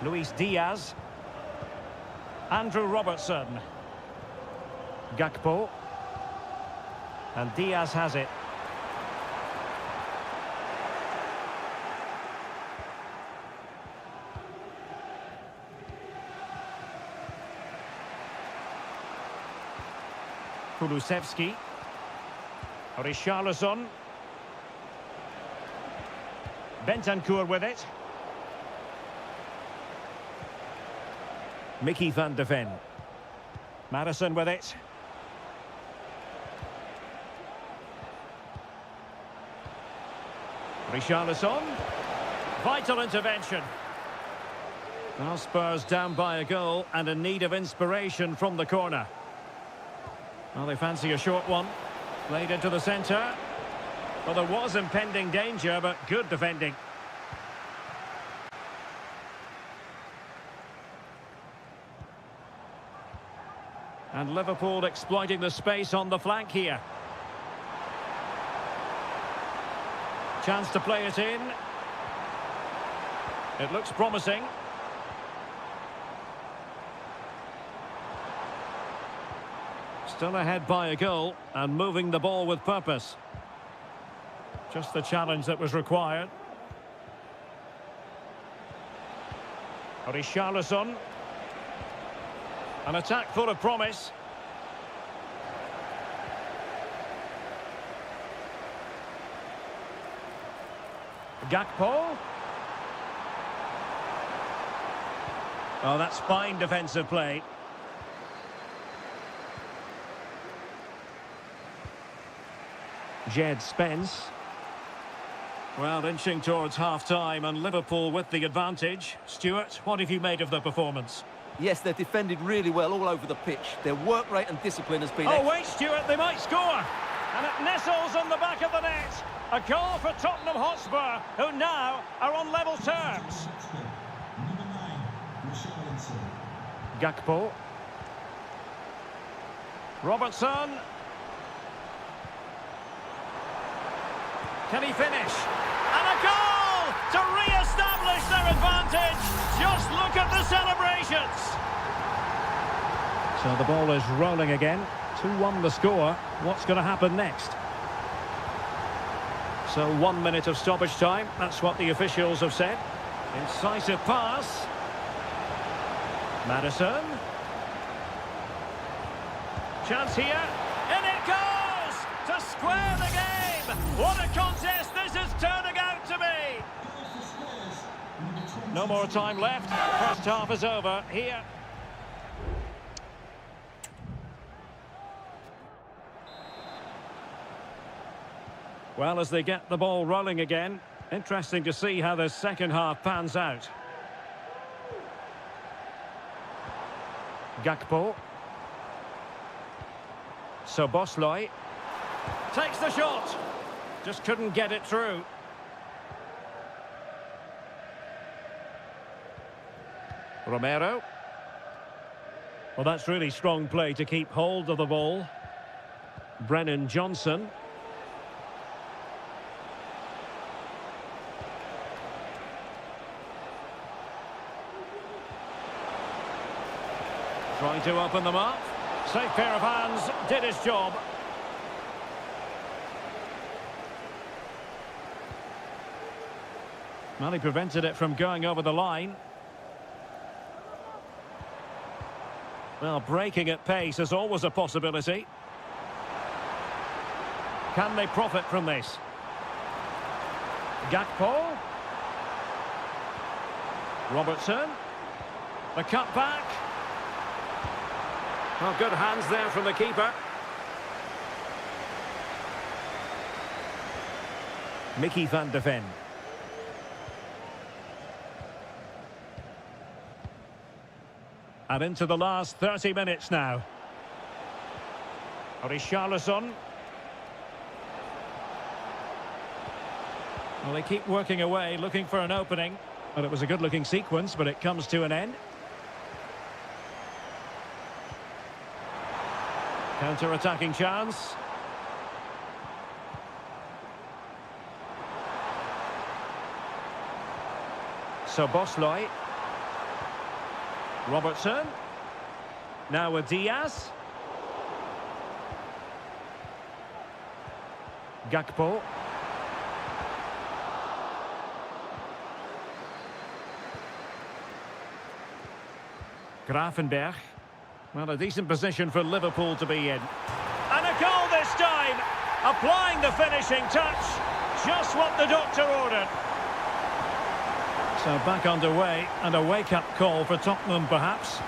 Luis Diaz. Andrew Robertson. Gakpo. And Diaz has it. Kulusevski. Richarlison. Bentancur with it. Mickey van de Ven. Madison with it. Richarlison. Vital intervention. Now Spurs down by a goal and in need of inspiration from the corner. Well, they fancy a short one. Played into the centre. Well, there was impending danger, but good defending. And Liverpool exploiting the space on the flank here. Chance to play it in. It looks promising. Still ahead by a goal and moving the ball with purpose. Just the challenge that was required. Richarlison. An attack full of promise. Gakpo. Oh, that's fine defensive play. Jed Spence. Well, inching towards half-time and Liverpool with the advantage. Stuart, what have you made of the performance? Yes, they've defended really well all over the pitch. Their work rate and discipline has been... Oh, wait, Stuart, they might score. And it nestles on the back of the net. A goal for Tottenham Hotspur, who now are on level terms. Number 9, Richarlison. Gakpo. Robertson. Can he finish? And a goal to re-establish their advantage. Just look at the celebrations. So the ball is rolling again. 2-1 the score. What's going to happen next? So 1 minute of stoppage time. That's what the officials have said. Incisive pass. Madison. Chance here. In it goes! To square the game! What a contest this is turning out to be! No more time left. First half is over here. Well, as they get the ball rolling again, interesting to see how the second half pans out. Gakpo. Szoboszlai takes the shot. Just couldn't get it through. Romero. Well, that's really strong play to keep hold of the ball. Brennan Johnson. Trying to open them up. Safe pair of hands, did his job. Well, he prevented it from going over the line. Well, breaking at pace is always a possibility. Can they profit from this? Gakpo. Robertson. The cut back. Well, good hands there from the keeper. Mickey van de Ven. And into the last 30 minutes now. Richarlison. Well, they keep working away, looking for an opening. Well, it was a good-looking sequence, but it comes to an end. Counter-attacking chance. So Bosley. Robertson. Now with Diaz. Gakpo. Gravenberg. Well, a decent position for Liverpool to be in. And a goal this time! Applying the finishing touch. Just what the doctor ordered. So back underway, and a wake-up call for Tottenham, perhaps.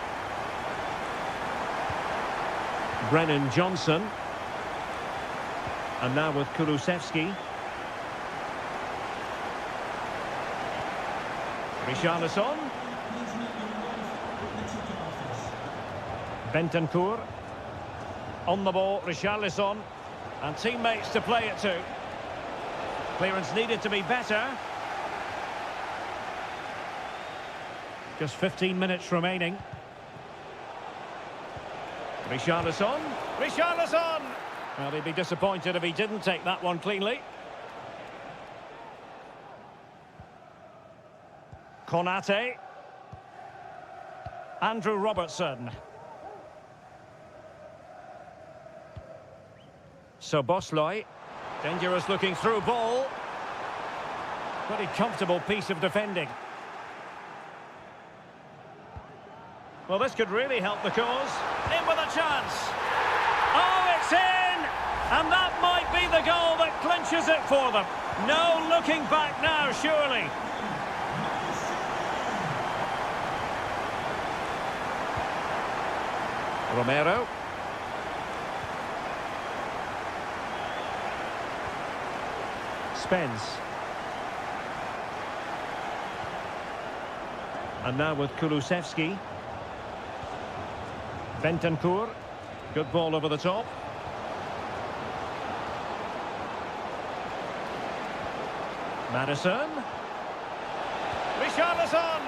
Brennan Johnson. And now with Kulusevski. Richarlison. Bentancur. On the ball, Richarlison. And teammates to play it to. Clearance needed to be better. Just 15 minutes remaining. Richarlison. Richarlison! Well, he'd be disappointed if he didn't take that one cleanly. Konate. Andrew Robertson. So Bosley. Dangerous looking through ball. Pretty comfortable piece of defending. Well, this could really help the cause. In with a chance. Oh, it's in! And that might be the goal that clinches it for them. No looking back now, surely. Romero. Spence. And now with Kulusevski. Bentancur. Good ball over the top. Madison. Richarlison.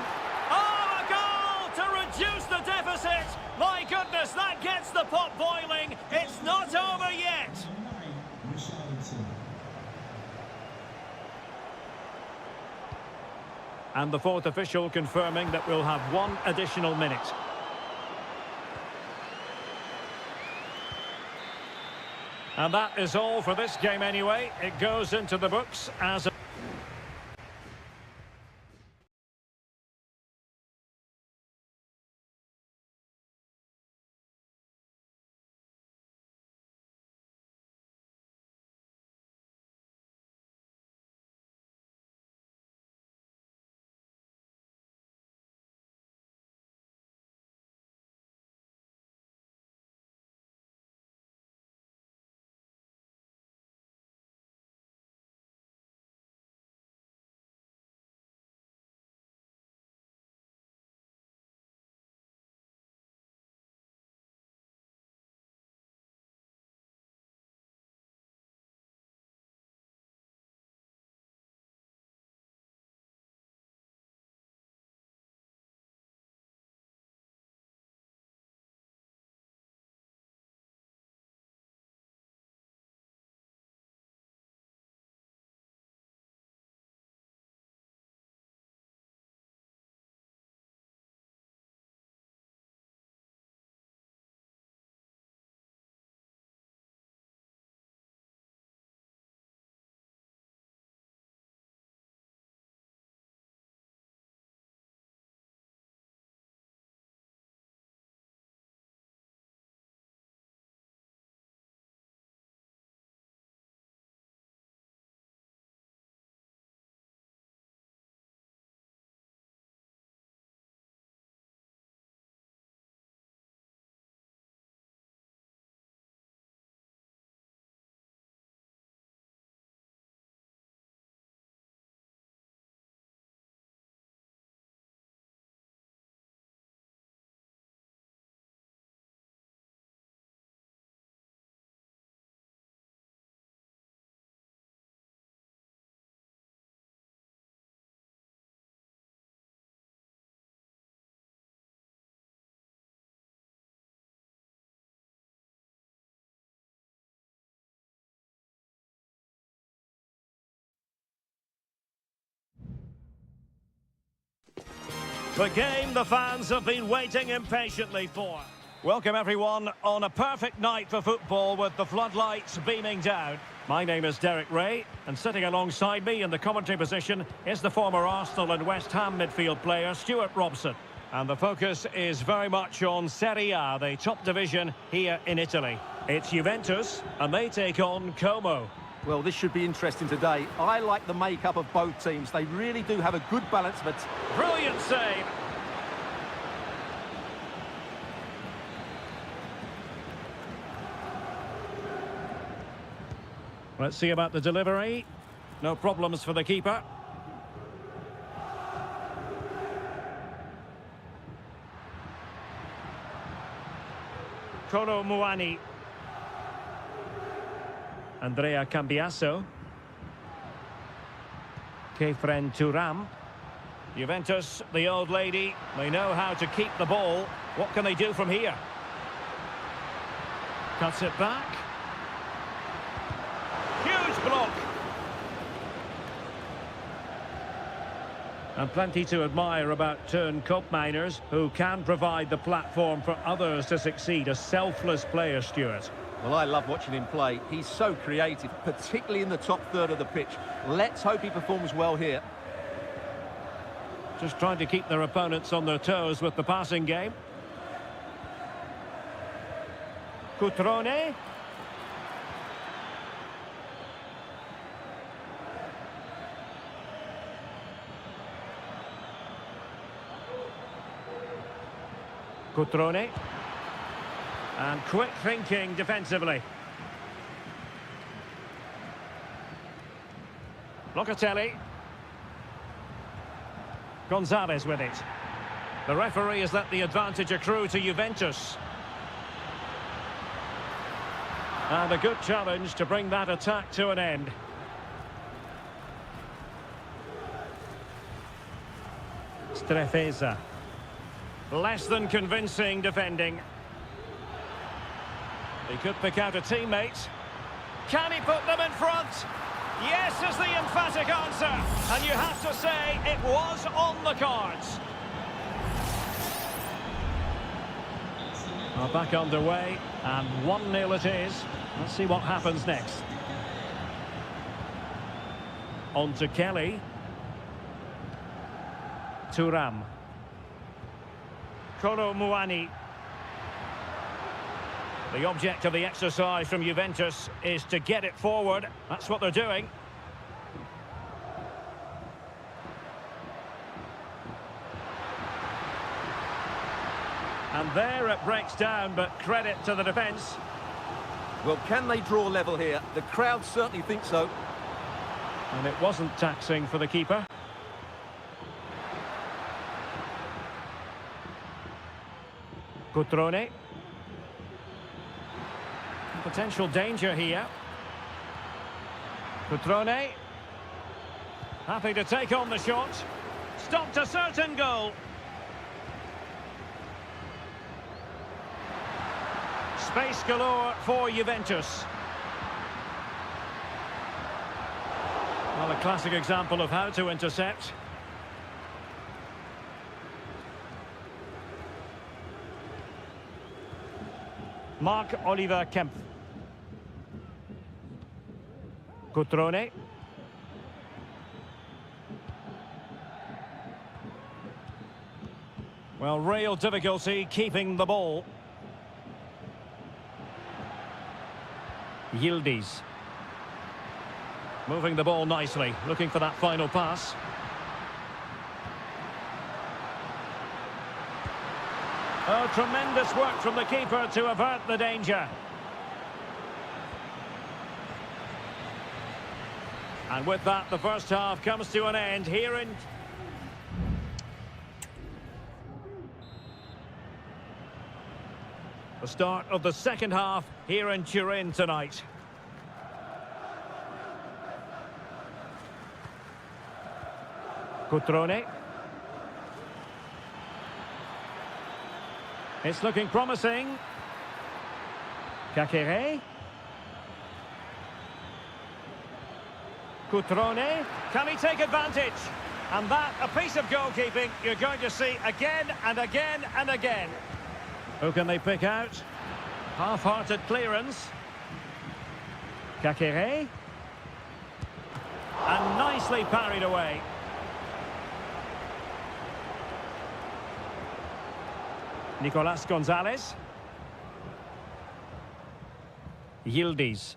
Oh, a goal to reduce the deficit. My goodness, that gets the pot boiling. It's not over yet. And the fourth official confirming that we'll have one additional minute. And that is all for this game anyway. It goes into the books as a The game the fans have been waiting impatiently for. Welcome everyone on a perfect night for football with the floodlights beaming down. My name is Derek Ray, and sitting alongside me in the commentary position is the former Arsenal and West Ham midfield player Stuart Robson. And the focus is very much on Serie A, the top division here in Italy. It's Juventus, and they take on Como. Well, this should be interesting today. I like the makeup of both teams. They really do have a good balance, but... Brilliant save! Let's see about the delivery. No problems for the keeper. Kolo Muani. Andrea Cambiasso. Kefren Turam. Juventus, the old lady, they know how to keep the ball. What can they do from here? Cuts it back. Huge block. And plenty to admire about Koopmeiners, miners who can provide the platform for others to succeed. A selfless player, Stuart. Well, I love watching him play. He's so creative, particularly in the top third of the pitch. Let's hope he performs well here. Just trying to keep their opponents on their toes with the passing game. Cutrone. Cutrone. And quick thinking defensively. Locatelli. Gonzalez with it. The referee has let the advantage accrue to Juventus. And a good challenge to bring that attack to an end. Strefeza. Less than convincing defending. He could pick out a teammate. Can he put them in front? Yes is the emphatic answer. And you have to say it was on the cards. Well, back underway, and 1-0 it is. Let's see what happens next. On to Kelly. Turam. Kolo Muani. The object of the exercise from Juventus is to get it forward. That's what they're doing. And there it breaks down, but credit to the defence. Well, can they draw level here? The crowd certainly think so. And it wasn't taxing for the keeper. Cutrone. Potential danger here. Cutrone. Happy to take on the shot. Stopped a certain goal. Space galore for Juventus. Well, a classic example of how to intercept. Marc-Oliver Kempf. Cutrone. Well, real difficulty keeping the ball. Yildiz. Moving the ball nicely, looking for that final pass. Oh, tremendous work from the keeper to avert the danger. And with that, the first half comes to an end here in... The start of the second half here in Turin tonight. Cutrone. It's looking promising. Kakere. Cutrone. Can he take advantage? And that, a piece of goalkeeping you're going to see again and again and again. Who can they pick out? Half-hearted clearance. Kakere. And nicely parried away. Nicolas Gonzalez. Yildiz.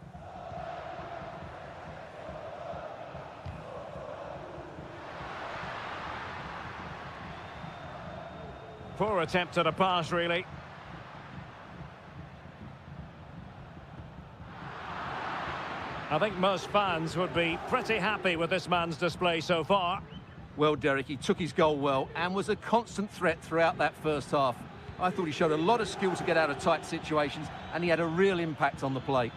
Poor attempt at a pass, really. I think most fans would be pretty happy with this man's display so far. Well, Derek, he took his goal well and was a constant threat throughout that first half. I thought he showed a lot of skill to get out of tight situations, and he had a real impact on the play.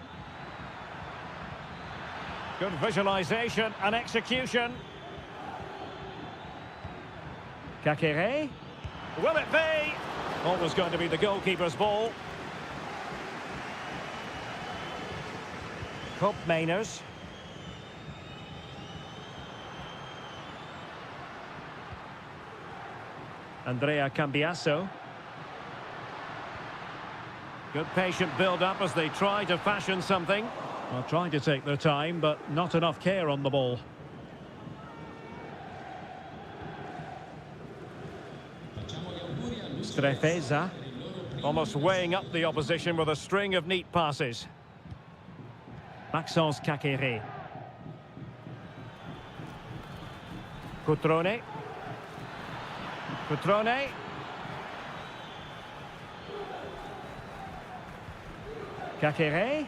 Good visualisation and execution. Kakere. Will it be? Always going to be the goalkeeper's ball. Cup Mainers. Andrea Cambiasso. Good patient build-up as they try to fashion something. Well, trying to take their time, but not enough care on the ball. Strefeza. Almost weighing up the opposition with a string of neat passes. Maxence Kakere. Cutrone. Cutrone. Kakere.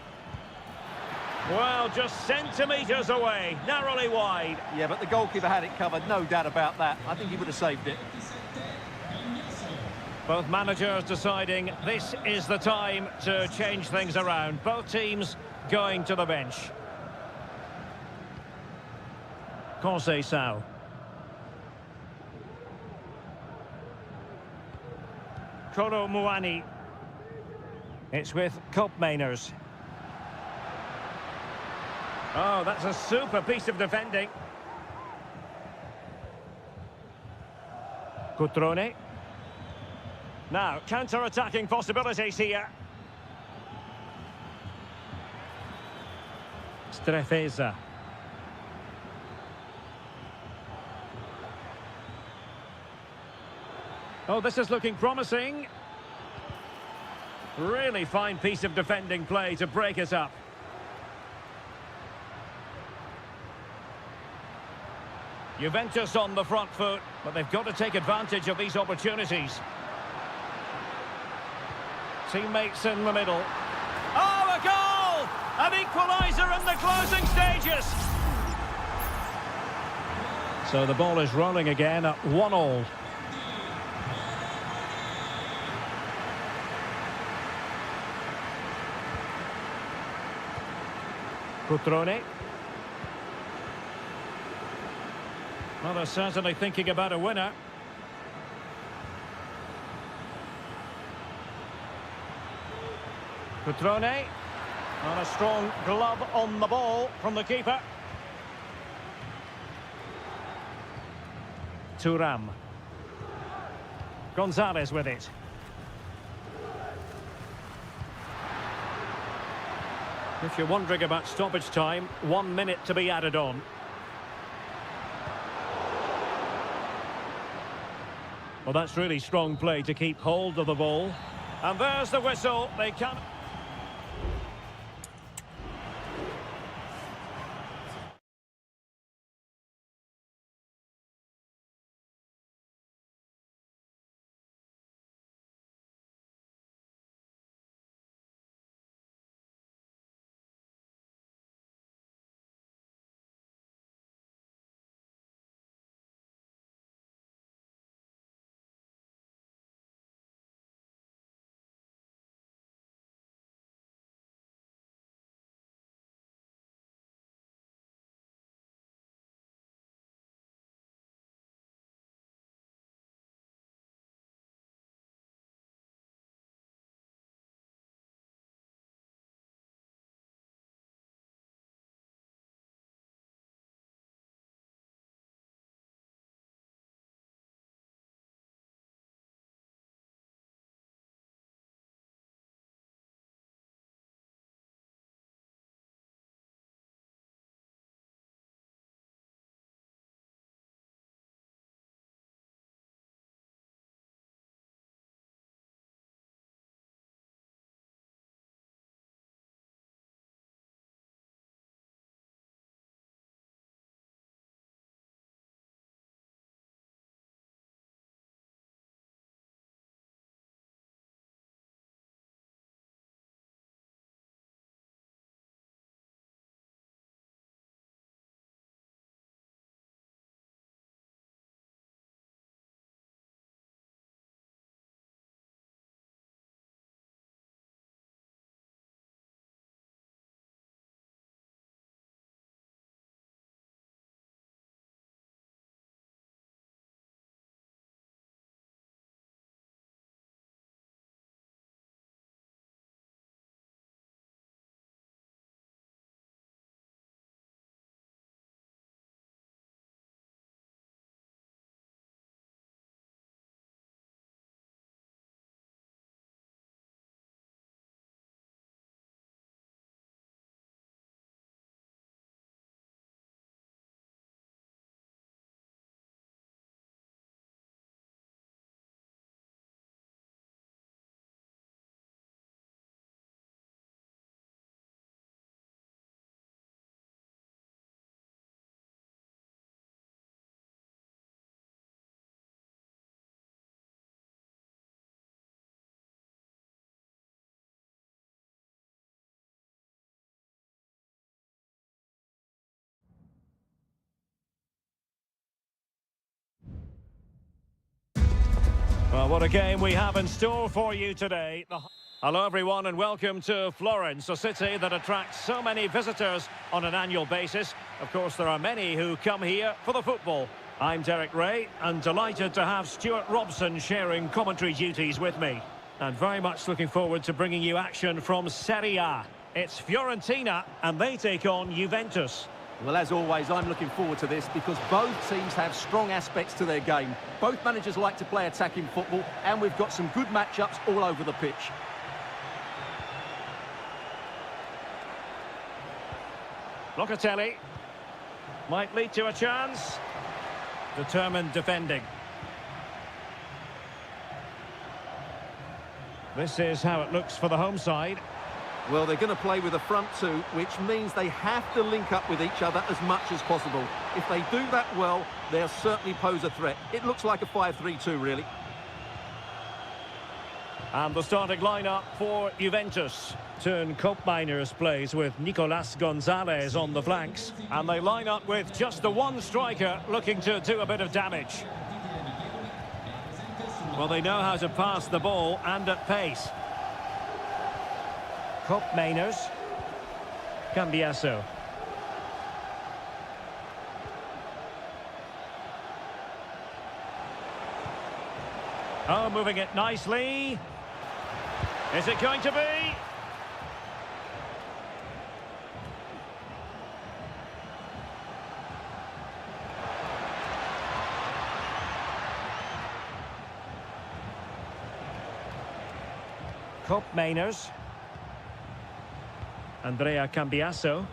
Well, just centimetres away, narrowly wide. Yeah, but the goalkeeper had it covered, no doubt about that. I think he would have saved it. Both managers deciding this is the time to change things around. Both teams going to the bench. Conceição. Kolo Muani. It's with Koopmeiners. Oh, that's a super piece of defending. Cutrone. Now, counter-attacking possibilities here. Strefeza. Oh, this is looking promising. Really fine piece of defending play to break it up. Juventus on the front foot, but they've got to take advantage of these opportunities. Teammates in the middle. Oh, a goal! An equaliser in the closing stages. So the ball is rolling again at 1-1. Cutrone. Well, they're certainly thinking about a winner. Cutrone. And a strong glove on the ball from the keeper. Thuram. Gonzalez with it. If you're wondering about stoppage time, 1 minute to be added on. Well, that's really strong play to keep hold of the ball. And there's the whistle. They come... Well, what a game we have in store for you today. Hello, everyone, and welcome to Florence, a city that attracts so many visitors on an annual basis. Of course, there are many who come here for the football. I'm Derek Ray, and delighted to have Stuart Robson sharing commentary duties with me. And very much looking forward to bringing you action from Serie A. It's Fiorentina, and they take on Juventus. Well, as always, I'm looking forward to this because both teams have strong aspects to their game. Both managers like to play attacking football, and we've got some good matchups all over the pitch. Locatelli might lead to a chance. Determined defending. This is how it looks for the home side. Well, they're going to play with a front two, which means they have to link up with each other as much as possible. If they do that well, they'll certainly pose a threat. It looks like a 5-3-2, really. And the starting lineup for Juventus. Turn Koopmeiners plays with Nicolas Gonzalez on the flanks. And they line up with just the one striker looking to do a bit of damage. Well, they know how to pass the ball and at pace. Koopmeiners. Cambiasso. Oh, moving it nicely. Is it going to be? Koopmeiners. Andrea Cambiasso.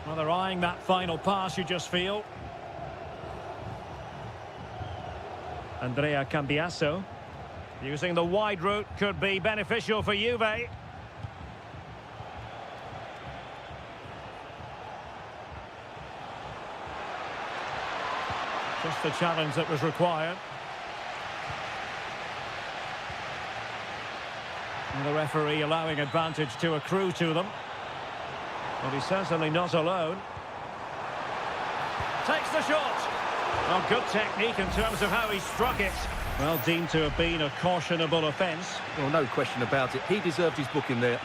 Well, they're eyeing that final pass, you just feel. Andrea Cambiasso. Using the wide route could be beneficial for Juve. Just the challenge that was required. And the referee allowing advantage to accrue to them. Well, he's certainly not alone. Takes the shot. Well, good technique in terms of how he struck it. Well, deemed to have been a cautionable offence. Well, no question about it. He deserved his booking there.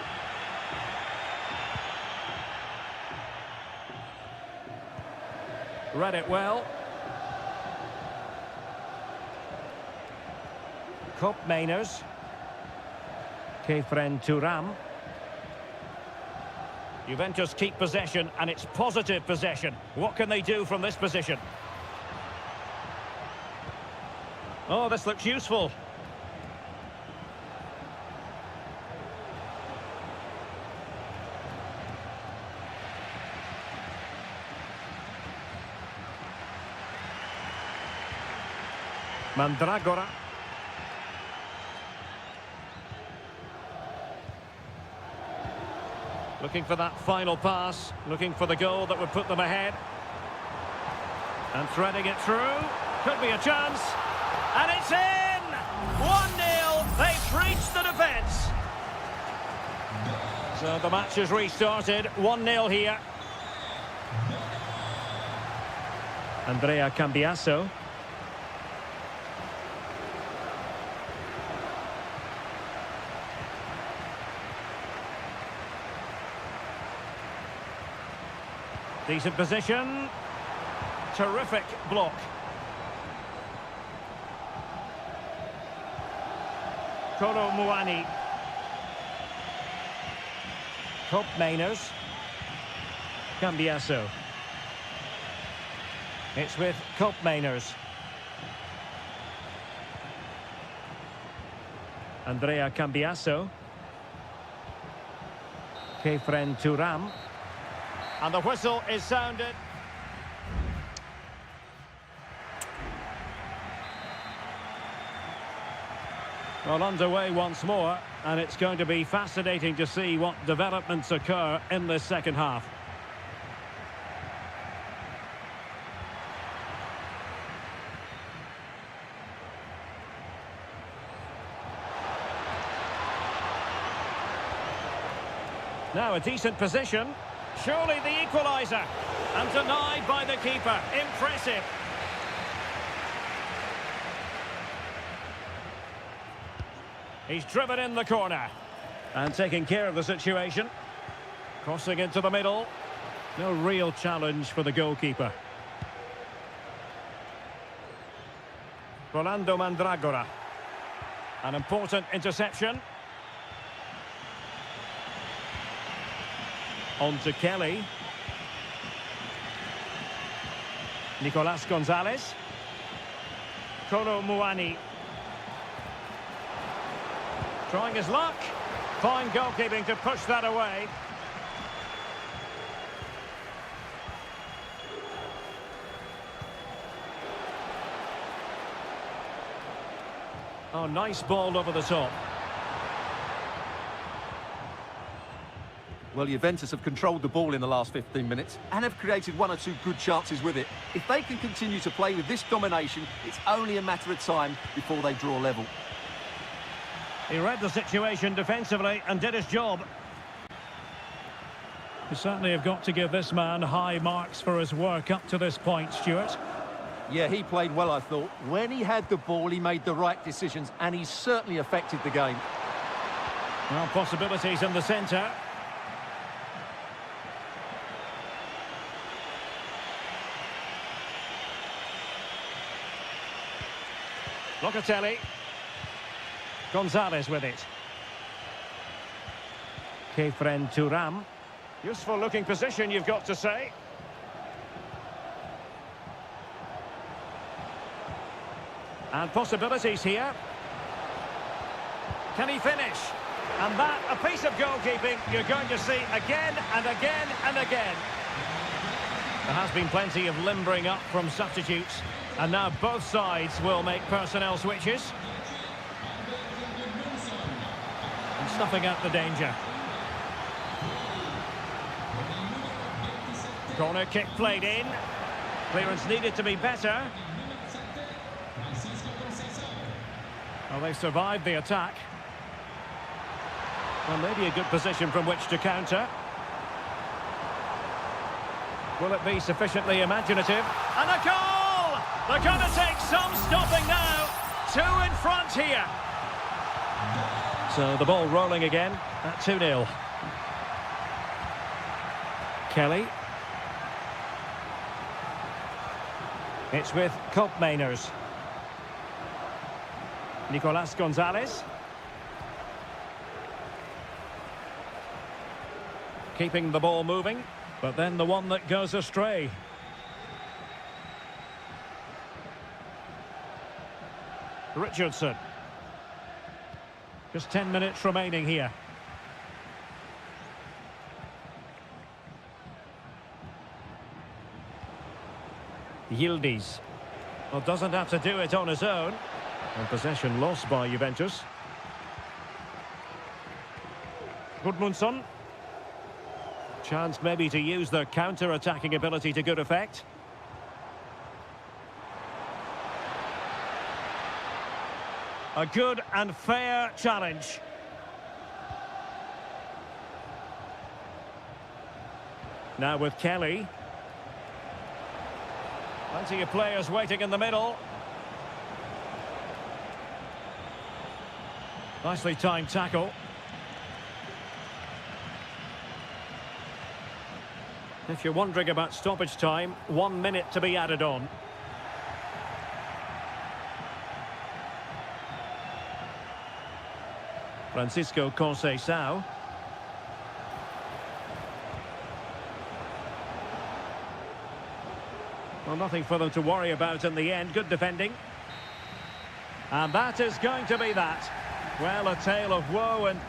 Read it well. Koopmeiners. Kefren Turam. Juventus keep possession, and it's positive possession. What can they do from this position? Oh, this looks useful. Mandragora. Looking for that final pass, looking for the goal that would put them ahead. And threading it through. Could be a chance. And it's in! 1-0. They've breached the defence. So the match has restarted. 1-0 here. Andrea Cambiasso. Decent position. Terrific block. Kolo Muani. Koopmeiners. Cambiasso. It's with Koopmeiners. Andrea Cambiasso. Kefren Turam. And the whistle is sounded. Well, underway once more, and it's going to be fascinating to see what developments occur in this second half. Now a decent position. Surely the equaliser. And denied by the keeper. Impressive. He's driven in the corner. And taking care of the situation. Crossing into the middle. No real challenge for the goalkeeper. Rolando Mandragora. An important interception. On to Kelly. Nicolas Gonzalez. Kolo Muani. Trying his luck. Fine goalkeeping to push that away. Oh, nice ball over the top. Well, Juventus have controlled the ball in the last 15 minutes and have created one or two good chances with it. If they can continue to play with this domination, it's only a matter of time before they draw level. He read the situation defensively and did his job. You certainly have got to give this man high marks for his work up to this point, Stuart. Yeah, he played well, I thought. When he had the ball, he made the right decisions, and he certainly affected the game. Well, possibilities in the centre. Locatelli. Gonzalez with it. Kefren Turam. Useful looking position, you've got to say. And possibilities here. Can he finish? And that, a piece of goalkeeping you're going to see again and again and again. There has been plenty of limbering up from substitutes. And now both sides will make personnel switches. And snuffing out the danger. Corner kick played in. Clearance needed to be better. Well, they've survived the attack. Well, maybe a good position from which to counter. Will it be sufficiently imaginative? And a goal! They're going to take some stopping now. 2 in front here. So the ball rolling again at 2-0. Kelly. It's with Koopmeiners. Nicolas Gonzalez. Keeping the ball moving, but then the one that goes astray. Richardson. Just 10 minutes remaining here. Yildiz. Well, doesn't have to do it on his own. And possession lost by Juventus. Gudmundsson. Chance maybe to use their counter-attacking ability to good effect. A good and fair challenge. Now with Kelly. Plenty of players waiting in the middle. Nicely timed tackle. If you're wondering about stoppage time, 1 minute to be added on. Francisco Conceição. Well, nothing for them to worry about in the end. Good defending. And that is going to be that. Well, a tale of woe and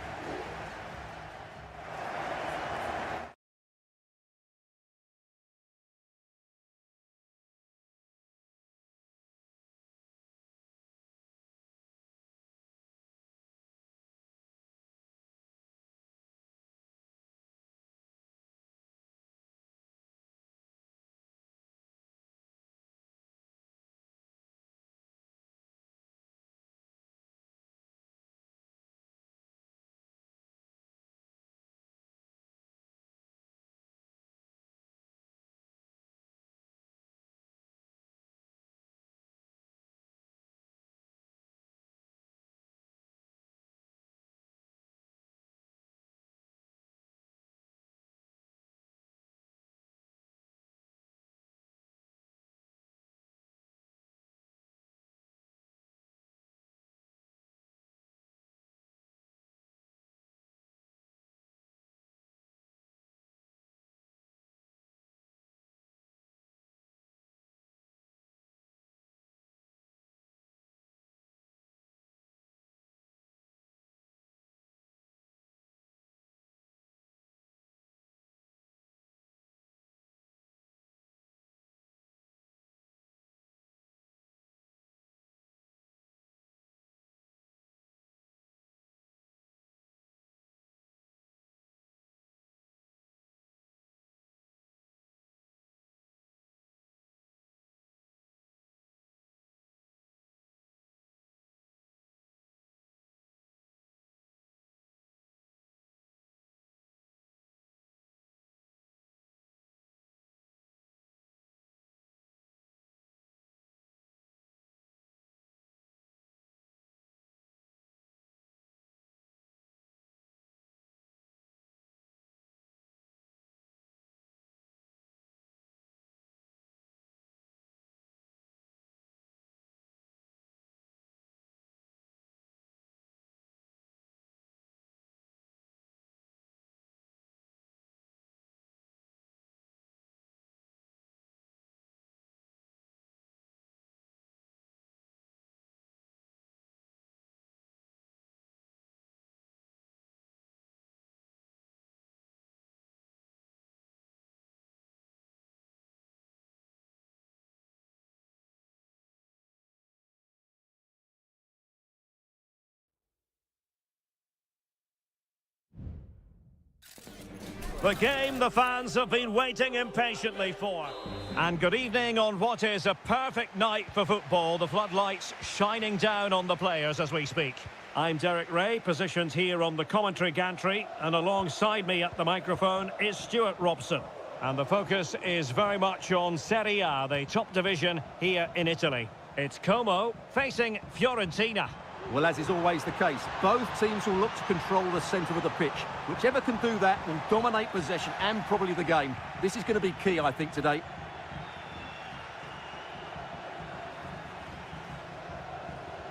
The game the fans have been waiting impatiently for. And good evening on what is a perfect night for football. The floodlights shining down on the players as we speak. I'm Derek Ray, positioned here on the commentary gantry, and alongside me at the microphone is Stuart Robson. And the focus is very much on Serie A, the top division here in Italy. It's Como facing Fiorentina. Well, as is always the case, both teams will look to control the centre of the pitch. Whichever can do that will dominate possession and probably the game. This is going to be key, I think, today.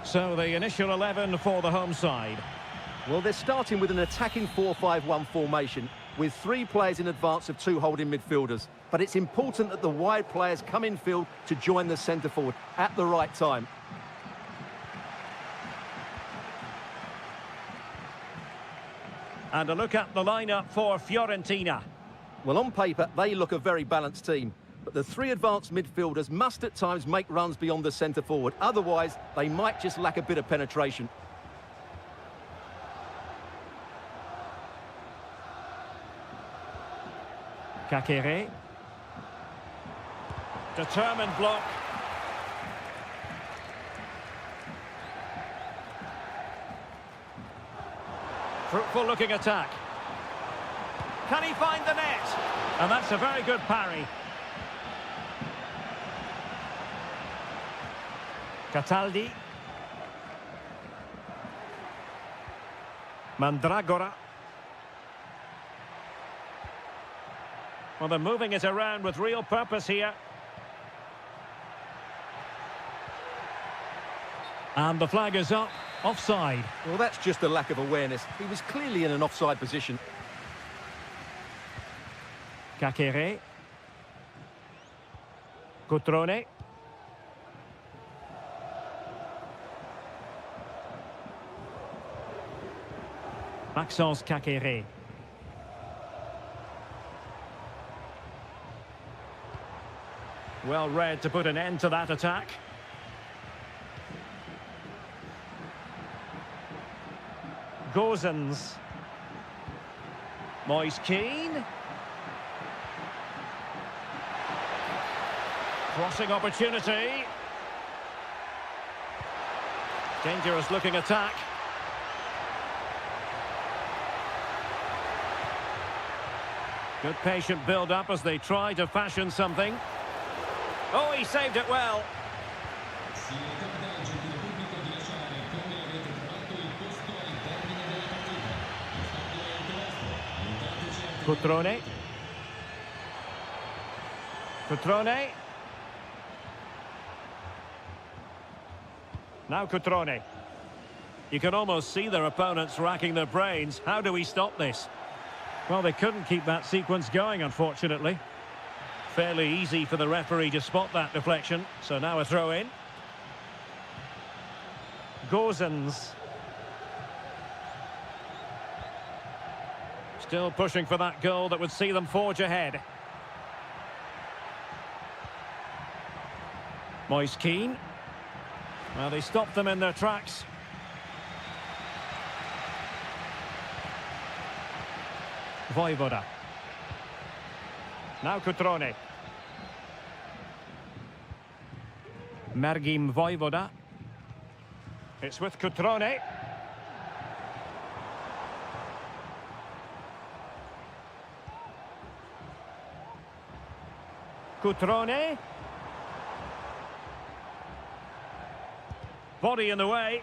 So the initial 11 for the home side. Well, they're starting with an attacking 4-5-1 formation with 3 players in advance of 2 holding midfielders. But it's important that the wide players come in field to join the centre forward at the right time. And a look at the lineup for Fiorentina. Well, on paper, they look a very balanced team. But the 3 advanced midfielders must at times make runs beyond the centre forward. Otherwise, they might just lack a bit of penetration. Kakere. Determined block. Fruitful looking attack. Can he find the net? And that's a very good parry. Cataldi. Mandragora. Well, they're moving it around with real purpose here. And the flag is up. Offside. Well, that's just a lack of awareness. He was clearly in an offside position. Kakere. Cutrone. Maxence Kakere. Well read to put an end to that attack. Gozens. Moise Keane. Crossing opportunity. Dangerous looking attack. Good patient build-up as they try to fashion something. Oh, he saved it well. Cutrone. Cutrone. Now Cutrone. You can almost see their opponents racking their brains. How do we stop this? Well, they couldn't keep that sequence going, unfortunately. Fairly easy for the referee to spot that deflection. So now a throw in. Gozens. Still pushing for that goal that would see them forge ahead. Moise Keane. Well, they stopped them in their tracks. Voivoda. Now Cutrone. Mergim Voivoda. It's with Cutrone. Cutrone. Body in the way.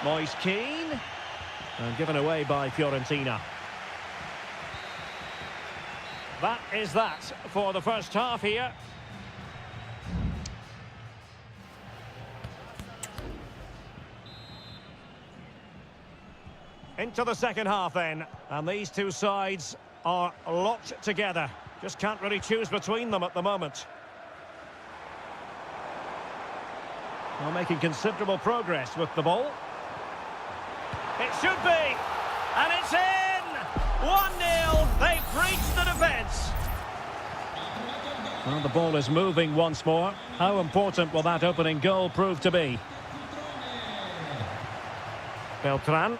Moise Keane. And given away by Fiorentina. That is that for the first half here. Into the second half then. And these two sides are locked together. Just can't really choose between them at the moment. Well, making considerable progress with the ball. It should be. And it's in! 1-0. They've breached the defence. Well, the ball is moving once more. How important will that opening goal prove to be? Beltran.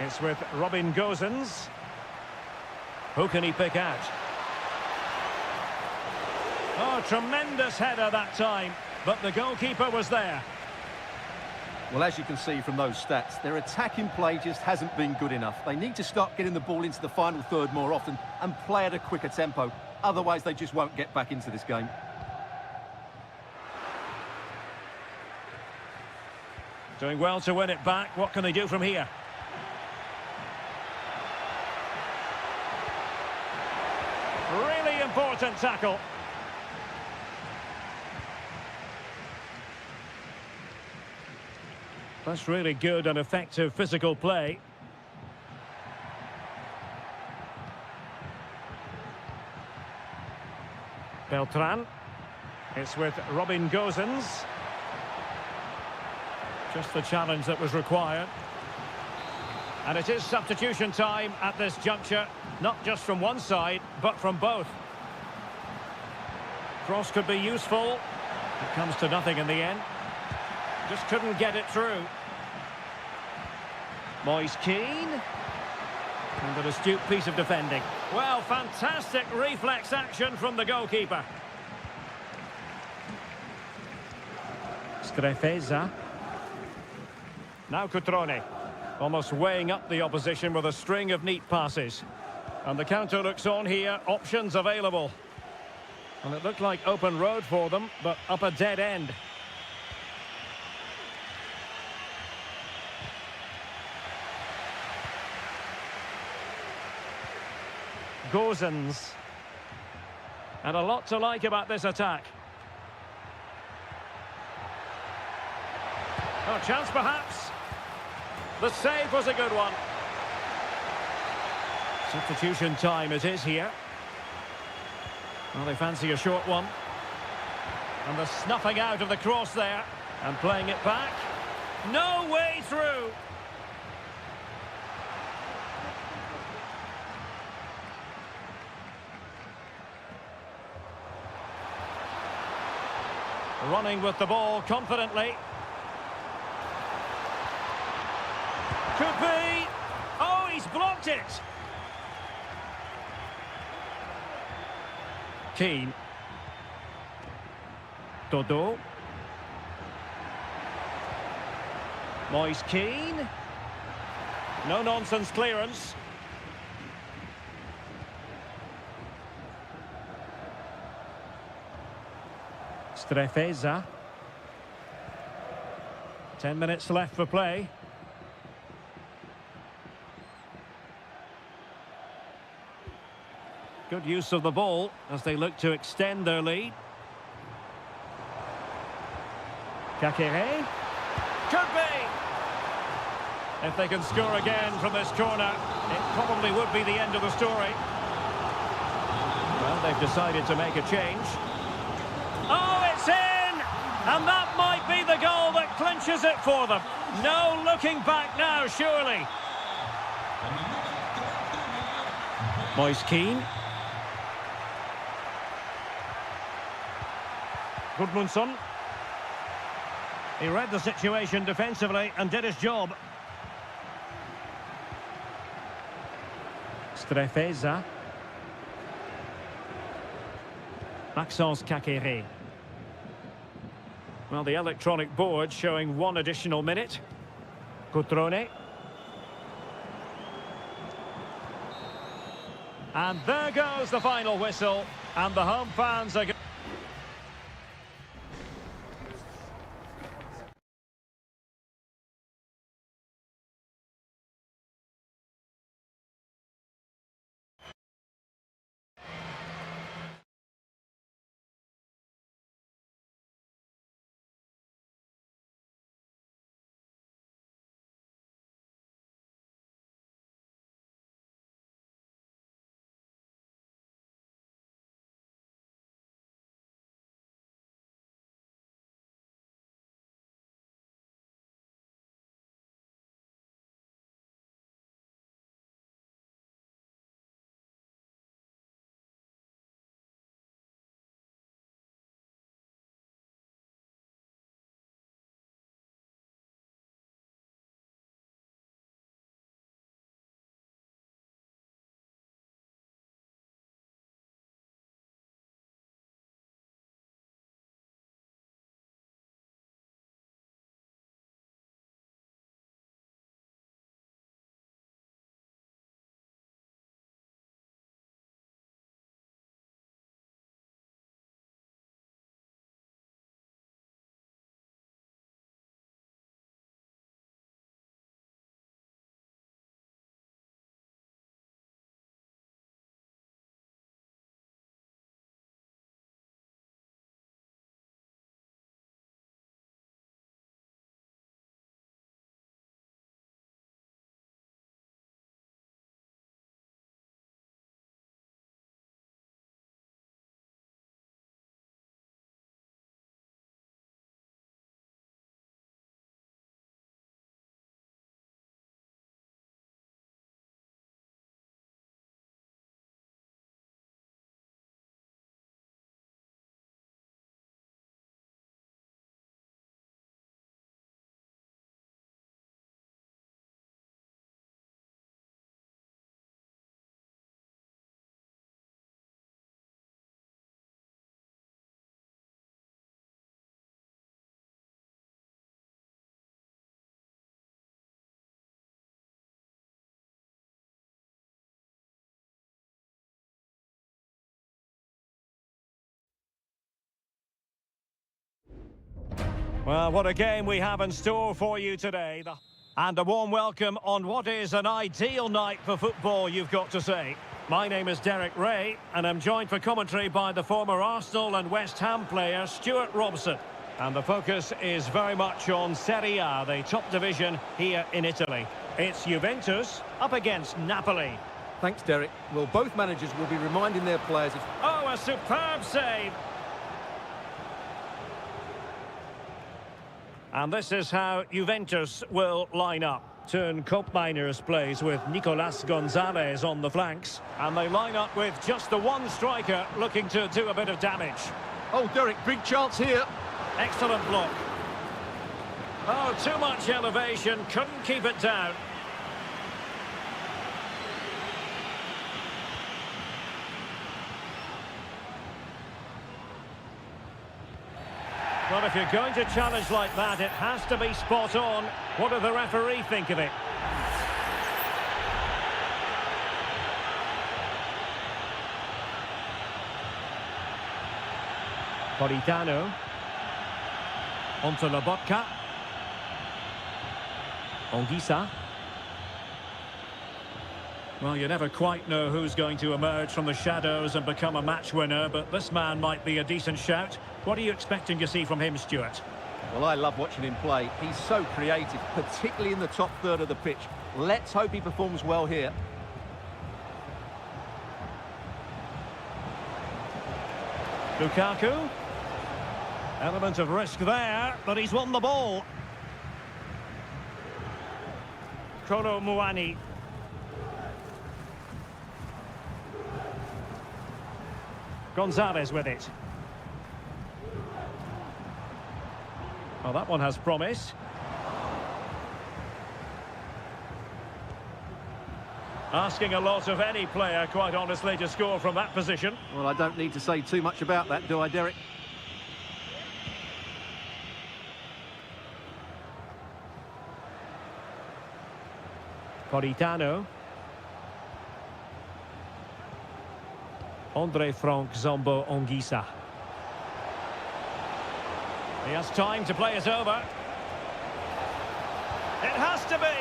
It's with Robin Gosens. Who can he pick out? Oh, tremendous header that time, but the goalkeeper was there. Well, as you can see from those stats, their attacking play just hasn't been good enough. They need to start getting the ball into the final third more often and play at a quicker tempo. Otherwise, they just won't get back into this game. Doing well to win it back. What can they do from here? Really important tackle. That's really good and effective physical play. Beltran. It's with Robin Gosens. Just the challenge that was required. And it is substitution time at this juncture, not just from one side, but from both. Cross could be useful. It comes to nothing in the end. Just couldn't get it through. Moise Keane. And an astute piece of defending. Well, fantastic reflex action from the goalkeeper. Strefeza. Now Cutrone. Almost weighing up the opposition with a string of neat passes. And the counter looks on here. Options available. And it looked like open road for them, but up a dead end. Gosens. And a lot to like about this attack. Oh, chance perhaps. The save was a good one. Substitution time it is here. Well, they fancy a short one. And the snuffing out of the cross there. And playing it back. No way through. Running with the ball confidently. Could be. Oh, he's blocked it. Keane. Dodo. Moise Keane. No nonsense clearance. Strefeza. 10 minutes left for play. Good use of the ball as they look to extend their lead. Kakere. Could be! If they can score again from this corner, it probably would be the end of the story. Well, they've decided to make a change. Oh, it's in! And that might be the goal that clinches it for them. No looking back now, surely. Moise Keane. Gudmundsson. He read the situation defensively and did his job. Strefeza. Maxence Kakere. Well, the electronic board showing one additional minute. Cutrone. And there goes the final whistle. And the home fans are... Well, what a game we have in store for you today. And a warm welcome on what is an ideal night for football, you've got to say. My name is Derek Ray, and I'm joined for commentary by the former Arsenal and West Ham player Stuart Robson. And the focus is very much on Serie A, the top division here in Italy. It's Juventus up against Napoli. Thanks, Derek. Well, both managers will be reminding their players of... Oh, a superb save! And this is how Juventus will line up. Turn Koopmeiners plays with Nicolas Gonzalez on the flanks. And they line up with just the one striker looking to do a bit of damage. Oh, Derek, big chance here. Excellent block. Oh, too much elevation, couldn't keep it down. Well, if you're going to challenge like that, it has to be spot on. What do the referee think of it? Politano. Onto Lobotka. Ongisa. Well, you never quite know who's going to emerge from the shadows and become a match winner, but this man might be a decent shout. What are you expecting to see from him, Stuart? Well, I love watching him play. He's so creative, particularly in the top third of the pitch. Let's hope he performs well here. Lukaku. Element of risk there, but he's won the ball. Kolo Muani. Gonzalez with it. Well, that one has promise. Asking a lot of any player, quite honestly, to score from that position. Well, I don't need to say too much about that, do I, Derek? Politano. Andre Frank Zombo Ongisa. He has time to play it over. It has to be.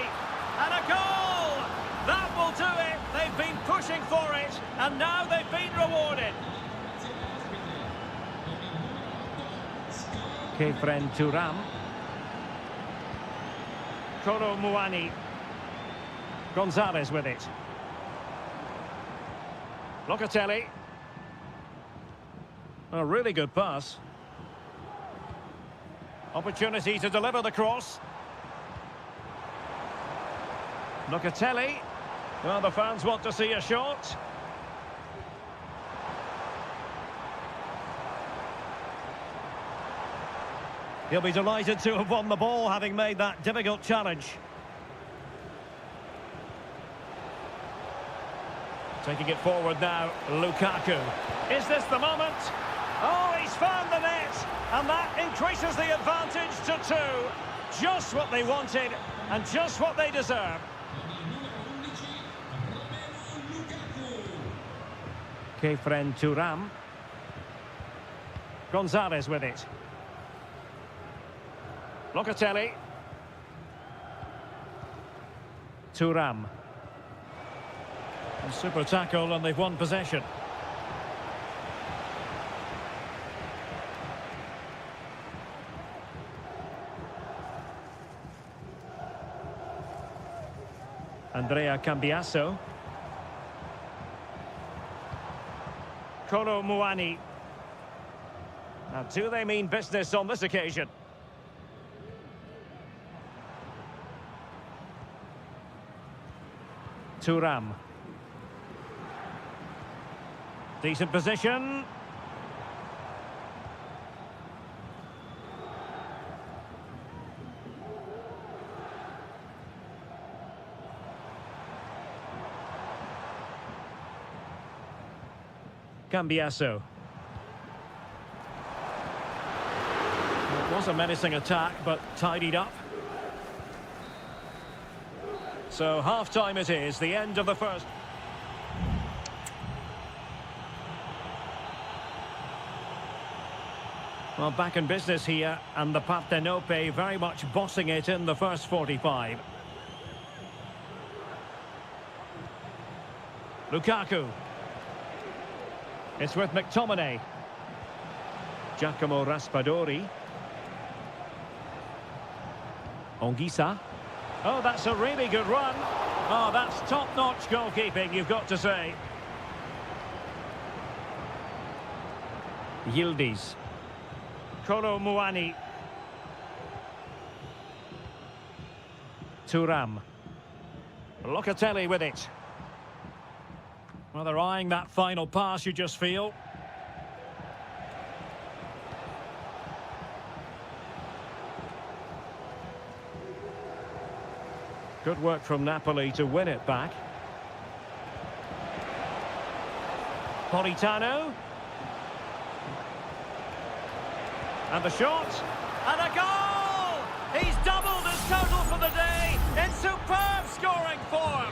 And a goal! That will do it. They've been pushing for it, and now they've been rewarded. Kefren Turam. Kolo Muani. Gonzalez with it. Locatelli. A really good pass. Opportunity to deliver the cross. Locatelli. Well, the fans want to see a shot. He'll be delighted to have won the ball, having made that difficult challenge. Taking it forward now, Lukaku. Is this the moment? Oh, he's found the net, and that increases the advantage to 2. Just what they wanted, and just what they deserve. Kefren Turam. Gonzalez with it. Locatelli. Turam. A super tackle, and they've won possession. Andrea Cambiasso. Kolo Muani. Now, do they mean business on this occasion? Turam. Decent position. Cambiasso. It was a menacing attack, but tidied up. So half-time it is, the end of the first. Well, back in business here, and the Partenope very much bossing it in the first 45. Lukaku. It's with McTominay. Giacomo Raspadori. Ongisa. Oh, that's a really good run. Oh, that's top-notch goalkeeping, you've got to say. Yildiz. Kolo Muani. Thuram. Locatelli with it. Well, they're eyeing that final pass, you just feel. Good work from Napoli to win it back. Politano. And the shot. And a goal! He's doubled his total for the day in superb scoring form.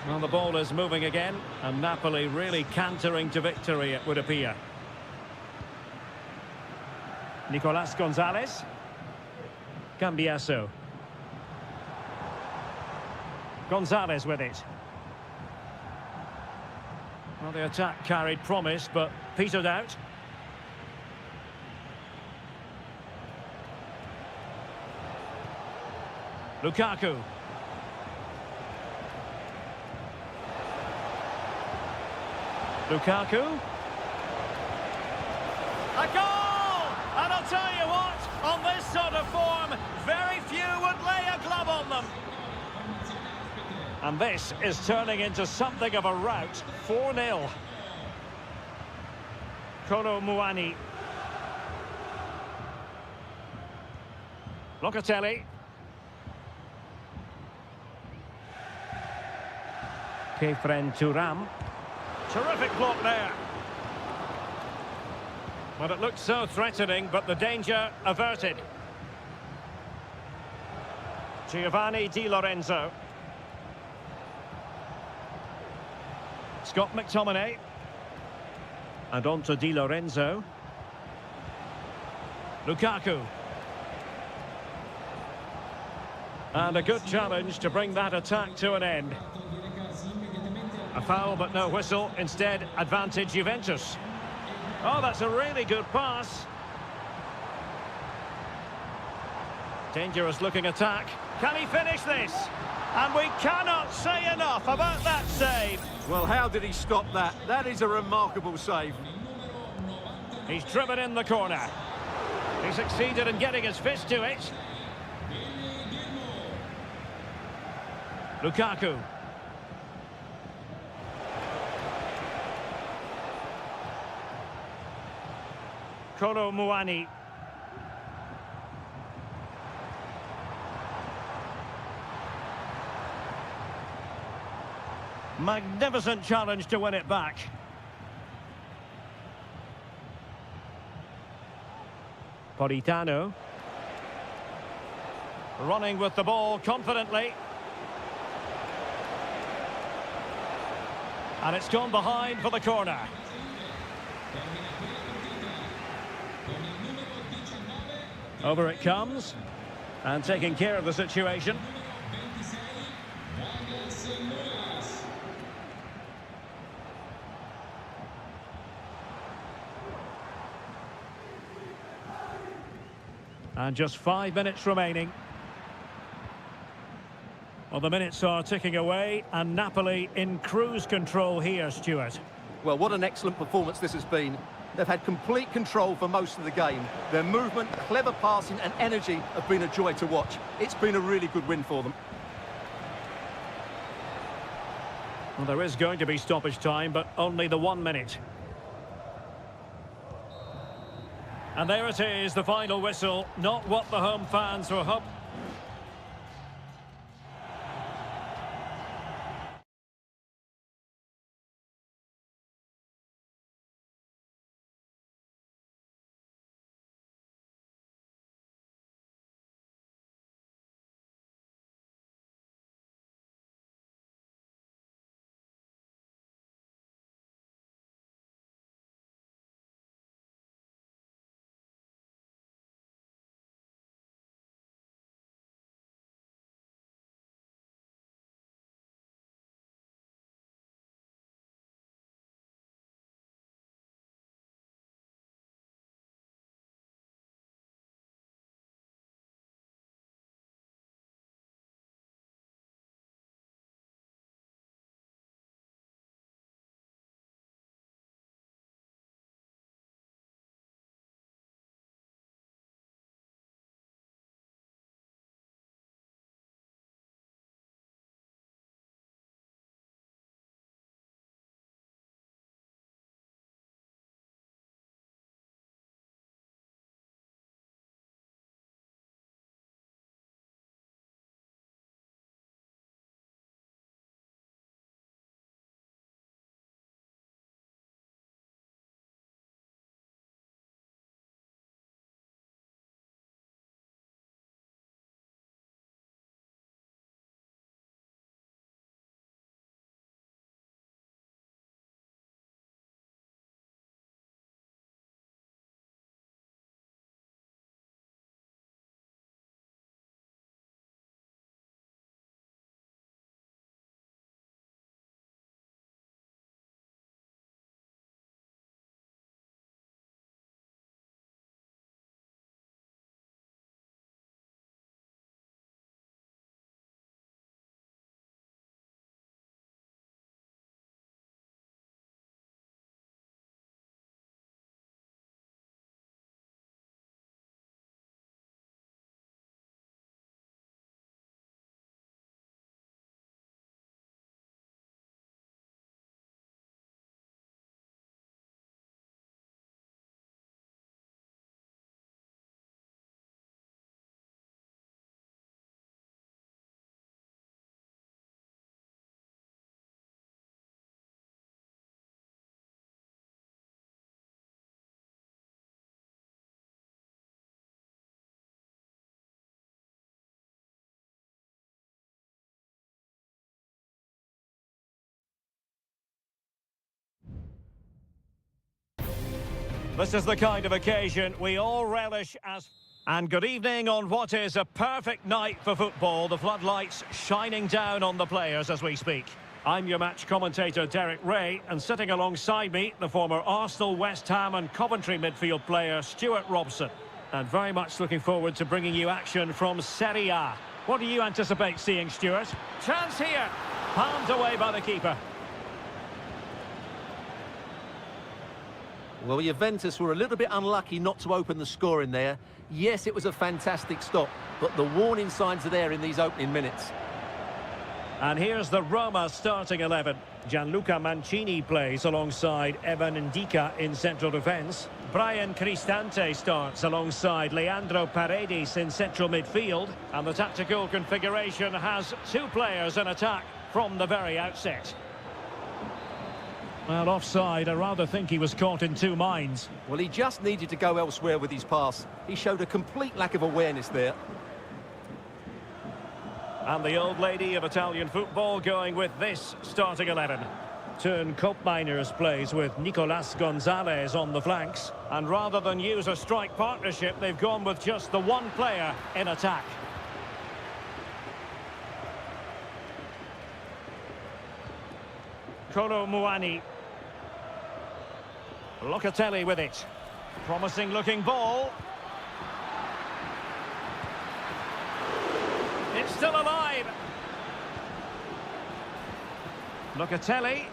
Well, the ball is moving again, and Napoli really cantering to victory, it would appear. Nicolas Gonzalez. Cambiaso. Gonzalez with it. Well, the attack carried promise, but petered out. Lukaku. Lukaku. A goal! And I'll tell you what, on this sort of form, very few would lay a glove on them. And this is turning into something of a rout. 4-0. Kolo Muani. Locatelli. Kefren Thuram. Terrific block there. Well, it looked so threatening, but the danger averted. Giovanni Di Lorenzo. Scott McTominay. And on to Di Lorenzo. Lukaku. And a good challenge to bring that attack to an end. A foul but no whistle. Instead, advantage Juventus. Oh, that's a really good pass. Dangerous looking attack. Can he finish this? And we cannot say enough about that save. Well, how did he stop that? That is a remarkable save. He's driven in the corner. He succeeded in getting his fist to it. Lukaku. Kolo Muani. Magnificent challenge to win it back. Politano. Running with the ball confidently. And it's gone behind for the corner. Over it comes. And taking care of the situation. And just 5 minutes remaining. Well, the minutes are ticking away, and Napoli in cruise control here, Stuart. Well, what an excellent performance this has been. They've had complete control for most of the game. Their movement, clever passing and energy have been a joy to watch. It's been a really good win for them. Well, there is going to be stoppage time, but only the 1 minute. And there it is, the final whistle. Not what the home fans were hoping. This is the kind of occasion we all relish as... And good evening on what is a perfect night for football. The floodlights shining down on the players as we speak. I'm your match commentator, Derek Ray, and sitting alongside me, the former Arsenal, West Ham and Coventry midfield player, Stuart Robson. And very much looking forward to bringing you action from Serie A. What do you anticipate seeing, Stuart? Chance here! Palmed away by the keeper. Well, Juventus were a little bit unlucky not to open the score in there. Yes, it was a fantastic stop, but the warning signs are there in these opening minutes. And here's the Roma starting 11. Gianluca Mancini plays alongside Evan Ndika in central defence. Brian Cristante starts alongside Leandro Paredes in central midfield. And the tactical configuration has two players in attack from the very outset. Well, offside, I rather think he was caught in two minds. Well, he just needed to go elsewhere with his pass. He showed a complete lack of awareness there. And the old lady of Italian football going with this starting 11. Turn Koopmeiners plays with Nicolas Gonzalez on the flanks. And rather than use a strike partnership, they've gone with just the one player in attack. Kolo Muani. Locatelli with it. Promising looking ball. It's still alive. Locatelli.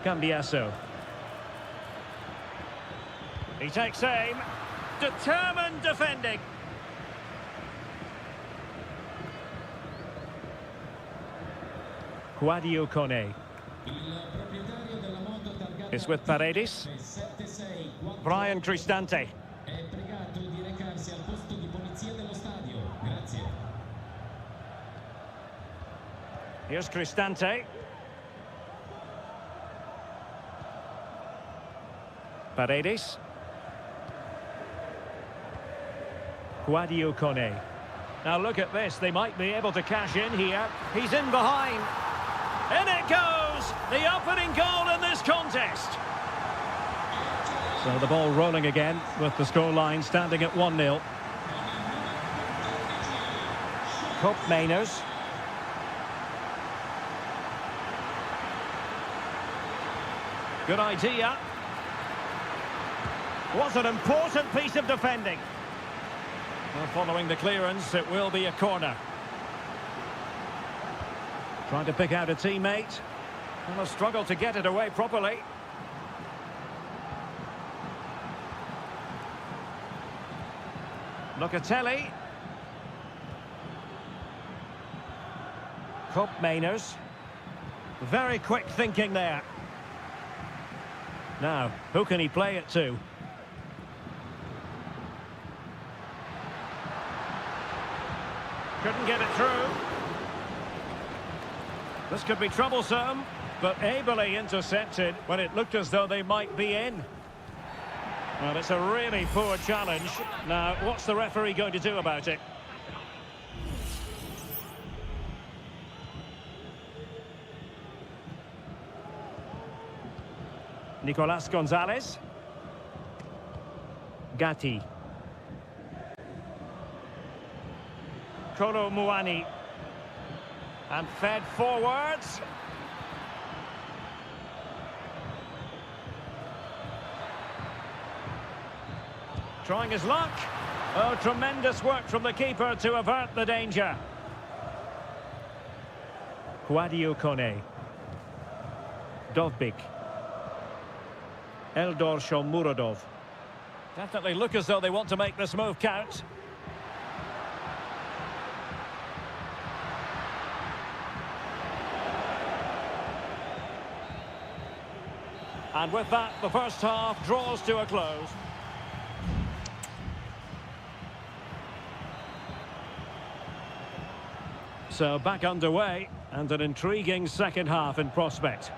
Cambiasso. He takes aim. Determined defending. Quadio Kone. It's with Paredes. Brian Cristante. Here's Cristante. Paredes. Quadio Kone. Now look at this, they might be able to cash in here. He's in behind. In it goes! The opening goal in this contest. So the ball rolling again with the scoreline standing at 1-0. Koopmeiners. Good idea. What an important piece of defending. Well, following the clearance, it will be a corner. Trying to pick out a teammate. Well, a struggle to get it away properly. Locatelli. Koopmeiners. Very quick thinking there. Now, who can he play it to? Couldn't get it through. This could be troublesome, but ably intercepted when it looked as though they might be in. Well, it's a really poor challenge. Now, what's the referee going to do about it? Nicolas Gonzalez. Gatti. Kolo Muani. And fed forwards. Trying his luck. Oh, tremendous work from the keeper to avert the danger. Quadio Kone. Dovbik. Eldor Shomurodov. Definitely look as though they want to make this move count. And with that, the first half draws to a close. So back underway, and an intriguing second half in prospect.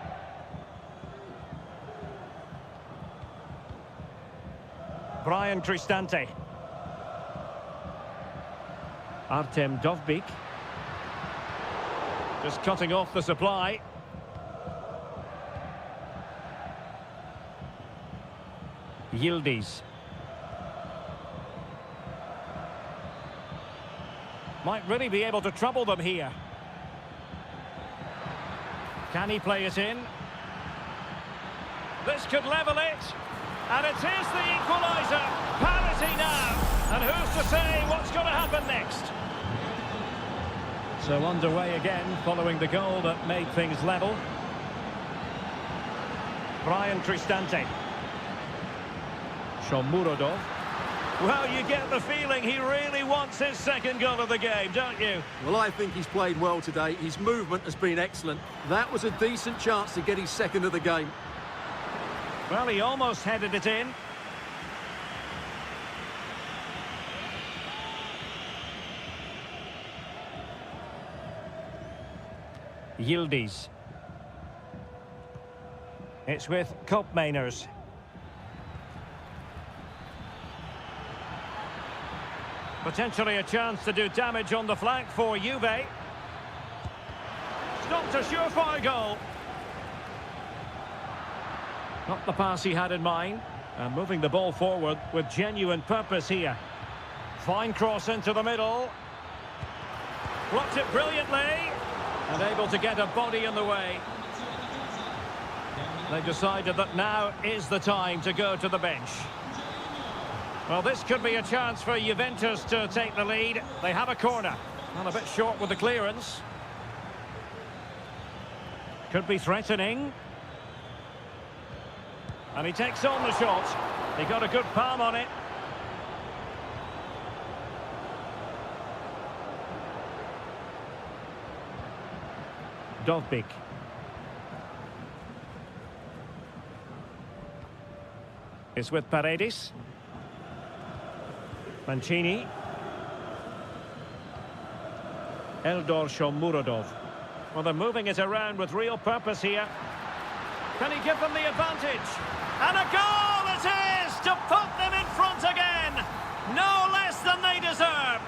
Brian Cristante. Artem Dovbik. Just cutting off the supply. Yildiz. Might really be able to trouble them here. Can he play it in? This could level it. And it is the equaliser. Parity now. And who's to say what's going to happen next? So underway again following the goal that made things level. Brian Cristante. Shomurodov. Well, you get the feeling he really wants his second goal of the game, don't you? Well, I think he's played well today. His movement has been excellent. That was a decent chance to get his second of the game. Well, he almost headed it in. Yildiz. It's with Koopmeiners. Potentially a chance to do damage on the flank for Juve. It's not a surefire goal. Not the pass he had in mind. And moving the ball forward with genuine purpose here. Fine cross into the middle. Blocked it brilliantly. And able to get a body in the way. They've decided that now is the time to go to the bench. Well, this could be a chance for Juventus to take the lead. They have a corner. Well, a bit short with the clearance. Could be threatening. And he takes on the shot. He got a good palm on it. Dovbik. It's with Paredes. Mancini. Eldor Shomurodov. Well, they're moving it around with real purpose here. Can he give them the advantage? And a goal it is to put them in front again. No less than they deserve.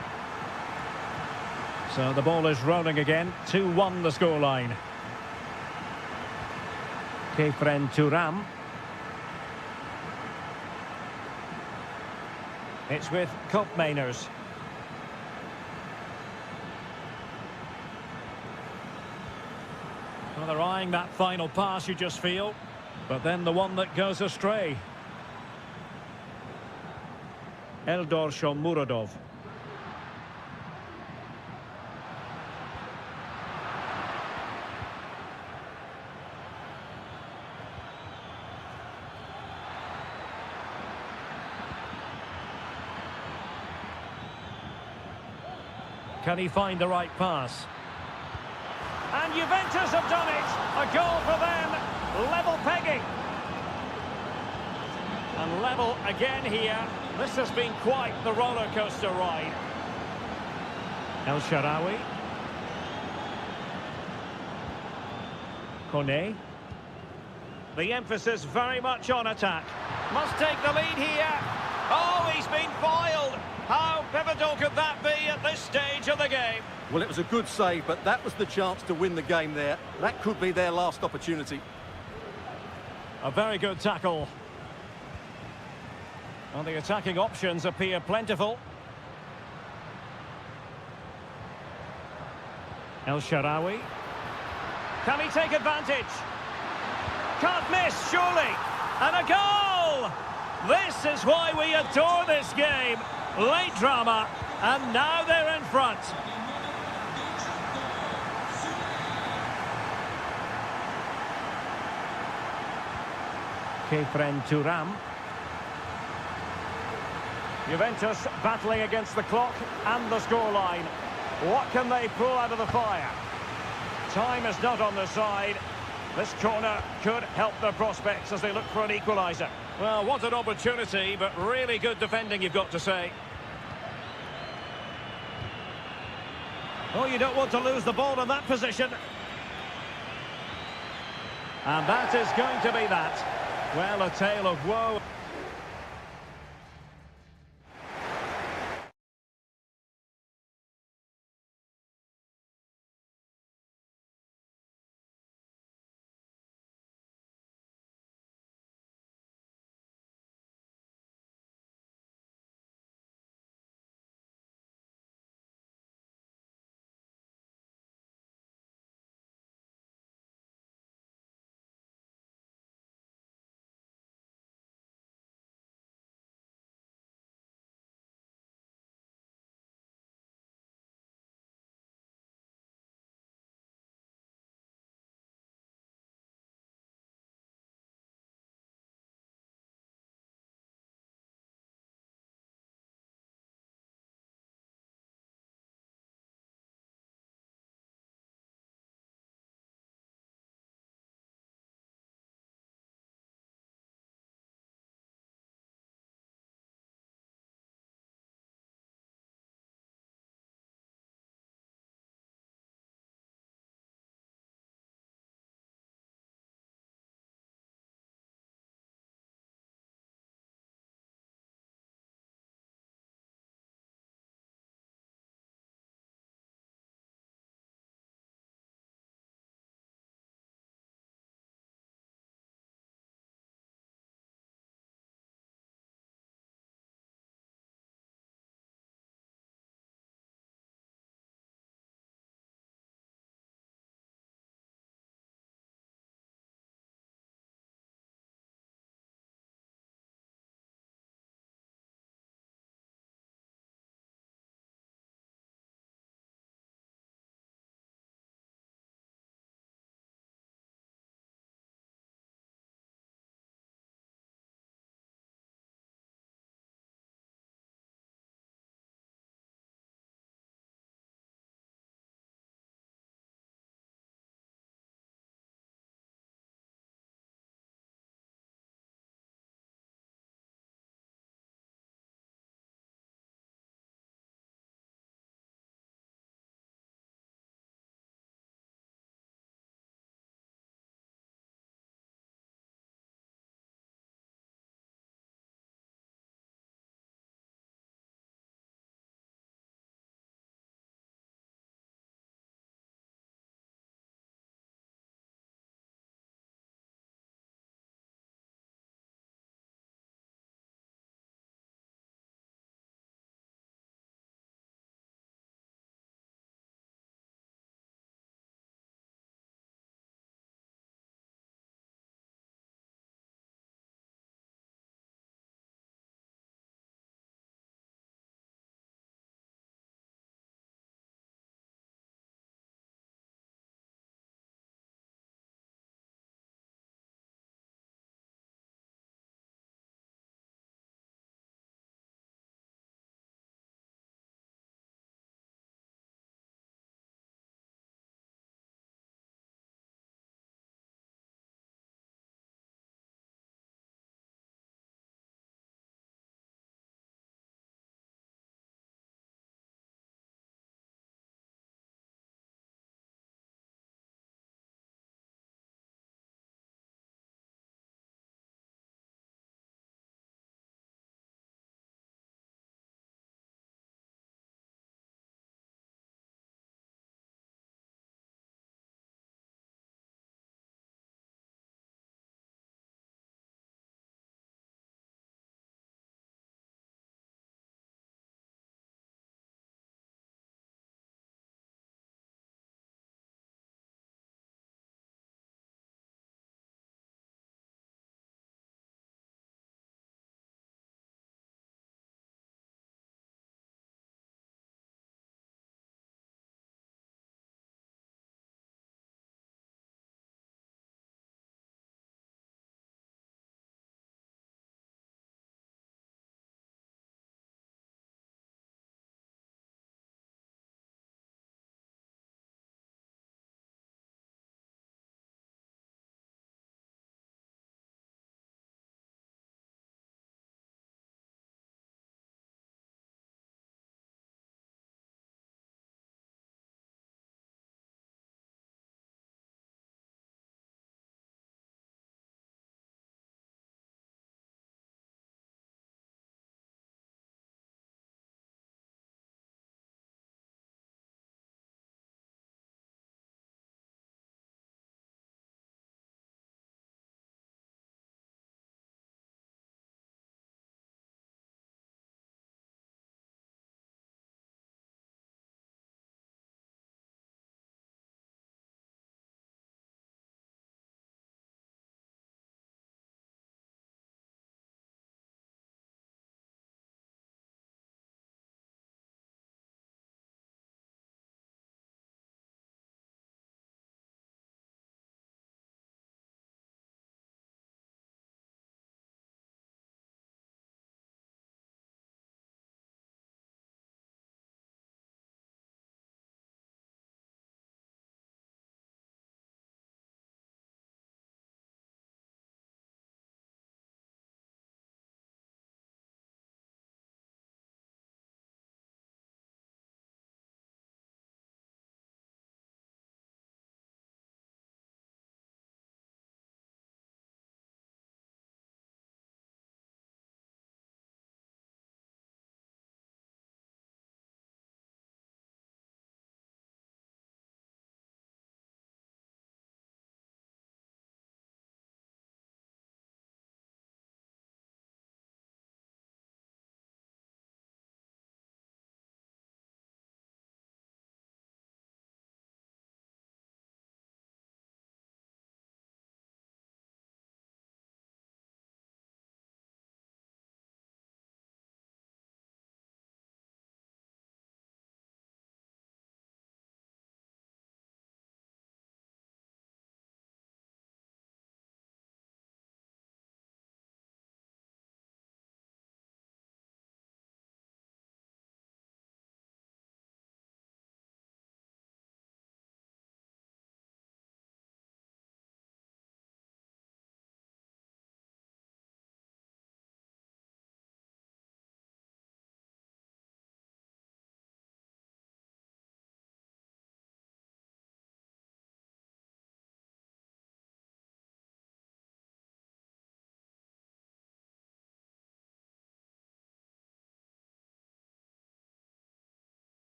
So the ball is rolling again. 2-1 the scoreline. Kefren Thuram. It's with Koopmeiners. Well, they're eyeing that final pass, you just feel. But then the one that goes astray. Eldor Shomurodov. Can he find the right pass? And Juventus have done it. A goal for them. Level pegging. And level again here. This has been quite the roller coaster ride. El Shaarawy. Kone. The emphasis very much on attack. Must take the lead here. Oh, he's been foiled. How pivotal could that be at this stage of the game? Well, it was a good save, but that was the chance to win the game there. That could be their last opportunity. A very good tackle. Well, the attacking options appear plentiful. El Shaarawy. Can he take advantage? Can't miss, surely. And a goal! This is why we adore this game. Late drama, and now they're in front. Kefren Thuram. Juventus battling against the clock and the scoreline. What can they pull out of the fire? Time is not on their side. This corner could help their prospects as they look for an equaliser. Well, what an opportunity, but really good defending, you've got to say. Oh, you don't want to lose the ball in that position. And that is going to be that. Well, a tale of woe.